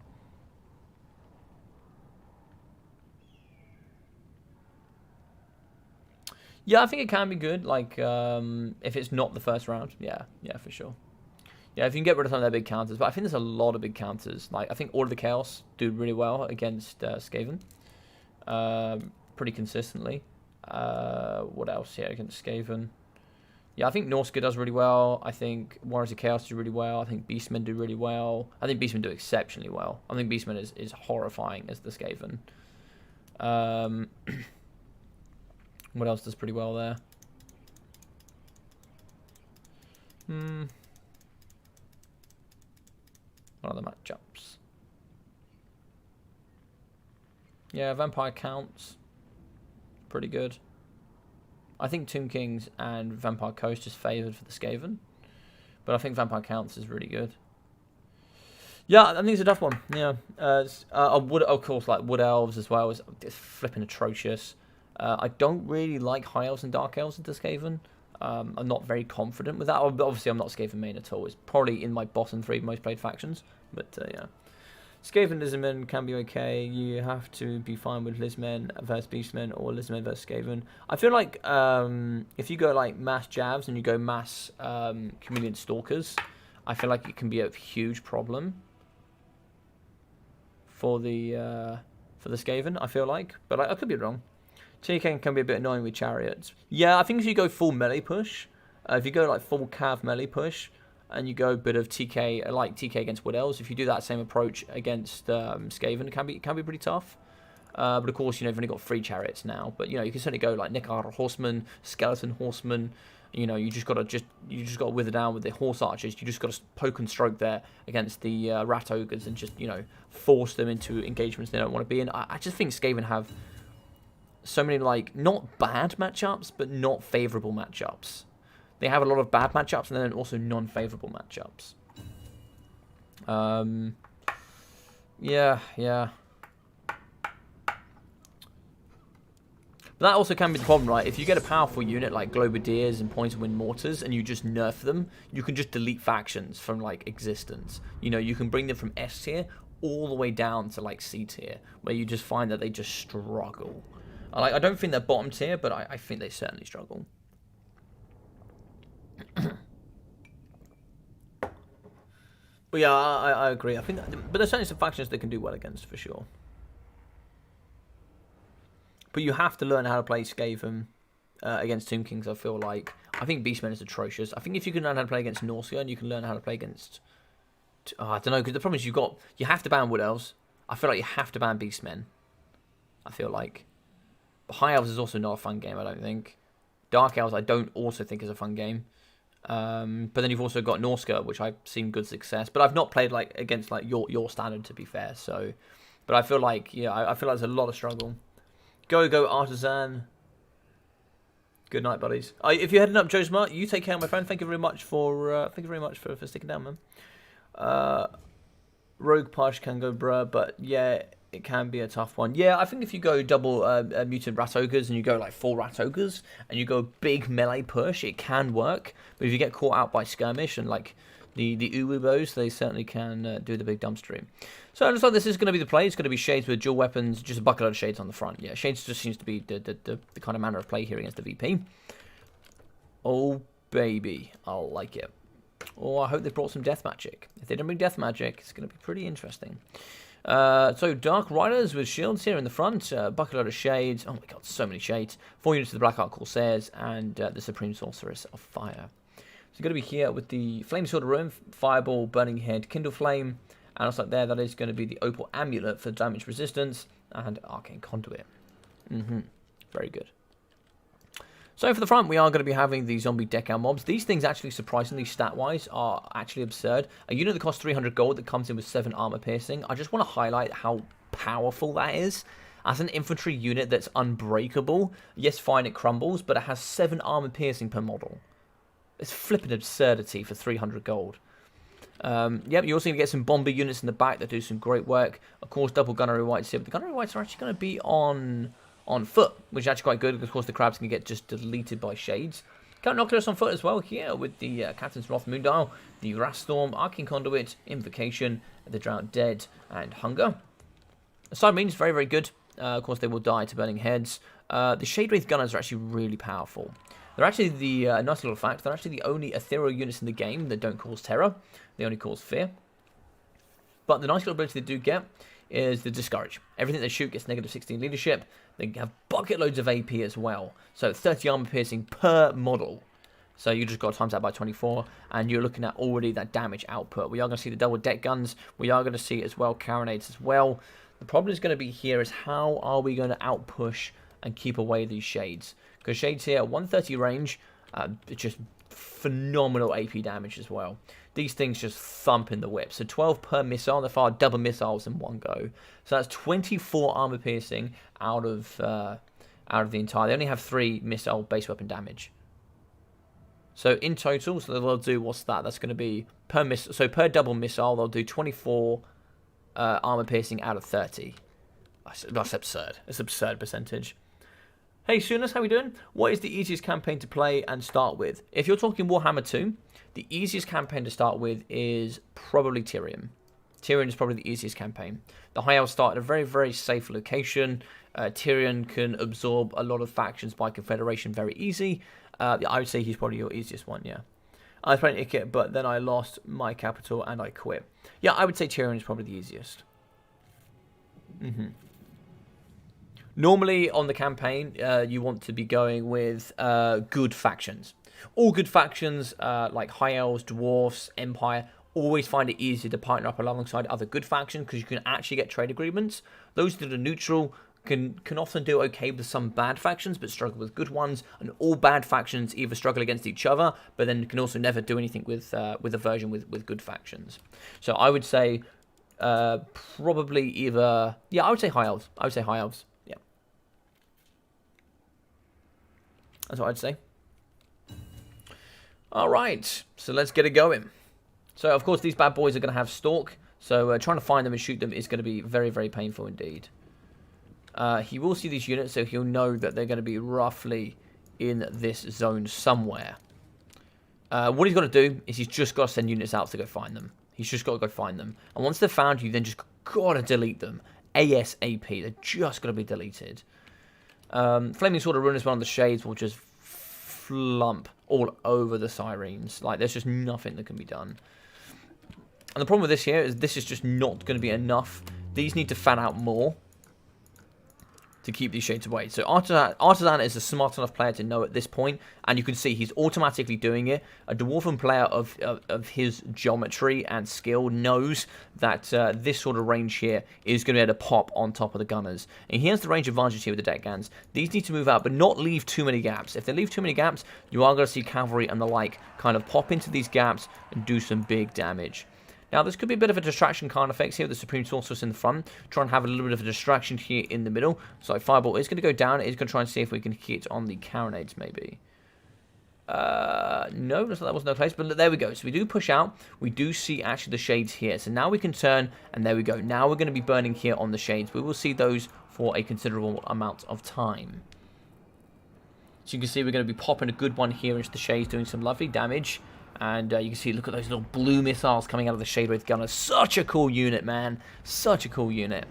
Yeah, I think it can be good, like, if it's not the first round. Yeah, for sure. Yeah, if you can get rid of some of their big counters. But I think there's a lot of big counters. Like, I think all of the Chaos do really well against Skaven. Pretty consistently. What else here against Skaven? Yeah, I think Norska does really well. I think Warriors of Chaos do really well. I think Beastmen do really well. I think Beastmen do exceptionally well. I think Beastmen is horrifying as the Skaven. What else does pretty well there? What are the matchups? Yeah, Vampire counts. Pretty good. I think Tomb Kings and Vampire Coast is favoured for the Skaven. But I think Vampire Counts is really good. Yeah, I think it's a tough one. Yeah. Of course, like Wood Elves as well. It's flipping atrocious. I don't really like High Elves and Dark Elves into Skaven. I'm not very confident with that. Obviously, I'm not Skaven main at all. It's probably in my bottom 3 most played factions. But yeah. Skaven Lizardmen can be okay. You have to be fine with Lizmen versus Beastmen or Lizmen versus Skaven. I feel like if you go like mass Javs and you go mass Chameleon Stalkers, I feel like it can be a huge problem for the Skaven. I feel like, but I could be wrong. TK can be a bit annoying with chariots. Yeah, I think if you go full melee push, if you go like full cav melee push, and you go a bit of TK, like TK against Wood Elves, if you do that same approach against Skaven, it can be pretty tough. But of course, you've only got 3 chariots now. But you can certainly go like Nickar Horseman, Skeleton Horseman. You just gotta wither down with the horse archers. You just gotta poke and stroke there against the rat ogres and just force them into engagements they don't want to be in. I just think Skaven have so many like not bad matchups, but not favourable matchups. They have a lot of bad matchups and then also non-favourable matchups. Yeah. But that also can be the problem, right? If you get a powerful unit like Globadiers and Pointed Wind Mortars and you just nerf them, you can just delete factions from like existence. You can bring them from S tier all the way down to like C tier, where you just find that they just struggle. I don't think they're bottom tier, but I think they certainly struggle. But yeah, I agree. I think, but there's certainly some factions that can do well against for sure. But you have to learn how to play Skaven against Tomb Kings. I feel like I think Beastmen is atrocious. I think if you can learn how to play against Norska and you can learn how to play against, I don't know, because the problem is you have to ban Wood Elves. I feel like you have to ban Beastmen. I feel like, but High Elves is also not a fun game. I don't think. Dark Elves I don't also think is a fun game. But then you've also got Norska, which I've seen good success, but I've not played like against like your standard, to be fair. So, but I feel like I feel like there's a lot of struggle. Go Artisan. Good night, buddies. If you're heading up, Joe Smart, you take care, my friend. Thank you very much for sticking down, man. Rogue Posh can go bruh, but yeah, it can be a tough one. Yeah, I think if you go double mutant rat ogres and you go like 4 rat ogres and you go big melee push, it can work. But if you get caught out by skirmish and like the Uwubos, they certainly can do the big dump stream. So it looks like this is going to be the play. It's going to be Shades with dual weapons, just a bucket of Shades on the front. Yeah, Shades just seems to be the kind of manner of play here against the VP. Oh, baby. I like it. Oh, I hope they brought some Death Magic. If they don't bring Death Magic, it's going to be pretty interesting. So Dark Riders with shields here in the front, bucket load of Shades. Oh my god, so many Shades. 4 units of the Black Ark Corsairs and the Supreme Sorceress of Fire. So going to be here with the Flame Sword of Ruin, Fireball, Burning Head, Kindle Flame, and also there that is going to be the Opal Amulet for damage resistance and Arcane Conduit. Very good. So for the front, we are going to be having the zombie decal mobs. These things actually, surprisingly, stat-wise, are actually absurd. A unit that costs 300 gold that comes in with 7 armor piercing. I just want to highlight how powerful that is. As an infantry unit that's unbreakable, yes, fine, it crumbles, but it has 7 armor piercing per model. It's flipping absurdity for 300 gold. Yep, you're also going to get some bomber units in the back that do some great work. Of course, double gunnery whites here, but the gunnery whites are actually going to be on foot, which is actually quite good, because of course the crabs can get just deleted by Shades. Count Oculus on foot as well here with the Captain's Wrath Moondial, the Wrathstorm, Arcane Conduit, Invocation, the Drowned Dead, and Hunger. Side means very, very good. Of course, they will die to Burning Heads. The Shade Wraith Gunners are actually really powerful. They're actually the, nice little fact, they're actually the only ethereal units in the game that don't cause terror. They only cause fear. But the nice little ability they do get is the Discourage. Everything they shoot gets negative 16 leadership. They have bucket loads of AP as well. So 30 armor piercing per model. So you just got to times that by 24, and you're looking at already that damage output. We are going to see the double deck guns. We are going to see as well carronades as well. The problem is going to be here is how are we going to outpush and keep away these shades? Because shades here at 130 range, just phenomenal AP damage as well. These things just thump in the whip. So 12 per missile. They fire double missiles in one go. So that's 24 armor piercing out of the entire. They only have 3 missile base weapon damage. So in total, so they'll do, what's that? That's going to be per missile. So per double missile, they'll do 24 armor piercing out of 30. That's absurd. It's an absurd percentage. Hey, Sooners, how we doing? What is the easiest campaign to play and start with? If you're talking Warhammer 2, the easiest campaign to start with is probably Tyrion. Tyrion is probably the easiest campaign. The High Elves start at a very, very safe location. Tyrion can absorb a lot of factions by Confederation very easy. I would say he's probably your easiest one, yeah. I was playing Ikit, but then I lost my capital and I quit. Yeah, I would say Tyrion is probably the easiest. Normally on the campaign, you want to be going with good factions. All good factions, like High Elves, Dwarfs, Empire, always find it easier to partner up alongside other good factions because you can actually get trade agreements. Those that are neutral can often do okay with some bad factions, but struggle with good ones. And all bad factions either struggle against each other, but then can also never do anything with a version with good factions. So I would say probably either, yeah, I would say High Elves. I would say High Elves. Yeah, that's what I'd say. All right, so let's get it going. So of course these bad boys are going to have Stalk. So trying to find them and shoot them is going to be very, very painful indeed. He will see these units, so he'll know that they're going to be roughly in this zone somewhere. What he's got to do is he's just got to send units out to go find them. He's just got to go find them. And once they're found, you then just got to delete them. ASAP. They're just got to be deleted. Flaming Sword of Ruin is one of the shades will just flump all over the Sirens. Like, there's just nothing that can be done. And the problem with this here is this is just not going to be enough. These need to fan out more to keep these shades away. So Artisan is a smart enough player to know at this point, and you can see he's automatically doing it. A Dwarven player of his geometry and skill knows that this sort of range here is going to be able to pop on top of the gunners. And he has the range advantage here with the deck guns. These need to move out, but not leave too many gaps. If they leave too many gaps, you are going to see cavalry and the like kind of pop into these gaps and do some big damage. Now, this could be a bit of a distraction kind of effects here with the Supreme Sorceress in the front. Try and have a little bit of a distraction here in the middle. So Fireball is going to go down. It's going to try and see if we can hit on the carronades, maybe. No, that was no place. But there we go. So we do push out. We do see actually the shades here. So now we can turn, and there we go. Now we're going to be burning here on the shades. We will see those for a considerable amount of time. So you can see we're going to be popping a good one here into the shades, doing some lovely damage. And you can see, look at those little blue missiles coming out of the Shade Wraith Gunner. Such a cool unit, man. Such a cool unit.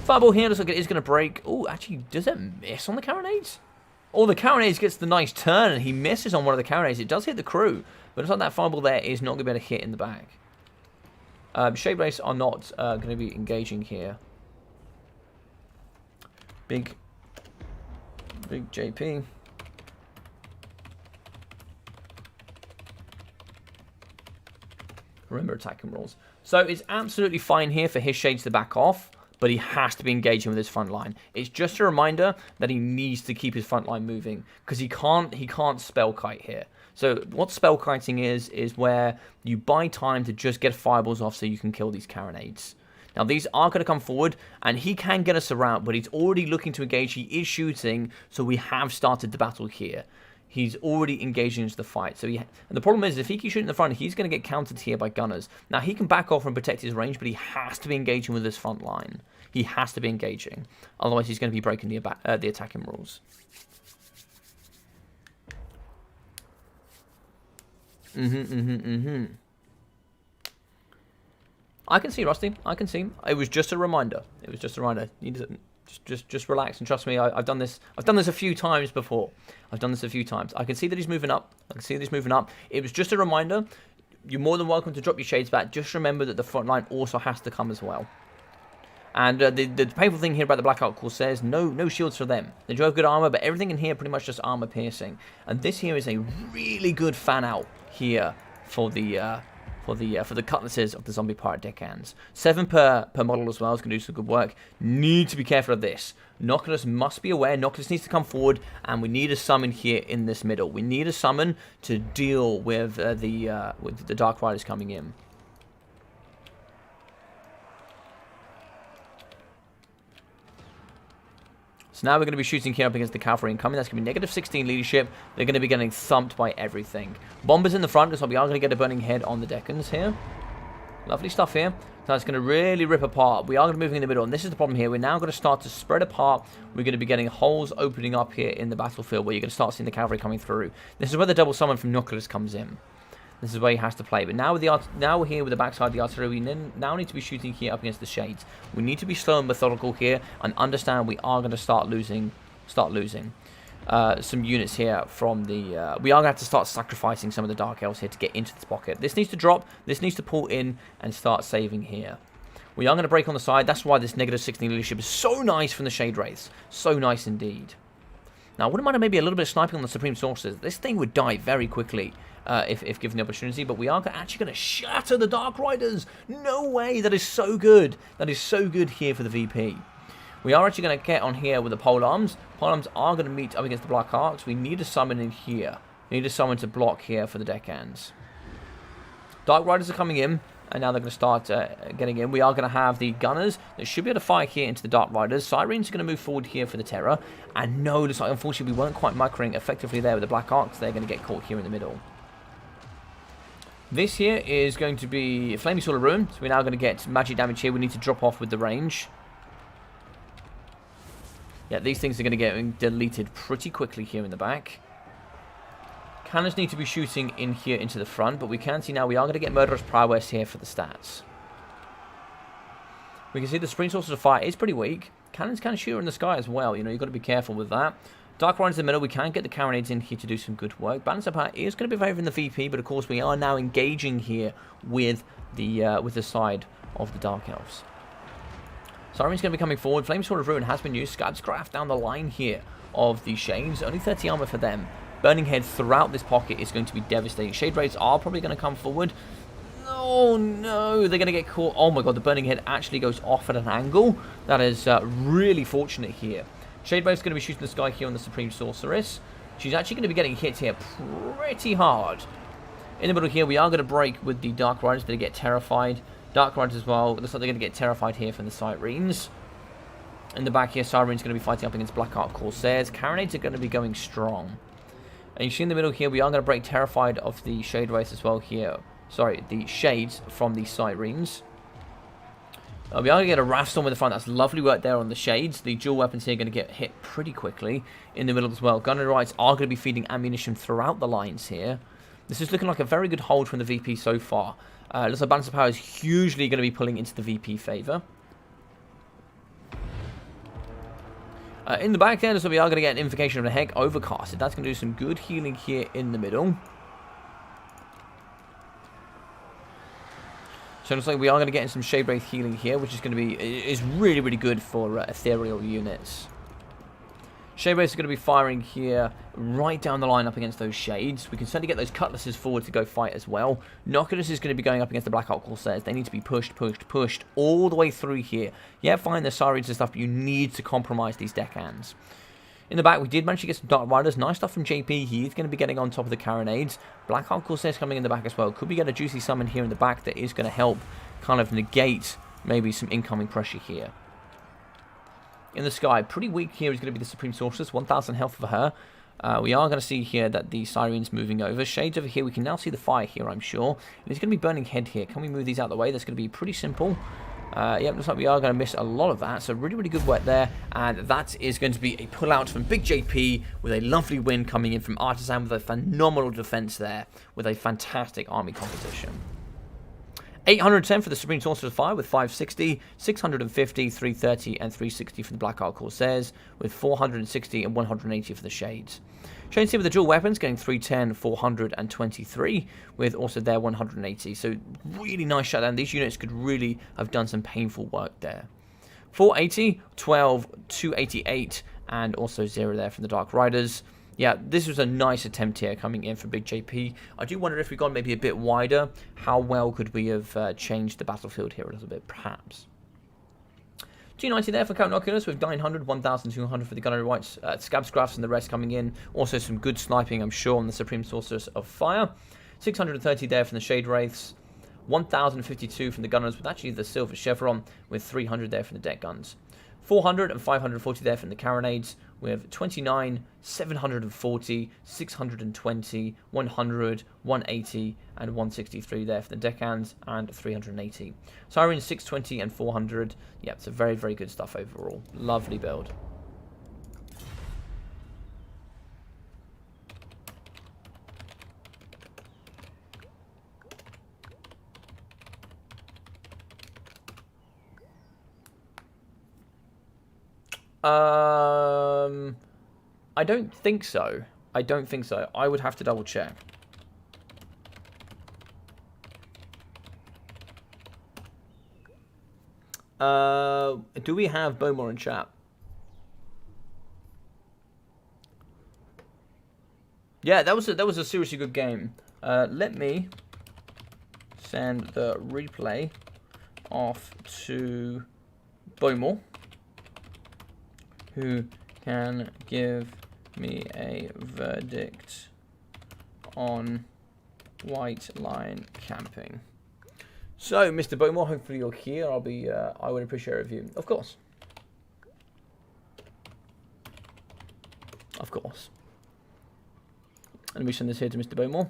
Fireball here looks like it is going to break. Oh, actually, does it miss on the carronades? Oh, the carronades gets the nice turn, and he misses on one of the carronades. It does hit the crew, but it's like that Fireball there is not going to be able to hit in the back. Shade Wraiths are not going to be engaging here. Big JP. Remember attacking rules. So it's absolutely fine here for his shades to back off, but he has to be engaging with his front line. It's just a reminder that he needs to keep his front line moving, because he can't spell kite here. So what spell kiting is where you buy time to just get fireballs off so you can kill these carronades. Now these are going to come forward, and he can get us around, but he's already looking to engage. He is shooting, so we have started the battle here. He's already engaging into the fight. So and the problem is, if he keeps shooting in the front, he's going to get countered here by gunners. Now, he can back off and protect his range, but he has to be engaging with his front line. He has to be engaging. Otherwise, he's going to be breaking the attacking rules. I can see, Rusty. I can see. It was just a reminder. It was just a reminder. You need to just relax and trust me. I've done this. I've done this a few times before. I've done this a few times. I can see that he's moving up. I can see that he's moving up. It was just a reminder. You're more than welcome to drop your shades back. Just remember that the front line also has to come as well. And the painful thing here about the Black Ark Corsairs, no shields for them. They do have good armor, but everything in here pretty much just armor piercing. And this here is a really good fan out here for the cutlasses of the zombie pirate deckhands. 7 per model as well is going to do some good work. Need to be careful of this. Noculus must be aware. Noculus needs to come forward, and we need a summon here in this middle. We need a summon to deal with the Dark Riders coming in. So now we're going to be shooting here up against the cavalry incoming. That's going to be -16 leadership. They're going to be getting thumped by everything. Bombers in the front, so we are going to get a burning head on the Decans here. Lovely stuff here. So that's going to really rip apart. We are going to be moving in the middle, and this is the problem here. We're now going to start to spread apart. We're going to be getting holes opening up here in the battlefield where you're going to start seeing the cavalry coming through. This is where the double summon from Noculus comes in. This is where he has to play. But now we're here with the backside of the artillery. We now need to be shooting here up against the shades. We need to be slow and methodical here and understand we are going to start losing some units here from the... we are going to have to start sacrificing some of the Dark Elves here to get into this pocket. This needs to drop. This needs to pull in and start saving here. We are going to break on the side. That's why this -16 leadership is so nice from the Shade Wraiths. So nice indeed. Now, I wouldn't mind maybe a little bit of sniping on the Supreme Sorcerers. This thing would die very quickly if given the opportunity, but we are actually going to shatter the Dark Riders. No way. That is so good. That is so good here for the VP. We are actually going to get on here with the polearms. Polearms are going to meet up against the Black Arcs. We need a summon in here. We need a summon to block here for the deckhands. Dark Riders are coming in, and now they're going to start getting in. We are going to have the gunners that should be able to fire here into the Dark Riders. Sirens are going to move forward here for the Terror. And no, looks like unfortunately we weren't quite microing effectively there with the Black Arcs. They're going to get caught here in the middle. This here is going to be Flaming Sword of Ruin. So we're now going to get magic damage here. We need to drop off with the range. Yeah, these things are going to get deleted pretty quickly here in the back. Cannons need to be shooting in here into the front, but we can see now we are going to get Murderous Prowess here for the stats. We can see the Supreme Sorcerer's of Fire is pretty weak. Cannons can shoot in the sky as well. You know, you've got to be careful with that. Dark Riders in the middle, we can get the Carronades in here to do some good work. Balance of Power is going to be favouring the VP, but of course we are now engaging here with the side of the Dark Elves. Siren's going to be coming forward. Flame Sword of Ruin has been used. Scabscraft down the line here of the Shades. Only 30 armor for them. Burning Head throughout this pocket is going to be devastating. Shade Wraiths are probably going to come forward. Oh no, they're going to get caught. Oh my god, the Burning Head actually goes off at an angle. That is really fortunate here. Shade Wraith's going to be shooting the sky here on the Supreme Sorceress. She's actually going to be getting hit here pretty hard. In the middle here, we are going to break with the Dark Riders. They get terrified. Dark Riders as well. Looks like they're going to get terrified here from the Sirens. In the back here, Siren's going to be fighting up against Black Ark Corsairs. Carronades are going to be going strong. And you see in the middle here, we are going to break terrified of the Shade Wraiths as well here. Sorry, the Shades from the Sirens. We are going to get a Wrath Storm in the front. That's lovely work there on the Shades. The dual weapons here are going to get hit pretty quickly. In the middle as well, Gunner Rights are going to be feeding ammunition throughout the lines here. This is looking like a very good hold from the VP so far. Looks like Balance of Power is hugely going to be pulling into the VP favour. In the back there, so we are going to get an Invocation of the Heck overcasted. That's going to do some good healing here in the middle. So it looks like we are going to get in some Shade Wraith healing here, which is going to be really, really good for ethereal units. Shade Wraiths are going to be firing here right down the line up against those Shades. We can certainly get those Cutlasses forward to go fight as well. Noculus is going to be going up against the Black Ark Corsairs. They need to be pushed all the way through here. Yeah, fine, there's Sirens and stuff, but you need to compromise these deckhands. In the back, we did manage to get some Dark Riders. Nice stuff from JP. He's going to be getting on top of the Carronades. Black Ark Corsairs coming in the back as well. Could we get a juicy summon here in the back that is going to help kind of negate maybe some incoming pressure here. In the sky, pretty weak here is going to be the Supreme Sorceress. 1,000 health for her. We are going to see here that the Siren's moving over. Shades over here. We can now see the fire here, I'm sure. There's going to be Burning Head here. Can we move these out of the way? That's going to be pretty simple. Yep, looks like we are going to miss a lot of that. So really, really good work there. And that is going to be a pull-out from Big JP with a lovely win coming in from Artisan with a phenomenal defense there with a fantastic army composition. 810 for the Supreme Sorcerer's Fire with 560, 650, 330, and 360 for the Black Ark Corsairs with 460 and 180 for the Shades. Shades here with the dual weapons getting 310, 423 with also their 180. So really nice shutdown. These units could really have done some painful work there. 480, 12, 288, and also 0 there from the Dark Riders. Yeah, this was a nice attempt here coming in for Big JP. I do wonder if we gone maybe a bit wider, how well could we have changed the battlefield here a little bit, perhaps. 290 there for Count Oculus with 900, 1,200 for the Gunnery Whites, Scab Scraffs and the rest coming in. Also some good sniping, I'm sure, on the Supreme Sorceress of Fire. 630 there from the Shade Wraiths. 1,052 from the Gunners with actually the Silver Chevron, with 300 there from the Deck Guns. 400 and 540 there from the Carronades, with 29, 740, 620, 100, 180, and 163 there for the Deckhands, and 380. Sirens 620 and 400. Yeah, it's a very, very good stuff overall. Lovely build. I don't think so. I don't think so. I would have to double check. Do we have Bowmore in chat? Yeah, that was a seriously good game. Let me send the replay off to Bowmore, who can give me a verdict on white line camping. So, Mr. Bowmore, hopefully you're here. I would appreciate a review. Of course. Of course. Let me send this here to Mr. Bowmore.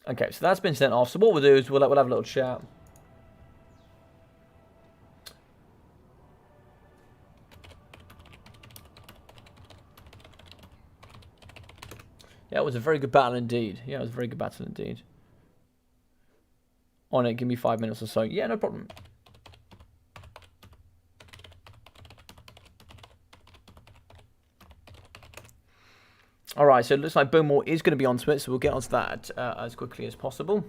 Okay, so that's been sent off. So what we'll do is we'll have a little chat. Yeah, it was a very good battle indeed. Yeah, it was a very good battle indeed. On it, give me 5 minutes or so. Yeah, no problem. Alright, so it looks like Bowmore is going to be on to it, so we'll get onto that as quickly as possible.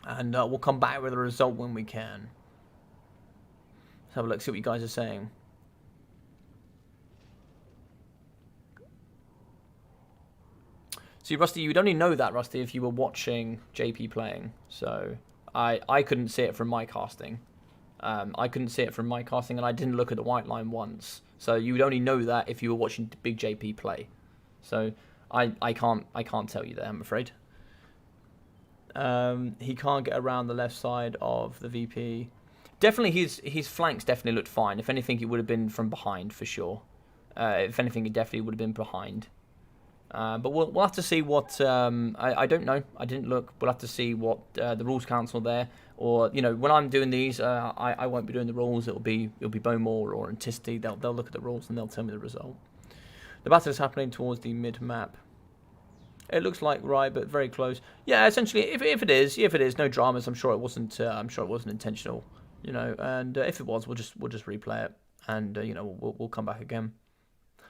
And we'll come back with a result when we can. Let's have a look, see what you guys are saying. See, Rusty, you would only know that, Rusty, if you were watching JP playing. So I couldn't see it from my casting. I couldn't see it from my casting, and I didn't look at the white line once. So you would only know that if you were watching Big JP play. So I can't tell you that, I'm afraid. He can't get around the left side of the VP. Definitely, his flanks definitely looked fine. If anything, it would have been from behind for sure. If anything, it definitely would have been behind. But we'll have to see what I don't know. I didn't look. We'll have to see what the rules council there, or when I'm doing these, I won't be doing the rules. It'll be Bowmore or Enticity. They'll look at the rules and they'll tell me the result. The battle is happening towards the mid map. It looks like right, but very close. Yeah, essentially, if it is, no dramas. I'm sure it wasn't. I'm sure it wasn't intentional. And if it was, we'll just replay it, and we'll come back again.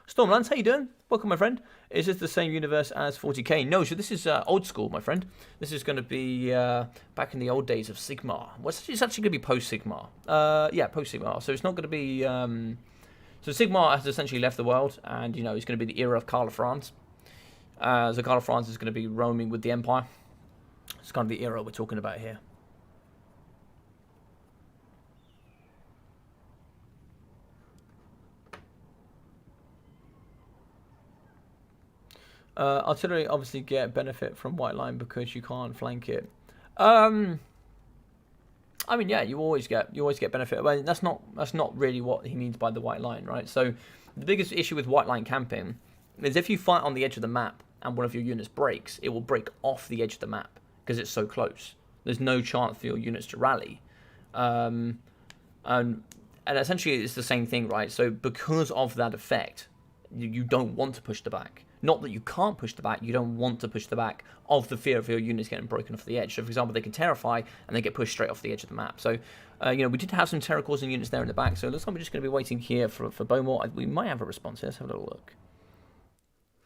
Stormlands, how you doing? Welcome, my friend. Is this the same universe as 40k? No, so this is old school, my friend. This is going to be back in the old days of Sigmar. It's actually going to be post-Sigmar. Yeah, post-Sigmar. So it's not going to be... So Sigmar has essentially left the world, and, it's going to be the era of Karl of France. So Karl of France is going to be roaming with the Empire. It's kind of the era we're talking about here. Artillery obviously get benefit from white line because you can't flank it. I mean, yeah, you always get benefit. Well, that's not really what he means by the white line, right? So the biggest issue with white line camping is if you fight on the edge of the map and one of your units breaks, it will break off the edge of the map because it's so close. There's no chance for your units to rally. And essentially it's the same thing, right? So because of that effect, you don't want to push the back. Not that you can't push the back, you don't want to push the back of the fear of your units getting broken off the edge. So for example, they can terrify and they get pushed straight off the edge of the map. So, we did have some terror causing units there in the back, so it looks like we're just going to be waiting here for Bowmore. We might have a response here, let's have a little look.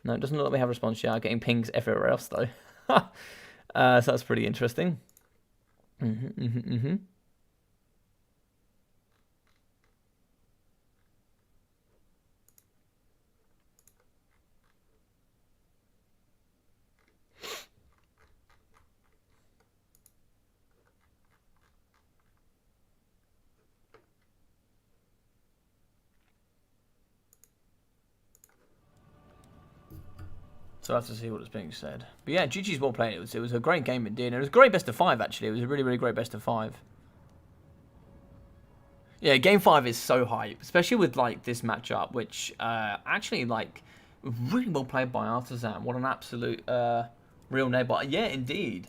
No, it doesn't look like we have a response yet. I'm getting pings everywhere else though. So that's pretty interesting. So I have to see what is being said. But yeah, GG's well played. It was a great game indeed. And it was a great best of 5 actually. It was a really, really great best of 5. Yeah, game 5 is so hype, especially with like this matchup, which actually like really well played by Artisan. What an absolute real name. But yeah, indeed.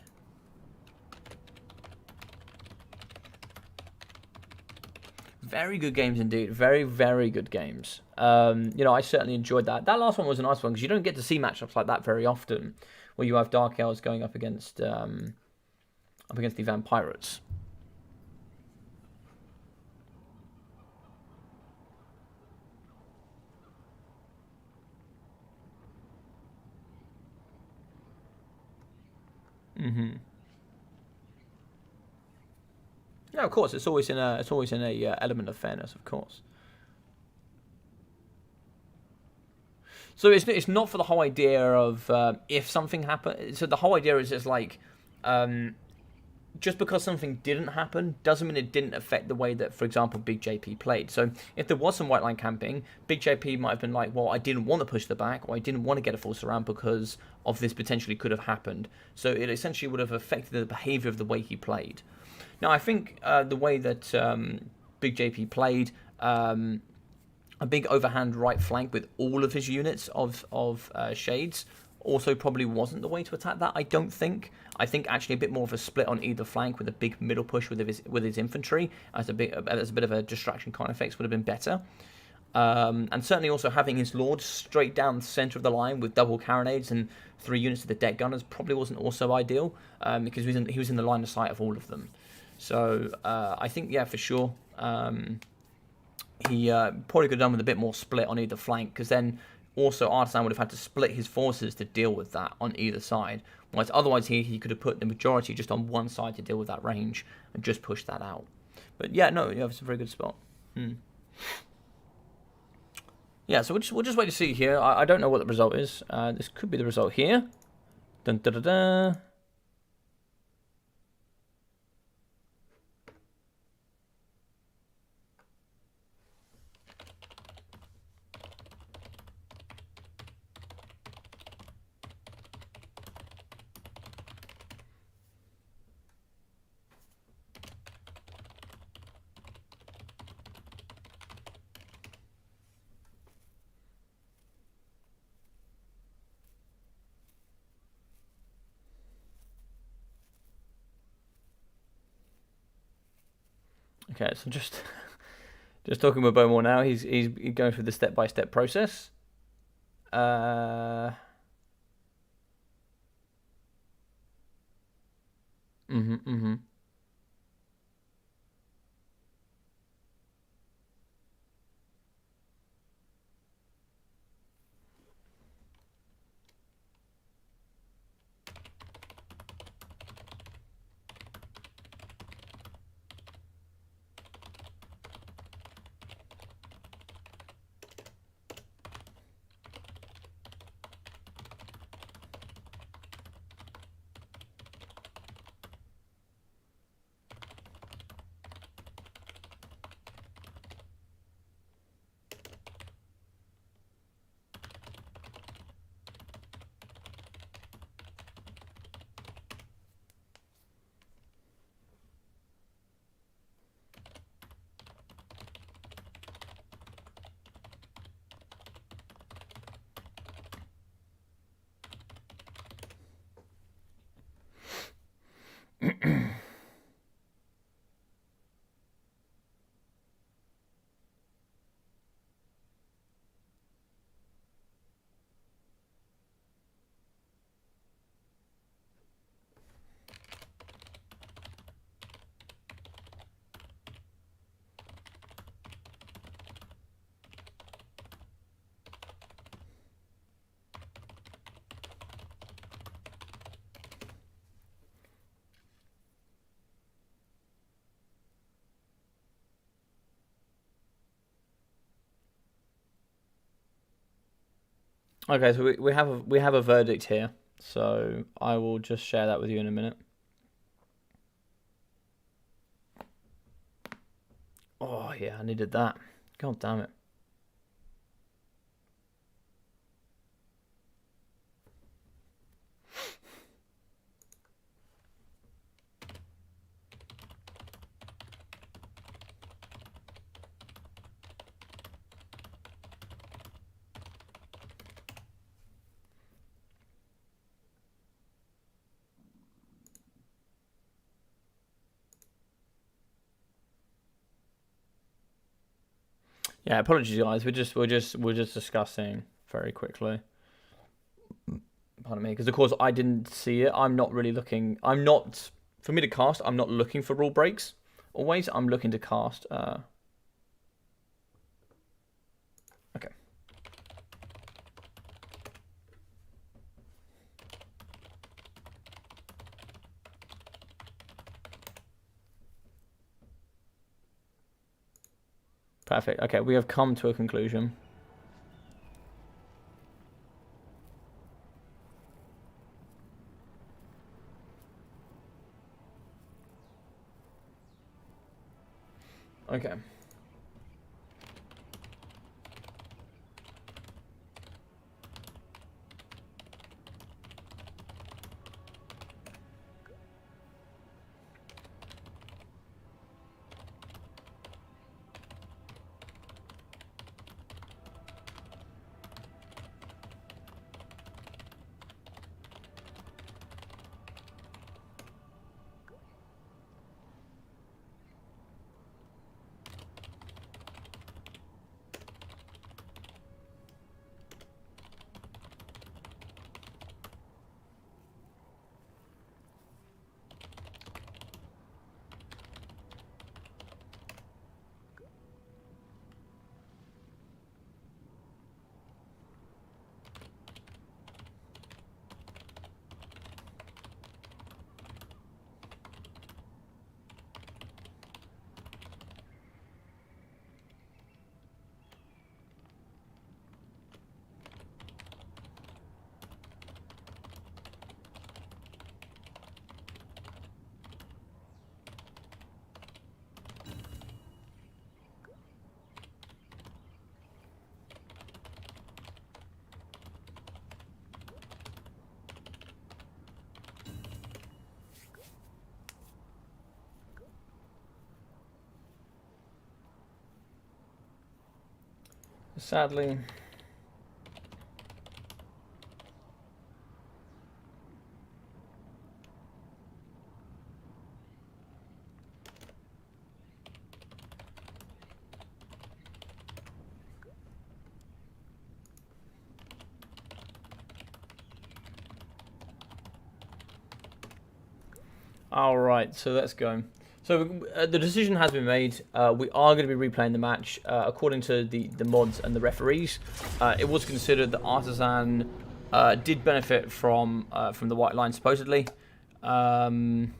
Very good games indeed. Very, very good games. I certainly enjoyed that. That last one was a nice one because you don't get to see matchups like that very often, where you have Dark Elves going up against the Vampirates. No, of course, it's always in a element of fairness, of course. So it's not for the whole idea of if something happens. So the whole idea is just like just because something didn't happen doesn't mean it didn't affect the way that, for example, Big JP played. So if there was some white line camping, Big JP might have been like, well, I didn't want to push the back, or I didn't want to get a full surround because of this potentially could have happened. So it essentially would have affected the behavior of the way he played. Now, I think the way that Big JP played, a big overhand right flank with all of his units of Shades also probably wasn't the way to attack that, I don't think. I think actually a bit more of a split on either flank with a big middle push with his infantry as a bit of a distraction kind of effects would have been better. And certainly also having his lord straight down the centre of the line with double carronades and 3 units of the deck gunners probably wasn't also ideal because he was in the line of sight of all of them. So I think, yeah, for sure, he probably could have done with a bit more split on either flank, because then also Artisan would have had to split his forces to deal with that on either side. Whereas otherwise he could have put the majority just on one side to deal with that range and just push that out. But yeah, no, you have a very good spot. Yeah, so we'll just wait to see here. I don't know what the result is. This could be the result here. Dun, da, da, da. Okay, so just talking with Bowmore now. He's going through the step-by-step process. Okay, so we have a verdict here. So I will just share that with you in a minute. Oh yeah, I needed that. God damn it. Yeah, apologies guys. We're just discussing very quickly. Pardon me, because of course I didn't see it. I'm not really looking. For me to cast. I'm not looking for rule breaks. Always, I'm looking to cast. Okay. Perfect. Okay, we have come to a conclusion. Okay. Sadly. All right, so let's go. So the decision has been made. We are going to be replaying the match according to the mods and the referees. It was considered that Artisan did benefit from the white line supposedly, and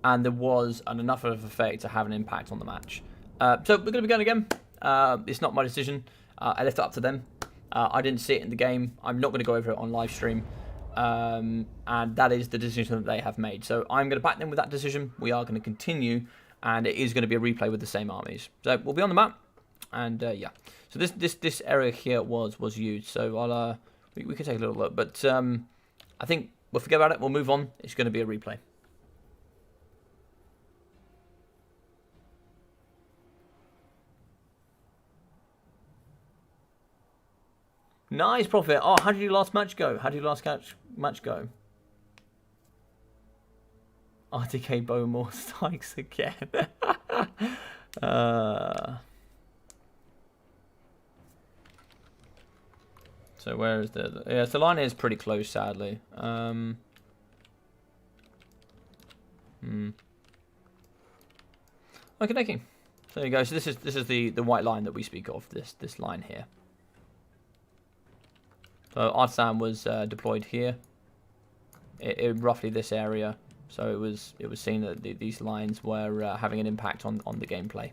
there was enough of an effect to have an impact on the match. So we're going to be going again. It's not my decision. I left it up to them. I didn't see it in the game. I'm not going to go over it on live stream. And that is the decision that they have made. So I'm going to back them with that decision. We are going to continue, and it is going to be a replay with the same armies. So we'll be on the map, and yeah. So this area here was used. So I'll we can take a little look, but I think we'll forget about it. We'll move on. It's going to be a replay. Nice profit. Oh, how did your last match go? How did your last match go? RTK Bowmore strikes again. So where is the... Yeah, the line is pretty close, sadly. Okay. There you go. So this is the white line that we speak of. This line here. So Artisan was deployed here, in roughly this area. So it was seen that these lines were having an impact on the gameplay.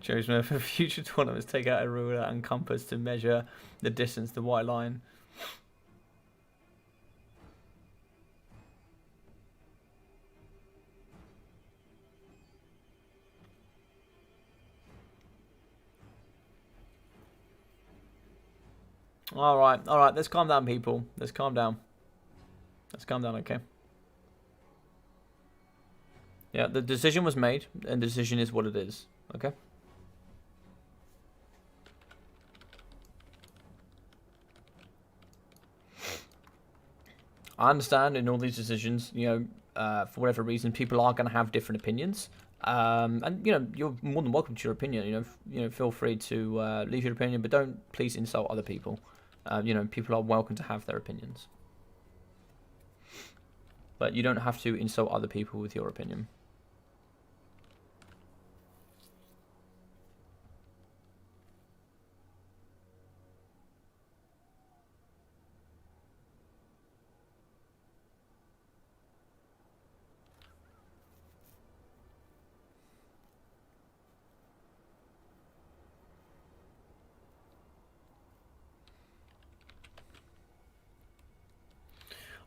Joe Smith, for future tournaments, take out a ruler and compass to measure the distance to the white line. All right. Let's calm down, people. Let's calm down. Okay. Yeah, the decision was made, and the decision is what it is. Okay. I understand in all these decisions, for whatever reason, people are going to have different opinions. And you're more than welcome to your opinion. Feel free to leave your opinion, but don't please insult other people. People are welcome to have their opinions, but you don't have to insult other people with your opinion.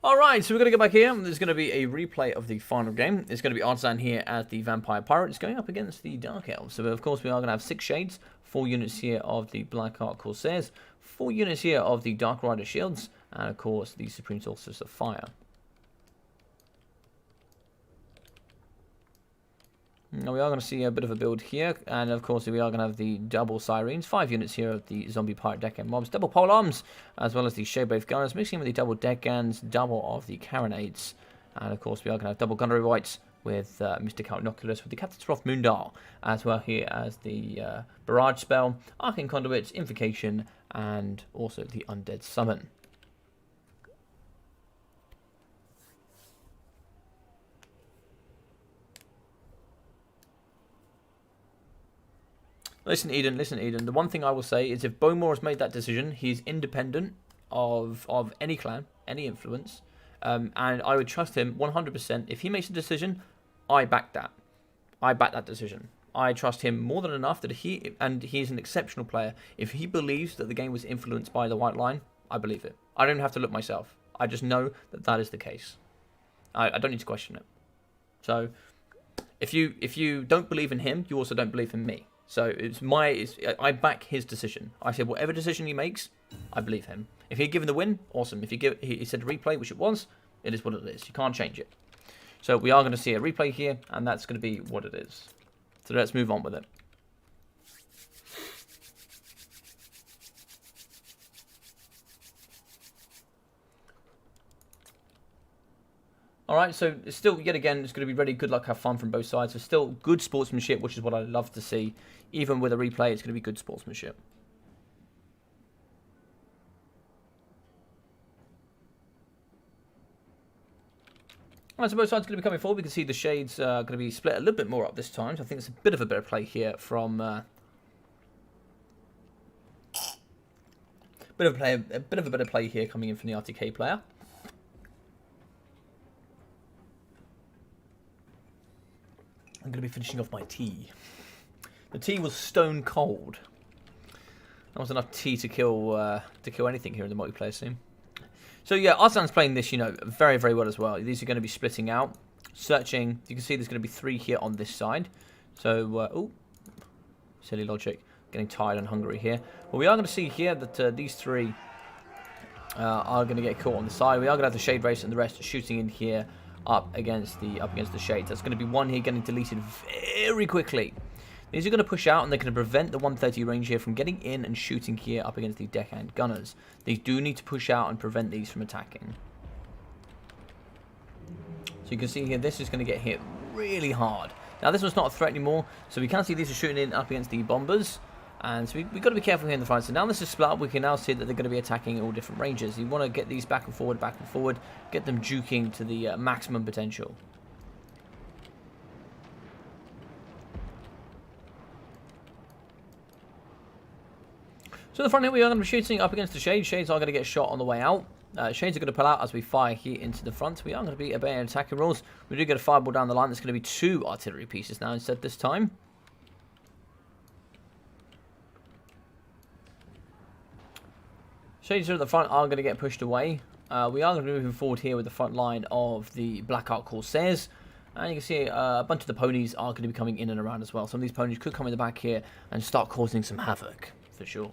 Alright, so we're going to go back here. There's going to be a replay of the final game. It's going to be Artisan here as the Vampire Pirate. It's going up against the Dark Elves. So, of course, we are going to have 6 shades, 4 units here of the Black Ark Corsairs, 4 units here of the Dark Rider Shields, and, of course, the Supreme Sorceress of Fire. Now we are going to see a bit of a build here, and of course we are going to have the double Sirens, 5 units here of the Zombie Pirate Deckhand Mobs, double Polearms, as well as the Shade-Brave Gunners, mixing with the double Deckhands, double of the Carronades, and of course we are going to have double Gunnery Wights with Mystic Inoculus with the Catastrophe Moondar, as well here as the Barrage Spell, Arcane Conduits, Invocation, and also the Undead Summon. Listen, Eden. The one thing I will say is if Bowmore has made that decision, he's independent of any clan, any influence, and I would trust him 100%. If he makes a decision, I back that. I back that decision. I trust him more than enough that he's an exceptional player. If he believes that the game was influenced by the white line, I believe it. I don't have to look myself. I just know that that is the case. I don't need to question it. So, if you don't believe in him, you also don't believe in me. So I back his decision. I said whatever decision he makes, I believe him. If he'd given the win, awesome. If he said replay, which it was, it is what it is. You can't change it. So we are going to see a replay here, and that's going to be what it is. So let's move on with it. Alright, so it's still, yet again, it's going to be really good luck, have fun from both sides. So still good sportsmanship, which is what I love to see. Even with a replay, it's going to be good sportsmanship. Alright, so both sides are going to be coming forward. We can see the shades are going to be split a little bit more up this time. So I think it's a bit of a better play here from... a bit of a better play here coming in from the RTK player. I'm going to be finishing off my tea. The tea was stone cold. That was enough tea to kill anything here in the multiplayer scene. So yeah, Artisan's playing this, very, very well as well. These are going to be splitting out, searching. You can see there's going to be 3 here on this side. So, silly logic. Getting tired and hungry here. But we are going to see here that these 3 are going to get caught on the side. We are going to have the Shade Race and the rest shooting in here. Up against the shades. That's going to be 1 here getting deleted very quickly. These are going to push out and they're going to prevent the 130 range here from getting in and shooting here up against the Deckhand Gunners. These do need to push out and prevent these from attacking. So you can see here, this is going to get hit really hard. Now this one's not a threat anymore, so we can see these are shooting in up against the bombers. And so we've got to be careful here in the front. So now this is split up, we can now see that they're going to be attacking all different ranges. You want to get these back and forward, get them juking to the maximum potential. So in the front here, we are going to be shooting up against the Shades. Shades are going to get shot on the way out. Shades are going to pull out as we fire here into the front. We are going to be obeying attacking rules. We do get a fireball down the line. There's going to be 2 artillery pieces now instead this time. Shades at the front are going to get pushed away. We are going to be moving forward here with the front line of the Black Ark Corsairs. And you can see a bunch of the ponies are going to be coming in and around as well. Some of these ponies could come in the back here and start causing some havoc, for sure.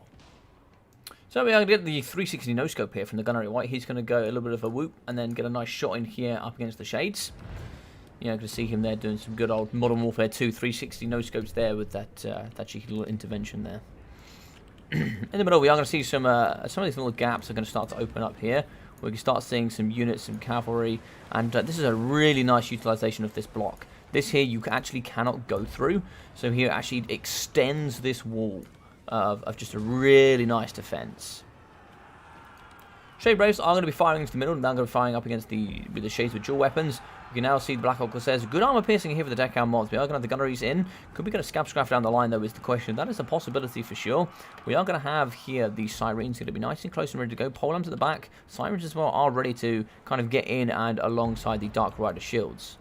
So we are going to get the 360 no-scope here from the Gunnery White. He's going to go a little bit of a whoop and then get a nice shot in here up against the Shades. You know, you can see him there doing some good old Modern Warfare 2 360 no-scopes there with that cheeky little intervention there. In the middle, we are going to see some of these little gaps are going to start to open up here. We can start seeing some units, some cavalry, and this is a really nice utilization of this block. This here you actually cannot go through, so here it actually extends this wall of just a really nice defense. Shade Braves are going to be firing into the middle, and they're going to be firing up against the Shades with dual weapons. You can now see the Black Ark Corsairs. Good armor piercing here for the deckhand mobs. We are going to have the gunneries in. Could we get a scab scraff down the line, though, is the question. That is a possibility for sure. We are going to have here the Sirens going to be nice and close and ready to go. Pole arms at the back. Sirens as well are ready to kind of get in and alongside the Dark Rider shields.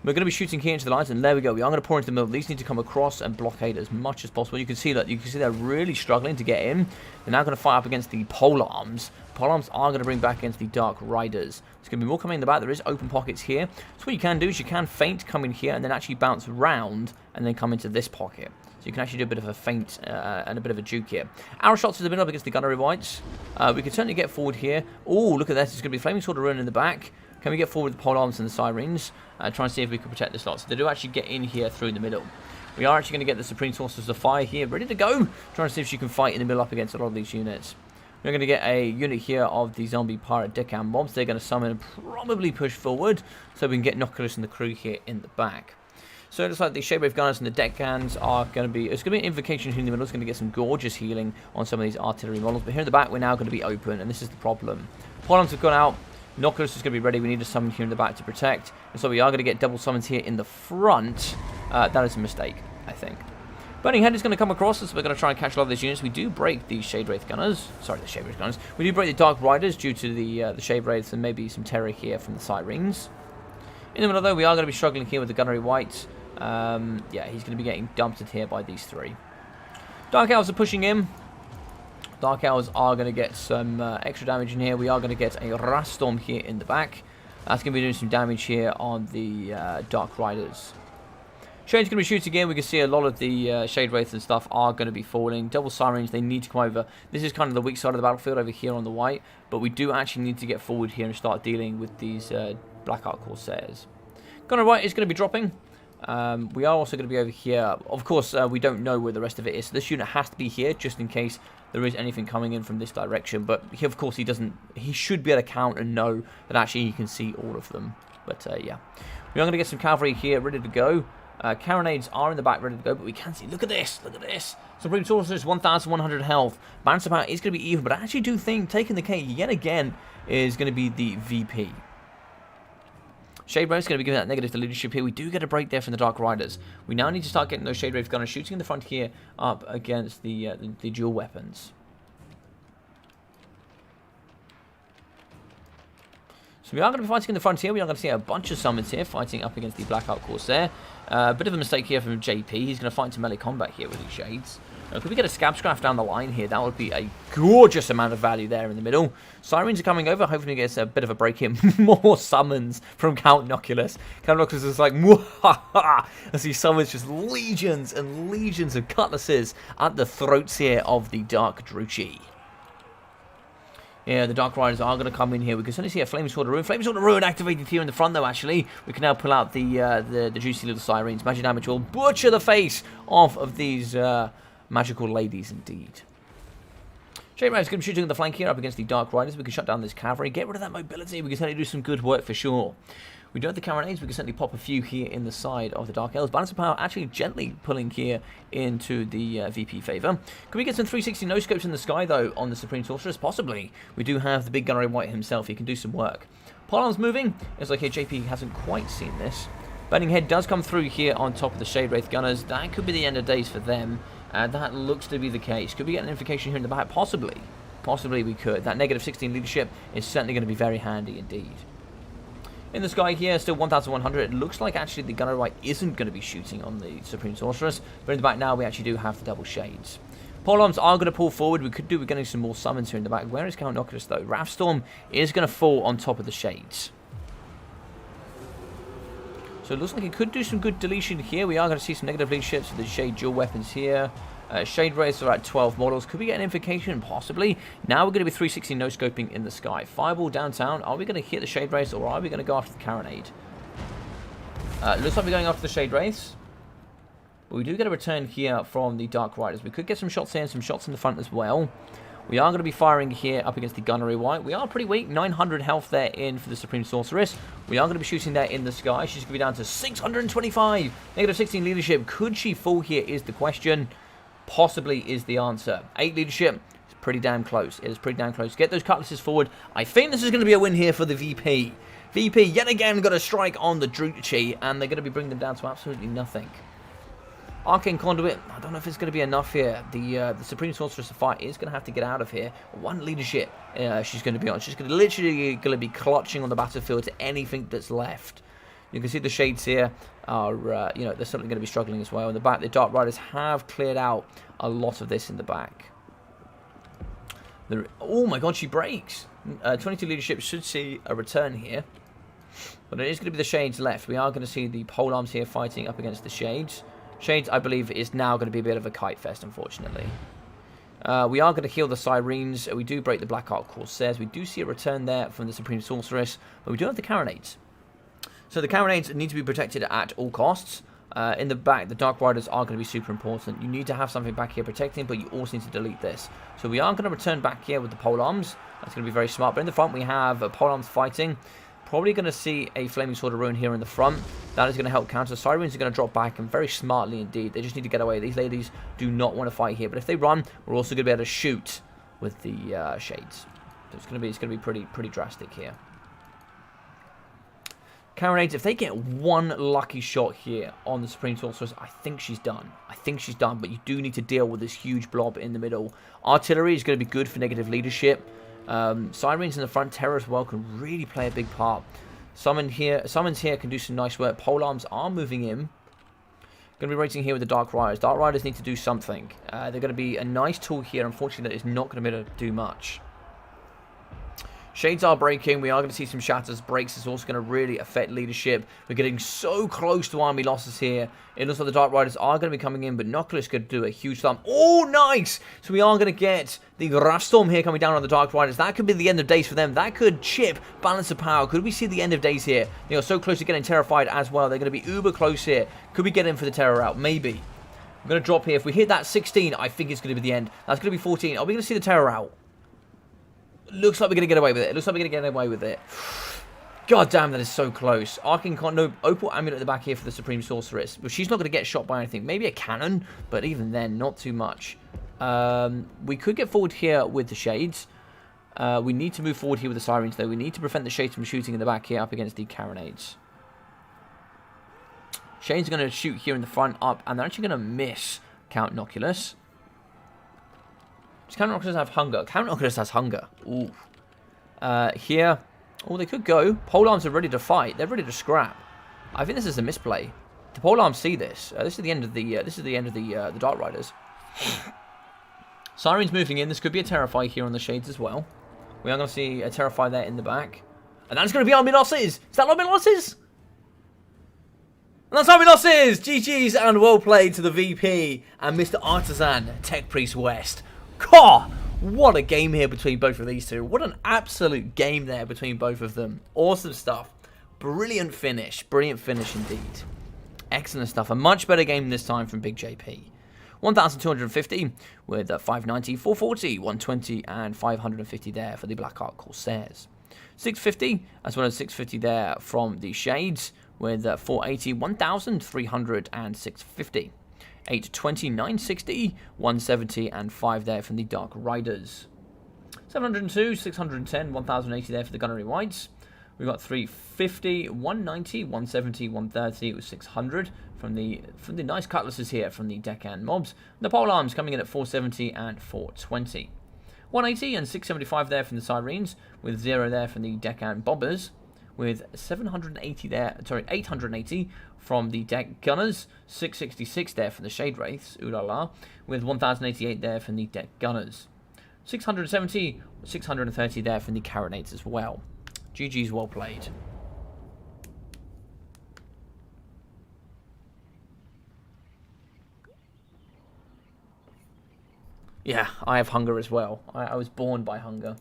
We're going to be shooting here into the lines, and there we go. We are going to pour into the middle. These need to come across and blockade as much as possible. You can see that. You can see they're really struggling to get in. They're now going to fire up against the pole arms. Pole arms are going to bring back against the Dark Riders. There's going to be more coming in the back. There is open pockets here. So what you can do is you can feint, come in here, and then actually bounce round and then come into this pocket. So you can actually do a bit of a feint and a bit of a juke here. Arrow shots to the middle up against the Gunnery Whites. We can certainly get forward here. Oh, look at this. It's going to be Flaming Sword of Ruin in the back. Can we get forward with the pole arms and the Sirens? Try and see if we can protect this lot. So they do actually get in here through the middle. We are actually going to get the Supreme Sorceress of Fire here ready to go. Trying to see if she can fight in the middle up against a lot of these units. We're going to get a unit here of the zombie pirate deckhand mobs. They're going to summon and probably push forward so we can get Noculus and the crew here in the back. So it looks like the Shadewave Gunners and the deckhands are going to be... It's going to be an invocation here in the middle. It's going to get some gorgeous healing on some of these artillery models. But here in the back, we're now going to be open, and this is the problem. Polons have gone out. Noculus is going to be ready. We need a summon here in the back to protect. And so we are going to get double summons here in the front. That is a mistake, I think. Burning Head is going to come across us. So we're going to try and catch a lot of these units. We do break the Shade Wraith Gunners. Sorry, the Shade Wraith Gunners. We do break the Dark Riders due to the Shade Wraiths and maybe some terror here from the Sirens. In the middle, though, we are going to be struggling here with the Gunnery White. Yeah, he's going to be getting dumped here by these three. Dark Elves are pushing in. Dark Elves are going to get some extra damage in here. We are going to get a Raststorm here in the back. That's going to be doing some damage here on the Dark Riders. Shade's going to be shooting again. We can see a lot of the Shade Wraiths and stuff are going to be falling. Double Sirens, they need to come over. This is kind of the weak side of the battlefield over here on the white. But we do actually need to get forward here and start dealing with these Black Ark Corsairs. Gunner White is going to be dropping. We are also going to be over here. Of course, we don't know where the rest of it is. So this unit has to be here just in case there is anything coming in from this direction. But he, of course, he doesn't. He should be able to count and know that actually he can see all of them. But yeah, we are going to get some cavalry here ready to go. Carronades are in the back ready to go, but we can see. Look at this. Look at this. Supreme Sorceress, 1,100 health. Balance of power is going to be even, but I actually do think taking the K yet again is going to be the VP. Shade Wraith is going to be giving that negative to leadership here. We do get a break there from the Dark Riders. We now need to start getting those Shade Wraith Gunners shooting in the front here up against the dual weapons. So we are going to be fighting in the front here. We are going to see a bunch of summons here fighting up against the Black Ark Corsair. A bit of a mistake here from JP. He's going to fight into melee combat here with these Shades. Could we get a Scab Scraff down the line here? That would be a gorgeous amount of value there in the middle. Sirens are coming over. Hopefully we get a bit of a break here. More summons from Count Noculus. Count Noculus is like, mwahaha, as he summons just legions and legions of cutlasses at the throats here of the Dark Druchii. Yeah, the Dark Riders are going to come in here. We can certainly see a Flaming Sword of Ruin. Flaming Sword of Ruin activated here in the front, though, actually. We can now pull out the juicy little Sirens. Magic damage will butcher the face off of these magical ladies, indeed. Shade Wraith is going to be shooting at the flank here up against the Dark Riders. We can shut down this cavalry. Get rid of that mobility. We can certainly do some good work for sure. We do have the Carronades. We can certainly pop a few here in the side of the Dark Elves. Balance of power actually gently pulling here into the VP favour. Can we get some 360 no-scopes in the sky, though, on the Supreme Sorceress? Possibly. We do have the big Gunnery White himself. He can do some work. Polar's moving. It's like here JP hasn't quite seen this. Burning Head does come through here on top of the Shade Wraith Gunners. That could be the end of days for them. That looks to be the case. Could we get an invocation here in the back? Possibly. Possibly we could. That negative 16 leadership is certainly going to be very handy indeed. In the sky here, still 1,100. It looks like actually the Gunner White isn't going to be shooting on the Supreme Sorceress. But in the back now, we actually do have the double Shades. Polearms are going to pull forward. We're getting some more summons here in the back. Where is Count Noculus, though? Wrathstorm is going to fall on top of the Shades. So it looks like it could do some good deletion here. We are going to see some negative leaderships with the Shade dual weapons here. Shade Rays are at 12 models. Could we get an invocation? Possibly. Now we're going to be 360 no-scoping in the sky. Fireball downtown. Are we going to hit the Shade Rays or are we going to go after the Carronade? Looks like we're going after the Shade Wraiths. But we do get a return here from the Dark Riders. We could get some shots in, some shots in the front as well. We are going to be firing here up against the Gunnery White. We are pretty weak. 900 health there in for the Supreme Sorceress. We are going to be shooting there in the sky. She's going to be down to 625. Negative 16 leadership. Could she fall here is the question. Possibly is the answer. 8 leadership. It's pretty damn close. It is pretty damn close. Get those cutlasses forward. I think this is going to be a win here for the VP. VP yet again got a strike on the Druchi, and they're going to be bringing them down to absolutely nothing. Arcane Conduit, I don't know if it's going to be enough here. The Supreme Sorceress of Fire is going to have to get out of here. 1 leadership she's going to be on. She's literally going to be clutching on the battlefield to anything that's left. You can see the Shades here are, they're certainly going to be struggling as well. In the back, the Dark Riders have cleared out a lot of this in the back. Oh my god, she breaks. 22 leadership should see a return here. But it is going to be the Shades left. We are going to see the Polearms here fighting up against the Shades. Shades, I believe, is now going to be a bit of a kite fest, unfortunately. We are going to heal the Sirens. We do break the Black Ark Corsairs. We do see a return there from the Supreme Sorceress. But we do have the Carronades. So the Carronades need to be protected at all costs. In the back, the Dark Riders are going to be super important. You need to have something back here protecting, but you also need to delete this. So we are going to return back here with the Polearms. That's going to be very smart. But in the front, we have Polearms fighting. Probably going to see a Flaming Sword of Ruin here in the front. That is going to help counter. Sirens are going to drop back, and very smartly indeed. They just need to get away. These ladies do not want to fight here. But if they run, we're also going to be able to shoot with the Shades. So it's going to be pretty drastic here. Carronades, if they get one lucky shot here on the Supreme Sorceress, I think she's done. I think she's done, but you do need to deal with this huge blob in the middle. Artillery is going to be good for negative leadership. Sirens in the front, Terror as well, can really play a big part. Summons here can do some nice work. Polearms are moving in. Going to be racing here with the Dark Riders. Dark Riders need to do something. They're going to be a nice tool here. Unfortunately, that is not going to be able to do much. Shades are breaking. We are going to see some shatters. Breaks is also going to really affect leadership. We're getting so close to army losses here. It looks like the Dark Riders are going to be coming in, but Noculus could do a huge thump. Oh, nice! So we are going to get the Wrathstorm here coming down on the Dark Riders. That could be the end of days for them. That could chip balance of power. Could we see the end of days here? They are so close to getting terrified as well. They're going to be uber close here. Could we get in for the terror out? Maybe. I'm going to drop here. If we hit that 16, I think it's going to be the end. That's going to be 14. Are we going to see the terror out? Looks like we're going to get away with it. Looks like we're going to get away with it. God damn, that is so close. Arcane no Opal Amulet at the back here for the Supreme Sorceress. But she's not going to get shot by anything. Maybe a cannon, but even then, not too much. We could get forward here with the Shades. We need to move forward here with the Sirens, though. We need to prevent the Shades from shooting in the back here up against the Carronades. Shades are going to shoot here in the front up, and they're actually going to miss Count Noculus. Does Count Noculus have hunger? Count Noculus has hunger. Ooh. Here. Oh, they could go. Polearms are ready to fight. They're ready to scrap. I think this is a misplay. The Polearms see this. This is the end of the Dark Riders. Sirens moving in. This could be a Terrify here on the Shades as well. We are going to see a Terrify there in the back. And that's going to be army losses. Is that army losses? And that's army losses. GG's and well played to the VP and Mr. Artisan Tech Priest West. God, what a game here between both of these two. What an absolute game there between both of them. Awesome stuff. Brilliant finish. Brilliant finish indeed. Excellent stuff. A much better game this time from Big JP. 1,250 with 590, 440, 120 and 550 there for the Black Ark Corsairs. 650 as well as 650 there from the Shades with 480, 1,300 and 650. 820, 960, 170 and 5 there from the Dark Riders. 702, 610, 1080 there for the Gunnery Whites. We've got 350, 190, 170, 130 with 600 from the nice cutlasses here from the Deccan mobs. The Polearms coming in at 470 and 420. 180 and 675 there from the Sirens with 0 there from the Deccan bobbers. with 780 there. Sorry, 880 from the deck Gunners. 666 there from the Shade Wraiths. Ooh la la. With 1088 there from the deck Gunners. 670, 630 there from the Carronates as well. GG's well played. Yeah, I have hunger as well. I was born by hunger.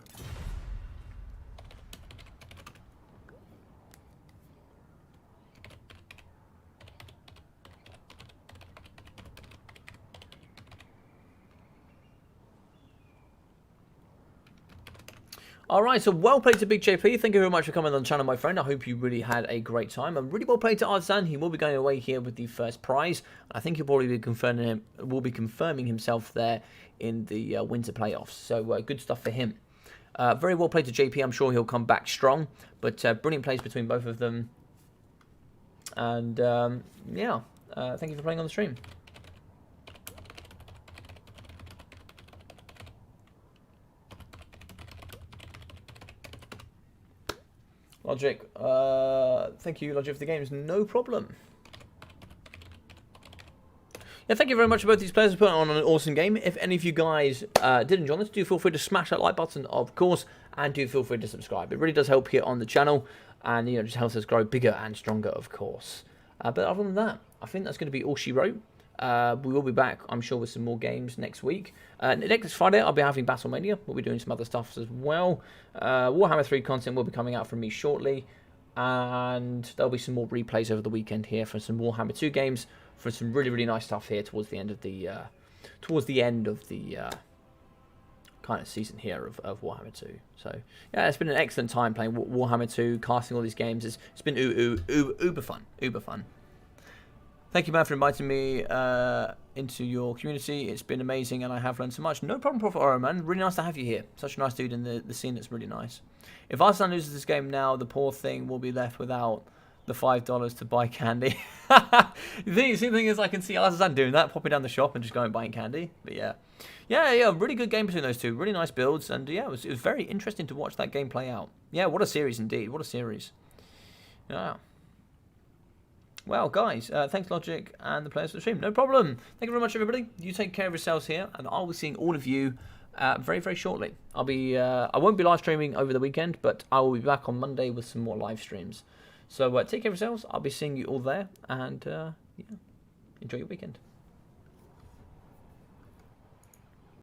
Alright, so well played to Big JP. Thank you very much for coming on the channel, my friend. I hope you really had a great time. And really well played to Arzan. He will be going away here with the first prize. I think he'll probably be confirming himself there in the winter playoffs. So good stuff for him. Very well played to JP. I'm sure he'll come back strong. But brilliant plays between both of them. And yeah, thank you for playing on the stream. Logic, thank you, Logic, for the games. No problem. Yeah, thank you very much to both these players for putting on an awesome game. If any of you guys did enjoy this, do feel free to smash that like button, of course, and do feel free to subscribe. It really does help here on the channel, and just helps us grow bigger and stronger, of course. But other than that, I think that's going to be all she wrote. We will be back, I'm sure, with some more games next week. Next Friday, I'll be having Battlemania. We'll be doing some other stuff as well. Warhammer 3 content will be coming out from me shortly. And there'll be some more replays over the weekend here for some Warhammer 2 games. For some really, really nice stuff here towards the end of the kind of season here of Warhammer 2. So, yeah, it's been an excellent time playing Warhammer 2, casting all these games. It's been uber fun. Uber fun. Thank you, man, for inviting me into your community. It's been amazing, and I have learned so much. No problem, Prophet Oro, man. Really nice to have you here. Such a nice dude in the scene. That's really nice. If Arslan loses this game now, the poor thing will be left without the $5 to buy candy. The thing is, I can see Arslan doing that, popping down the shop and just going buying candy. But yeah. Yeah, really good game between those two. Really nice builds, and yeah, it was very interesting to watch that game play out. Yeah, what a series indeed. What a series. Yeah. Well, guys, thanks, Logic, and the players for the stream. No problem. Thank you very much, everybody. You take care of yourselves here, and I'll be seeing all of you very, very shortly. I won't be live streaming over the weekend, but I will be back on Monday with some more live streams. So take care of yourselves. I'll be seeing you all there, and yeah, enjoy your weekend.